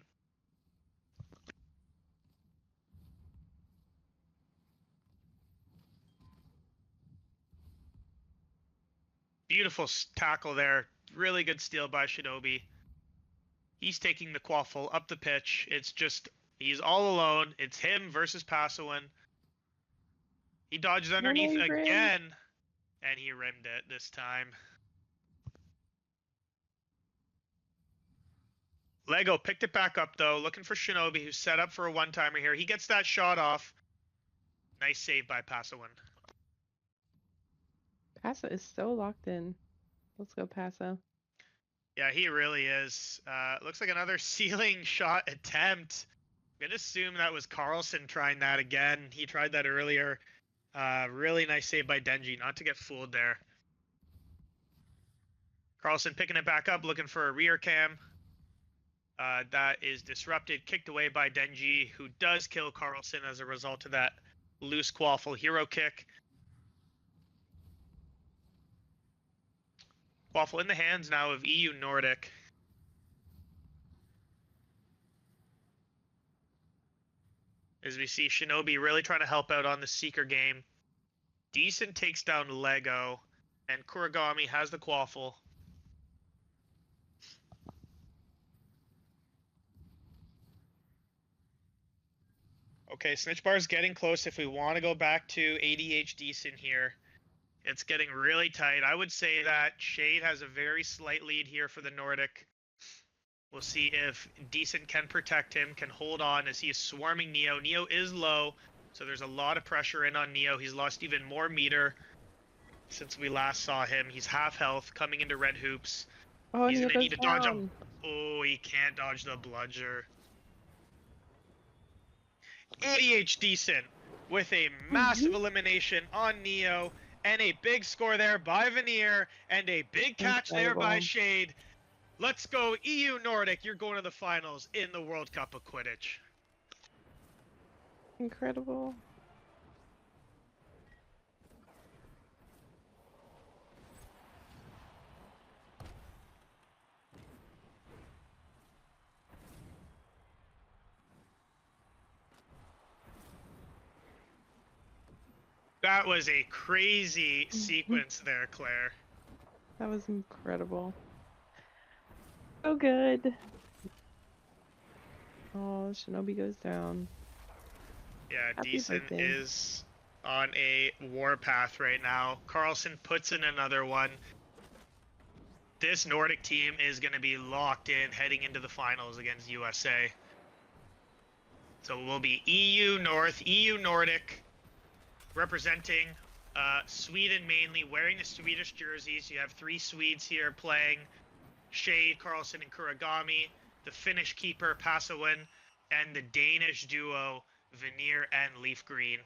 Beautiful tackle there. Really good steal by Shinobi. He's taking the quaffle up the pitch. It's just, he's all alone. It's him versus Pasowin. He dodges underneath he rimmed. again. And he rimmed it this time. Lego picked it back up though, looking for Shinobi, who's set up for a one-timer here. He gets that shot off. Nice save by Pasowin. Pasa is so locked in. Let's go, Pasa. Yeah, he really is. Looks like another ceiling shot attempt. I'm gonna assume that was Carlson trying that again. He tried that earlier. Really nice save by Denji, not to get fooled there. Carlson picking it back up, looking for a rear cam. That is disrupted, kicked away by Denji, who does kill Carlson as a result of that loose quaffle hero kick. Quaffle in the hands now of EU Nordic. As we see Shinobi really trying to help out on the Seeker game. Decent takes down Lego, and Kuragami has the quaffle. Okay, Snitch Bar's getting close if we want to go back to ADH Decent here. It's getting really tight. I would say that Shade has a very slight lead here for the Nordic. We'll see if Decent can protect him, can hold on as he is swarming Neo. Neo is low, so there's a lot of pressure in on Neo. He's lost even more meter since we last saw him. He's half health coming into red hoops. Oh, He's Neo going to goes need to dodge down. Oh, he can't dodge the bludger. ADH Decent with a massive elimination on Neo. And a big score there by Veneer, and a big catch there by Incredible. Shade. Let's go EU Nordic. You're going to the finals in the World Cup of Quidditch. Incredible. That was a crazy sequence there, Claire. That was incredible. So good. Oh, Shinobi goes down. Yeah, Happy Decent birthday. is on a warpath right now. Carlson puts in another one. This Nordic team is going to be locked in heading into the finals against USA. So it will be EU North, EU Nordic, representing Sweden mainly, wearing the Swedish jerseys. You have 3 Swedes here playing: Shade, Carlson, and Kuragami, the Finnish keeper, Pasowin, and the Danish duo, Veneer and Leaf Green.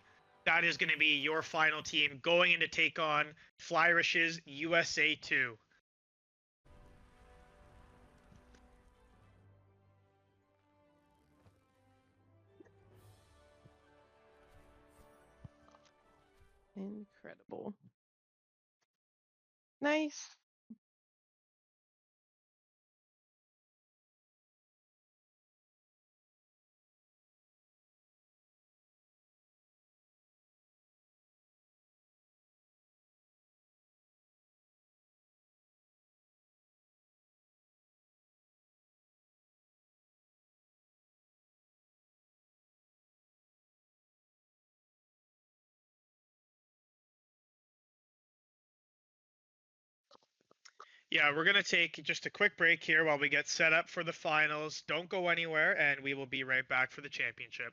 That is going to be your final team going in to take on Flyrish's USA 2. Incredible. Nice. Yeah, we're going to take just a quick break here while we get set up for the finals. Don't go anywhere, and we will be right back for the championship.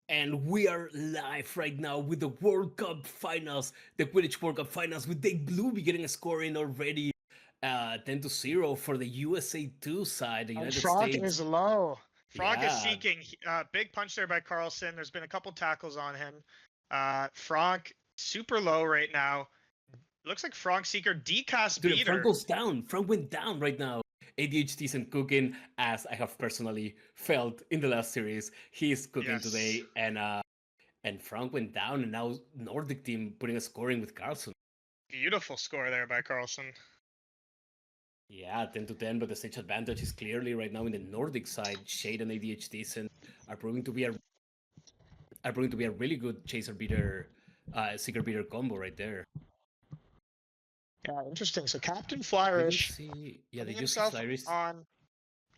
And we are live right now with the World Cup Finals, the Quidditch World Cup Finals, with Dave Blueby getting a score in already, 10-0 for the USA 2 side, the United Frank States. is low. Frank is Yeah. seeking. Big punch there by Carlson. There's been a couple tackles on him. Frank super low right now. Looks like Frank Seeker decast Dude, beater. Frank goes down. Frank went down right now. ADHD isn't cooking, as I have personally felt in the last series. He is cooking Yes. today, and Frank went down, and now Nordic team putting a scoring with Carlson. Beautiful score there by Carlson. Yeah, 10-10, but the stage advantage is clearly right now in the Nordic side. Shade and ADHD are proving to be a really good chaser beater, seeker beater combo right there. Yeah, interesting. So Captain Did you Flyrish see? Yeah, putting did you see himself Flyrish on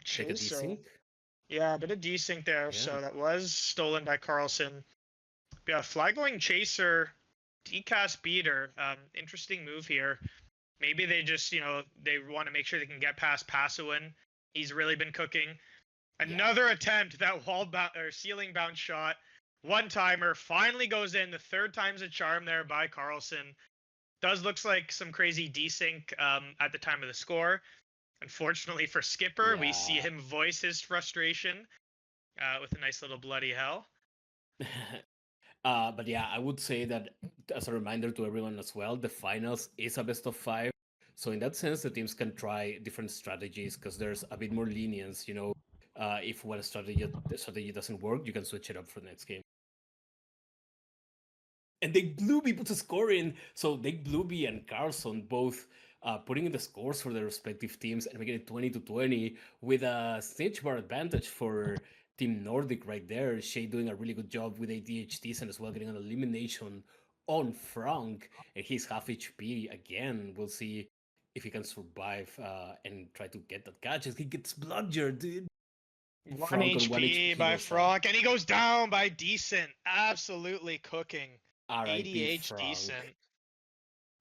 take a Chaser. desync? Yeah, a bit of desync there. So Yeah. that was stolen by Carlson. Yeah, fly going Chaser, decast beater. Interesting move here. Maybe they just, they want to make sure they can get past Passowin. He's really been cooking. Another attempt, that wall or ceiling bounce shot. One timer finally goes in. The third time's a charm there by Carlson. Does looks like some crazy desync at the time of the score. Unfortunately for Skipper, we see Yeah. him voice his frustration with a nice little bloody hell. But yeah, I would say that as a reminder to everyone as well, the finals is a best of 5. So in that sense, the teams can try different strategies because there's a bit more lenience. If one strategy doesn't work, you can switch it up for the next game. And they Blueby puts a score in. So they Blueby and Carlson both putting in the scores for their respective teams and making it 20-20 with a stage bar advantage for Team Nordic right there. Shay doing a really good job with ADHDs and as well getting an elimination on Frank. And he's half HP again. We'll see if he can survive and try to get that catch as he gets bludgered, dude. 1 Frank on HP 1 HP by goes down. Frank, and he goes down by Decent. Absolutely cooking. R.I.P. ADH Frank. Decent.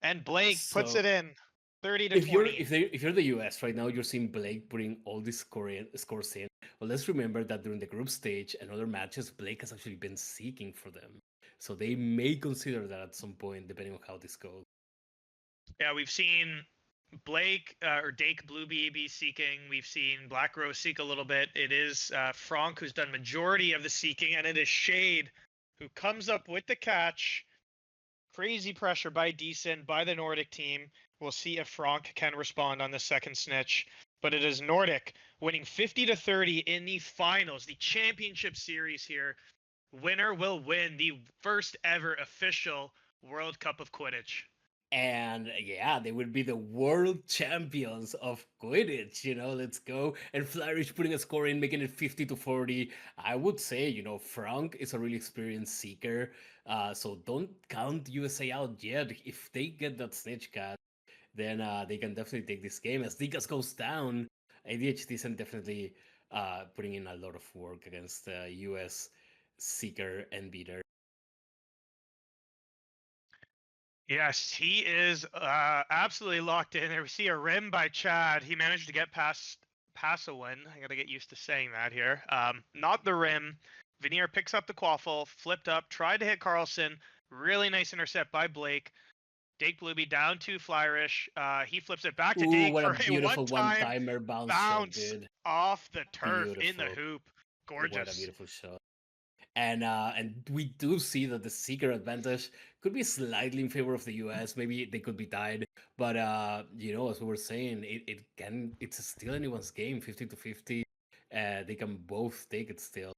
And Blake puts So- it in. 30-20. If you're the US right now, you're seeing Blake putting all these scores in. Well, let's remember that during the group stage and other matches, Blake has actually been seeking for them. So they may consider that at some point, depending on how this goes. Yeah, we've seen Blake or Dake Blueby be seeking. We've seen Black Rose seek a little bit. It is Frank who's done majority of the seeking, and it is Shade who comes up with the catch. Crazy pressure by Decent, by the Nordic team. We'll see if Frank can respond on the second snitch. But it is Nordic winning 50-30 in the finals, the championship series here. Winner will win the first ever official World Cup of Quidditch. And yeah, they would be the world champions of Quidditch, let's go. And Flourish putting a score in, making it 50-40. I would say, Frank is a really experienced seeker. So don't count USA out yet. If they get that snitch cat, then they can definitely take this game. As Dikas goes down, ADHD isn't definitely putting in a lot of work against US seeker and beater. Yes, he is absolutely locked in there. We see a rim by Chad. He managed to get past Passowin. I got to get used to saying that here. Not the rim. Veneer picks up the quaffle, flipped up, tried to hit Carlson. Really nice intercept by Blake. Dake Blueby down to Flyrish. He flips it back to Dake What for a beautiful one-time one-timer bounce shot, bounce dude. off the turf in the Beautiful. hoop. What a Gorgeous. beautiful shot. And we do see that the seeker advantage could be slightly in favor of the US. Maybe they could be tied, but as we were saying, it's still anyone's game, 50-50. They can both take it still.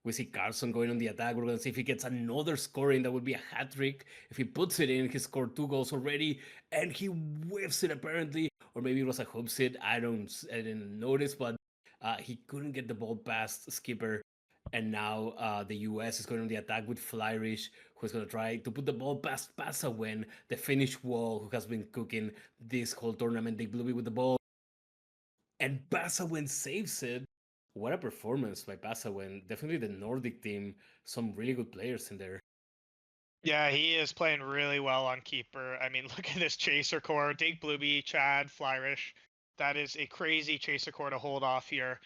We see Carlson going on the attack. We're going to see if he gets another score in. That would be a hat trick. If he puts it in, he scored 2 goals already, and he whiffs it apparently, or maybe it was a hoop sit. I didn't notice, but he couldn't get the ball past Skipper. And now the US is going on the attack with Flyrish, who's going to try to put the ball past Passowin, the Finnish wall, who has been cooking this whole tournament. They blew it with the ball, and Passowin saves it. What a performance by Passowin. Definitely the Nordic team, some really good players in there. Yeah, he is playing really well on keeper. I mean, look at this chaser core. Dake Blueby, Chad, Flyrish. That is a crazy chaser core to hold off here.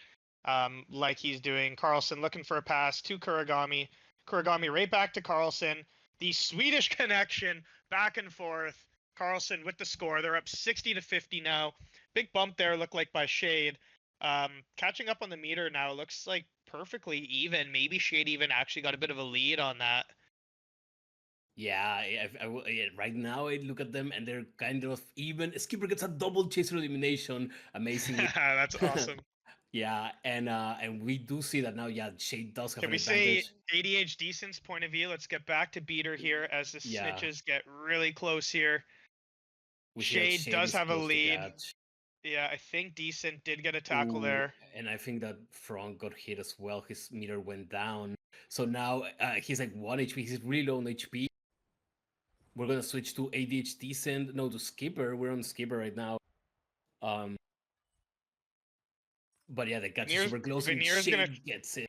Like he's doing. Carlson looking for a pass to Kuragami. Kuragami right back to Carlson. The Swedish connection back and forth. Carlson with the score. They're up 60 to 50 now. Big bump there, looked like by Shade. Catching up on the meter now. Looks like perfectly even. Maybe Shade even actually got a bit of a lead on that. Yeah, yeah, right now I look at them and they're kind of even. Skipper gets a double chaser elimination, amazingly. That's awesome. Yeah, and we do see that now. Yeah, Shade does have Can an we say advantage. ADH Decent's point of view? Let's get back to Beater here as the Yeah. snitches get really close here. We see that Shade does is have a close to lead. catch. Yeah, I think Decent did get a tackle Ooh, there. and I think that Frank got hit as well. His meter went down. So now he's like 1 HP. He's really low on HP. We're gonna switch to ADH Decent. No, to Skipper. We're on Skipper right now. But yeah, the catch is super close. And Veneer's Shade gonna gets it.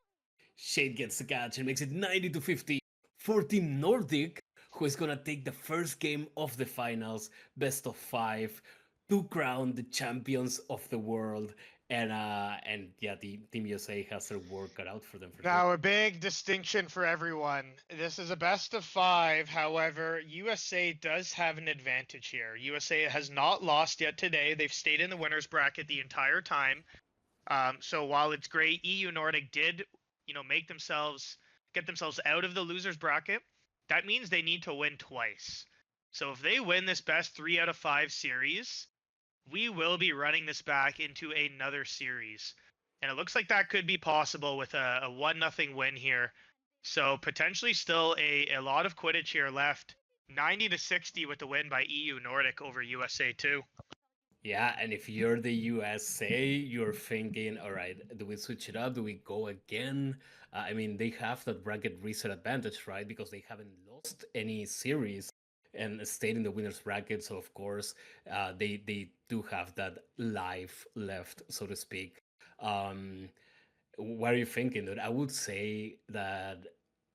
Shade gets the catch and makes it 90 to 50 for Team Nordic, who is gonna take the first game of the finals, best of 5, to crown the champions of the world. And yeah, the Team USA has their work cut out for them for sure. Now, a big distinction for everyone. This is a best of 5. However, USA does have an advantage here. USA has not lost yet today. They've stayed in the winners bracket the entire time. So while it's great, EU Nordic did, get themselves out of the losers bracket. That means they need to win twice. So if they win this best 3 out of 5 series, we will be running this back into another series. And it looks like that could be possible with a 1-0 win here. So potentially still a lot of Quidditch here left. 90 to 60 with the win by EU Nordic over USA 2. Yeah, and if you're the USA, you're thinking, all right, do we switch it up? Do we go again? I mean, they have that bracket reset advantage, right? Because they haven't lost any series and stayed in the winners bracket. So of course, they do have that life left, so to speak. What are you thinking, dude? I would say that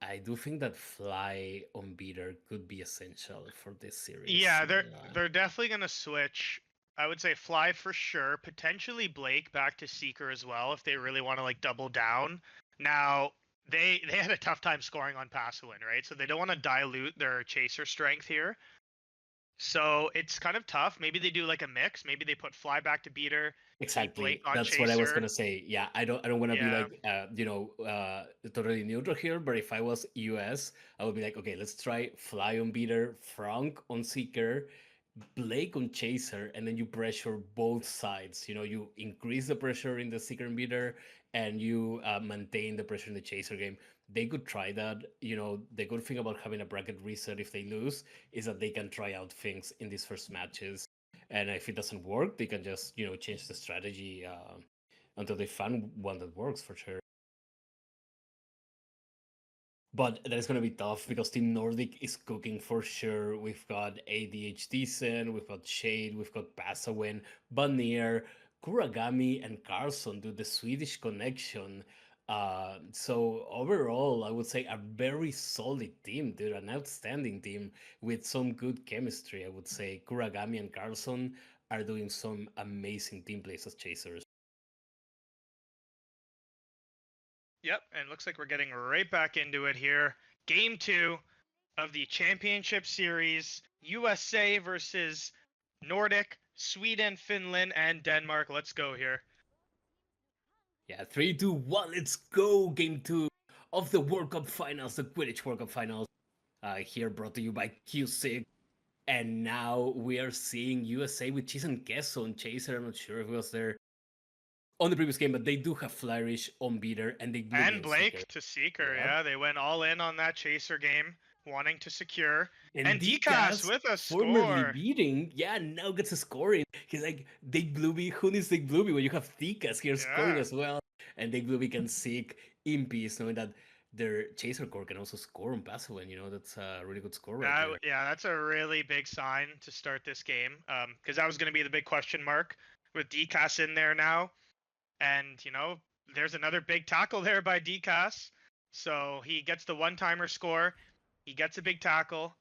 I do think that Fly on Beater could be essential for this series. Yeah, they're definitely gonna switch. I would say Fly for sure. Potentially Blake back to Seeker as well if they really want to like double down. Now they had a tough time scoring on pass win, right? So they don't want to dilute their chaser strength here. So it's kind of tough. Maybe they do like a mix. Maybe they put Fly back to Beater. Exactly. on That's what I was chaser. gonna say. Yeah, I don't want to Yeah. be like totally neutral here, but if I was US, I would be like, okay, let's try Fly on Beater, Frank on Seeker, Blake on Chaser, and then you pressure both sides. You increase the pressure in the Seeker and Beater, and you maintain the pressure in the Chaser game. They could try that. The good thing about having a bracket reset if they lose is that they can try out things in these first matches. And if it doesn't work, they can just change the strategy until they find one that works for sure. But that is going to be tough because Team Nordic is cooking for sure. We've got ADH Decent, we've got Shade, we've got Passawen, Bannier, Kuragami, and Carlson, dude, the Swedish connection. So overall, I would say a very solid team, dude, an outstanding team with some good chemistry. I would say Kuragami and Carlson are doing some amazing team plays as chasers. Yep, and looks like we're getting right back into it here. Game 2 of the Championship Series, USA versus Nordic, Sweden, Finland, and Denmark. Let's go here. Yeah, 3, 2, 1, let's go! Game 2 of the World Cup Finals, the Quidditch World Cup Finals. Here brought to you by Q6. And now we are seeing USA with Cheese and Queso on Chaser. I'm not sure if it was there on the previous game, but they do have Flourish on Beater, and they blew And on Blake Seeker. to Seeker, Yep. yeah. They went all in on that Chaser game, wanting to secure. And DCAS DCAS with a formerly score. beating, yeah, now gets a scoring. He's like, Dick Blueby, who needs Dick Blueby when you have DCAS here scoring Yeah. as well? And Dick Blueby can seek in peace, knowing that their Chaser core can also score on Passawen. That's a really good score right there. Yeah, that's a really big sign to start this game. Because that was going to be the big question mark with DCAS in there now. And, there's another big tackle there by DCAS. So he gets the one-timer score. He gets a big tackle.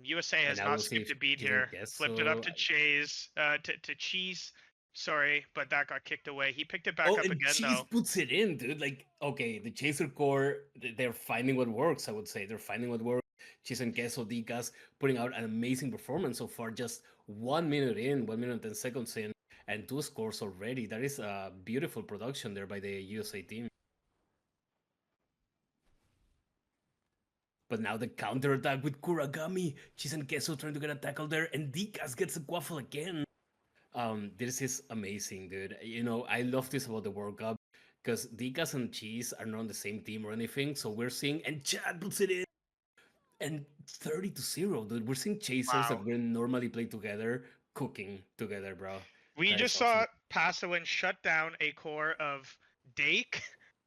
USA And has now not we'll see skipped if a beat Jason here. Flipped it up to Gesso. Chase, to Cheese. Sorry, but that got kicked away. He picked it back Oh, up and again Cheese though. puts it in, dude. Like, okay, the Chaser Core, they're finding what works, I would say. They're finding what works. Cheese and Queso Dicas putting out an amazing performance so far. Just 1 minute in, 1 minute and 10 seconds in, and 2 scores already. That is a beautiful production there by the USA team. But now the counter attack with Kuragami. Cheese and Queso trying to get a tackle there, and Dicas gets a quaffle again. This is amazing, dude. You know, I love this about the World Cup because Dicas and Cheese are not on the same team or anything. So we're seeing, and Chad puts it in, and 30-0, dude. We're seeing chasers that Wow. we normally play together, cooking together, bro. We That is just awesome. saw Passowin shut down a core of Dake,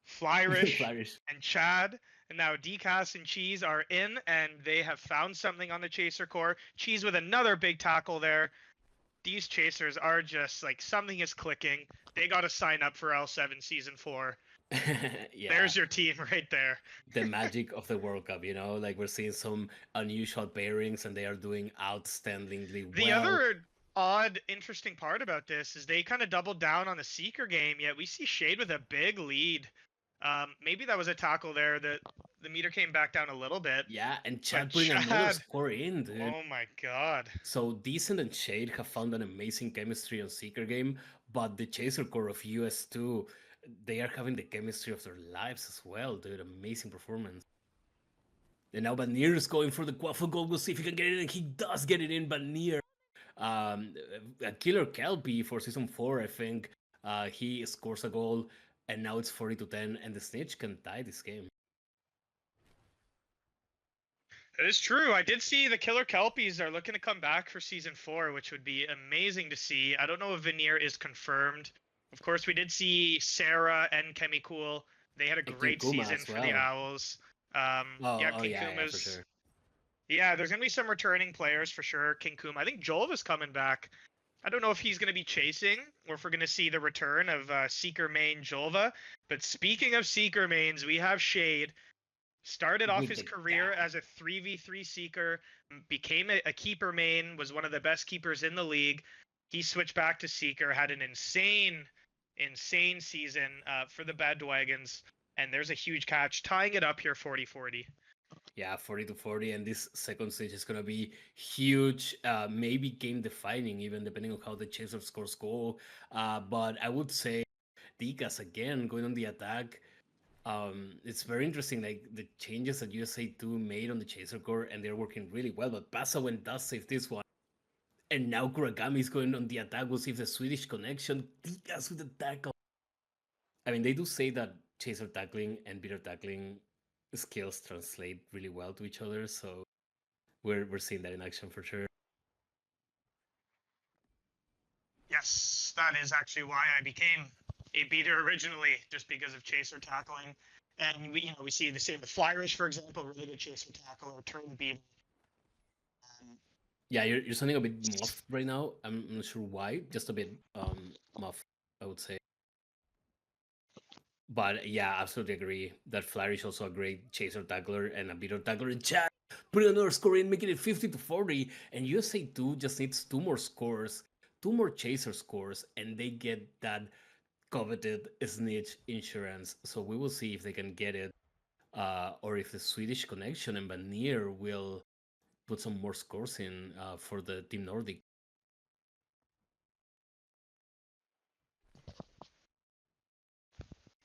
Flyrish, Flourish. and Chad. And now Decas and Cheese are in, and they have found something on the Chaser core. Cheese with another big tackle there. These Chasers are just like something is clicking. They got to sign up for L7 Season 4. Yeah, There's your team right there. the magic of the World Cup, you know, like we're seeing some unusual pairings and they are doing outstandingly well. The other odd, interesting part about this is they kind of doubled down on the Seeker game, yet we see Shade with a big lead. Maybe that was a tackle there that the meter came back down a little bit. Yeah, and Chad But putting another Chad- score in, dude. Oh my god. So Decent and Shade have found an amazing chemistry on Seeker game, but the Chaser core of US2, they are having the chemistry of their lives as well, dude. Amazing performance. And now Banir is going for the quaffle goal. We'll see if he can get it in. He does get it in, Banir. A killer Kelpie for season 4, I think. He scores a goal, and now it's 40-10, and the Snitch can tie this game. It is true. I did see the Killer Kelpies are looking to come back for season 4, which would be amazing to see. I don't know if Veneer is confirmed. Of course, we did see Sarah and Chemicool. They had a And great Kinkuma season as for the well. Owls. Yeah, for Kinkuma's. sure. Yeah, there's gonna be some returning players for sure. King Kuma. I think Jolva's coming back. I don't know if he's gonna be chasing or if we're gonna see the return of Seeker main Jolva. But speaking of Seeker mains, we have Shade. Started off With his the career dab. as a 3v3 Seeker, became a keeper main, was one of the best keepers in the league. He switched back to Seeker, had an insane season for the Badwagons. And there's a huge catch, tying it up here 40-40. Yeah, 40-40, and this second stage is gonna be huge, maybe game defining, even depending on how the Chaser scores go. But I would say Dicas again going on the attack. It's very interesting, like the changes that USA2 made on the Chaser core, and they're working really well. But Passowin does save this one, and now Kuragami is going on the attack. We'll see if the Swedish connection. Dicas with the tackle. I mean, they do say that Chaser tackling and beater tackling skills translate really well to each other, so we're seeing that in action for sure. Yes, that is actually why I became a beater originally, just because of chaser tackling. And we see the same with Flyrish, for example, really good chaser tackle or turn beater. Yeah, you're sounding a bit muffed right now. I'm not sure why, just a bit muffed, I would say. But yeah, absolutely agree that Flyrish is also a great chaser tackler and a beater tackler. And Chad put another score in, making it 50-40. And USA2 just needs 2 more scores, 2 more chaser scores, and they get that coveted Snitch insurance. So we will see if they can get it, or if the Swedish connection and Vanir will put some more scores in for the Team Nordic.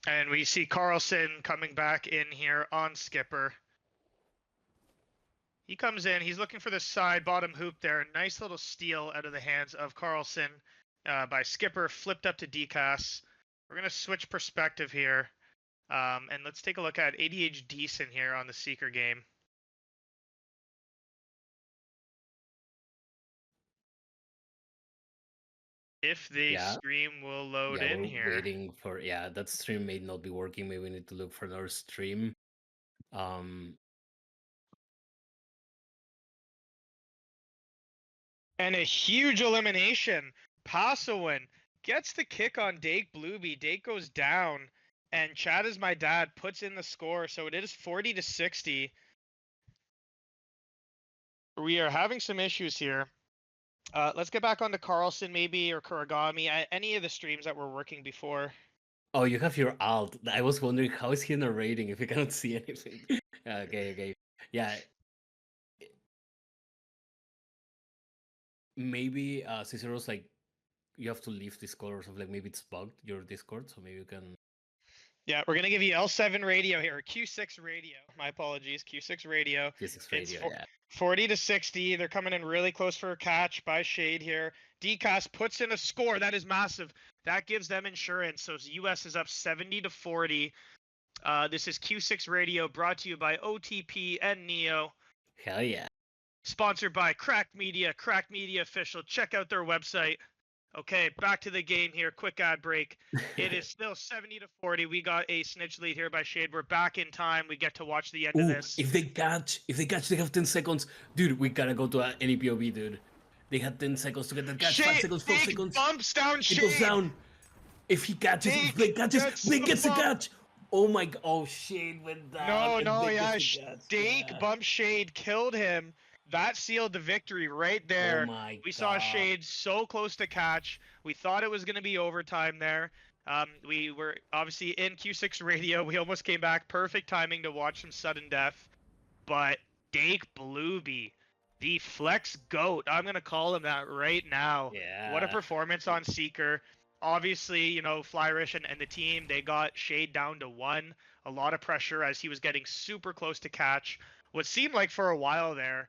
And we see Carlson coming back in here on Skipper. He comes in, he's looking for the side bottom hoop there. Nice little steal out of the hands of Carlson by Skipper, flipped up to Decas. We're going to switch perspective here. And let's take a look at ADH Decent here on the Seeker game. If the stream will load in we're here. Waiting for that stream may not be working. Maybe we need to look for another stream. And a huge elimination. Passowin gets the kick on Dake Blueby. Dake goes down, and Chad is my dad puts in the score. So it is 40-60. We are having some issues here. Let's get back onto Carlson maybe or Kuragami. Any of the streams that were working before. Oh, you have your alt. I was wondering how is he narrating if he cannot see anything. Okay. Yeah. Maybe Cicero's like you have to leave Discord or something. Like maybe it's bugged your Discord, so maybe you can. Yeah, we're gonna give you L7 radio here, Q6 radio. My apologies, Q6 radio. Physics It's radio, yeah. 40 to 60. They're coming in really close for a catch by Shade here. DCAS puts in a score. That is massive. That gives them insurance. So US is up 70 to 40. This is Q6 Radio brought to you by OTP and Neo. Hell yeah. Sponsored by Cracked Media official. Check out their website. Okay, back to the game here. Quick ad break. It is still 70 to 40. We got a snitch lead here by Shade. We're back in time. We get to watch the end of this. If they catch, they have 10 seconds. Dude, we gotta go to any POV, dude. They had 10 seconds to get the catch. Shade, 5 seconds, 4 Dake seconds. bumps down It Shade. goes down. If he catches, Dake if Blake catches, gets Blake the gets the bump. catch. Oh my god. Oh, Shade went down. No, and Blake yeah. gets the catch. Dake Yeah. bumped Shade, killed him. That sealed the victory right there. Oh my We saw god. Shade so close to catch. We thought it was going to be overtime there. We were obviously in Q6 radio. We almost came back. Perfect timing to watch some sudden death. But Dake Blueby, the flex goat. I'm going to call him that right now. Yeah. What a performance on Seeker. Obviously, you know, Flyrish and the team, they got Shade down to 1. A lot of pressure as he was getting super close to catch. What seemed like for a while there.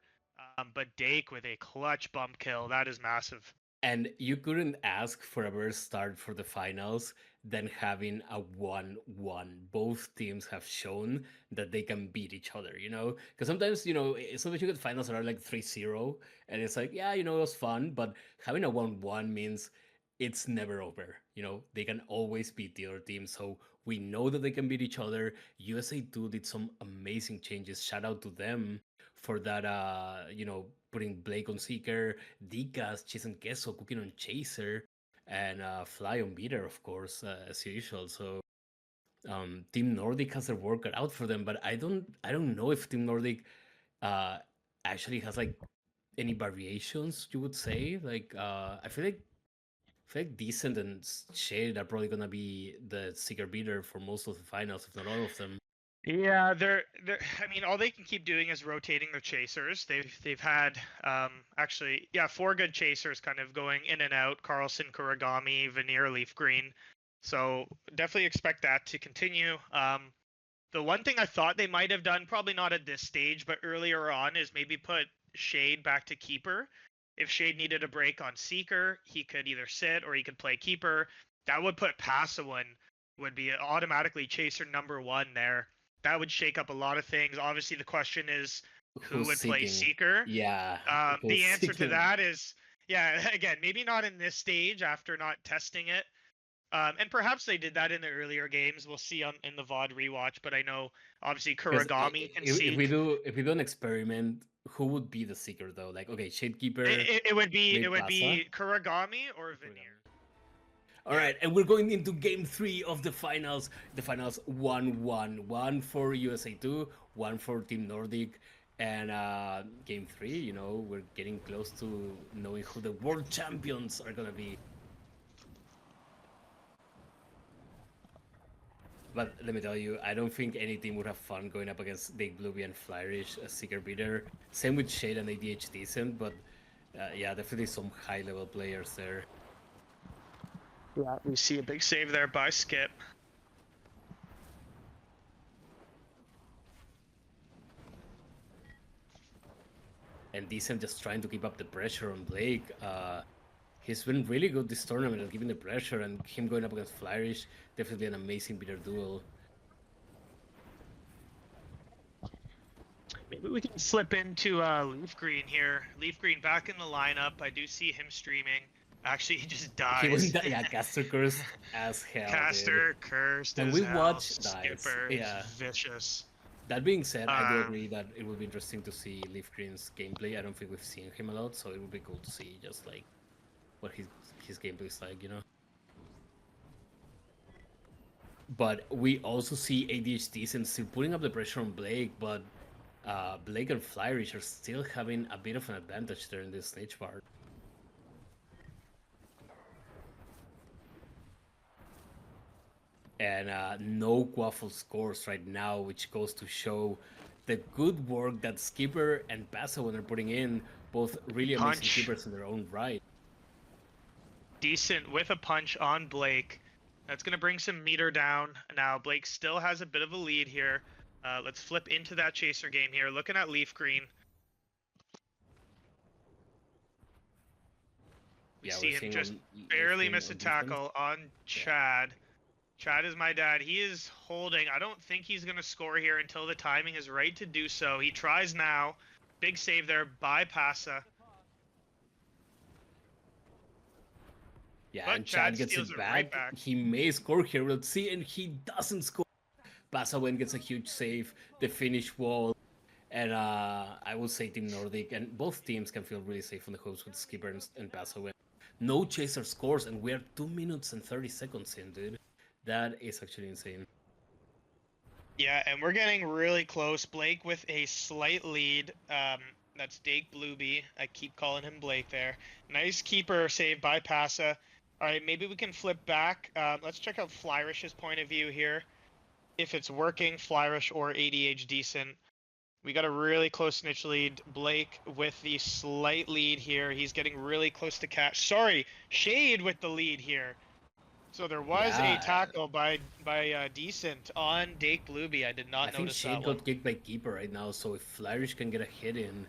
But Dake with a clutch bump kill. That is massive. And you couldn't ask for a better start for the finals than having a 1-1. Both teams have shown that they can beat each other, you know? Because sometimes, you know, sometimes you get finals that are like 3-0, and it's like, yeah, you know, it was fun, but having a 1-1 means it's never over, you know? They can always beat the other team, so we know that they can beat each other. USA 2 did some amazing changes. Shout out to them for that, you know, putting Blake on Seeker, Dicas, Cheese and Queso, cooking on Chaser, and Fly on Beater, of course, as usual. So Team Nordic has their work cut out for them, but I don't know if Team Nordic actually has like any variations. You would say like I feel like Decent and Shade are probably gonna be the Seeker Beater for most of the finals, if not all of them. Yeah, they're. I mean, all they can keep doing is rotating their chasers. They've had actually 4 good chasers kind of going in and out. Carlson, Kuragami, Veneer, Leaf Green. So definitely expect that to continue. The one thing I thought they might have done, probably not at this stage, but earlier on, is maybe put Shade back to keeper. If Shade needed a break on Seeker, he could either sit or he could play keeper. That would put Passawin would be automatically chaser number 1 there. That would shake up a lot of things. Obviously, the question is who Who's would play seeking? Seeker. Yeah. The who's answer to seeking? that is, again, maybe not in this stage after not testing it. And perhaps they did that in the earlier games. We'll see in the VOD rewatch. But I know, obviously, 'Cause Kuragami can if seek. we do an experiment, who would be the Seeker though? Like, okay, Shadekeeper. It would be Pasa? Kuragami or Veneer. All right, and we're going into game 3 of the finals. The finals 1-1. 1 for USA 2, 1 for Team Nordic. And game 3, you know, we're getting close to knowing who the world champions are going to be. But let me tell you, I don't think any team would have fun going up against Dake Blueby and Flyrish, a Seeker Beater. Same with Shade and ADH Decent, but yeah, definitely some high-level players there. Yeah, we see a big save there by Skip. And Decent just trying to keep up the pressure on Blake. He's been really good this tournament at keeping the pressure, and him going up against Flyrish, definitely an amazing beater duel. Maybe we can slip into Leaf Green here. Leaf Green back in the lineup. I do see him streaming. Actually, he just dies. He was, yeah, Caster cursed as hell. Caster dude. cursed And as we hell. watched dies, Skipper is yeah. vicious. That being said, I do agree that it would be interesting to see Leaf Green's gameplay. I don't think we've seen him a lot, so it would be cool to see just like what his gameplay is like, you know. But we also see ADH Decent still putting up the pressure on Blake, but Blake and Flyrish are still having a bit of an advantage there in this snitch part. And no Quaffle scores right now, which goes to show the good work that Skipper and Paso are putting in, both really amazing Punch. keepers in their own right. Decent with a punch on Blake. That's going to bring some meter down. Now, Blake still has a bit of a lead here. Let's flip into that chaser game here. Looking at Leaf Green. We Yeah, see we're him seeing just on Leaf barely Green miss a on defense. tackle on Chad. Chad is my dad. He is holding. I don't think he's going to score here until the timing is right to do so. He tries now. Big save there by Pasa. Yeah, But and Chad Chad gets steals it it back. right back. He may score here, we'll see, and he doesn't score. Pasawen gets a huge save, the finish wall, and I will say Team Nordic, and both teams can feel really safe on the hoops with Skipper and Pasawen. No chaser scores, and we're 2 minutes and 30 seconds in, dude. That is actually insane. Yeah, and we're getting really close. Blake with a slight lead. That's Dake Blueby. I keep calling him Blake there. Nice keeper save by Pasa. All right, maybe we can flip back. Let's check out Flyrish's point of view here. If it's working, Flyrish or ADH decent. We got a really close snitch lead. Blake with the slight lead here. He's getting really close to catch. Sorry, Shade with the lead here. So there was Yeah. a tackle by Decent on Dake Blueby. I did not I think notice Shade that one. got kicked by keeper right now, so if Flyrish can get a hit in,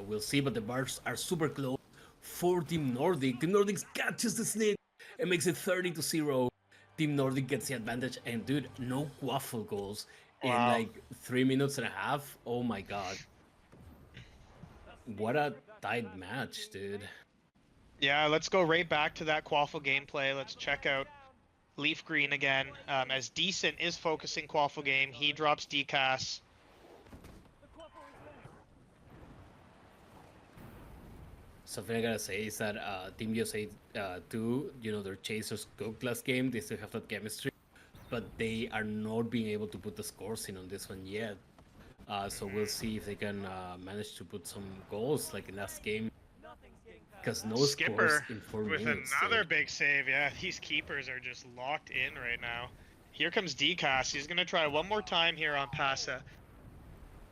we'll see. But the bars are super close for Team Nordic. Team Nordic catches the snake and makes it 30-0. Team Nordic gets the advantage, and dude, no Quaffle goals in Wow. like 3 minutes and a half. Oh my god. What a tight match, dude. Yeah, let's go right back to that Quaffle gameplay. Let's check out Leaf Green again. As Decent is focusing Quaffle game, he drops DCAS. Something I gotta say is that Team USA 2, their Chasers cooked last game. They still have that chemistry, but they are not being able to put the scores in on this one yet. So we'll see if they can manage to put some goals like in last game. Because no scores Skipper in 4 with minutes. another dude. big save. Yeah, these keepers are just locked in right now. Here comes DCAS. He's gonna try one more time here on Pasa.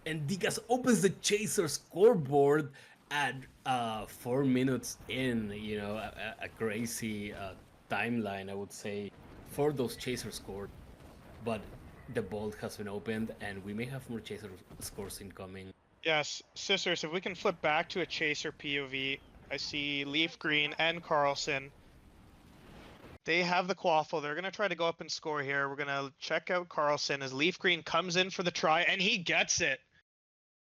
And Digas opens the Chaser scoreboard at 4 minutes in. A crazy timeline, I would say, for those Chaser scores. But the vault has been opened, and we may have more Chaser scores incoming. Yes, Sisters, if we can flip back to a Chaser POV, I see Leaf Green and Carlson. They have the Quaffle. They're going to try to go up and score here. We're going to check out Carlson as Leaf Green comes in for the try, and he gets it.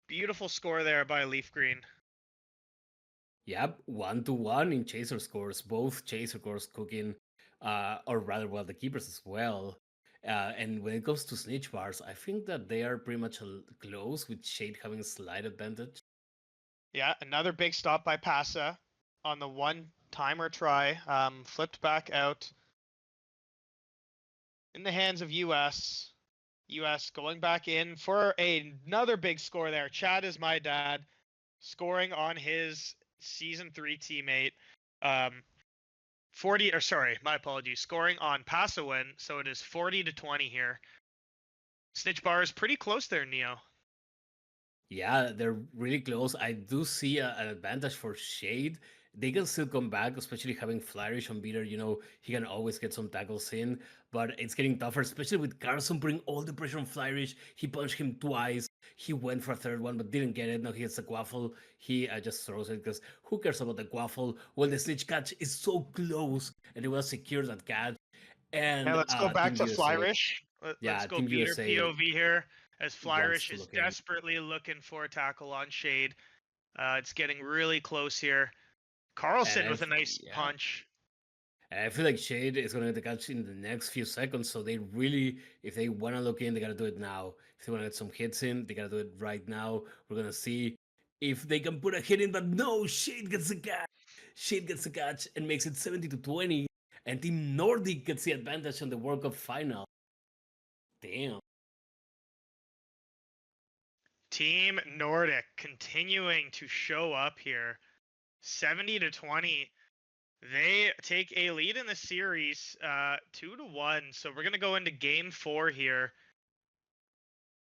Beautiful score there by Leaf Green. Yep, 1-1 in Chaser scores. Both Chaser scores cooking, or rather, well, the keepers as well. And when it comes to snitch bars, I think that they are pretty much close, with Shade having a slight advantage. Yeah, another big stop by Pasa on the one-timer try. Flipped back out. In the hands of US. US going back in for another big score there. Chad is my dad, scoring on his Season 3 teammate. 40, or sorry, my apologies, scoring on Pasawen, so it is 40-20 here. Snitch bar is pretty close there, Neo. Yeah, they're really close. I do see an advantage for Shade. They can still come back, especially having Flourish on beater. He can always get some tackles in, but it's getting tougher, especially with Carlson putting all the pressure on Flourish. He punched him twice. He went for a third one, but didn't get it. Now he gets the Quaffle. He just throws it because who cares about the Quaffle? Well, the Snitch catch is so close, and they will secure that catch. And Yeah, let's go back Team to USA Flyrish. Yeah, Let's go Team beater USA POV here as wants Flyrish to is look in. desperately looking for a tackle on Shade. It's getting really close here. Carlson And with a nice yeah. punch. I feel like Shade is going to get the catch in the next few seconds, so they really, if they want to look in, they got to do it now. If they want to get some hits in, they got to do it right now. We're going to see if they can put a hit in, but no, Shade gets the catch. Shade gets the catch and makes it 70-20, and Team Nordic gets the advantage on the World Cup final. Damn. Team Nordic continuing to show up here. 70-20. They take a lead in the series, 2-1. So we're gonna go into game 4 here.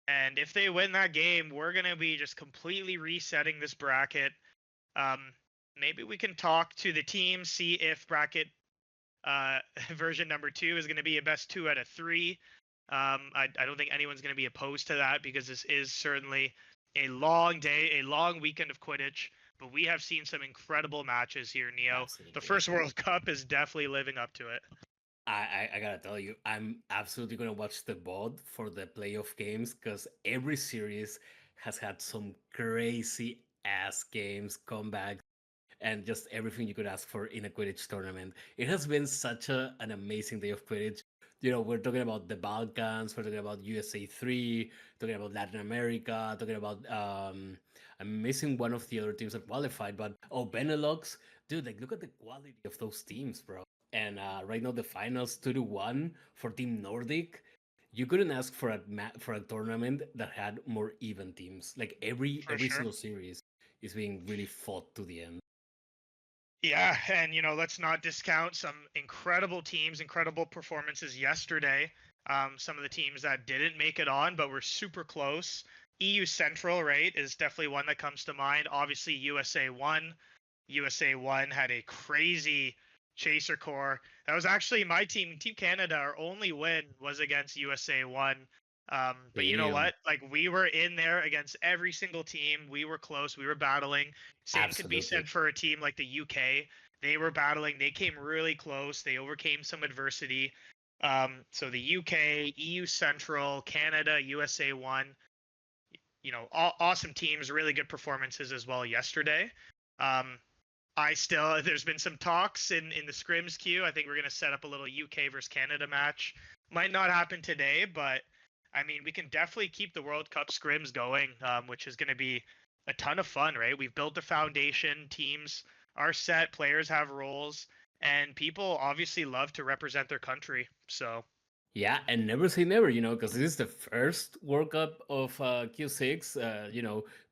And if they win that game, we're gonna be just completely resetting this bracket. Maybe we can talk to the team, see if bracket version number 2 is gonna be a best 2 out of 3. I don't think anyone's gonna be opposed to that because this is certainly a long day, a long weekend of Quidditch. But we have seen some incredible matches here, Neo. Absolutely. The first World Cup is definitely living up to it. I gotta tell you, I'm absolutely gonna watch the VOD for the playoff games because every series has had some crazy ass games, comebacks, and just everything you could ask for in a Quidditch tournament. It has been such an amazing day of Quidditch. You know, we're talking about the Balkans, we're talking about USA 3, talking about Latin America, talking about I'm missing one of the other teams that qualified, but Benelux, dude, like look at the quality of those teams, bro. And right now the finals 2-1 for Team Nordic. You couldn't ask for a tournament that had more even teams. Like every For sure. single series is being really fought to the end. Yeah, and let's not discount some incredible teams, incredible performances yesterday. Some of the teams that didn't make it on, but were super close. EU Central, right, is definitely one that comes to mind. Obviously, USA 1. USA 1 had a crazy Chaser Core. That was actually my team, Team Canada. Our only win was against USA 1. But you know Damn. what? Like, we were in there against every single team. We were close. We were battling. Same could be Absolutely. said for a team like the UK. They were battling. They came really close. They overcame some adversity. So the UK, EU Central, Canada, USA 1, awesome teams, really good performances as well yesterday. There's been some talks in the scrims queue. I think we're going to set up a little UK versus Canada match. Might not happen today, but I mean, we can definitely keep the World Cup scrims going, which is going to be a ton of fun, right? We've built a foundation, teams are set, players have roles, and people obviously love to represent their country. So Yeah, and never say never, because this is the first World Cup of Q6,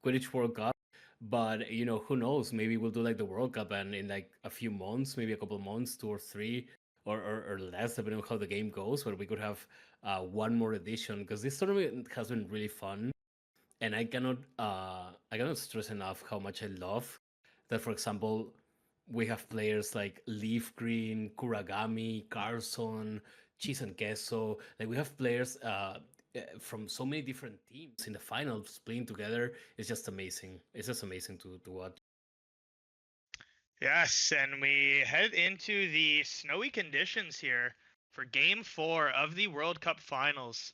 Quidditch World Cup. But who knows? Maybe we'll do like the World Cup, and in like a few months, maybe a couple of months, 2 or 3, or less, depending on how the game goes, where we could have one more edition. Because this tournament has been really fun, and I cannot stress enough how much I love that. For example, we have players like Leaf Green, Kuragami, Carson, Cheese and Queso. Like we have players from so many different teams in the finals playing together. It's just amazing. It's just amazing to watch. yes, and we head into the snowy conditions here for Game 4 of the World Cup Finals.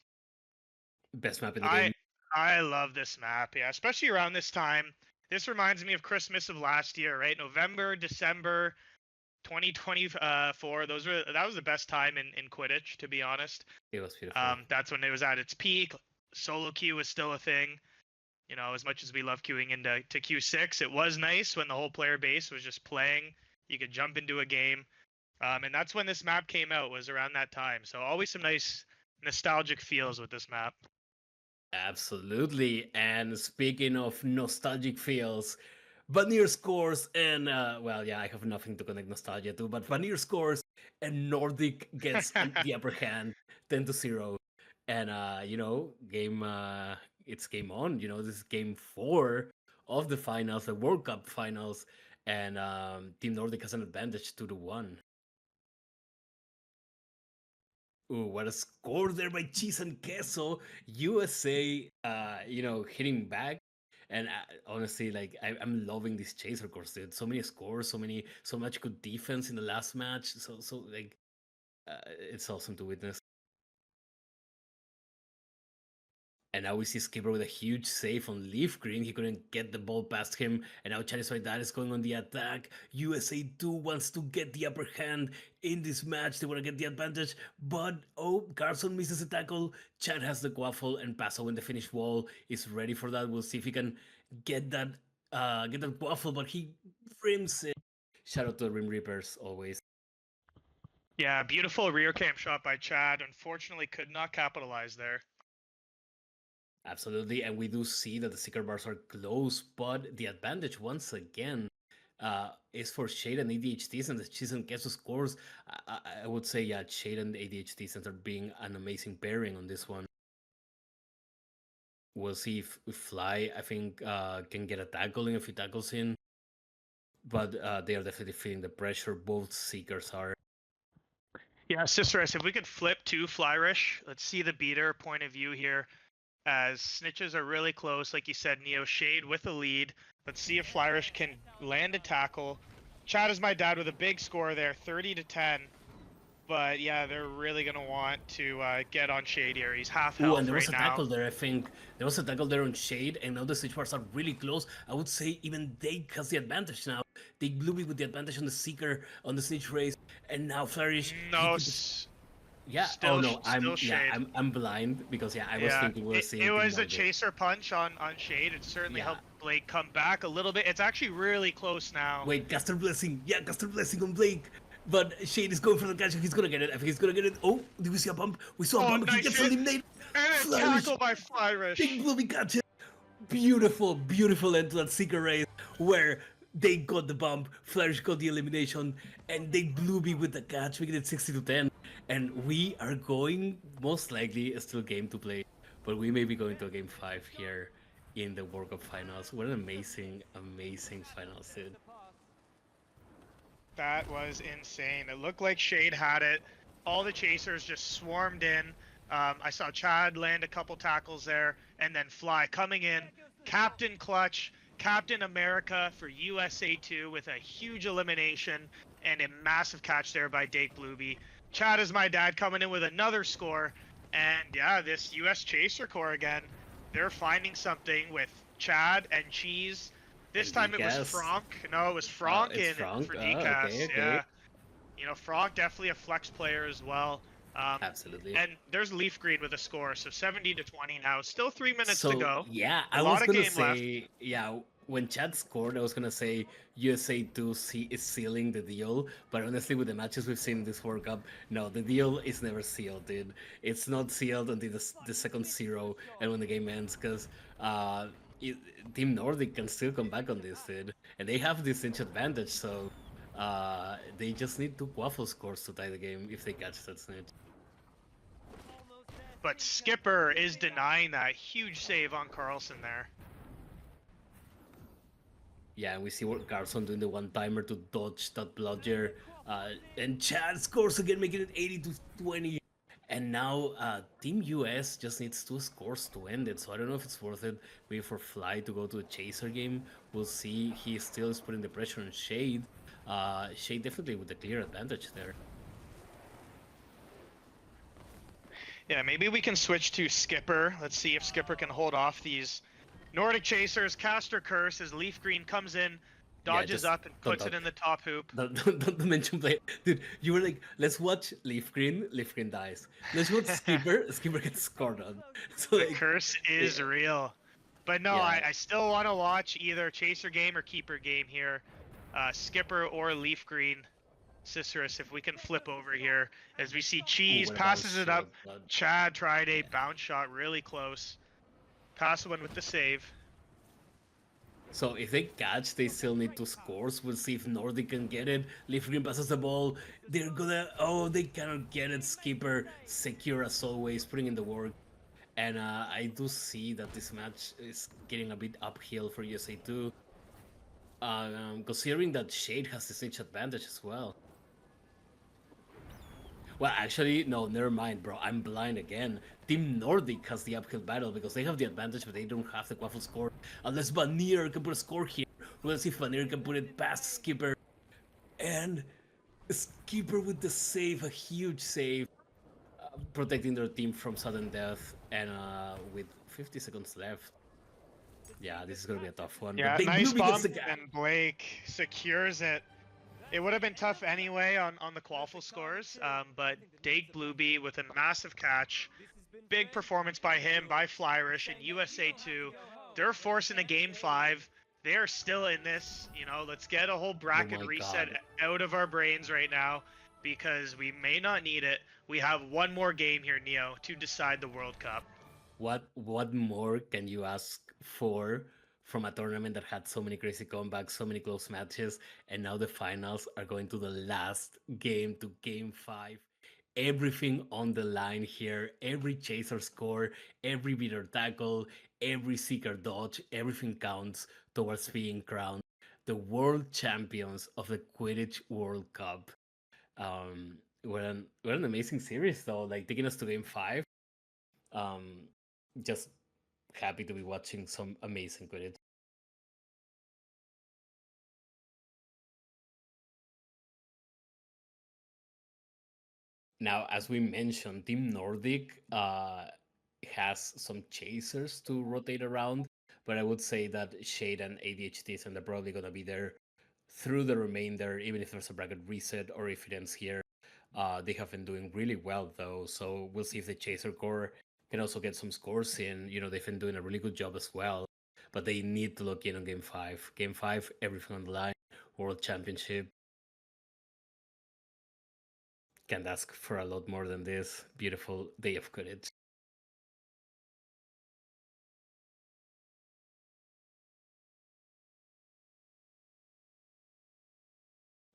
Best map in the game. I love this map, yeah, especially around this time. This reminds me of Christmas of last year, right? November, December 2024. That was the best time in Quidditch, to be honest. It was beautiful. That's when it was at its peak. Solo queue was still a thing. As much as we love queuing into Q6, it was nice when the whole player base was just playing. You could jump into a game. And that's when this map came out, was around that time. So always some nice nostalgic feels with this map. Absolutely. And speaking of nostalgic feels, Vanir scores and I have nothing to connect nostalgia to, but Vanir scores and Nordic gets the upper hand 10-0. And it's game on. This is game 4 of the finals, the World Cup finals, and Team Nordic has an advantage 2-1. Ooh, what a score there by Cheese and Queso. USA, hitting back. And honestly, like I'm loving these chaser course, dude. So many scores, so much good defense in the last match. So like, it's awesome to witness. And now we see Skipper with a huge save on Leaf Green. He couldn't get the ball past him. And now Charizard is going on the attack. USA 2 wants to get the upper hand in this match. They want to get the advantage. But, Carson misses a tackle. Chad has the quaffle. And Paso in the finish wall is ready for that. We'll see if he can get that quaffle. But he rims it. Shout out to the Rim Reapers, always. Yeah, beautiful rear cam shot by Chad. Unfortunately, could not capitalize there. Absolutely, and we do see that the Seeker bars are close, but the advantage once again is for Shade and ADHD since the Cheese and Queso scores. I would say, yeah, Shade and ADHD since are being an amazing pairing on this one. We'll see if Fly, I think, can get a tackle in, a few tackles in, but they are definitely feeling the pressure. Both Seekers are. Yeah, Cicerus, if we could flip to Flyrish, let's see the beater point of view here. As snitches are really close, like you said, Neo Shade with a lead. Let's see if Flyrish can land a tackle. Chad is my dad with a big score there, 30-10. But yeah, they're really gonna want to get on Shade here. He's half Oh, health and there was right a now. tackle there, I think. There was a tackle there on Shade, and now the Snitch bars are really close. I would say even Dake has the advantage now. Dake Blueby with the advantage on the Seeker, on the Snitch race, and now Flourish. No, yeah. still, Oh no, still Shade. I'm blind because I was thinking we were seeing. It was a Dake. chaser punch on Shade. It certainly helped Blake come back a little bit. It's actually really close now. Wait, Caster Blessing. Yeah, Caster Blessing on Blake. But Shade is going for the catch. He's gonna get it. I think he's gonna get it. Oh, did we see a bump? We saw a bump. Nice He gets hit. eliminated. And a Flourish. tackle by Flyrish. Big Blueby catch it. Beautiful, beautiful end to that Seeker race where they got the bump, Flourish got the elimination, and they Blueby with the catch, making it 60-10. And we are going, most likely, still game to play, but we may be going to a game 5 here in the World Cup finals. What an amazing, amazing finals, dude. That was insane. It looked like Shade had it. All the chasers just swarmed in. I saw Chad land a couple tackles there, and then Fly coming in. Captain Clutch, Captain America for USA 2 with a huge elimination and a massive catch there by Dake Blueby. Chad is my dad coming in with another score. And yeah, this US Chaser Corps again, they're finding something with Chad and Cheese. This And time it was Decas. Franck. No, it was Franck it's in Franck? for Oh, Decas. okay, okay. Yeah. You know, Franck definitely a flex player as well. Absolutely. And there's Leaf Green with a score, so 70-20 now. Still 3 minutes So, to go. yeah, A I lot was of gonna game left. say, yeah, when Chad scored, I was gonna say USA 2 is sealing the deal, but honestly, with the matches we've seen in this World Cup, no, the deal is never sealed, dude. It's not sealed until the second 0 and when the game ends, because Team Nordic can still come back on this, dude, and they have this inch advantage, so they just need 2 Quaffle scores to tie the game if they catch that snitch. But Skipper is denying that. Huge save on Carlson there. Yeah, and we see what Carlson doing the one-timer to dodge that bludger. And Chad scores again, making it 80-20. And now Team US just needs 2 scores to end it. So I don't know if it's worth it maybe for Fly to go to a Chaser game. We'll see. He still is putting the pressure on Shade. Shade definitely with the clear advantage there. Yeah, maybe we can switch to Skipper. Let's see if Skipper can hold off these Nordic Chasers. Caster Curse as Leaf Green comes in, dodges just up and don't puts it talk. in the top hoop. Don't mention play. Dude, you were like, let's watch Leaf Green dies. Let's watch Skipper, Skipper gets scored on. So The like, curse is real. But no, Yeah. I still want to watch either Chaser game or Keeper game here. Skipper or Leaf Green. Cicerus, if we can flip over here. As we see Cheese what a passes bounce it up. shot, but- Chad tried a bounce shot really close. Pass one with the save. So if they catch, they still need 2 scores. We'll see if Nordic can get it. Leaf Green passes the ball. They're gonna... Oh, they cannot get it. Skipper secure as always, putting in the work. And I do see that this match is getting a bit uphill for USA 2. Considering that Shade has this inch advantage as well. Well, actually, no, never mind, bro. I'm blind again. Team Nordic has the uphill battle because they have the advantage, but they don't have the Quaffle score. Unless Vanir can put a score here. Let's see if Vanir can put it past Skipper. And Skipper with the save, a huge save. Protecting their team from sudden death. And with 50 seconds left. Yeah, this is going to be a tough one. Yeah, But Big nice Blueby gets bump, the ga- and Blake secures it. It would have been tough anyway on the Quaffle scores, but Dake Blueby with a massive catch. Big performance by him, by Flyrish, and USA 2. They're forcing a game 5. They are still in this. You know, let's get a whole bracket my reset God. out of our brains right now because we may not need it. We have one more game here, Neo, to decide the World Cup. what more can you ask for from a tournament that had so many crazy comebacks, so many close matches, and now the finals are going to the last game, to game 5. Everything on the line here, every chaser score, every beater tackle, every seeker dodge, everything counts towards being crowned the world champions of the Quidditch World Cup. What an amazing series though, like taking us to game 5. um just happy to be watching some amazing Quidditch. Now, as we mentioned, Team Nordic has some chasers to rotate around, but I would say that Shade and ADHDs and they're probably gonna be there through the remainder, even if there's a bracket reset or if it ends here. They have been doing really well though, so we'll see if the Chaser Core can also get some scores in. You know, they've been doing a really good job as well, but they need to look in on Game 5. Game 5, everything on the line, World Championship. Can't ask for a lot more than this. Beautiful day of Quidditch.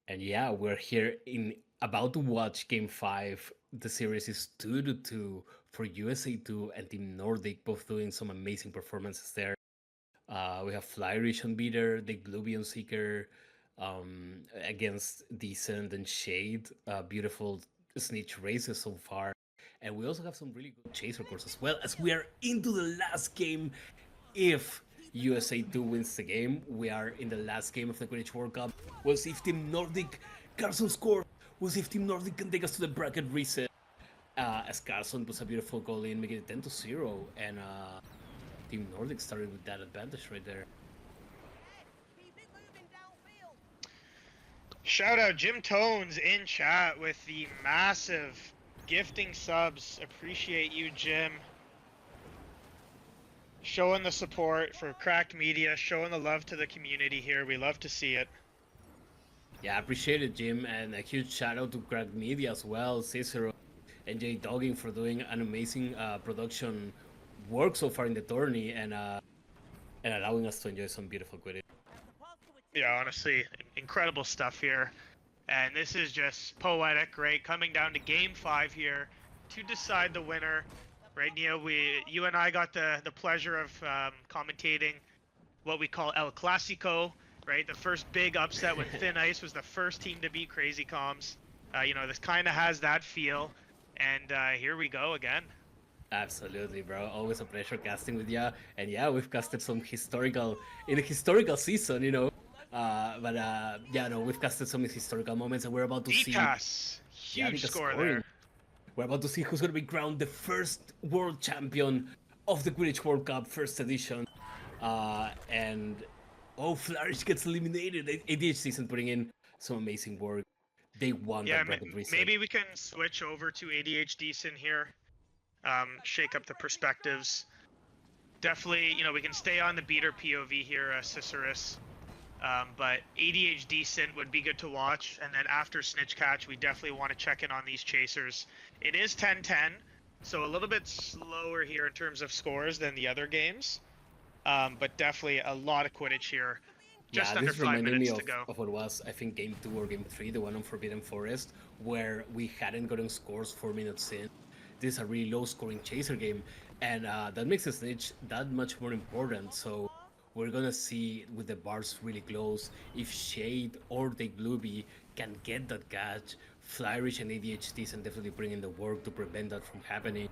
And yeah, we're here in about to watch Game 5. The series is 2-2 for USA2 and Team Nordic, both doing some amazing performances there. We have Flyrish on Beater, Dick Blueby on Seeker, against Decent and Shade. Beautiful snitch races so far. And we also have some really good chaser cores as well, as we are into the last game. If USA2 wins the game, we are in the last game of the Quidditch World Cup. We'll see if Team Nordic, Carson score. We'll see if Team Nordic can take us to the bracket reset. As Carson puts a beautiful goal in, making it 10-0, and Team Nordic started with that advantage right there. Shout out Jim Tones in chat with the massive gifting subs. Appreciate you, Jim. Showing the support for Cracked Media, showing the love to the community here. We love to see it. Yeah, I appreciate it, Jim, and a huge shout out to Cracked Media as well, Cicero and Jay Dogging for doing an amazing production work so far in the tourney and allowing us to enjoy some beautiful Quidditch. Yeah, honestly, incredible stuff here. And this is just poetic, right? Coming down to game 5 here to decide the winner. Right, Neo, you and I got the pleasure of commentating what we call El Clasico, right? The first big upset when Thin Ice was the first team to beat Crazy Comms. You know, this kind of has that feel. And here we go again. Absolutely, bro. Always a pleasure casting with ya. And yeah, we've casted some in a historical season, you know. Yeah, no, we've casted some historical moments, and we're about to see. Pass. Huge score there. We're about to see who's going to be crowned the first world champion of the Quidditch World Cup, first edition. And Flourish gets eliminated. ADHD isn't putting in some amazing work. They won that bracket reset. Maybe we can switch over to ADHD Sin here. Shake up the perspectives. Definitely, you know, we can stay on the beater POV here, Cicerus. But ADHD Sin would be good to watch. And then after Snitch Catch, we definitely want to check in on these chasers. It is 10-10, so a little bit slower here in terms of scores than the other games. But definitely a lot of Quidditch here. Just under 5 minutes to go. Of what was, I think, game 2 or game 3, the one on Forbidden Forest, where we hadn't gotten scores 4 minutes in. This is a really low-scoring chaser game, and that makes the Snitch that much more important. So we're gonna see, with the bars really close, if Shade or Dick Blueby can get that catch. Flyrish and ADHDs and definitely bring in the work to prevent that from happening.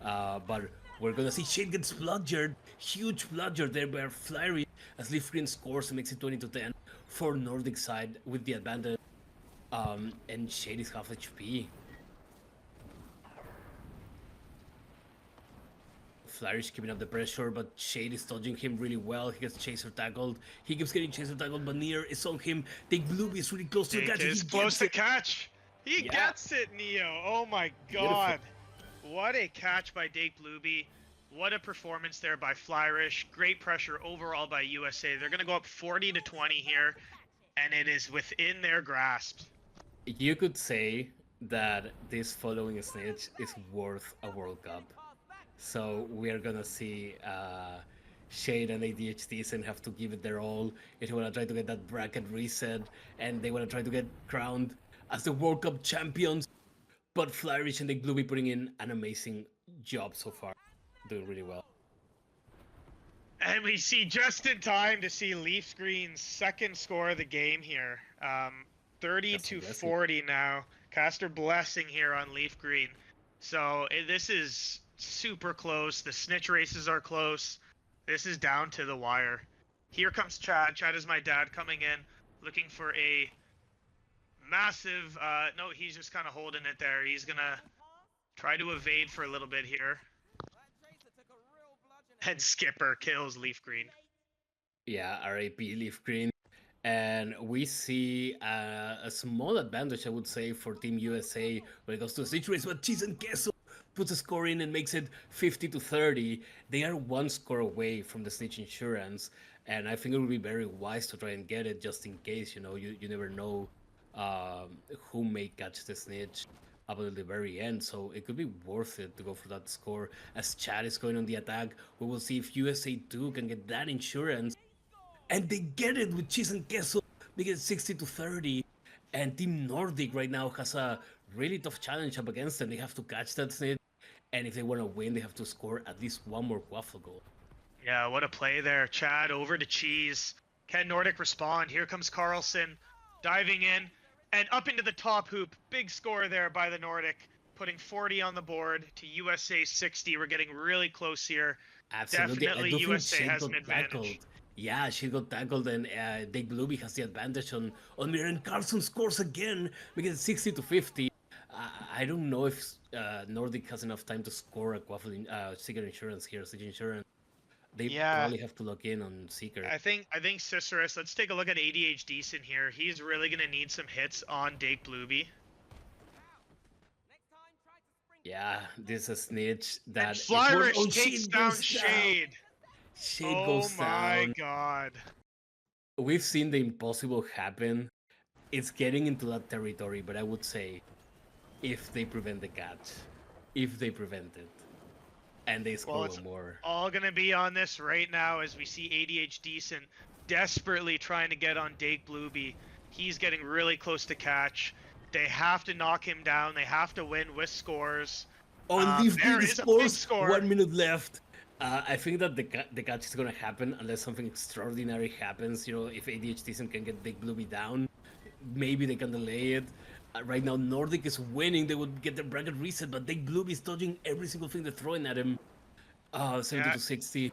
But we're gonna see Shade gets bludgered, huge bludger there by Flyrish, as Leaf Green scores and makes it 20-10 for Nordic side with the advantage. And Shade is half HP. Flyrish keeping up the pressure, but Shade is dodging him really well. He gets chaser tackled. He keeps getting chaser tackled, but Nier is on him. Dick Blueby is really close to the catch. He's close to catch. He gets it, Neo. Oh my god. Beautiful. What a catch by Dick Blueby. What a performance there by Flyrish. Great pressure overall by USA. They're going to go up 40-20 here, and it is within their grasp. You could say that this following Snitch is worth a World Cup. So we are gonna see Shade and ADHDs and have to give it their all if they want to try to get that bracket reset and they want to try to get crowned as the World Cup champions. But Flyrich and Nick Blueby putting in an amazing job so far, doing really well. And we see just in time to see Leafs Green's second score of the game here. 30 That's a to blessing. 40 now. Caster blessing here on Leaf Green. So this is super close. The snitch races are close. This is down to the wire. Here comes Chad. Chad is my dad coming in, looking for a massive. No, he's just kind of holding it there. He's gonna try to evade for a little bit here. And Skipper kills Leaf Green. Yeah, RAP Leaf Green. And we see a small advantage, I would say, for Team USA when it comes to the snitch race. But Cheese and Queso puts a score in and makes it 50 to 30. They are one score away from the snitch insurance. And I think it would be very wise to try and get it just in case, you know, you never know who may catch the snitch up until the very end. So it could be worth it to go for that score. As Chad is going on the attack, we will see if USA 2 can get that insurance. And they get it with Cheese and Queso. They get 60 to 30. And Team Nordic right now has a really tough challenge up against them. They have to catch that snitch. And if they want to win, they have to score at least one more Quaffle goal. Yeah, what a play there. Chad over to Cheese. Can Nordic respond? Here comes Carlson diving in and up into the top hoop. Big score there by the Nordic, putting 40 on the board to USA 60. We're getting really close here. Absolutely. Definitely I do think USA Shade has got an advantage. tackled. Yeah, she got tackled, and Dick Blueby has the advantage on Mir, and Carlson scores again, making it 60 to 50. I don't know if Nordic has enough time to score a Quaffle Seeker insurance here, Seeker insurance. They Yeah. probably have to lock in on Seeker. I think Cicerus, let's take a look at ADH Decent here. He's really going to need some hits on Dake Blueby. Yeah, this is a snitch And that Flyrich oh, takes Shade down goes Shade. Shade Oh goes my down. god. We've seen the impossible happen. It's getting into that territory, but I would say if they prevent the catch, if they prevent it, and they score it's one more. All going to be on this right now as we see ADH Decent desperately trying to get on Dake Blueby. He's getting really close to catch. They have to knock him down. They have to win with scores. On Leaf there Green is a big scores, score. 1 minute left. I think that the catch is gonna happen unless something extraordinary happens. You know, if ADH Decent can get Big Blueby down, maybe they can delay it. Right now, Nordic is winning. They would get their bracket reset, but Big Blueby is dodging every single thing they're throwing at him. 70 Yeah. to 60.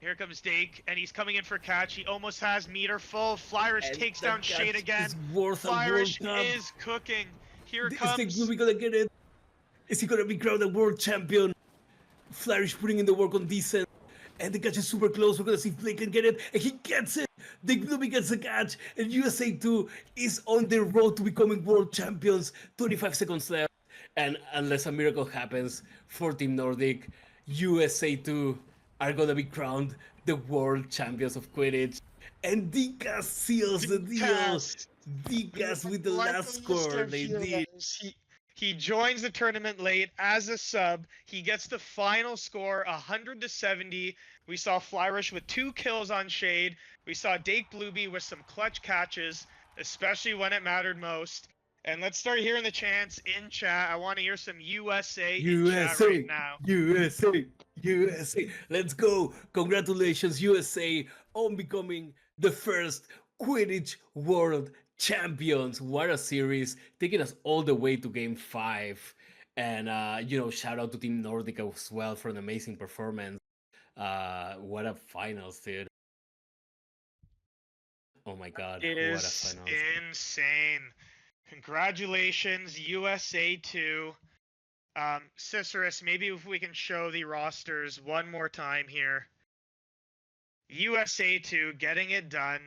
Here comes Dake, and he's coming in for catch. He almost has meter full. Flyrich And takes that down Shade catch again. is worth a World Flyrich Cup. is cooking. Here Is Big comes. Blueby gonna get it? Is he gonna be crowned a world champion? Flyrich putting in the work on Decent. And the catch is super close. We're gonna see if Blake can get it. And he gets it! Big Blueby gets the catch. And USA 2 is on their road to becoming world champions. 25 seconds left. And unless a miracle happens for Team Nordic, USA 2 are gonna be crowned the world champions of Quidditch. And Dicas seals the deal. Dicas. Dicas with the Like last the score. Mr. They did. Heroes. He joins the tournament late as a sub. He gets the final score, 100 to 70. We saw Flyrich with 2 kills on Shade. We saw Dake Blueby with some clutch catches, especially when it mattered most. And let's start hearing the chants in chat. I want to hear some USA in chat right now. USA, USA. Let's go. Congratulations, USA, on becoming the first Quidditch World Champions. What a series, taking us all the way to Game 5. And, shout out to Team Nordic as well for an amazing performance. What a finals, dude. Oh my god, It what a is finals. insane. Congratulations, USA 2. Cicerus, maybe if we can show the rosters one more time here. USA 2 getting it done,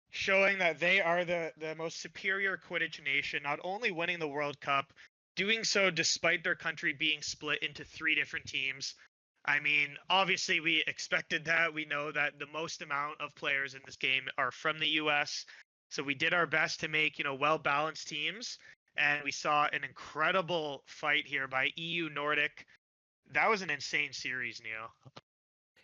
showing that they are the most superior Quidditch nation, not only winning the World Cup, doing so despite their country being split into 3 different teams. I mean, obviously we expected that. We know that the most amount of players in this game are from the US. So we did our best to make, well-balanced teams. And we saw an incredible fight here by EU Nordic. that was an insane series, Neo.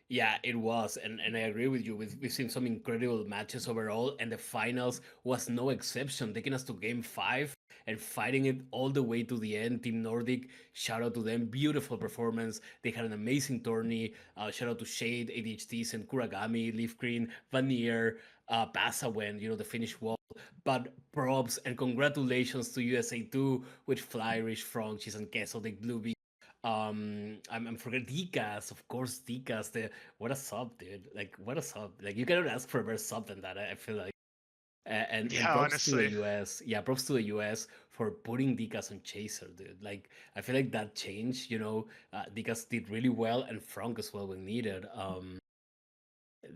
Yeah, it was, and I agree with you. We've seen some incredible matches overall, and the finals was no exception, taking us to Game 5 and fighting it all the way to the end. Team Nordic, shout out to them, beautiful performance. They had an amazing tourney. Shout out to Shade, ADHD, and Kuragami, Leaf Green, Vanier, Pasawen, the Finnish wall. But props and congratulations to USA2 with Flyrish, Frank, and Kessel, Dick Blueby. I'm forgetting Dcast, of course, Dcast. What a sub, dude! Like, what a sub! Like, you cannot ask for a better sub than that. I feel like, and Yeah, props to the honestly. US. Yeah, props to the US for putting Dcast on Chaser, dude. Like, I feel like that change. Dcast did really well, and Frank as well when needed. Yeah,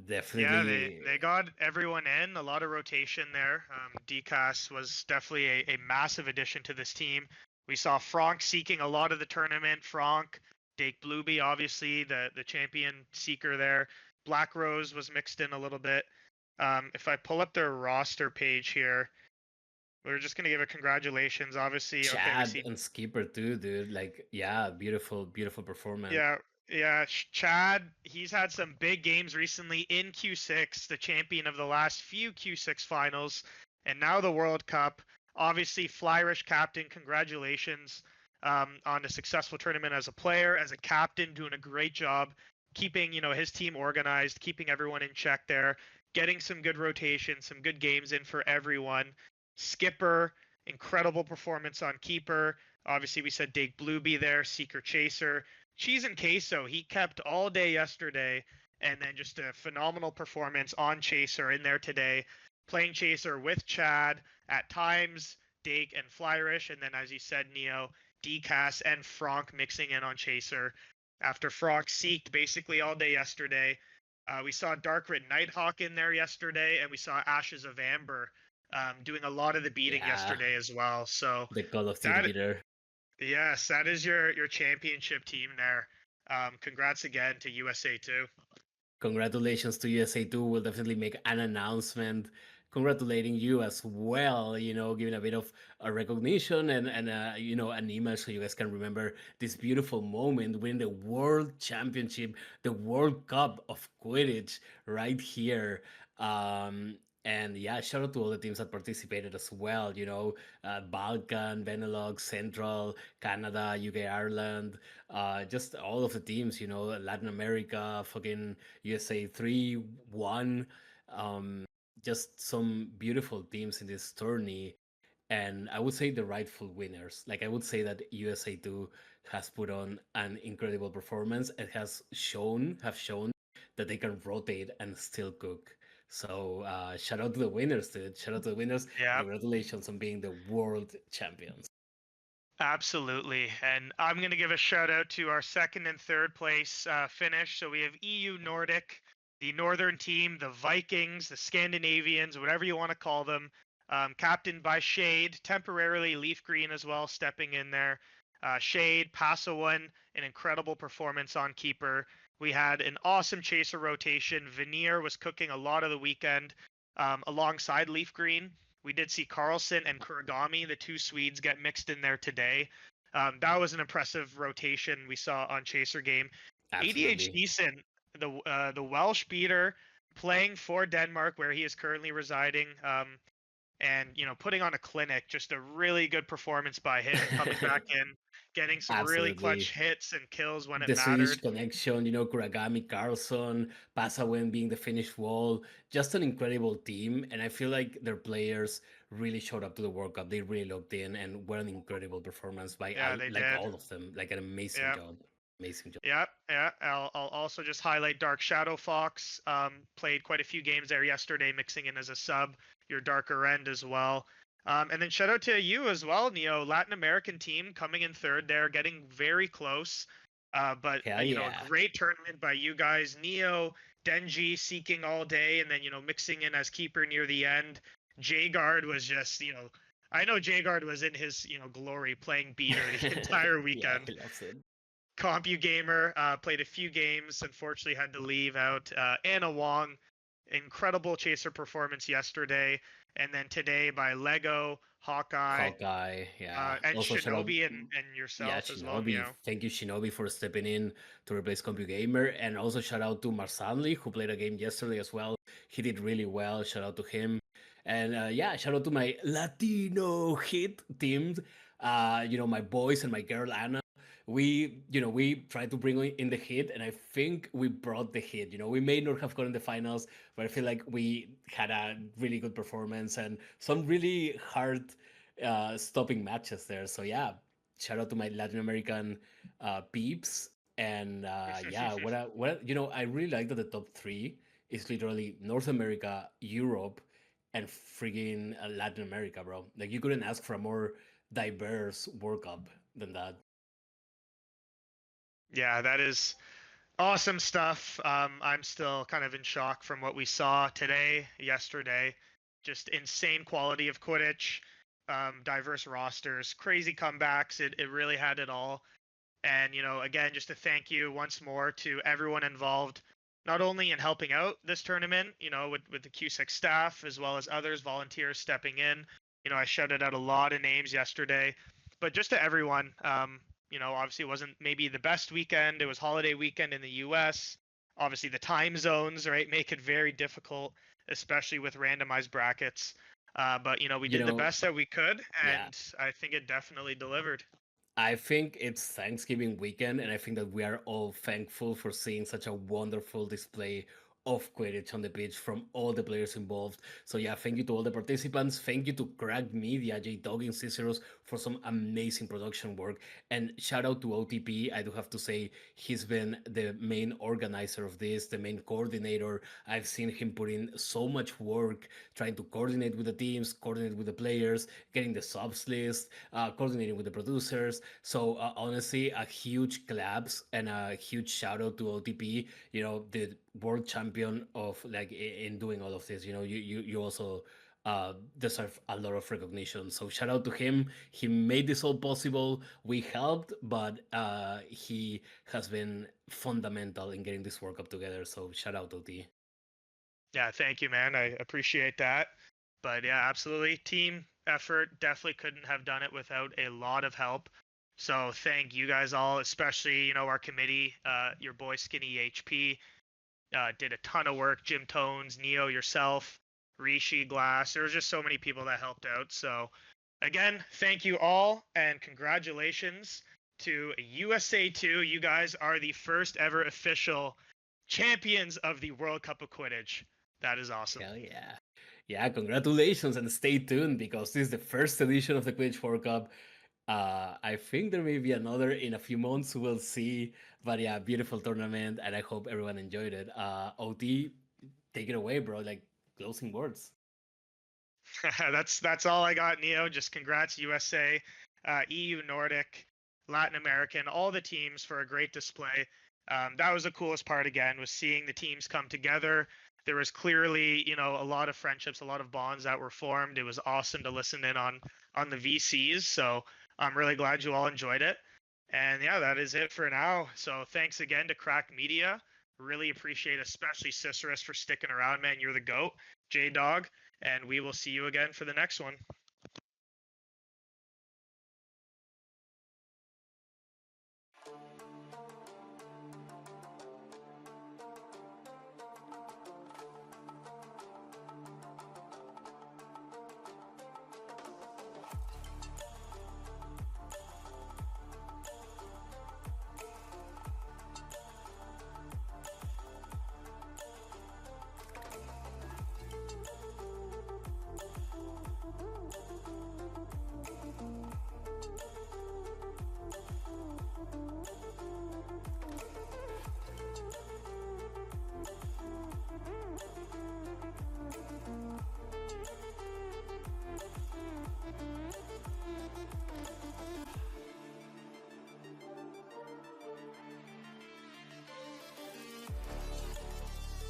Definitely. they got everyone in, a lot of rotation there. DCAS was definitely a massive addition to this team. We saw Frank seeking a lot of the tournament. Frank, Dake Blueby, obviously the champion seeker there. Black Rose was mixed in a little bit. If I pull up their roster page here, we're just gonna give a congratulations. Obviously, okay, we Chad see. and Skipper too, dude. Like, yeah, beautiful, beautiful performance. Yeah, yeah. Chad, he's had some big games recently in Q6, the champion of the last few Q6 finals, and now the World Cup. Obviously, Flyrish captain, congratulations on a successful tournament as a player, as a captain, doing a great job keeping his team organized, keeping everyone in check there, getting some good rotation, some good games in for everyone. Skipper, incredible performance on keeper. Obviously, we said Dake Blueby there, Seeker Chaser. Cheese and Queso, he kept all day yesterday, and then just a phenomenal performance on Chaser in there today, playing Chaser with Chad at times, Dake and Flyrish, and then as you said, Neo, DCAS and Frank mixing in on Chaser. After Frank seeked basically all day yesterday, we saw Darkrit Nighthawk in there yesterday, and we saw Ashes of Amber doing a lot of the beating Yeah, yesterday as well. So the Call of Duty that beater. yes, that is your championship team there. Congrats again to USA too. Congratulations to USA2. We'll definitely make an announcement congratulating you as well, giving a bit of a recognition and an image so you guys can remember this beautiful moment winning the World Championship, the World Cup of Quidditch right here. And yeah, shout out to all the teams that participated as well, Balkan, Benelux, Central, Canada, UK, Ireland, just all of the teams, Latin America, fucking USA 3-1. Just some beautiful teams in this tourney. And I would say the rightful winners. Like, I would say that USA 2 has put on an incredible performance and have shown that they can rotate and still cook. So shout out to the winners, dude. Shout out to the winners. Yeah, Congratulations on being the world champions. absolutely. And I'm gonna give a shout out to our second and third place finish. So we have EU Nordic, the northern team, the Vikings, the Scandinavians, whatever you want to call them, captained by Shade, temporarily Leaf Green as well, stepping in there. Shade, Pasawan, an incredible performance on keeper. We had an awesome chaser rotation. Veneer was cooking a lot of the weekend alongside Leaf Green. We did see Carlson and Kuragami, the two Swedes, get mixed in there today. That was an impressive rotation we saw on Chaser game. Absolutely. ADHD, the Welsh beater, playing for Denmark, where he is currently residing, and putting on a clinic. Just a really good performance by him, coming back in, getting some really clutch Absolutely. hits and kills when it The Swedish mattered. connection, Kuragami, Carlson, Pasawen being the Finnish wall, just an incredible team. And I feel like their players really showed up to the World Cup. They really looked in and what an incredible performance by Yeah, they like did. all of them. Like an amazing Yeah. job. Amazing job. Yeah, yeah. I'll also just highlight Dark Shadow Fox. Played quite a few games there yesterday, mixing in as a sub. Your darker end as well. And then shout out to you as well, Neo. Latin American team coming in third there, getting very close. But Hell yeah. a great tournament by you guys. Neo, Denji seeking all day, and then mixing in as keeper near the end. Jagard was just I know Jagard was in his glory playing beater the entire weekend. Yeah, he loves it. CompuGamer played a few games. Unfortunately, had to leave out. Anna Wong incredible chaser performance yesterday, and then today by Lego, Hawkeye, yeah. and Also shout out, Shinobi and yeah, yourself as well, Shinobi. Neo. Thank you, Shinobi, for stepping in to replace CompuGamer, and also shout out to Marsanli, who played a game yesterday as well. He did really well. Shout out to him, and yeah, shout out to my Latino hit team. My boys and my girl Anna. We tried to bring in the hit, and I think we brought the hit. We may not have gotten the finals, but I feel like we had a really good performance and some really hard stopping matches there. So yeah, shout out to my Latin American peeps. And yeah, I really like that the top three is literally North America, Europe, and friggin' Latin America, bro. Like you couldn't ask for a more diverse World Cup than that. Yeah, that is awesome stuff. I'm still kind of in shock from what we saw today, yesterday. Just insane quality of Quidditch, diverse rosters, crazy comebacks. It really had it all. And, again, just to thank you once more to everyone involved, not only in helping out this tournament, with the Q6 staff, as well as others, volunteers stepping in. I shouted out a lot of names yesterday, but just to everyone, obviously it wasn't maybe the best weekend. It was holiday weekend in the US. Obviously the time zones, right, make it very difficult, especially with randomized brackets. But, we did the best that we could, and yeah. I think it definitely delivered. I think it's Thanksgiving weekend, and I think that we are all thankful for seeing such a wonderful display of Quidditch on the pitch from all the players involved. So yeah, thank you to all the participants. Thank you to Cracked Media, J-Dog and Ciceros for some amazing production work. And shout out to OTP. I do have to say he's been the main organizer of this, the main coordinator. I've seen him put in so much work trying to coordinate with the teams, coordinate with the players, getting the subs list, coordinating with the producers. So honestly, a huge claps and a huge shout out to OTP, the world champion of like in doing all of this. You also deserve a lot of recognition. So shout out to him. He made this all possible. We helped, but he has been fundamental in getting this World Cup together. So shout out OT. Yeah, thank you, man. I appreciate that. But yeah, absolutely. Team effort. Definitely couldn't have done it without a lot of help. So thank you guys all, especially, our committee, your boy Skinny HP, did a ton of work. Jim Tones, Neo, yourself, Rishi, Glass. There was just so many people that helped out. So again, thank you all, and congratulations to USA 2. You guys are the first ever official champions of the World Cup of Quidditch. That is awesome. Hell yeah. Yeah, congratulations, and stay tuned because this is the first edition of the Quidditch World Cup. I think there may be another in a few months. We'll see. But yeah, beautiful tournament, and I hope everyone enjoyed it. OT, take it away, bro. Like closing words. That's all I got, Neo. Just congrats, USA, EU, Nordic, Latin American, all the teams for a great display. That was the coolest part again, was seeing the teams come together. There was clearly, a lot of friendships, a lot of bonds that were formed. It was awesome to listen in on the VCs. So I'm really glad you all enjoyed it. And yeah, that is it for now. So thanks again to Crack Media. Really appreciate, especially Ciceros, for sticking around, man. You're the GOAT. J-Dog. And we will see you again for the next one.